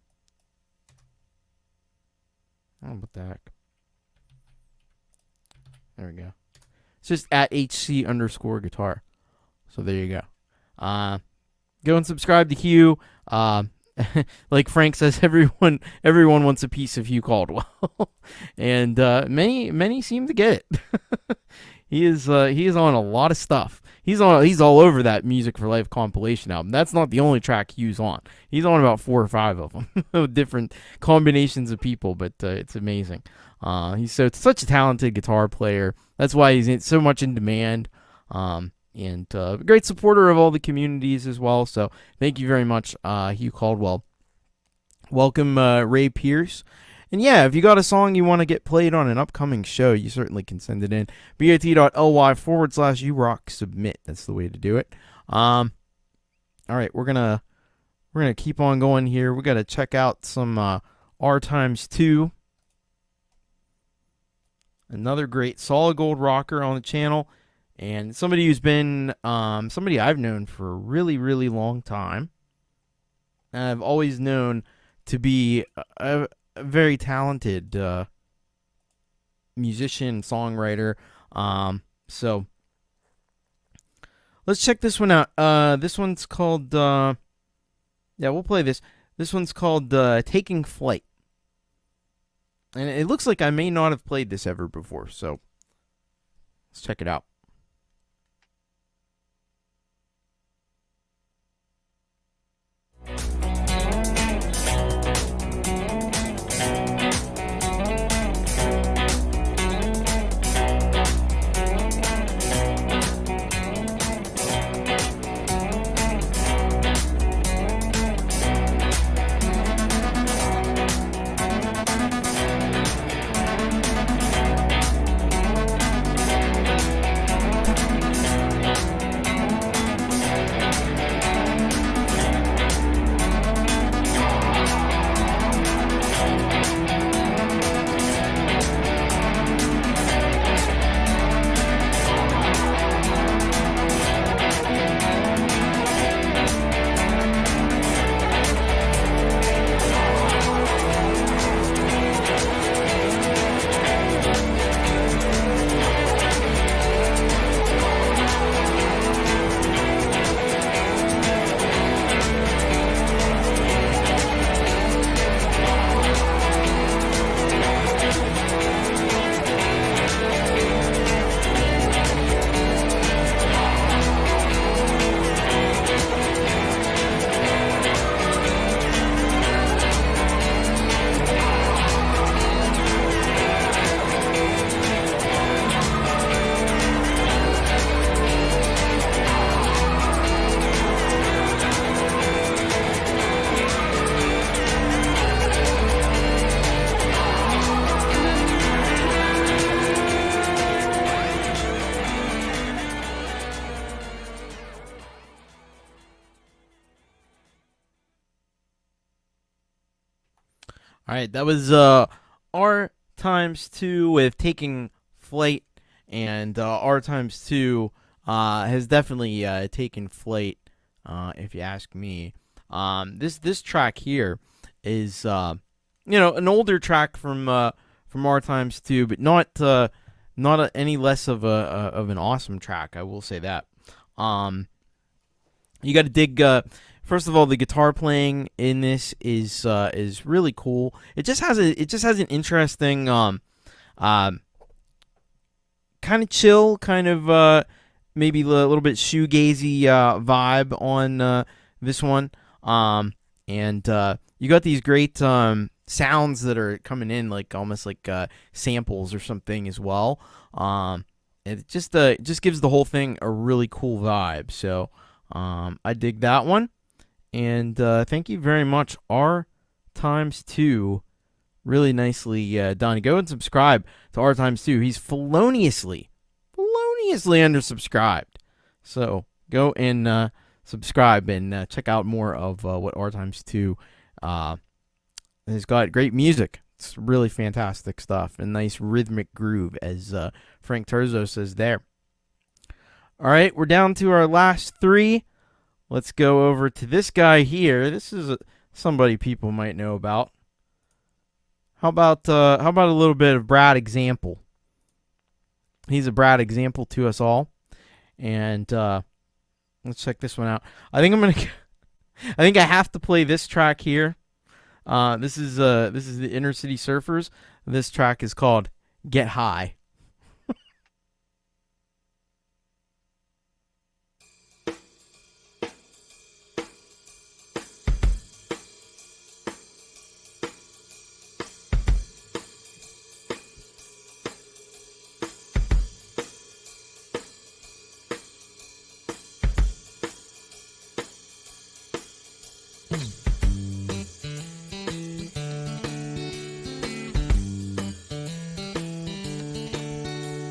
don't know what the heck. There we go. It's just at HC_guitar. So there you go. Go and subscribe to Hugh. Like Frank says, everyone wants a piece of Hugh Caldwell, and many seem to get it. He is on a lot of stuff. He's all over that Music for Life compilation album. That's not the only track Hugh's on. He's on about 4 or 5 of them, different combinations of people. But it's amazing. He's such a talented guitar player. That's why he's so much in demand. And a great supporter of all the communities as well. So thank you very much, Hugh Caldwell. Welcome, Ray Pierce. And yeah, if you got a song you want to get played on an upcoming show, you certainly can send it in. bit.ly/urock_submit. That's the way to do it. All right, we're gonna keep on going here. We got to check out some R times 2. Another great solid gold rocker on the channel. And somebody who's been somebody I've known for a really, really long time. I've always known to be a very talented musician, songwriter. So let's check this one out. This one's called, we'll play this. This one's called Taking Flight. And it looks like I may not have played this ever before, so let's check it out. All right, that was R times 2 with Taking Flight, and R times 2 has definitely taken flight, if you ask me. This track here is an older track from R times 2, but not any less of an awesome track. I will say that. You got to dig First of all, the guitar playing in this is really cool. It just has an interesting kind of chill, kind of maybe a little bit shoegazy vibe on this one. And you got these great sounds that are coming in, like almost like samples or something as well. It just gives the whole thing a really cool vibe. So I dig that one. And thank you very much, R times 2. Really nicely done. Go and subscribe to R times 2. He's feloniously undersubscribed. So go and subscribe and check out more of what R times 2 has got. Great music. It's really fantastic stuff. A nice rhythmic groove, as Frank Terzo says there. All right, we're down to our last 3. Let's go over to this guy here. This is somebody people might know about. How about a little bit of Brad Example? He's a Brad Example to us all, and let's check this one out. I think I have to play this track here. This is the Inner City Surfers. This track is called "Get High."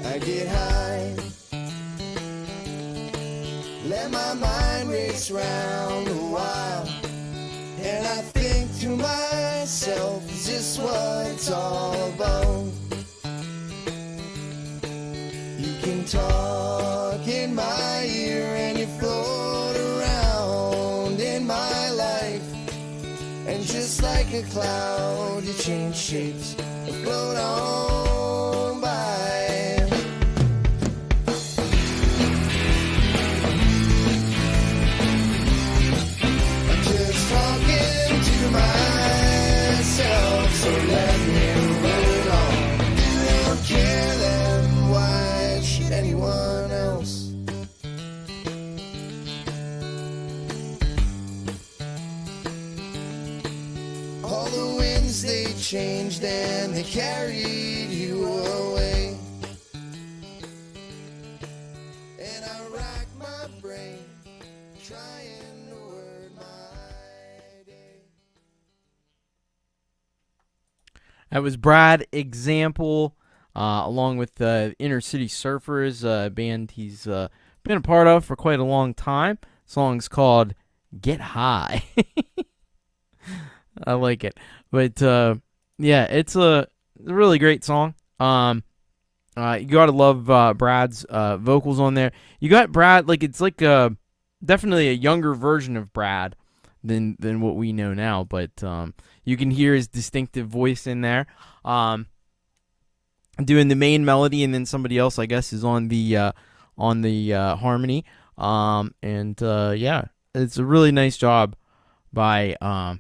I get high, let my mind race round a while, and I think to myself, is this what it's all about? You can talk in my ear and you float around in my life, and just like a cloud you change shapes and float on by. So let me roll on. Don't care that much anyone else. All the winds they changed and they carried you away. And I rack my brain trying to word my day. That was Brad Example, along with the Inner City Surfers, a band he's been a part of for quite a long time. The song's called "Get High." I like it, but yeah, it's a really great song. You gotta love Brad's vocals on there. You got Brad, it's like definitely a younger version of Brad than what we know now, but you can hear his distinctive voice in there, doing the main melody, and then somebody else, I guess, is on the harmony. Yeah, it's a really nice job by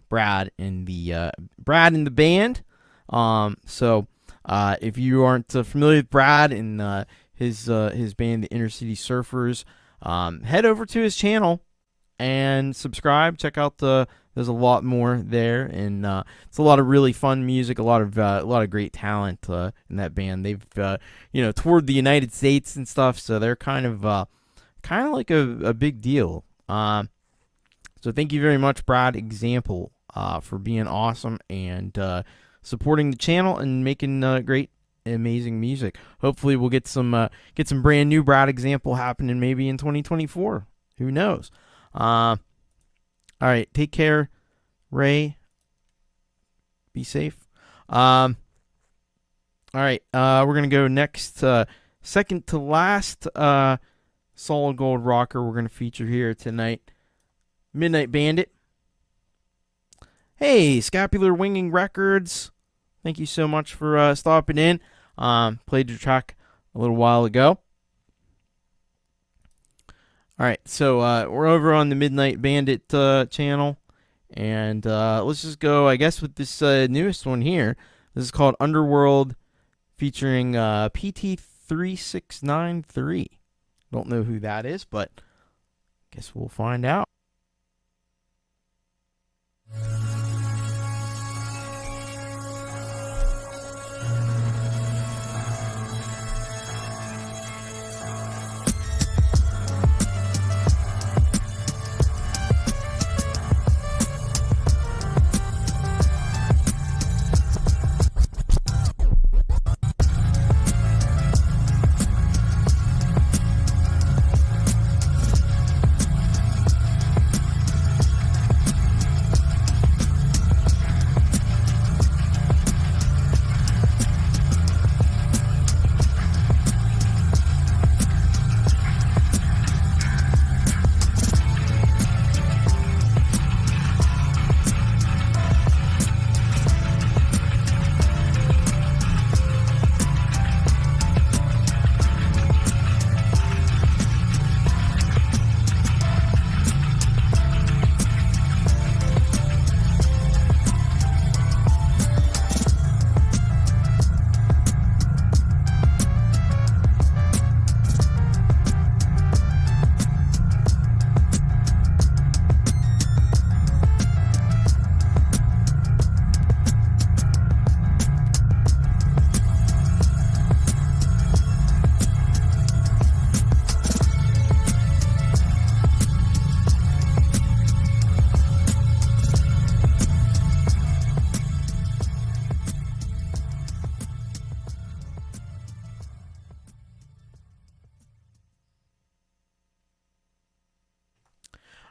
Brad and the band. So if you aren't familiar with Brad and his band, the Inner City Surfers, head over to his channel and subscribe. Check out there's a lot more there, and it's a lot of really fun music, a lot of great talent in that band. They've toured the United States and stuff, so they're kind of like a big deal. So thank you very much, Brad Example, for being awesome and supporting the channel and making great, amazing music. Hopefully we'll get some brand new Brad Example happening maybe in 2024. Who knows? All right, take care, Ray. Be safe. All right, we're gonna go next, second to last solid gold rocker we're gonna feature here tonight. Midnight Bandit. Hey, Scapular Winging Records. Thank you so much for stopping in. Played your track a little while ago. All right, so we're over on the Midnight Bandit channel, and let's just go, I guess, with this newest one here. This is called Underworld, featuring PT3693. Don't know who that is, but guess we'll find out.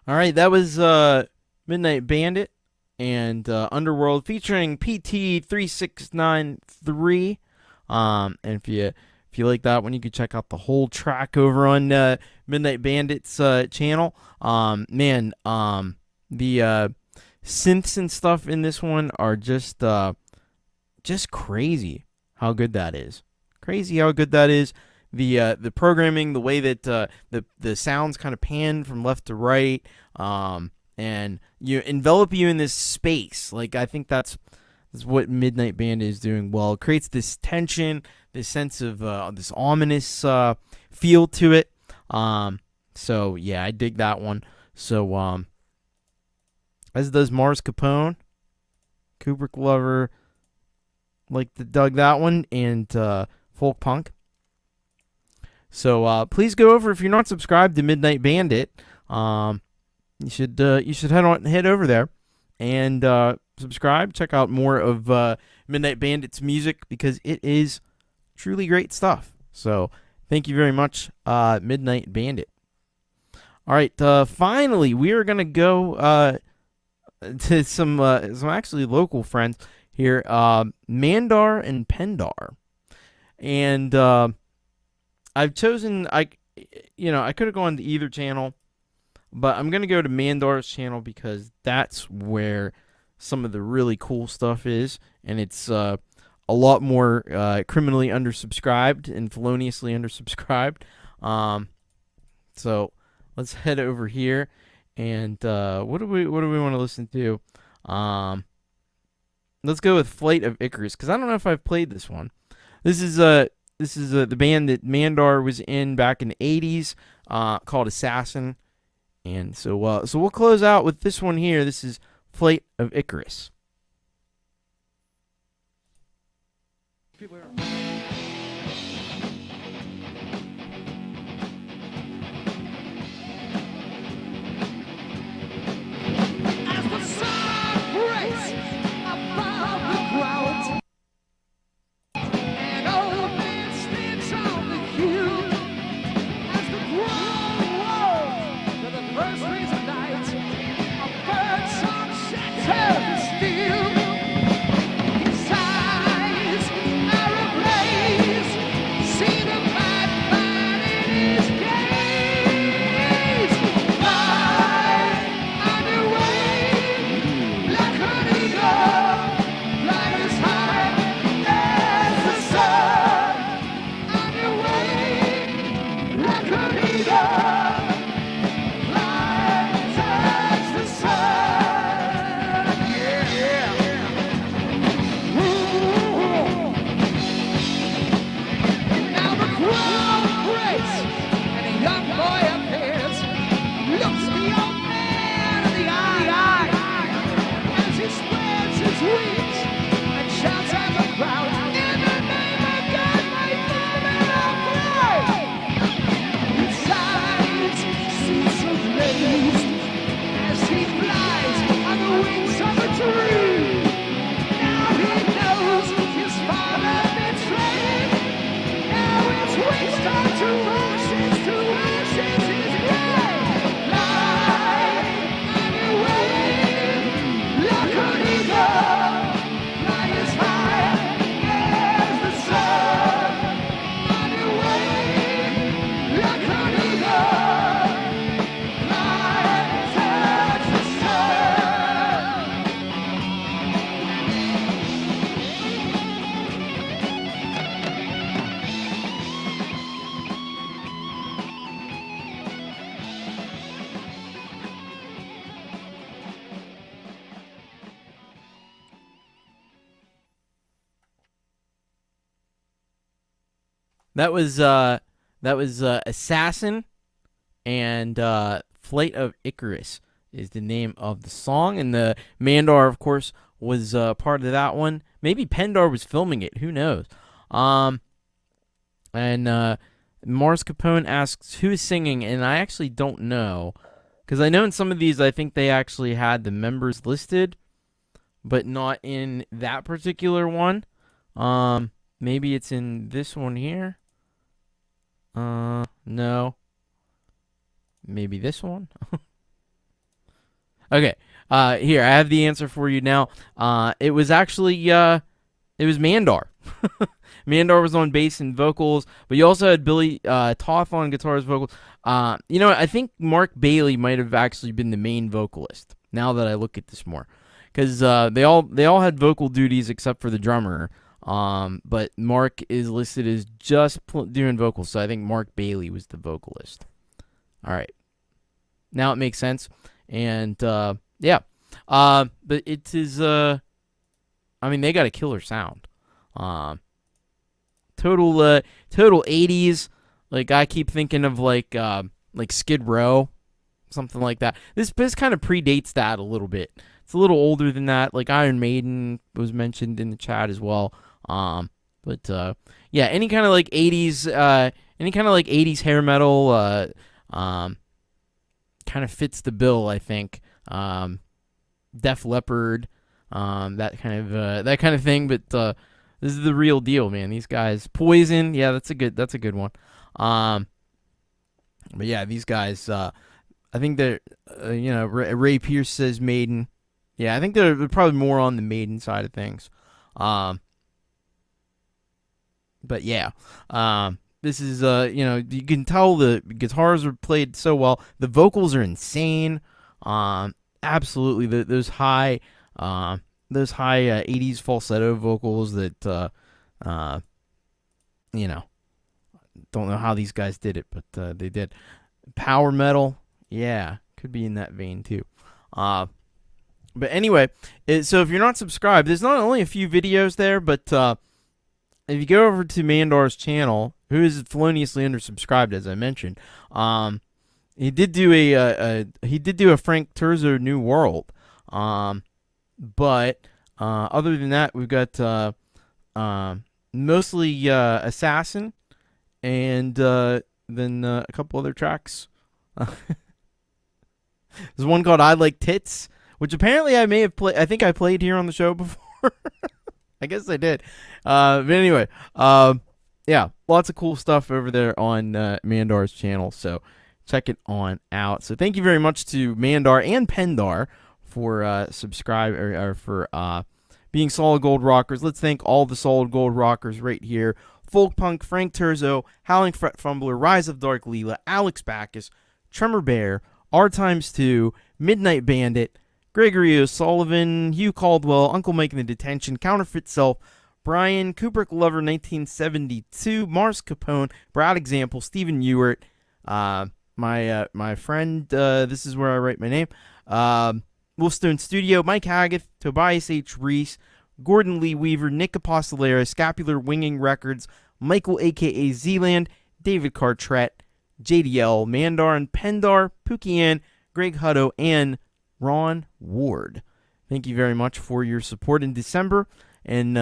All right, that was Midnight Bandit and Underworld featuring PT3693. And if you like that one, you can check out the whole track over on Midnight Bandit's channel. The synths and stuff in this one are just crazy how good that is. Crazy how good that is. The programming, the way that the sounds kind of pan from left to right, and you envelop you in this space. Like, I think that's what Midnight Bandit is doing well. It creates this tension, this sense of this ominous feel to it. So yeah, I dig that one. So as does Mars Capone, Kubrick lover, dug that one, and Folkpunk. So please go over, if you're not subscribed to Midnight Bandit, you should head over there and subscribe. Check out more of Midnight Bandit's music, because it is truly great stuff. So thank you very much, Midnight Bandit. All right, finally we are gonna go to some actually local friends here, Mandar and Pendar, and I've chosen, I could have gone to either channel, but I'm going to go to Mandar's channel because that's where some of the really cool stuff is, and it's a lot more criminally undersubscribed and feloniously undersubscribed. So let's head over here, and what do we want to listen to? Let's go with Flight of Icarus, because I don't know if I've played this one. This is the band that Mandar was in back in the 80s, called Assassin. And so we'll close out with this one here. This is Flight of Icarus. As the sun breaks above the ground, and old man stands on the hill, as the ground rolls to the first rays of night, a bird song shatters the steel. His eyes are a That was Assassin and Flight of Icarus is the name of the song, and the Mandar, of course, was part of that one. Maybe Pendar was filming it. Who knows? And Mars Capone asks who is singing, and I actually don't know, because I know in some of these I think they actually had the members listed, but not in that particular one. Maybe it's in this one here. No. Maybe this one. Okay. Here, I have the answer for you now. It was actually, it was Mandar. Mandar was on bass and vocals, but you also had Billy Toth on guitars, vocals. I think Mark Bailey might have actually been the main vocalist, now that I look at this more. Because they all had vocal duties except for the drummer. But Mark is listed as just doing vocals, so I think Mark Bailey was the vocalist. All right. Now it makes sense. And, yeah. But it is, they got a killer sound. Total 80s. Like, I keep thinking of, like Skid Row, something like that. This kind of predates that a little bit. It's a little older than that. Like, Iron Maiden was mentioned in the chat as well. Yeah, any kind of like 80s, hair metal, kind of fits the bill, I think. Def Leppard, that kind of thing. But this is the real deal, man. These guys, Poison, yeah, that's a good one. But yeah, these guys, I think they're, Ray Pierce says Maiden. Yeah, I think they're probably more on the Maiden side of things. But yeah, this is, you can tell the guitars are played so well. The vocals are insane. Absolutely, those high 80s falsetto vocals that, don't know how these guys did it, but they did. Power metal, yeah, could be in that vein too. But anyway, so if you're not subscribed, there's not only a few videos there, but if you go over to Mandar's channel, who is feloniously undersubscribed, as I mentioned, he did do a Frank Terzo New World, but other than that, we've got mostly Assassin, and then a couple other tracks. There's one called I Like Tits, which apparently I may have played. I think I played here on the show before. I guess I did. But anyway, yeah, lots of cool stuff over there on Mandar's channel, so check it on out. So thank you very much to Mandar and Pendar for for being solid gold rockers. Let's thank all the solid gold rockers right here: Folkpunk, Frank Terzo, Howling Fret Fumbler, Rise of Dark Leela, Alex Baccus, Tremor Bear, R2, Midnight Bandit, Gregory O'Sullivan, Hugh Caldwell, Unkle Making the Detention, Counterfeit Self, Brian, Kubrick Lover 1972, Mars Capone, Brad Example, Stephen Ewart, my friend, This Is Where I Write My Name, Wolfestone Studio, Mike Haggith, Tobias H Reese, Gordon Lee Weaver, Nic Apostoleris, Scapular Winging Records, Michael aka Zealand, David Cartret, JDL, Mandar and Pendar, Puukie Ann, Greg Hutto, and Ron Ward. Thank you very much for your support in December, and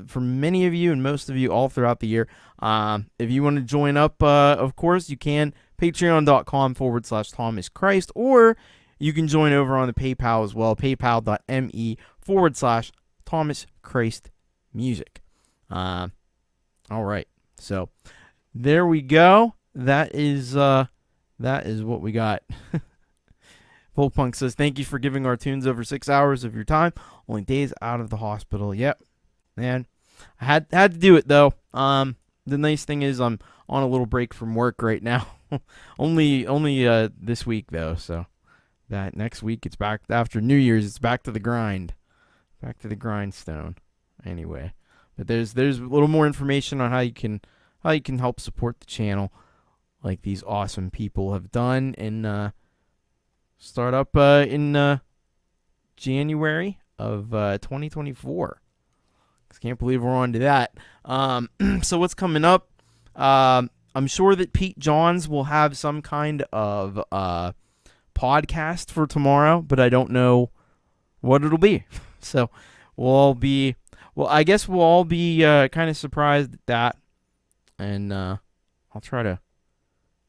for many of you and most of you all throughout the year. If you want to join up, of course, you can. Patreon.com/Thomas Christ, or you can join over on the PayPal as well, paypal.me/Thomas Christ Music. All right, so there we go. That is what we got. Folkpunk says, thank you for giving our tunes over 6 hours of your time. Only days out of the hospital. Yep. Man, I had to do it, though. The nice thing is I'm on a little break from work right now. only this week, though. So that next week, it's back after New Year's. It's back to the grind. Back to the grindstone. Anyway. But there's a little more information on how you can help support the channel like these awesome people have done, and start up in January of 2024. Can't believe we're on to that. So what's coming up? I'm sure that Pete Johns will have some kind of podcast for tomorrow, but I don't know what it'll be. So I guess we'll all be kind of surprised at that. And I'll try to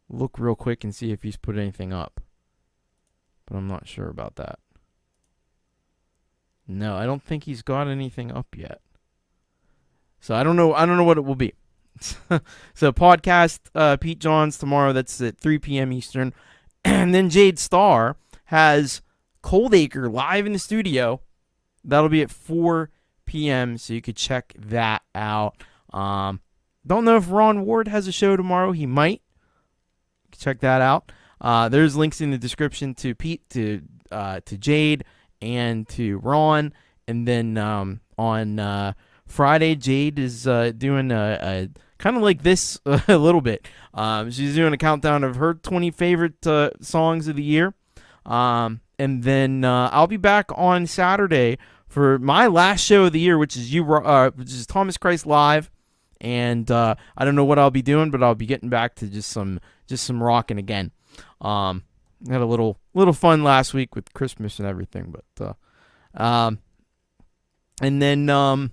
look real quick and see if he's put anything up. But I'm not sure about that. No, I don't think he's got anything up yet. So I don't know what it will be. So podcast Pete Johns tomorrow, that's at 3 p.m. Eastern. And then Jade Starr has Coldacre live in the studio. That'll be at 4 p.m. So you could check that out. Don't know if Ron Ward has a show tomorrow. He might. Check that out. There's links in the description to Pete, to Jade, and to Ron. And then on Friday, Jade is doing a kind of like this a little bit. She's doing a countdown of her 20 favorite songs of the year. And then I'll be back on Saturday for my last show of the year, which is Thomas Christ Live. And I don't know what I'll be doing, but I'll be getting back to just some rocking again. Had a little fun last week with Christmas and everything, but and then and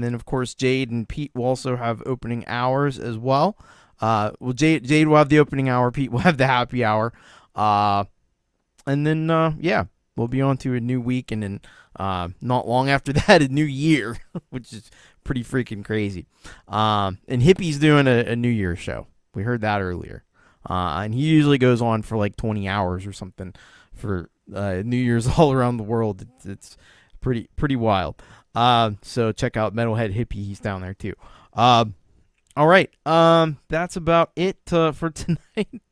then of course Jade and Pete will also have opening hours as well. Jade will have the opening hour, Pete will have the happy hour, and then we'll be on to a new week, and then not long after that, a new year, which is pretty freaking crazy. And Hippie's doing a New Year's show. We heard that earlier. And he usually goes on for like 20 hours or something for New Year's all around the world. It's pretty wild. So check out Metalhead Hippie. He's down there too. All right. That's about it for tonight.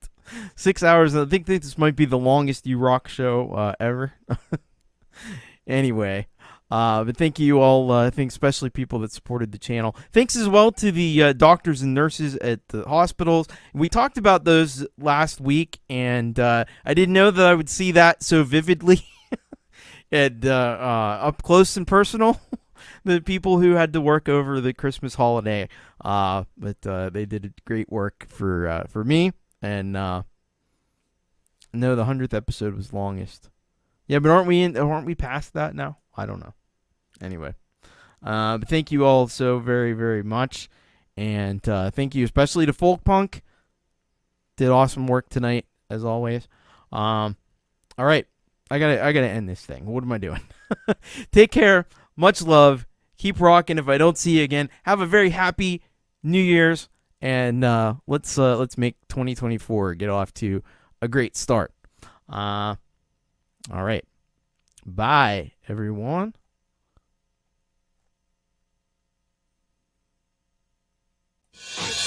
6 hours. I think this might be the longest You Rock show ever. Anyway, but thank you all. I think especially people that supported the channel. Thanks as well to the doctors and nurses at the hospitals. We talked about those last week, and I didn't know that I would see that so vividly and up close and personal. The people who had to work over the Christmas holiday, but they did great work for me. And no, the 100th episode was longest. Yeah, but aren't we past that now? I don't know. Anyway, but thank you all so very, very much, and thank you especially to Folkpunk. Did awesome work tonight as always. All right, I gotta end this thing. What am I doing? Take care. Much love. Keep rocking. If I don't see you again, have a very happy New Year's, and let's make 2024 get off to a great start. All right. Bye, everyone. You